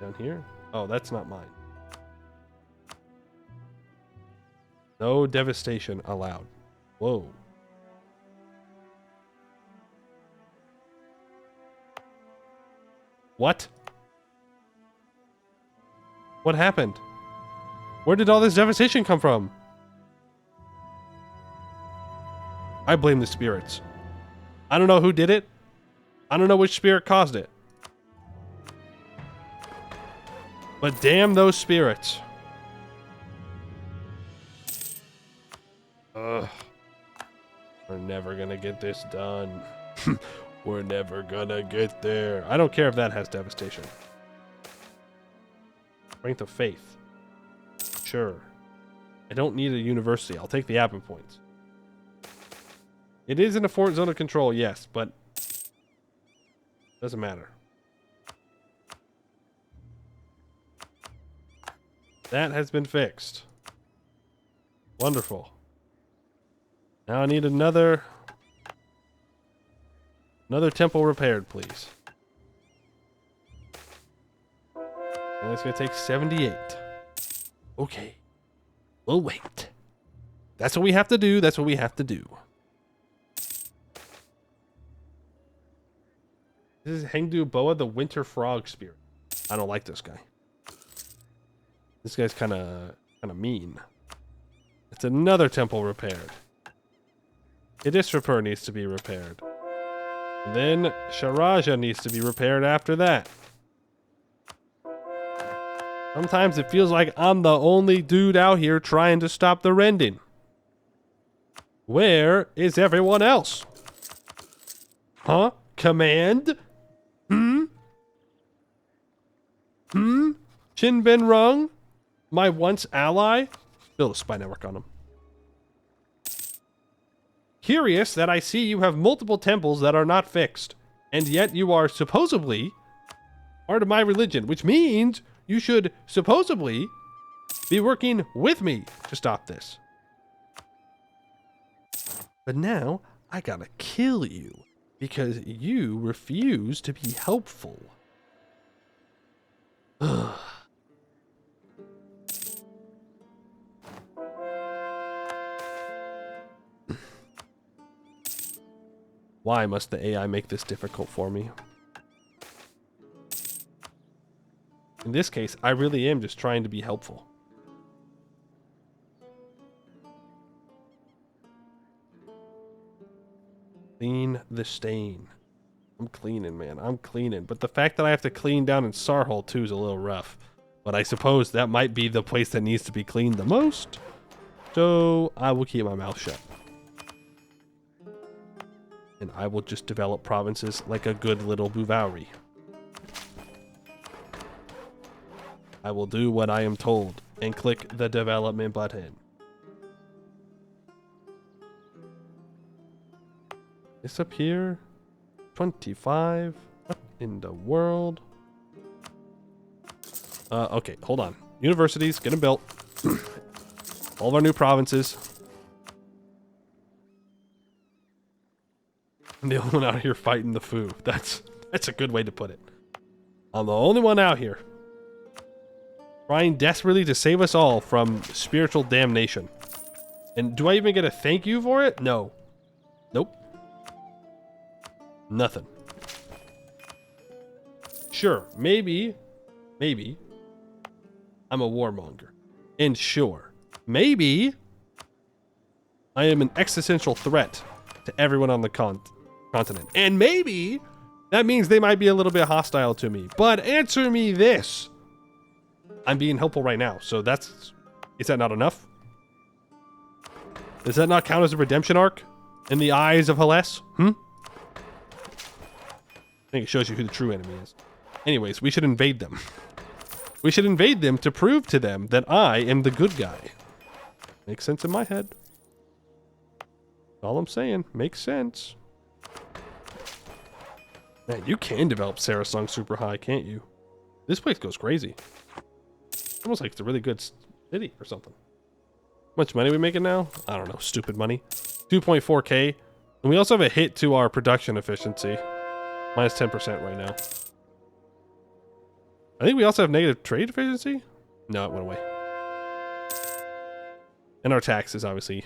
Down here? Oh, that's not mine. No devastation allowed. Whoa. What? What happened? Where did all this devastation come from? I blame the spirits. I don't know who did it. I don't know which spirit caused it. But damn those spirits. Ugh. We're never gonna get this done. We're never gonna get there. I don't care if that has devastation. Strength of faith. Sure. I don't need a university. I'll take the Yapping points. It is in a fort zone of control, yes, but doesn't matter. That has been fixed. Wonderful. Now I need another temple repaired, please. And it's going to take 78. Okay. We'll wait. That's what we have to do. That's what we have to do. This is Hengdu Boa, the Winter Frog Spirit. I don't like this guy. This guy's kind of mean. It's another temple repaired. Idisrapur needs to be repaired. And then Sharaja needs to be repaired after that. Sometimes it feels like I'm the only dude out here trying to stop the rending. Where is everyone else? Huh? Command? Chin Ben Rung? My once ally? Build a spy network on him. Curious that I see you have multiple temples that are not fixed, and yet you are supposedly part of my religion, which means you should supposedly be working with me to stop this. But now I gotta kill you because you refuse to be helpful. Ugh. Why must the AI make this difficult for me? In this case, I really am just trying to be helpful. Clean the stain. I'm cleaning, man. I'm cleaning. But the fact that I have to clean down in Sarhol too is a little rough. But I suppose that might be the place that needs to be cleaned the most. So I will keep my mouth shut. And I will just develop provinces like a good little Bhuvauri. I will do what I am told and click the development button. This up here? 25? What in the world? Okay, hold on. Universities, get them built. All of our new provinces. I'm the only one out here fighting the foo. That's a good way to put it. I'm the only one out here trying desperately to save us all from spiritual damnation. And do I even get a thank you for it? No. Nope. Nothing. Sure, maybe I'm a warmonger. And sure, maybe I am an existential threat to everyone on the continent. And maybe that means they might be a little bit hostile to me. But answer me this. I'm being helpful right now, so is that not enough? Does that not count as a redemption arc in the eyes of Hellas? I think it shows you who the true enemy is. Anyways, we should invade them. We should invade them to prove to them that I am the good guy. Makes sense in my head. All I'm saying. Makes sense. Man, you can develop Sarasung super high, can't you? This place goes crazy. Almost like it's a really good city or something. How much money are we making now? I don't know. Stupid money. 2.4k. And we also have a hit to our production efficiency. Minus 10% right now. I think we also have negative trade efficiency. No, it went away. And our taxes, obviously,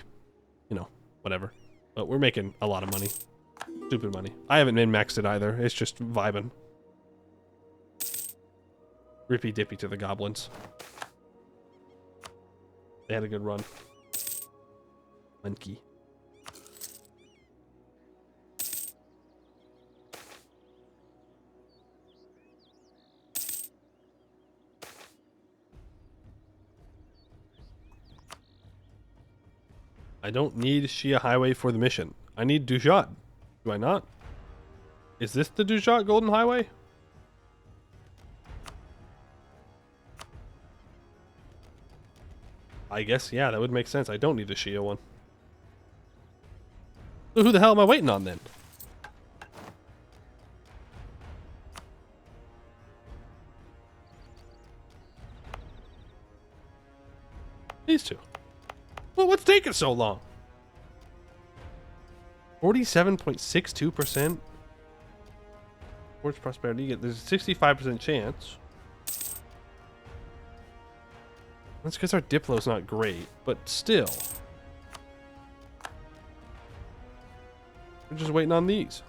whatever. But we're making a lot of money. Stupid money. I haven't min-maxed it either. It's just vibing. Rippy dippy to the goblins. They had a good run. Monkey. I don't need Shia Highway for the mission. I need Dujat. Do I not? Is this the Dujat Golden Highway? I guess, yeah, that would make sense. I don't need the Shia one. So who the hell am I waiting on then? These two. Well, what's taking so long? 47.62%. Towards prosperity. There's a 65% chance. That's because our Diplo's not great, but still. We're just waiting on these.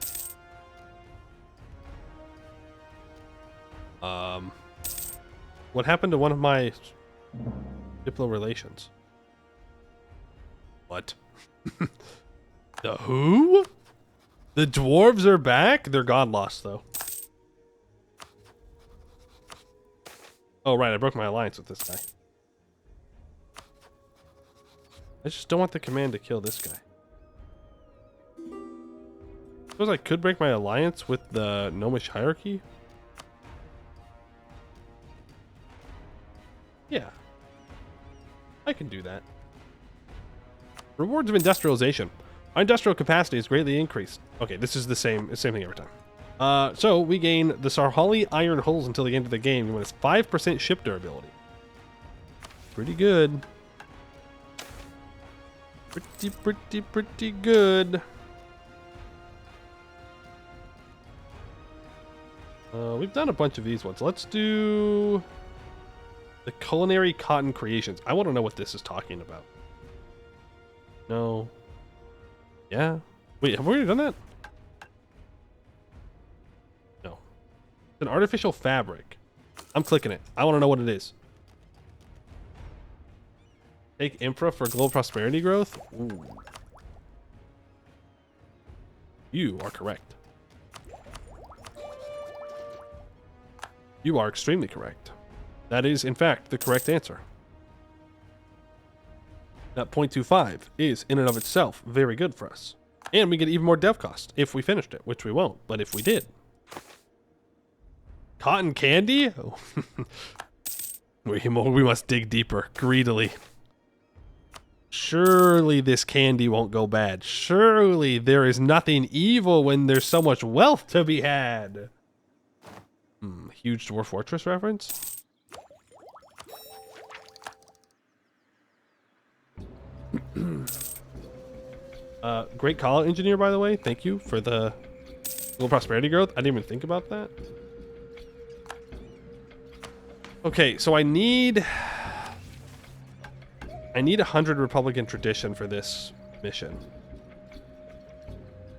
What happened to one of my Diplo relations? What? The who? The dwarves are back? They're god lost, though. Oh, right. I broke my alliance with this guy. I just don't want the command to kill this guy. Suppose I could break my alliance with the gnomish hierarchy? Yeah. I can do that. Rewards of industrialization. Our industrial capacity is greatly increased. Okay, this is the same thing every time. So we gain the Sarhali iron hulls until the end of the game when it's 5% ship durability. Pretty good. Pretty good. We've done a bunch of these ones. Let's do the culinary cotton creations. I want to know what this is talking about. No. Yeah. Wait, have we already done that? No. It's an artificial fabric. I'm clicking it. I want to know what it is. Take infra for global prosperity growth? Ooh. You are correct. You are extremely correct. That is, in fact, the correct answer. That 0.25 is, in and of itself, very good for us. And we get even more dev cost if we finished it, which we won't, but if we did. Cotton candy? Oh. we must dig deeper, greedily. Surely this candy won't go bad. Surely there is nothing evil when there's so much wealth to be had. Huge Dwarf Fortress reference? Great call out, engineer, by the way. Thank you for the little prosperity growth. I didn't even think about that. Okay, so I need 100 Republican tradition for this mission.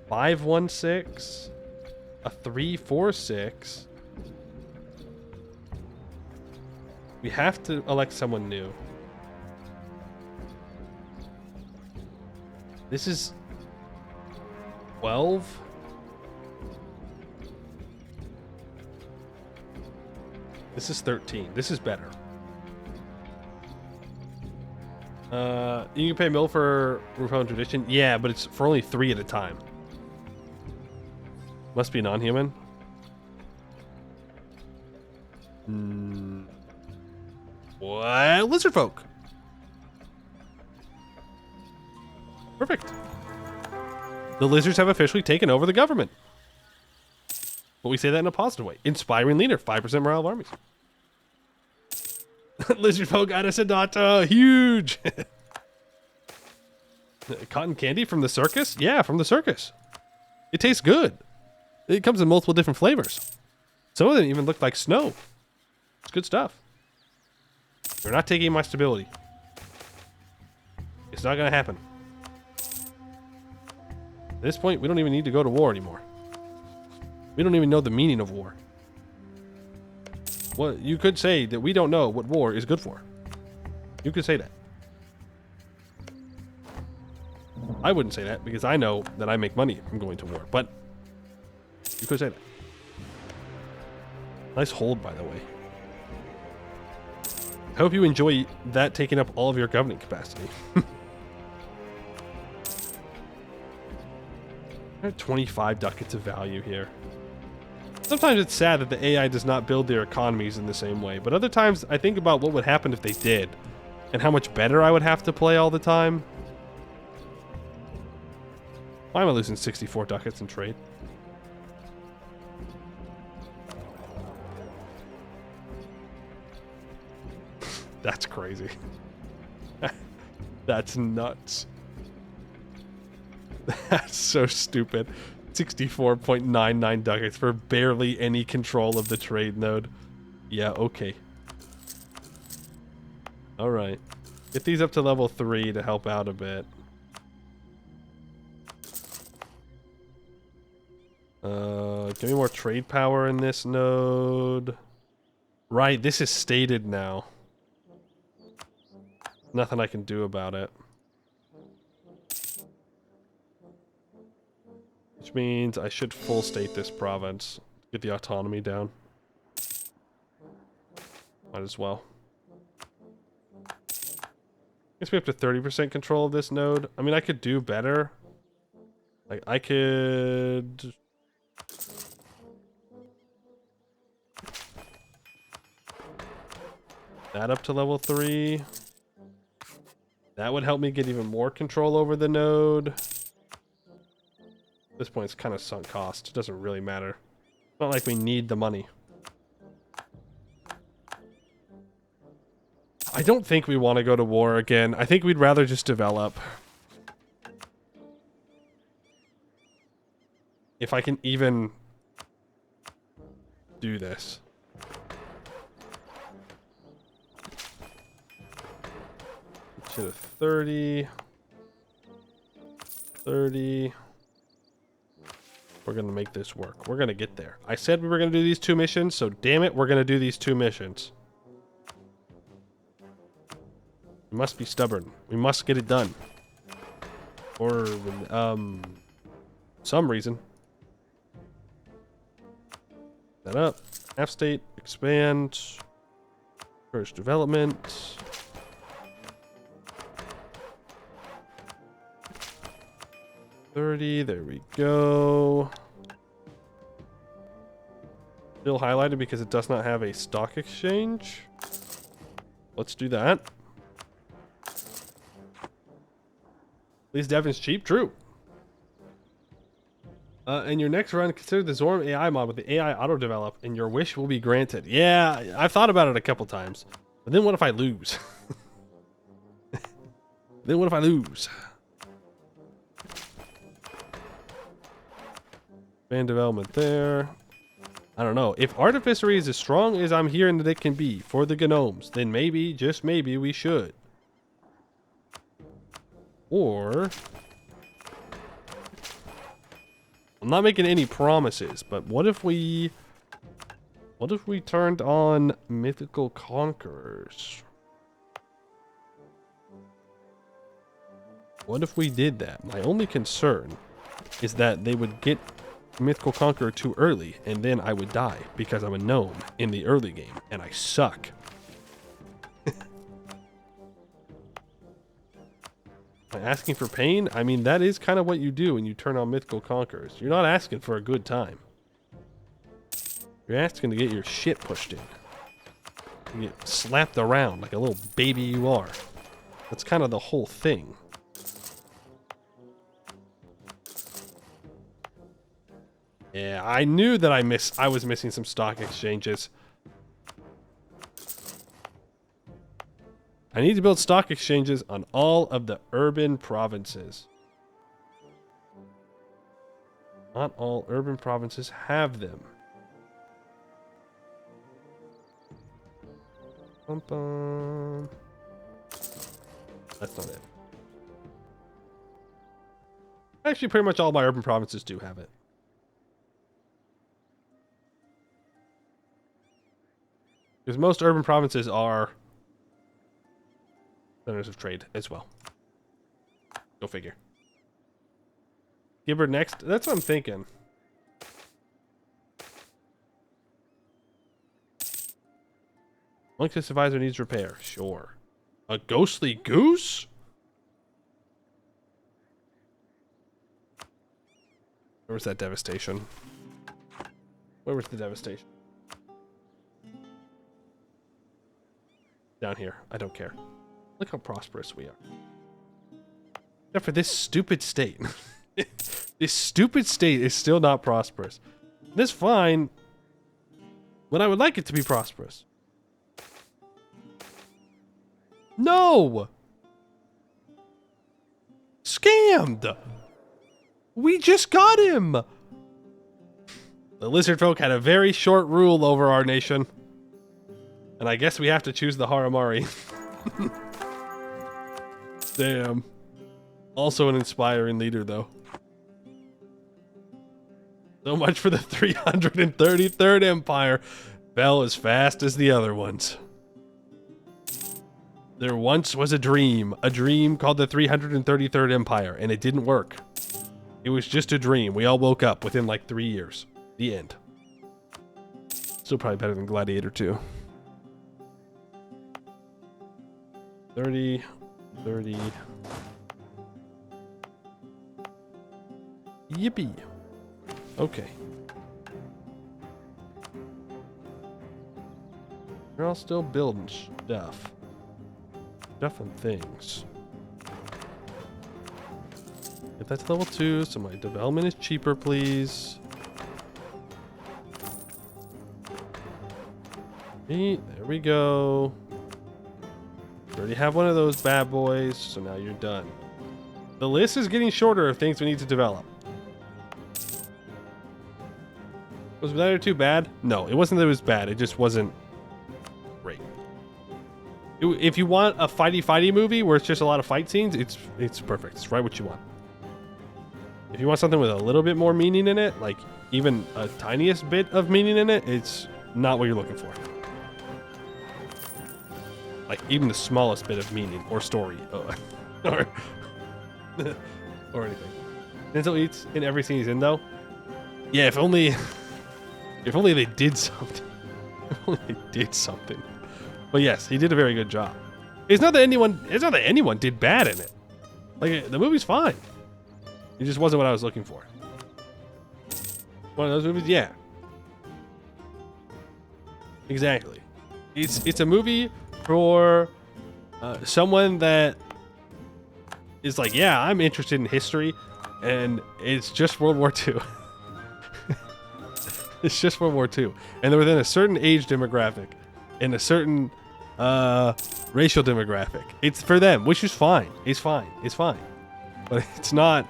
516, a 346. We have to elect someone new. This is 12. This is 13. This is better. You can pay Mill for Republican tradition. Yeah, but it's for only 3 at a time. Must be non-human. What? Lizard folk. Perfect. The lizards have officially taken over the government. But we say that in a positive way. Inspiring leader, 5% morale of armies. Lizard folk got us a data. Huge. Cotton candy from the circus? Yeah, from the circus. It tastes good. It comes in multiple different flavors. Some of them even look like snow. It's good stuff. We're not taking my stability. It's not going to happen. At this point, we don't even need to go to war anymore. We don't even know the meaning of war. Well, you could say that we don't know what war is good for. You could say that. I wouldn't say that because I know that I make money from going to war, but you could say that. Nice hold, by the way. I hope you enjoy that taking up all of your governing capacity. 25 ducats of value here. Sometimes it's sad that the AI does not build their economies in the same way, but other times I think about what would happen if they did, and how much better I would have to play all the time. Why am I losing 64 ducats in trade? That's crazy. That's nuts. That's so stupid. 64.99 ducats for barely any control of the trade node. Yeah, okay. Alright. Get these up to level 3 to help out a bit. Give me more trade power in this node. Right, this is stated now. Nothing I can do about it. Which means I should full state this province. Get the autonomy down. Might as well. Guess we have to 30% control of this node. I mean, I could do better. Like, I could... that up to level 3. That would help me get even more control over the node. At this point, it's kind of sunk cost. It doesn't really matter. It's not like we need the money. I don't think we want to go to war again. I think we'd rather just develop. If I can even do this. To the 30. 30. We're going to make this work. We're going to get there. I said we were going to do these 2 missions, so damn it, we're going to do these 2 missions. We must be stubborn. We must get it done. For some reason. That up. Half state. Expand. First development. There we go. Still highlighted because it does not have a stock exchange. Let's do that. At least Devon's cheap. True. In your next run, consider the Zorm AI mod with the AI auto-develop, and your wish will be granted. Yeah, I've thought about it a couple times. But then what if I lose? Then what if I lose? Fan development there. I don't know. If artificery is as strong as I'm hearing that it can be for the gnomes, then maybe, just maybe, we should. Or... I'm not making any promises, but what if we turned on mythical conquerors? What if we did that? My only concern is that they would get mythical conqueror too early, and then I would die because I'm a gnome in the early game, and I suck. Am I asking for pain? I mean, that is kind of what you do when you turn on mythical conquerors. You're not asking for a good time. You're asking to get your shit pushed in. You get slapped around like a little baby you are. That's kind of the whole thing. Yeah, I knew that I was missing some stock exchanges. I need to build stock exchanges on all of the urban provinces. Not all urban provinces have them. Bum, bum. That's not it. Actually, pretty much all my urban provinces do have it. Because most urban provinces are centers of trade as well. Go figure. Give her next. That's what I'm thinking. Monks's advisor needs repair. Sure. A ghostly goose? Where was that devastation? Where was the devastation? Down here. I don't care. Look how prosperous we are. Except for this stupid state. This stupid state is still not prosperous. That's fine. But I would like it to be prosperous. No! scammed. We just got him. The lizard folk had a very short rule over our nation. And I guess we have to choose the Haramari. Damn. Also an inspiring leader, though. So much for the 333rd Empire. Fell as fast as the other ones. There once was a dream called the 333rd Empire, and it didn't work. It was just a dream. We all woke up within like 3 years. The end. Still probably better than Gladiator 2. 30. Yippee. Okay. They're all still building stuff. Stuff and things. If that's level 2, so my development is cheaper, please. There we go. You already have one of those bad boys, so now you're done. The list is getting shorter of things we need to develop. Was Gladiator 2 bad? No, it wasn't that it was bad. It just wasn't great. If you want a fighty movie where it's just a lot of fight scenes, it's perfect. It's right what you want. If you want something with a little bit more meaning in it, like even a tiniest bit of meaning in it, it's not what you're looking for. Like even the smallest bit of meaning or story or anything. Denzel eats in every scene he's in, though. Yeah, if only they did something. If only they did something. But yes, he did a very good job. It's not that anyone did bad in it. Like the movie's fine. It just wasn't what I was looking for. One of those movies, yeah. Exactly. It's a movie for someone that is like, yeah, I'm interested in history, and it's just World War II. It's just World War II, and they're within a certain age demographic, and a certain racial demographic. It's for them, which is fine. It's fine. It's fine, but it's not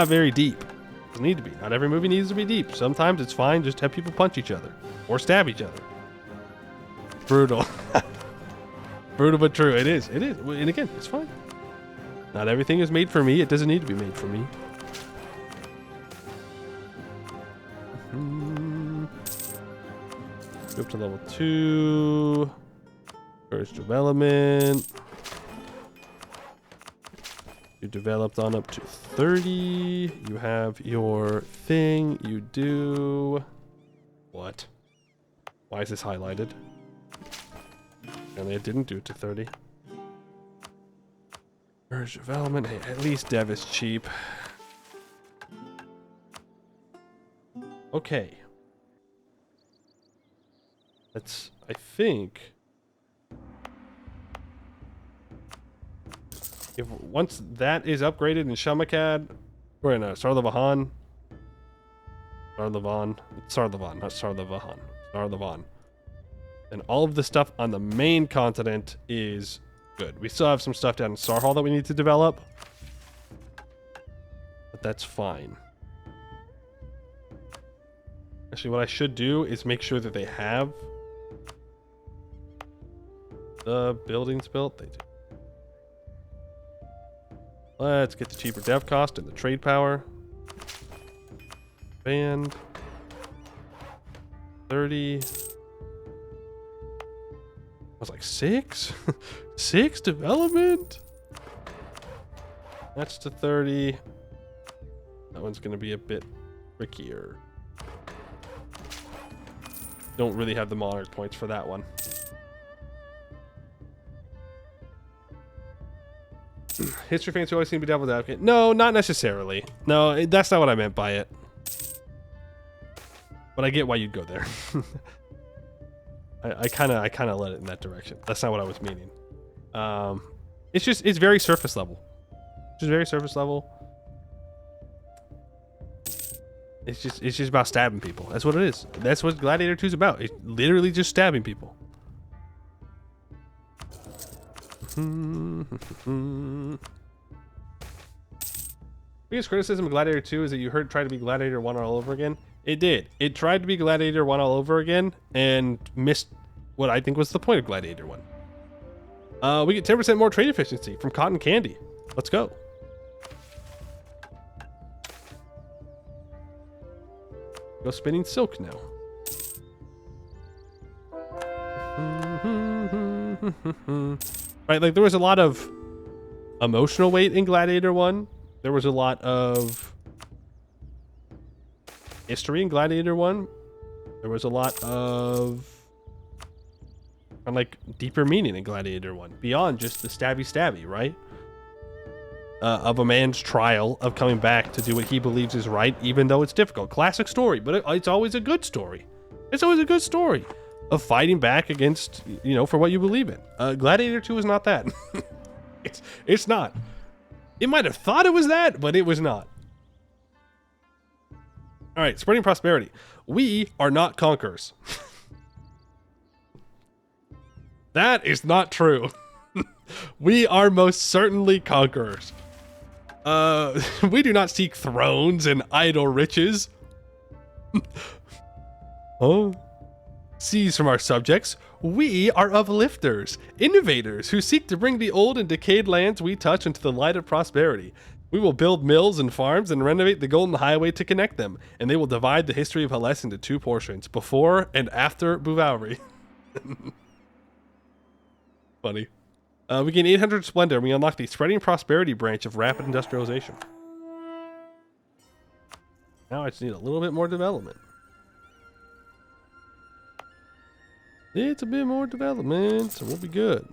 very deep. It doesn't need to be. Not every movie needs to be deep. Sometimes it's fine just to have people punch each other or stab each other. Brutal. Brutal but true. It is. And again, it's fine. Not everything is made for me. It doesn't need to be made for me. Go up to level 2. First development. You developed on up to 30. You have your thing. You do... What? Why is this highlighted? And it didn't do it to 30. Merge development. Hey, at least dev is cheap. Okay. Let's, I think... If once that is upgraded in Shamakad, or in Sarlavahan, and all of the stuff on the main continent is good. We still have some stuff down in Sarhal that we need to develop, but that's fine. Actually, what I should do is make sure that they have the buildings built. They do. Let's get the cheaper dev cost and the trade power. Band 30. I was like 6? 6 development? That's to 30. That one's going to be a bit trickier. Don't really have the monarch points for that one. History fans who always seem to be devil's advocate. No, not necessarily. No, that's not what I meant by it. But I get why you'd go there. I kind of led it in that direction. That's not what I was meaning. It's very surface level. Just very surface level. It's just about stabbing people. That's what it is. That's what Gladiator 2 is about. It's literally just stabbing people. Biggest criticism of Gladiator 2 is that you heard it try to be Gladiator 1 all over again. It did. It tried to be Gladiator 1 all over again and missed what I think was the point of Gladiator 1. We get 10% more trade efficiency from cotton candy. Let's go. Go spinning silk now. Right, like there was a lot of emotional weight in Gladiator 1. There was a lot of history in Gladiator 1. There was a lot of like deeper meaning in Gladiator 1 beyond just the stabby, right? Of a man's trial of coming back to do what he believes is right, even though it's difficult. Classic story, but it's always a good story. It's always a good story of fighting back against, for what you believe in. Gladiator 2 is not that. It's not. It might have thought it was that, but it was not. All right, spreading prosperity. We are not conquerors. That is not true. We are most certainly conquerors. We do not seek thrones and idle riches. Oh. Seize from our subjects. We are uplifters, innovators who seek to bring the old and decayed lands we touch into the light of prosperity. We will build mills and farms and renovate the Golden Highway to connect them, and they will divide the history of Hellas into two portions, before and after Bhuvauri. Funny. We gain 800 splendor, and we unlock the spreading prosperity branch of rapid industrialization. Now I just need a little bit more development. It's a bit more development, so we'll be good.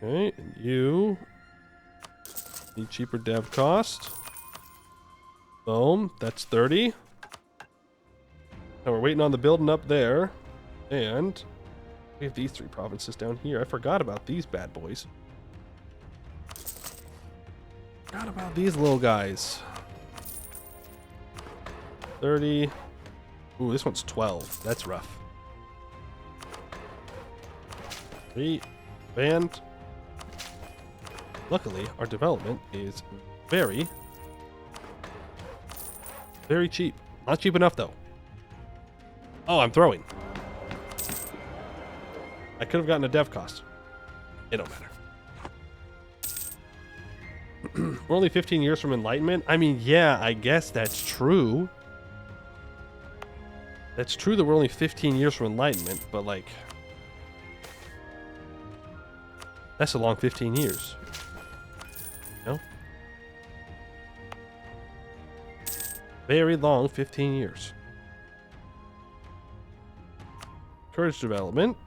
Okay, and you need cheaper dev cost. Boom, that's 30. Now we're waiting on the building up there. And we have these three provinces down here. I forgot about these bad boys. Forgot about these little guys. 30. Ooh, this one's 12. That's rough. 3. And luckily, our development is very, very cheap. Not cheap enough, though. Oh, I'm throwing. I could have gotten a dev cost. It don't matter. We're only 15 years from Enlightenment. I mean, yeah, I guess that's true. That's true that we're only 15 years from Enlightenment, but like, that's a long 15 years. No? Very long 15 years. Courage development.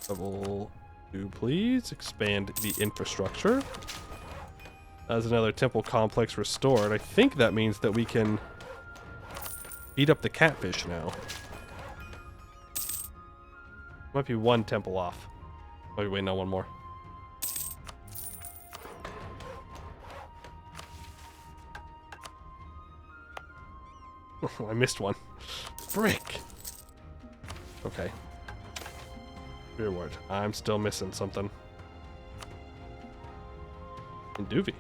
Level 2, please. Expand the infrastructure. As another temple complex restored. I think that means that we can beat up the catfish now. Might be one temple off. Might be waiting on one more. Oh, I missed one. Frick. Okay. Reward. I'm still missing something. And Doovie.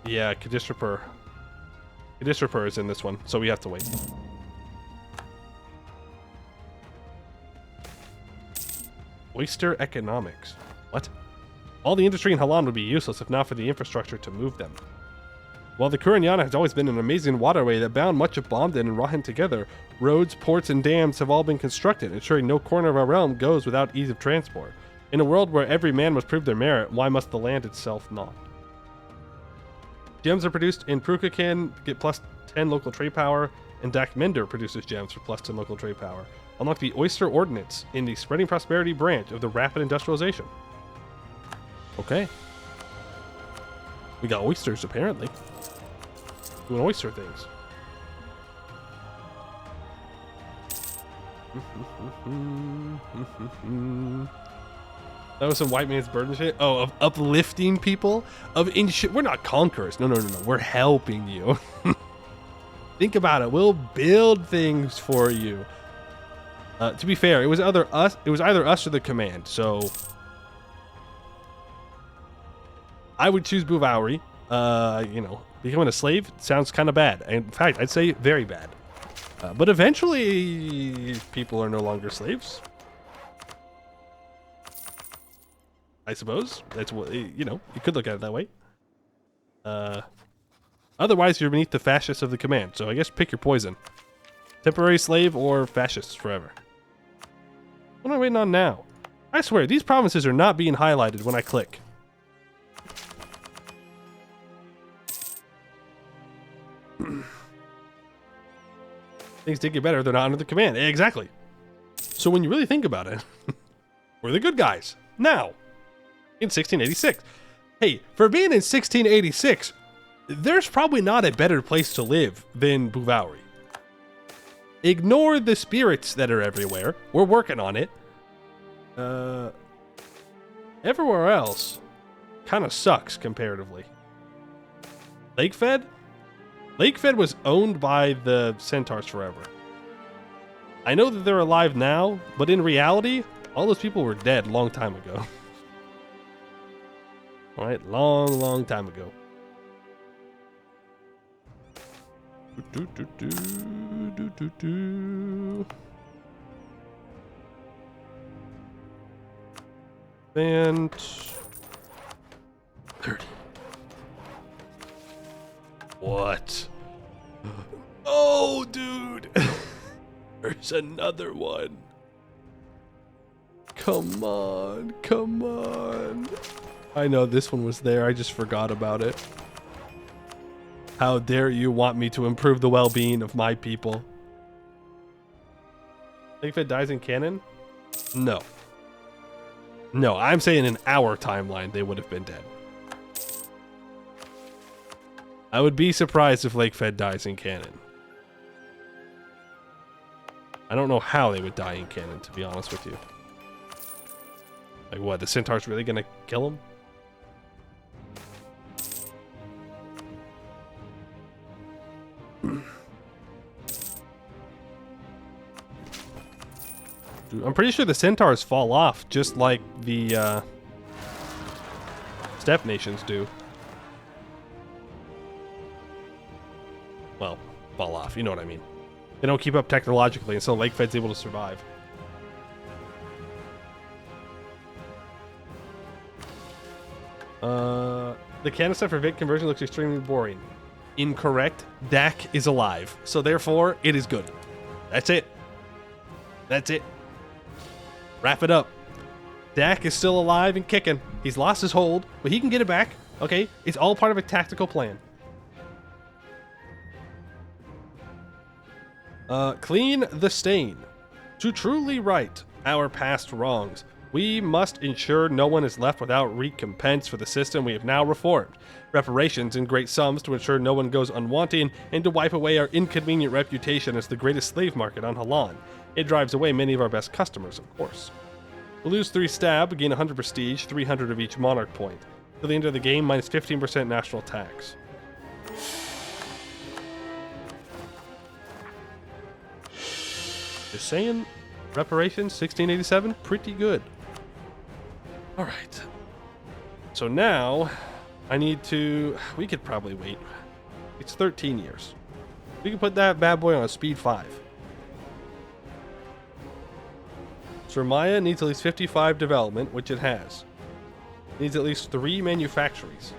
Yeah, Kadishrapur. Kadishrapur is in this one, so we have to wait. Oyster economics. What? All the industry in Halan would be useless if not for the infrastructure to move them. While the Kurinyana has always been an amazing waterway that bound much of Bomden and Rahen together, roads, ports, and dams have all been constructed, ensuring no corner of our realm goes without ease of transport. In a world where every man must prove their merit, why must the land itself not? Gems are produced in Prukakin, get plus 10 local trade power, and Dakmender produces gems for plus 10 local trade power. Unlock the Oyster Ordinance in the Spreading Prosperity branch of the Rapid Industrialization. Okay. We got oysters, apparently. Doing oyster things. That was some white man's burden shit. Oh, of uplifting people? We're not conquerors. No. We're helping you. Think about it. We'll build things for you. To be fair, it was either us or the command. So I would choose Bhuvauri. Becoming a slave sounds kind of bad. In fact, I'd say very bad. But eventually, people are no longer slaves. I suppose that's what you could look at it that way. Otherwise, you're beneath the fascists of the command. So I guess pick your poison: temporary slave or fascists forever. What am I waiting on now? I swear these provinces are not being highlighted when I click. Things did get better. They're not under the command. Exactly. So when you really think about it, we're the good guys now. In 1686. Hey, for being in 1686, there's probably not a better place to live than Bhuvauri. Ignore the spirits that are everywhere. We're working on it. Everywhere else kind of sucks comparatively. Lakefed? Lakefed was owned by the Centaurs forever. I know that they're alive now, but in reality, all those people were dead a long time ago. Alright, long time ago. And 30. What? Oh, dude. There's another one. Come on. I know this one was there. I just forgot about it. How dare you want me to improve the well-being of my people? Think if it dies in canon? No. No, I'm saying in our timeline, they would have been dead. I would be surprised if Lakefed dies in canon. I don't know how they would die in canon, to be honest with you. Like what, the Centaur's really gonna kill him? Dude, I'm pretty sure the Centaurs fall off just like the steppe nations do. Well, fall off, you know what I mean. They don't keep up technologically, and so Lakefed's able to survive. The canister for Vic conversion looks extremely boring. Incorrect. Dak is alive, so therefore it is good. That's it. That's it. Wrap it up. Dak is still alive and kicking. He's lost his hold, but he can get it back. Okay, it's all part of a tactical plan. Clean the stain. To truly right our past wrongs, we must ensure no one is left without recompense for the system we have now reformed. Reparations in great sums to ensure no one goes unwanting, and to wipe away our inconvenient reputation as the greatest slave market on Halan. It drives away many of our best customers, of course. We'll lose 3 stab, gain 100 prestige, 300 of each monarch point. Till the end of the game, minus 15% national tax. Just saying, reparations, 1687, pretty good. Alright. So now, I need to... We could probably wait. It's 13 years. We can put that bad boy on a speed 5. Surmaya needs at least 55 development, which it has. It needs at least 3 manufactories.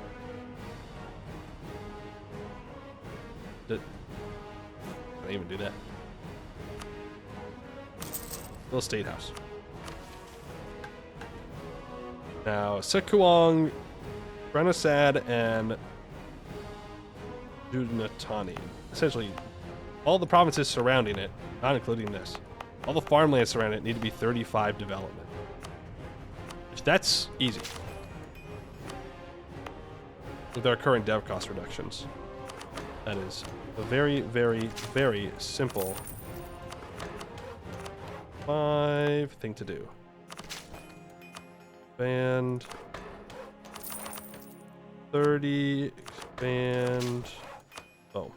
Can I even do that? Little state house. Now, Sekuang, Renasad, and Dudnatani. Essentially, all the provinces surrounding it, not including this, all the farmlands surrounding it need to be 35 development. Which that's easy. With our current dev cost reductions. That is a very, very, very simple 5 thing to do. expand 30, expand. Oh.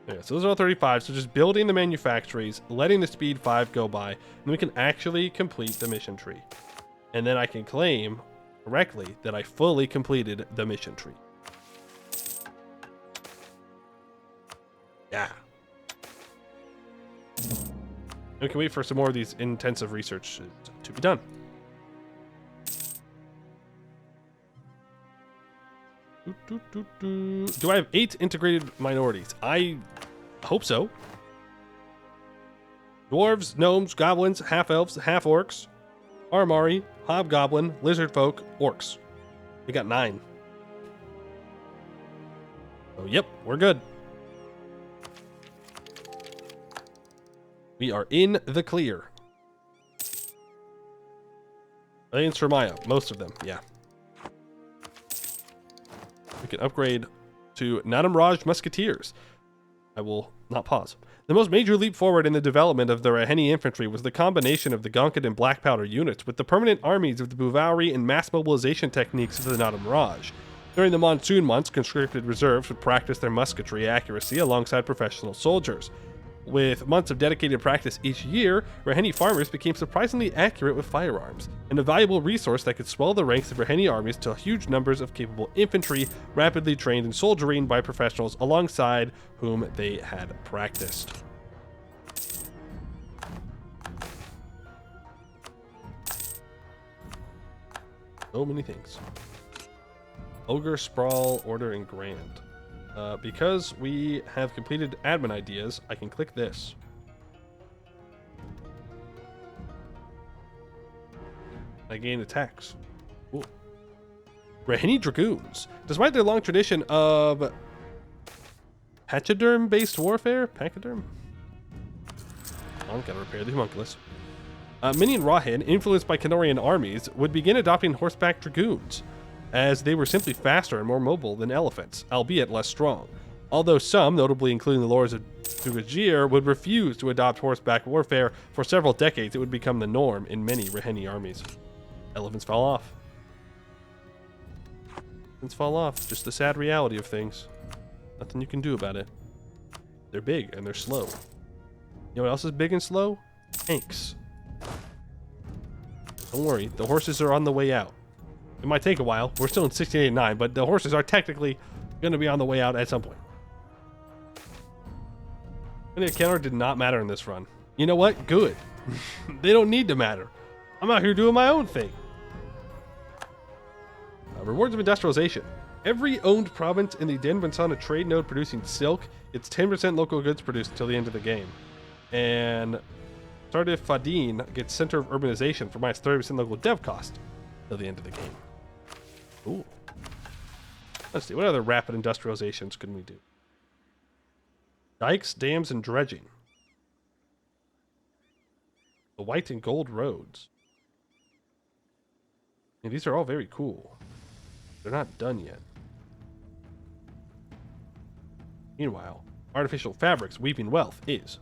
Yeah, so those are all 35. So just building the manufactories, letting the speed 5 go by, and we can actually complete the mission tree. And then I can claim correctly that I fully completed the mission tree. Yeah. We can wait for some more of these intensive research to be done. Do I have 8 integrated minorities? I hope so. Dwarves, gnomes, goblins, half-elves, half-orcs, Armari, hobgoblin, lizard folk, orcs. We got 9. So, yep, we're good. We are in the clear. Alliance for Maya, most of them, yeah. We can upgrade to Nadam Raj Musketeers. I will not pause. The most major leap forward in the development of the Raheni infantry was the combination of the Gonkud and Black Powder units with the permanent armies of the Bhuvauri and mass mobilization techniques of the Nadam Raj. During the monsoon months, conscripted reserves would practice their musketry accuracy alongside professional soldiers. With months of dedicated practice each year, Raheni farmers became surprisingly accurate with firearms, an invaluable resource that could swell the ranks of Raheni armies to huge numbers of capable infantry, rapidly trained in soldiering by professionals alongside whom they had practiced. So many things. Ogre, Sprawl, Order, and Grand. Because we have completed admin ideas, I can click this. I gain attacks. Cool. Raheni Dragoons. Despite their long tradition of pachyderm-based warfare, pachyderm? Gotta repair the homunculus. Many in Rahen, influenced by Canorian armies, would begin adopting horseback dragoons, as they were simply faster and more mobile than elephants, albeit less strong. Although some, notably including the lords of Dugajir, would refuse to adopt horseback warfare, for several decades it would become the norm in many Raheni armies. Elephants fall off. Elephants fall off. Just the sad reality of things. Nothing you can do about it. They're big and they're slow. You know what else is big and slow? Tanks. Don't worry, the horses are on the way out. It might take a while. We're still in 1689, but the horses are technically going to be on the way out at some point. And the counter did not matter in this run. You know what? Good. They don't need to matter. I'm out here doing my own thing. Rewards of industrialization. Every owned province in the Denbensana trade node producing silk, it's 10% local goods produced until the end of the game. And Sardif Fadin gets center of urbanization for minus 30% local dev cost till the end of the game. Ooh. Let's see, what other rapid industrializations can we do? Dikes, dams, and dredging. The white and gold roads. Yeah, these are all very cool. They're not done yet. Meanwhile, artificial fabrics weaving wealth is.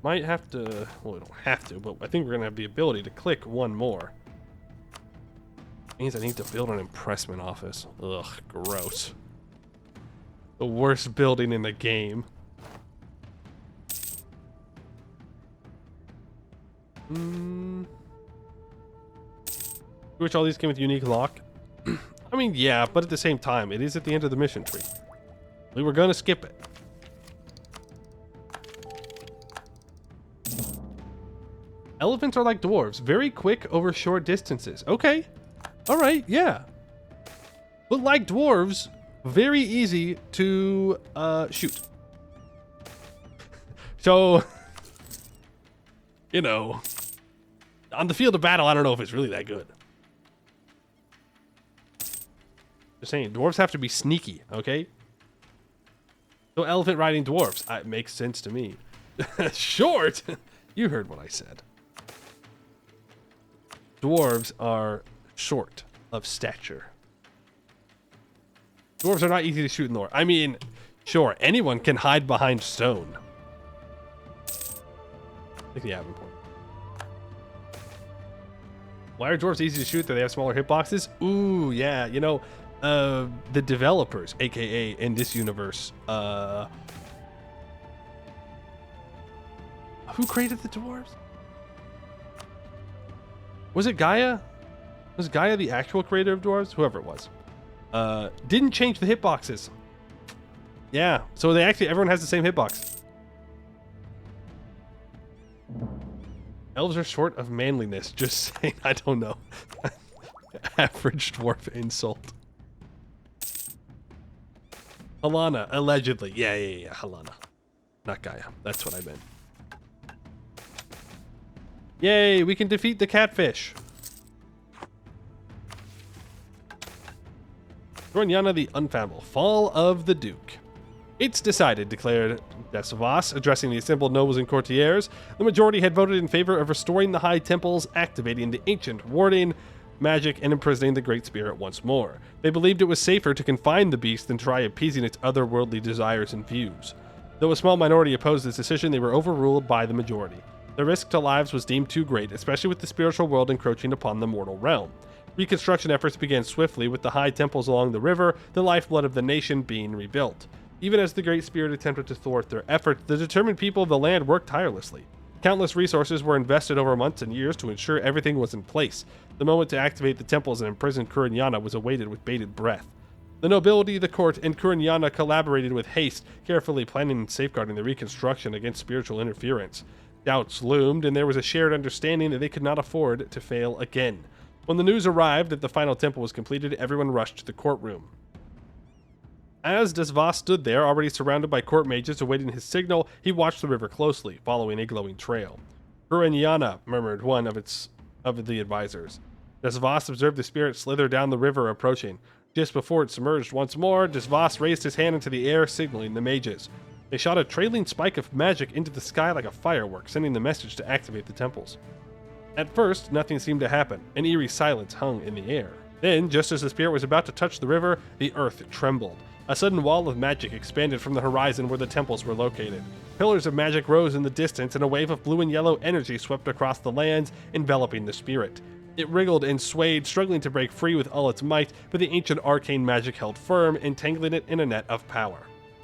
Might have to, well, we don't have to, but I think we're going to have the ability to click one more. Means I need to build an impressment office. Ugh, gross. The worst building in the game. Which all these came with unique lock? I mean, yeah, but at the same time, it is at the end of the mission tree. We were gonna skip it. Elephants are like dwarves, very quick over short distances. Okay. Alright, yeah. But like dwarves, very easy to shoot. So, you know, on the field of battle, I don't know if it's really that good. Just saying, dwarves have to be sneaky, okay? So elephant riding dwarves, it makes sense to me. Short? You heard what I said. Dwarves are short of stature. Dwarves are not easy to shoot in lore. I mean, sure, anyone can hide behind stone. I think the Avon point. Why are dwarves easy to shoot? Do they have smaller hitboxes? Ooh, yeah. You know, the developers, aka in this universe, who created the dwarves? Was it Gaia? Was Gaia the actual creator of dwarves? Whoever it was. Didn't change the hitboxes. Yeah, so they actually, everyone has the same hitbox. Elves are short of manliness. Just saying, I don't know. Average dwarf insult. Halana, allegedly. Yeah, Halana. Not Gaia. That's what I meant. Yay, we can defeat the catfish. Gronyana the Unfathomable. Fall of the Duke. It's decided, declared Desvos, addressing the assembled nobles and courtiers. The majority had voted in favor of restoring the high temples, activating the ancient warding magic, and imprisoning the Great Spirit once more. They believed it was safer to confine the beast than try appeasing its otherworldly desires and views. Though a small minority opposed this decision, they were overruled by the majority. The risk to lives was deemed too great, especially with the spiritual world encroaching upon the mortal realm. Reconstruction efforts began swiftly, with the high temples along the river, the lifeblood of the nation, being rebuilt. Even as the Great Spirit attempted to thwart their efforts, the determined people of the land worked tirelessly. Countless resources were invested over months and years to ensure everything was in place. The moment to activate the temples and imprison Kurinyana was awaited with bated breath. The nobility, the court, and Kurinyana collaborated with haste, carefully planning and safeguarding the reconstruction against spiritual interference. Doubts loomed, and there was a shared understanding that they could not afford to fail again. When the news arrived that the final temple was completed, everyone rushed to the courtroom. As Desvos stood there, already surrounded by court mages awaiting his signal, he watched the river closely, following a glowing trail. Kurinyana, murmured one of the advisors. Desvos observed the spirit slither down the river, approaching. Just before it submerged once more, Desvos raised his hand into the air, signaling the mages. They shot a trailing spike of magic into the sky like a firework, sending the message to activate the temples. At first, nothing seemed to happen. An eerie silence hung in the air. Then, just as the spirit was about to touch the river, the earth trembled. A sudden wall of magic expanded from the horizon where the temples were located. Pillars of magic rose in the distance, and a wave of blue and yellow energy swept across the lands, enveloping the spirit. It wriggled and swayed, struggling to break free with all its might, but the ancient arcane magic held firm, entangling it in a net of power.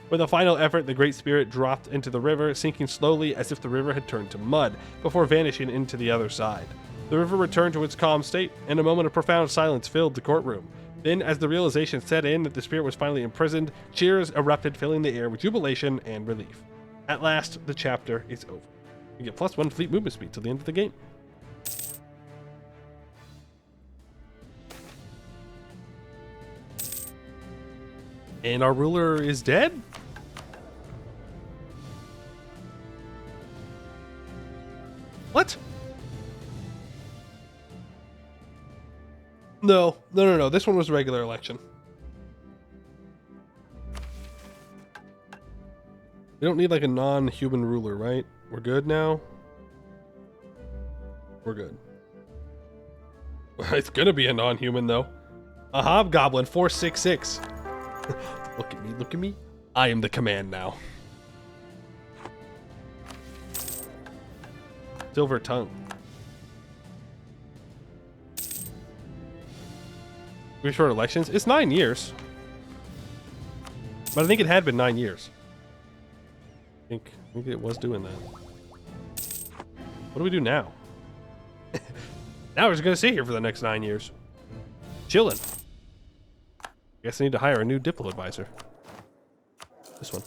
With a final effort, the Great Spirit dropped into the river, sinking slowly as if the river had turned to mud, before vanishing into the other side. The river returned to its calm state, and a moment of profound silence filled the courtroom. Then, as the realization set in that the spirit was finally imprisoned, cheers erupted, filling the air with jubilation and relief. At last, the chapter is over. You get +1 fleet movement speed till the end of the game. And our ruler is dead? What? No. This one was a regular election. We don't need like a non-human ruler, right? We're good now? We're good. It's gonna be a non-human though. A hobgoblin 466. Look at me. I am the command now. Silver tongue. We short elections? It's 9 years. But I think it had been 9 years. I think it was doing that. What do we do now? Now we're just gonna sit here for the next 9 years. Chilling. Guess I need to hire a new Diplo advisor. This one.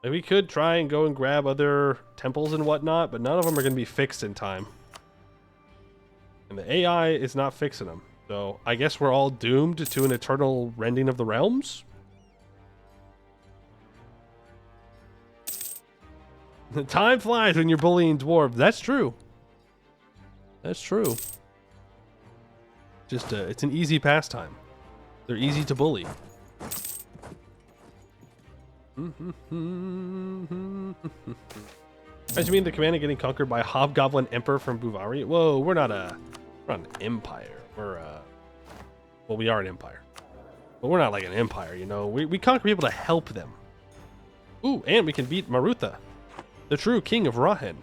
Like we could try and go and grab other temples and whatnot, but none of them are going to be fixed in time. And the AI is not fixing them. So I guess we're all doomed to an eternal rending of the realms? Time flies when you're bullying dwarves. That's true. That's true. Just it's an easy pastime. They're easy to bully. As you mean the commander getting conquered by a hobgoblin emperor from Bhuvauri? Whoa, we're not an empire. Well, we are an empire, but we're not like an empire. You know, we conquer people to help them. Ooh, and we can beat Marutha, the true king of Rahen.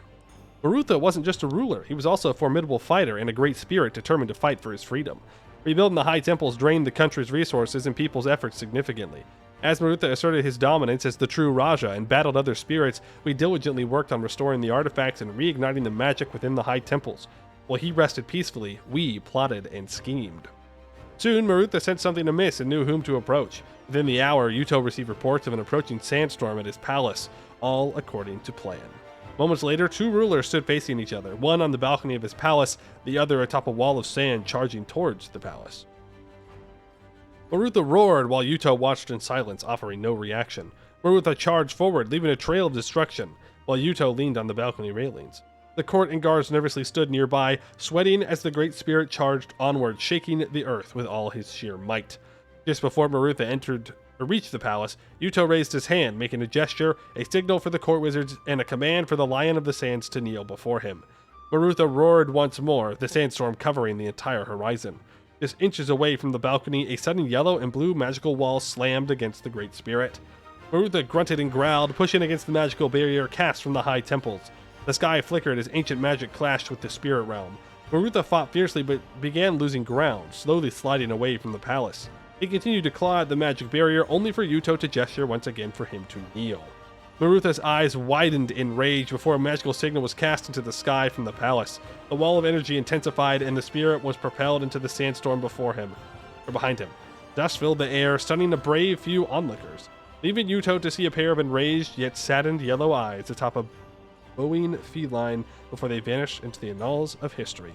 Marutha wasn't just a ruler, he was also a formidable fighter and a great spirit determined to fight for his freedom. Rebuilding the high temples drained the country's resources and people's efforts significantly. As Marutha asserted his dominance as the true Raja and battled other spirits, we diligently worked on restoring the artifacts and reigniting the magic within the high temples. While he rested peacefully, we plotted and schemed. Soon, Marutha sensed something amiss and knew whom to approach. Within the hour, Yuto received reports of an approaching sandstorm at his palace, all according to plan. Moments later, two rulers stood facing each other, one on the balcony of his palace, the other atop a wall of sand charging towards the palace. Marutha roared while Yuto watched in silence, offering no reaction. Marutha charged forward, leaving a trail of destruction, while Yuto leaned on the balcony railings. The court and guards nervously stood nearby, sweating as the great spirit charged onward, shaking the earth with all his sheer might. Just before Marutha reached the palace, Yuto raised his hand, making a gesture, a signal for the court wizards, and a command for the Lion of the Sands to kneel before him. Marutha roared once more, the sandstorm covering the entire horizon. Just inches away from the balcony, a sudden yellow and blue magical wall slammed against the great spirit. Marutha grunted and growled, pushing against the magical barrier cast from the high temples. The sky flickered as ancient magic clashed with the spirit realm. Marutha fought fiercely but began losing ground, slowly sliding away from the palace. He continued to claw at the magic barrier, only for Yuto to gesture once again for him to kneel. Marutha's eyes widened in rage before a magical signal was cast into the sky from the palace. The wall of energy intensified and the spirit was propelled into the sandstorm behind him. Dust filled the air, stunning a brave few onlookers, leaving Yuto to see a pair of enraged yet saddened yellow eyes atop a bowing feline before they vanished into the annals of history.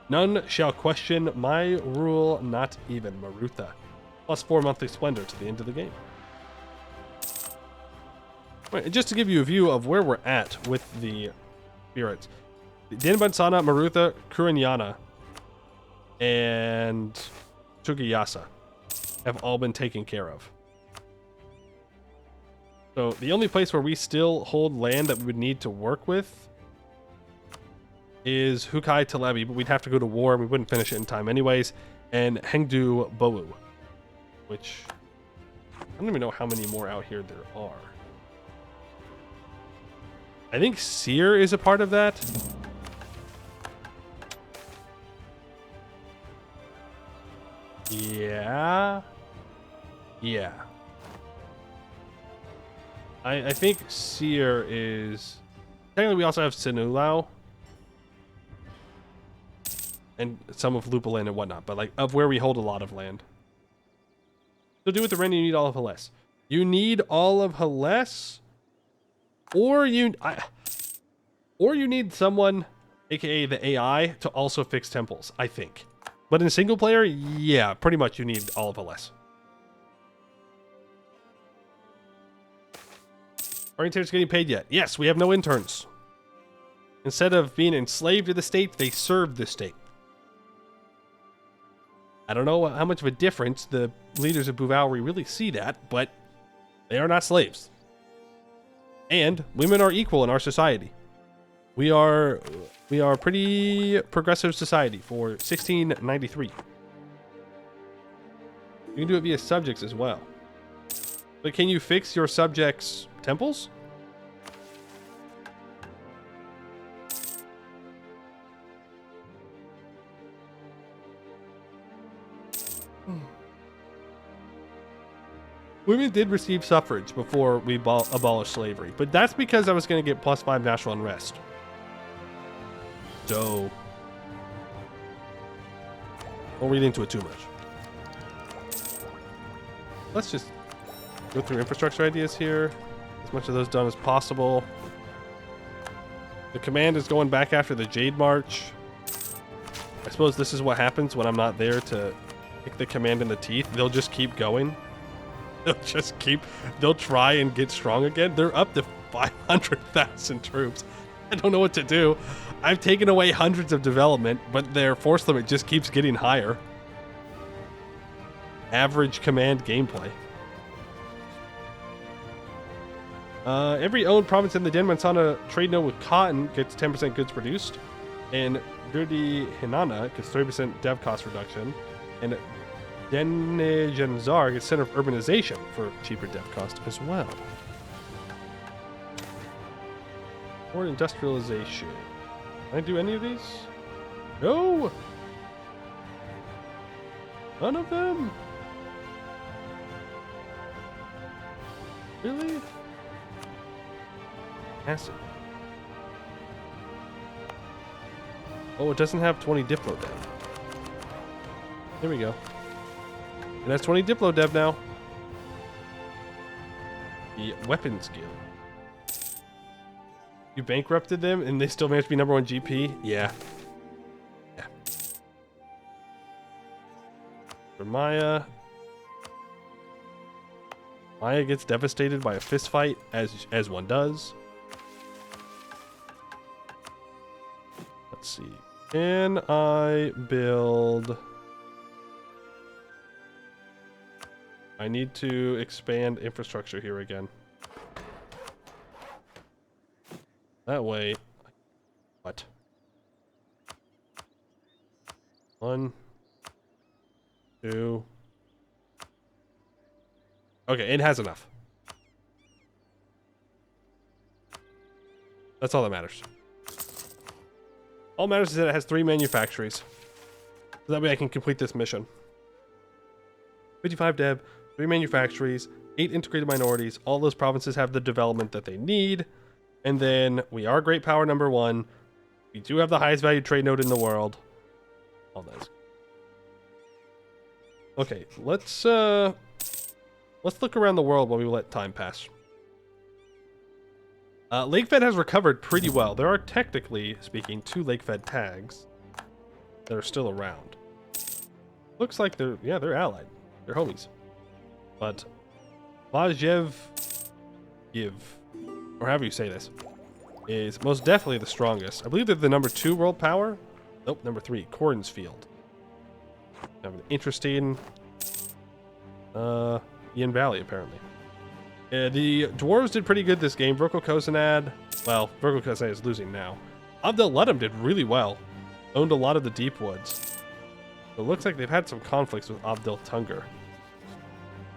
None shall question my rule, not even Marutha. Plus 4 monthly splendor to the end of the game. Right, just to give you a view of where we're at with the spirits. Denbansana, Marutha, Kuranyana, and Tugayasa have all been taken care of. So the only place where we still hold land that we would need to work with is Hukai Telebi, but we'd have to go to war and we wouldn't finish it in time anyways, and Hengdu Bowu, which I don't even know how many more out here there are. I think Seer is a part of that. Yeah. I think Seer is... Technically, we also have Sinulau. And some of Lupulin and whatnot, but like of where we hold a lot of land. So do with the Ren, you need all of Hellas. You need all of Hellas, or you need someone, aka the AI, to also fix temples, I think. But in single player, yeah, pretty much you need all of Hellas. Are interns getting paid yet? Yes, we have no interns. Instead of being enslaved to the state, they serve the state. I don't know how much of a difference the leaders of Bhuvauri really see that, but they are not slaves. And women are equal in our society. We are a pretty progressive society for 1693. You can do it via subjects as well. But can you fix your subjects' temples? Women did receive suffrage before we abolished slavery, but that's because I was going to get +5 national unrest. So, don't read into it too much. Let's just go through infrastructure ideas here. As much of those done as possible. The command is going back after the Jade March. I suppose this is what happens when I'm not there to kick the command in the teeth. They'll just keep going. They'll try and get strong again. They're up to 500,000 troops. I don't know what to do. I've taken away hundreds of development, but their force limit just keeps getting higher. Average command gameplay. Every owned province in the Denmansana trade node with cotton gets 10% goods produced, and Dirty Hinana gets 30% dev cost reduction, and Dennejanzar gets center of urbanization for cheaper dev cost as well. Or industrialization. Can I do any of these? No! None of them? Really? Acid. Oh, it doesn't have 20 Diplo Dev. There we go. It has 20 Diplo Dev now. The weapon skill. You bankrupted them and they still managed to be number 1 GP? Yeah. Yeah. For Maya. Maya gets devastated by a fist fight, as one does. Let's see. Can I build... I need to expand infrastructure here again. That way... What? 1, 2... Okay, it has enough. That's all that matters. All that matters is that it has 3 manufactories. So that way I can complete this mission. 55 dev, 3 manufactories, 8 integrated minorities. All those provinces have the development that they need. And then we are great power number 1. We do have the highest value trade node in the world. All those. Okay, let's look around the world while we let time pass. Lake-fed has recovered pretty well. There are technically speaking 2 lake-fed tags that are still around. Looks like they're allied. They're homies. But Vajev, or however you say this, is most definitely the strongest. I believe they're the number 2 world power. Nope, number 3, Cornsfield. Have an interesting Yin Valley, apparently. The dwarves did pretty good this game. Vroko Kosanad, well, Vroko Kosanad is losing now. Abdel Ludum did really well. Owned a lot of the deep woods. It looks like they've had some conflicts with Abdel Tunger.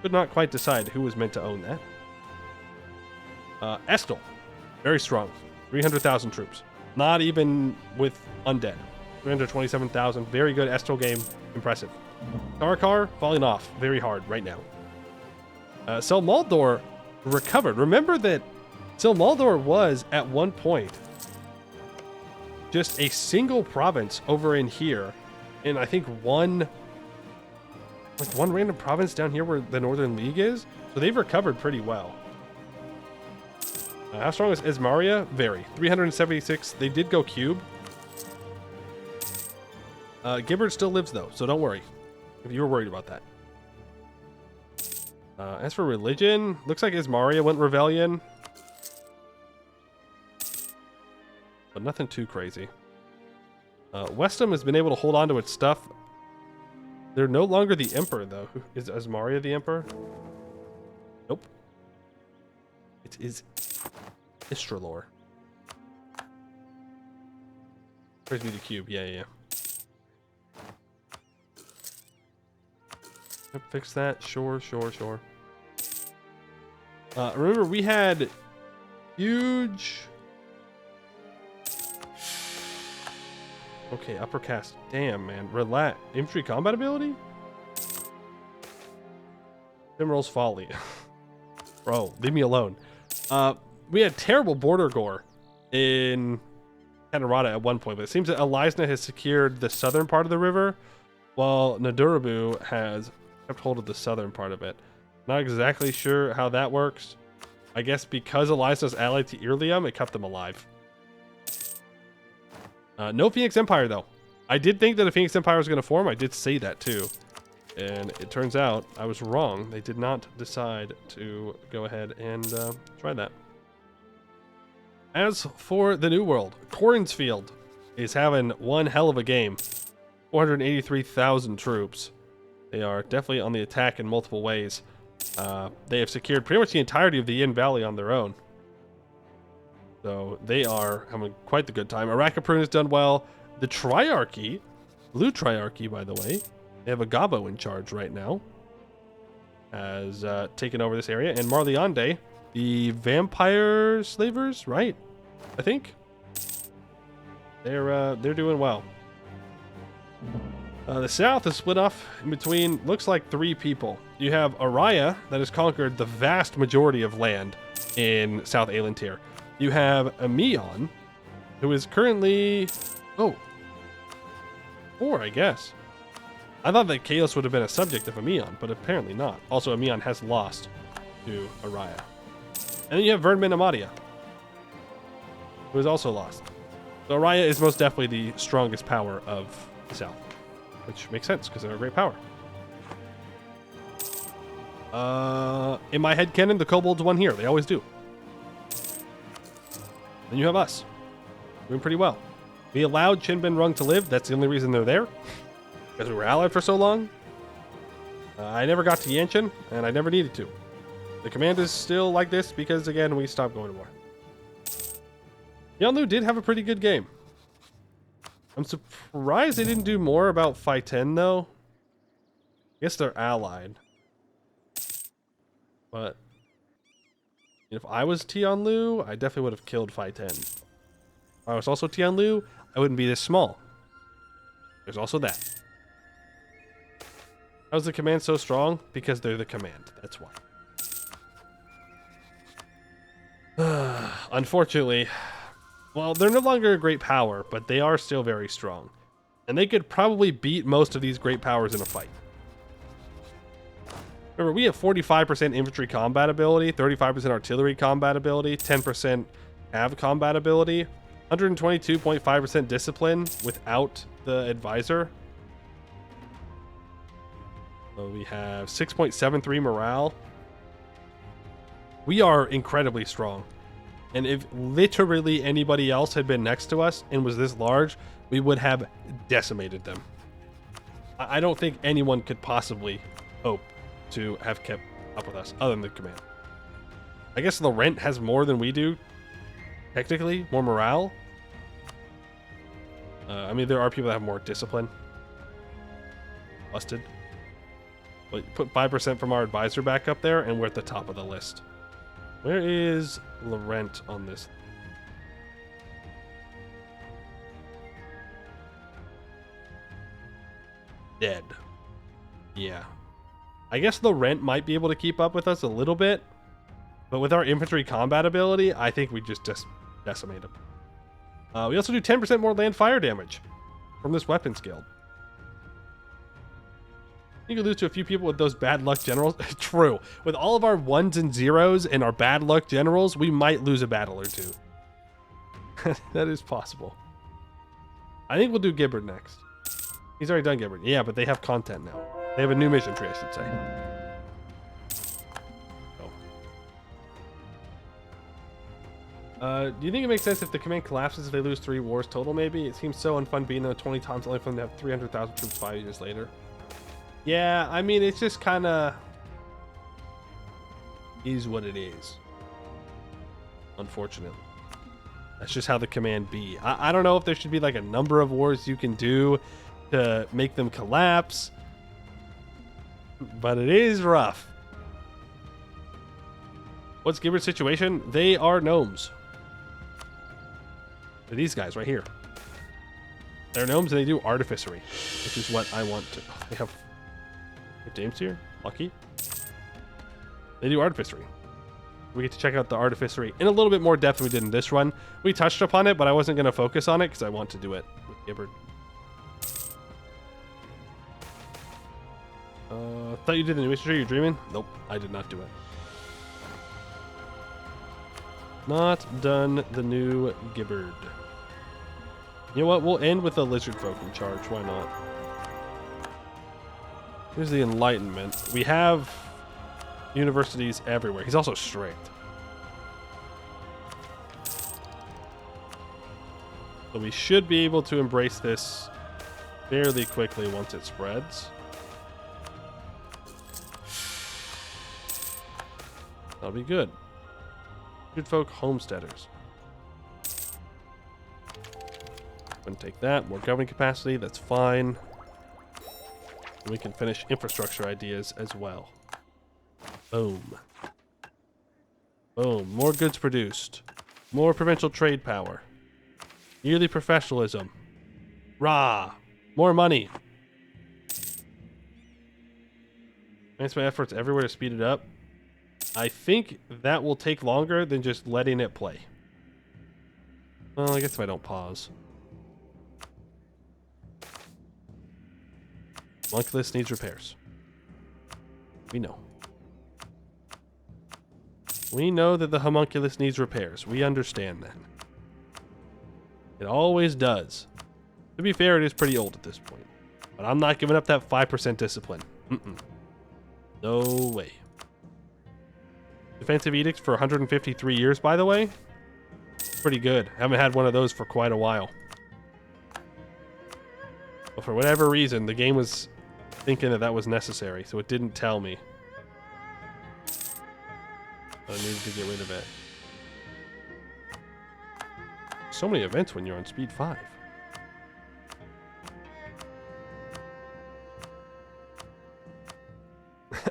Could not quite decide who was meant to own that. Estel, very strong. 300,000 troops. Not even with undead. 327,000. Very good Estel game. Impressive. Karakar falling off very hard right now. Sel Maldor recovered. Remember that Sel Maldor was at one point just a single province over in here, and I think one random province down here where the Northern League is. So they've recovered pretty well. How strong is Esmaria? Very. 376. They did go cube. Gibbard still lives though, so don't worry if you were worried about that. As for religion, looks like Ismaria went rebellion, but nothing too crazy. Westham has been able to hold on to its stuff. They're no longer the emperor though. Is Ismaria the emperor? Nope. It is Istralor. Praise be the cube. Yeah. Fix that. Sure. Remember, we had huge... Okay, upper caste. Damn, man. Relax. Infantry combat ability? Emerald's Folly. Bro, leave me alone. We had terrible border gore in Katarata at one point, but it seems that Elisna has secured the southern part of the river, while Nadurabu has kept hold of the southern part of it. Not exactly sure how that works. I guess because Elisna's allied to Irlium, it kept them alive. No Phoenix Empire, though. I did think that a Phoenix Empire was going to form. I did say that, too. And it turns out I was wrong. They did not decide to go ahead and try that. As for the New World, Cornsfield is having one hell of a game. 483,000 troops. They are definitely on the attack in multiple ways. They have secured pretty much the entirety of the Yin Valley on their own. So they are having quite the good time. Arakaprun has done well. The Triarchy, Blue Triarchy, by the way, they have a Gabo in charge right now, has taken over this area. And Marliande, the Vampire Slavers, right? I think. They're doing well. The south is split off in between, looks like 3 people. You have Araya, that has conquered the vast majority of land in South Aelantir. You have Amion, who is currently... Oh. 4, I guess. I thought that Kalos would have been a subject of Amion, but apparently not. Also, Amion has lost to Araya. And then you have Vernman Amadia, who is also lost. So Araya is most definitely the strongest power of the south. Which makes sense, because they're a great power. In my headcanon, the kobolds won here. They always do. Then you have us. Doing pretty well. We allowed Chinben Rung to live. That's the only reason they're there. Because we were allied for so long. I never got to Yanshin, and I never needed to. The command is still like this because, again, we stopped going to war. Yanlu did have a pretty good game. I'm surprised they didn't do more about Phi 10, though. I guess they're allied. But if I was Tianlu, I definitely would have killed Phi 10. If I was also Tianlu, I wouldn't be this small. There's also that. How's the command so strong? Because they're the command. That's why. Unfortunately... Well, they're no longer a great power, but they are still very strong. And they could probably beat most of these great powers in a fight. Remember, we have 45% infantry combat ability, 35% artillery combat ability, 10% cav combat ability, 122.5% discipline without the advisor. So we have 6.73 morale. We are incredibly strong. And if literally anybody else had been next to us and was this large, we would have decimated them. I don't think anyone could possibly hope to have kept up with us, other than the command. I guess Laurent has more than we do, technically, more morale. I mean, there are people that have more discipline. Busted. But put 5% from our advisor back up there, and we're at the top of the list. Where is Laurent on this? Dead. Yeah. I guess Laurent might be able to keep up with us a little bit, but with our infantry combat ability, I think we just decimate him. We also do 10% more land fire damage from this weapons guild. You can lose to a few people with those bad luck generals. True. With all of our 1s and 0s and our bad luck generals, we might lose a battle or two. That is possible. I think we'll do Gibbard next. He's already done Gibbard. Yeah, but they have content now. They have a new mission tree, I should say. Oh. Do you think it makes sense if the command collapses if they lose 3 wars total, maybe? It seems so unfun being there 20 times only for them to have 300,000 troops 5 years later. Yeah, I mean, it's just kind of is what it is. Unfortunately. That's just how the command be. I don't know if there should be like a number of wars you can do to make them collapse. But it is rough. What's Gibbard's situation? They are gnomes. They're these guys right here. They're gnomes and they do artificery, which is what I want to. They have Dames here. Lucky. They do artificery. We get to check out the artificery in a little bit more depth than we did in this run. We touched upon it, but I wasn't going to focus on it because I want to do it with Gibbard. Thought you did the new mission tree. You're dreaming? Nope, I did not do it. Not done the new Gibbard. You know what? We'll end with the lizard folk in charge. Why not? Here's the Enlightenment. We have universities everywhere. He's also strict. So we should be able to embrace this fairly quickly once it spreads. That'll be good. Good folk homesteaders. Gonna take that. More governing capacity. That's fine. And we can finish infrastructure ideas as well. Boom. Boom. More goods produced. More provincial trade power. Yearly professionalism. Rah. More money. Advance my efforts everywhere to speed it up. I think that will take longer than just letting it play. Well, I guess if I don't pause. Homunculus needs repairs. We know. We know that the homunculus needs repairs. We understand that. It always does. To be fair, it is pretty old at this point. But I'm not giving up that 5% discipline. No way. Defensive edicts for 153 years, by the way. Pretty good. Haven't had one of those for quite a while. But for whatever reason, the game was thinking that that was necessary, so it didn't tell me. I needed to get rid of it. So many events when you're on speed 5.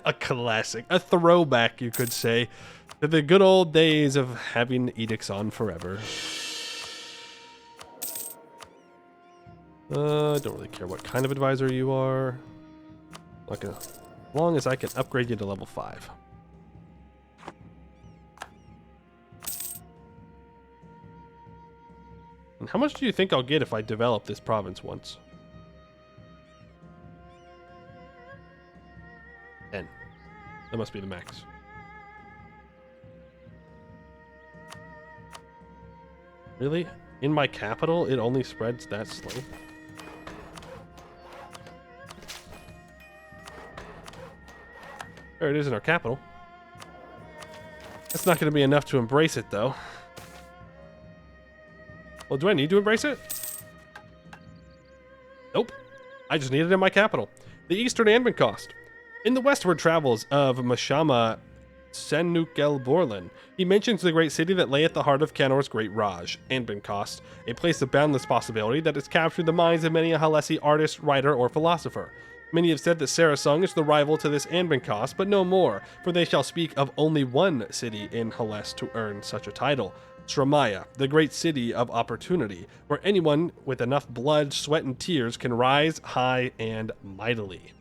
A classic. A throwback, you could say, to the good old days of having edicts on forever. I don't really care what kind of advisor you are. As long as I can upgrade you to level 5. And how much do you think I'll get if I develop this province once? 10. That must be the max. Really? In my capital, it only spreads that slow? There it is in our capital. That's not going to be enough to embrace it, though. Well, do I need to embrace it? Nope. I just need it in my capital. The Eastern Anbennar cost. In the westward travels of Mashama Senukel-Borlin, he mentions the great city that lay at the heart of Canor's great Raj, Anbennar, a place of boundless possibility that has captured the minds of many a Halessi artist, writer, or philosopher. Many have said that Sarasung is the rival to this Anbennar, but no more, for they shall speak of only one city in Haless to earn such a title. Sramaya, the great city of opportunity, where anyone with enough blood, sweat, and tears can rise high and mightily.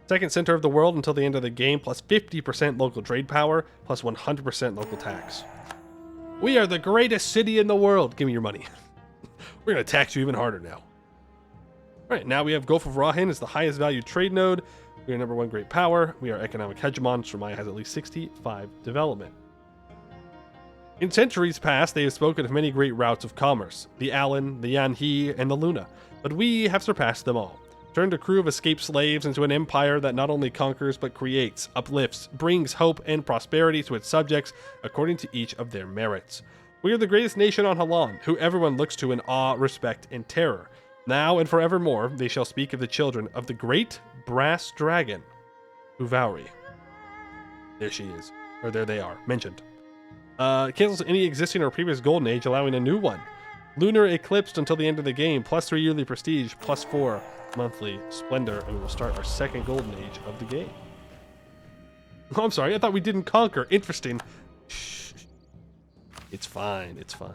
Second center of the world until the end of the game, plus 50% local trade power, plus 100% local tax. We are the greatest city in the world. Give me your money. We're going to tax you even harder now. All right, now we have Gulf of Rahen as the highest valued trade node. We are number 1 great power. We are economic hegemon. Sramaya has at least 65 development. In centuries past, they have spoken of many great routes of commerce, the Allen, the Yanhi, and the Luna, but we have surpassed them all. Turned a crew of escaped slaves into an empire that not only conquers but creates, uplifts, brings hope and prosperity to its subjects according to each of their merits. We are the greatest nation on Halan, who everyone looks to in awe, respect, and terror. Now and forevermore, they shall speak of the children of the great brass dragon, Bhuvauri. There she is. Or there they are, mentioned. Cancels any existing or previous golden age, allowing a new one. Lunar eclipsed until the end of the game, plus 3 yearly prestige, plus 4 monthly splendor, and we will start our second golden age of the game. Oh, I'm sorry, I thought we didn't conquer. Interesting. Shh. It's fine, it's fine.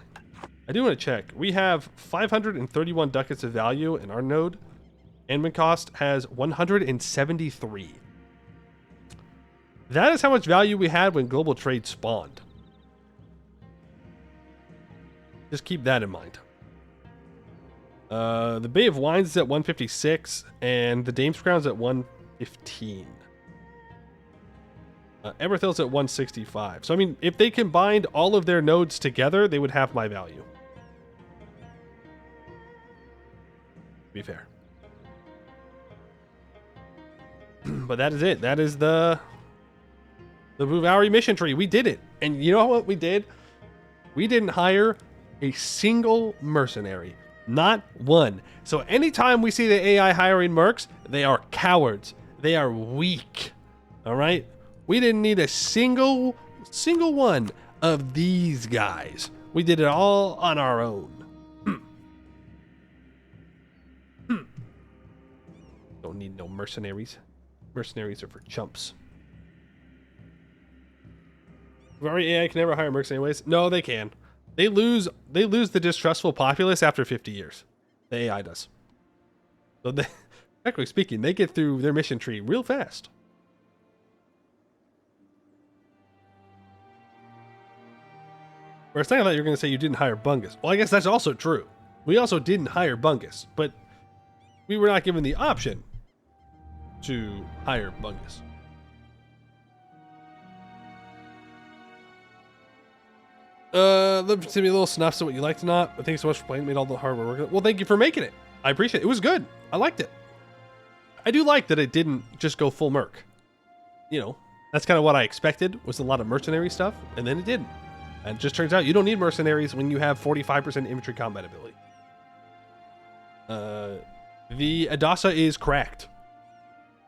I do want to check. We have 531 ducats of value in our node. Anbennar has 173. That is how much value we had when global trade spawned. Just keep that in mind. The Bay of Wines is at 156, and the Dame's Crown is at 115. Emerthil's at 165. So, I mean, if they combined all of their nodes together, they would have my value. To be fair. But that is it. That is the Bhuvauri mission tree. We did it. And you know what we did? We didn't hire a single mercenary. Not one. So anytime we see the AI hiring mercs, they are cowards. They are weak. All right? We didn't need a single one of these guys. We did it all on our own. Don't need no mercenaries. Mercenaries are for chumps. Bhuvauri AI can never hire mercs anyways. No, they can. They lose the distrustful populace after 50 years. The AI does. So they, technically speaking, they get through their mission tree real fast. For a second, I thought you were going to say you didn't hire Bungus. Well, I guess that's also true. We also didn't hire Bungus, but we were not given the option to hire Bungus. Let me send me a little snuffs of what you liked or not. But thanks so much for playing. Made all the hard work. Well, thank you for making it. I appreciate it. It was good. I liked it. I do like that it didn't just go full merc. You know, that's kind of what I expected, was a lot of mercenary stuff, and then it didn't. And it just turns out you don't need mercenaries when you have 45% infantry combat ability. The Adasa is cracked.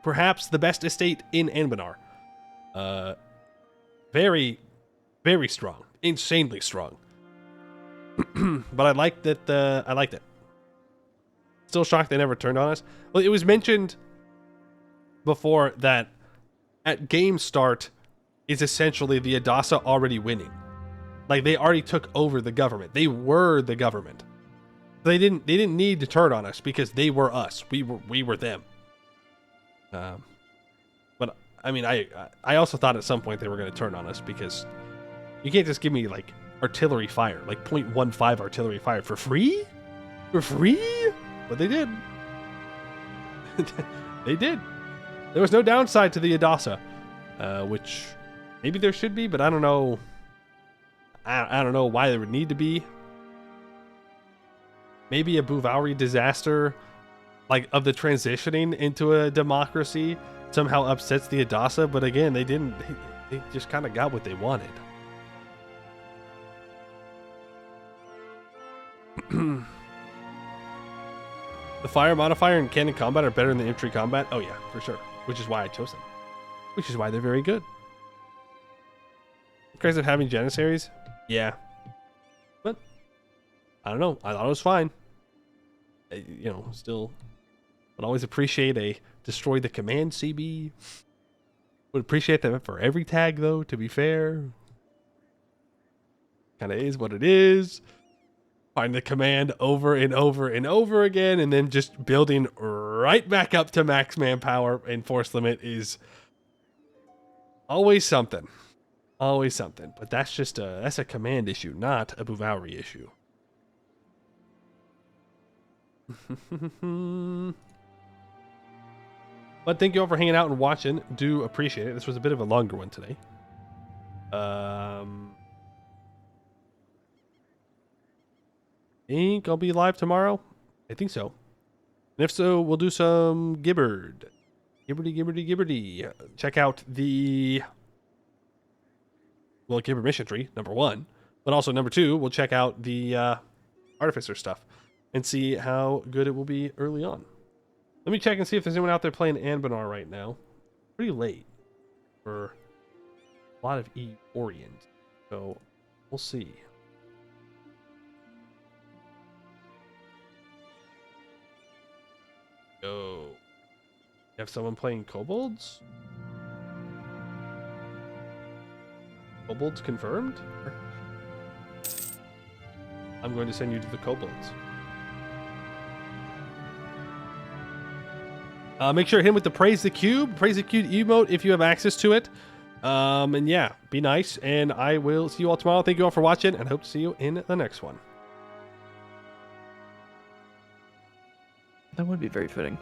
Perhaps the best estate in Anbennar. Very, very strong. Insanely strong. But I liked that. I liked it. Still shocked they never turned on us. Well, it was mentioned before that at game start is essentially the Adasa already winning. Like, they already took over the government. They were the government. They didn't need to turn on us because they were us. We were them. But I mean, I also thought at some point they were going to turn on us, because you can't just give me like artillery fire, like 0.15 artillery fire for free? For free? But they did. They did. There was no downside to the Adasa, which maybe there should be, but I don't know. I don't know why there would need to be. Maybe a Bhuvauri disaster, like of the transitioning into a democracy, somehow upsets the Adasa, but again, they didn't. They just kind of got what they wanted. The fire modifier and cannon combat are better than the infantry combat. Oh yeah, for sure. Which is why I chose them. Which is why they're very good. Because of having Janissaries? Yeah. But I don't know. I thought it was fine. You know, still would always appreciate a destroy the command CB. Would appreciate that for every tag, though, to be fair. Kind of is what it is. Find the command over and over and over again, and then just building right back up to max manpower and force limit is always something. Always something. But that's just that's a command issue, not a Bhuvauri issue. But thank you all for hanging out and watching. Do appreciate it. This was a bit of a longer one today. Think I'll be live tomorrow? I think so. And if so, we'll do some Gibbard. Gibbardy. Check out the Gibbard mission tree, number 1. But also number 2, we'll check out the Artificer stuff and see how good it will be early on. Let me check and see if there's anyone out there playing Anbennar right now. Pretty late for a lot of E-Orient. So we'll see. Oh, you have someone playing kobolds? Kobolds confirmed? I'm going to send you to the kobolds. Make sure to hit him with the Praise the Cube emote if you have access to it. And yeah, be nice, and I will see you all tomorrow. Thank you all for watching, and hope to see you in the next one. That would be very fitting.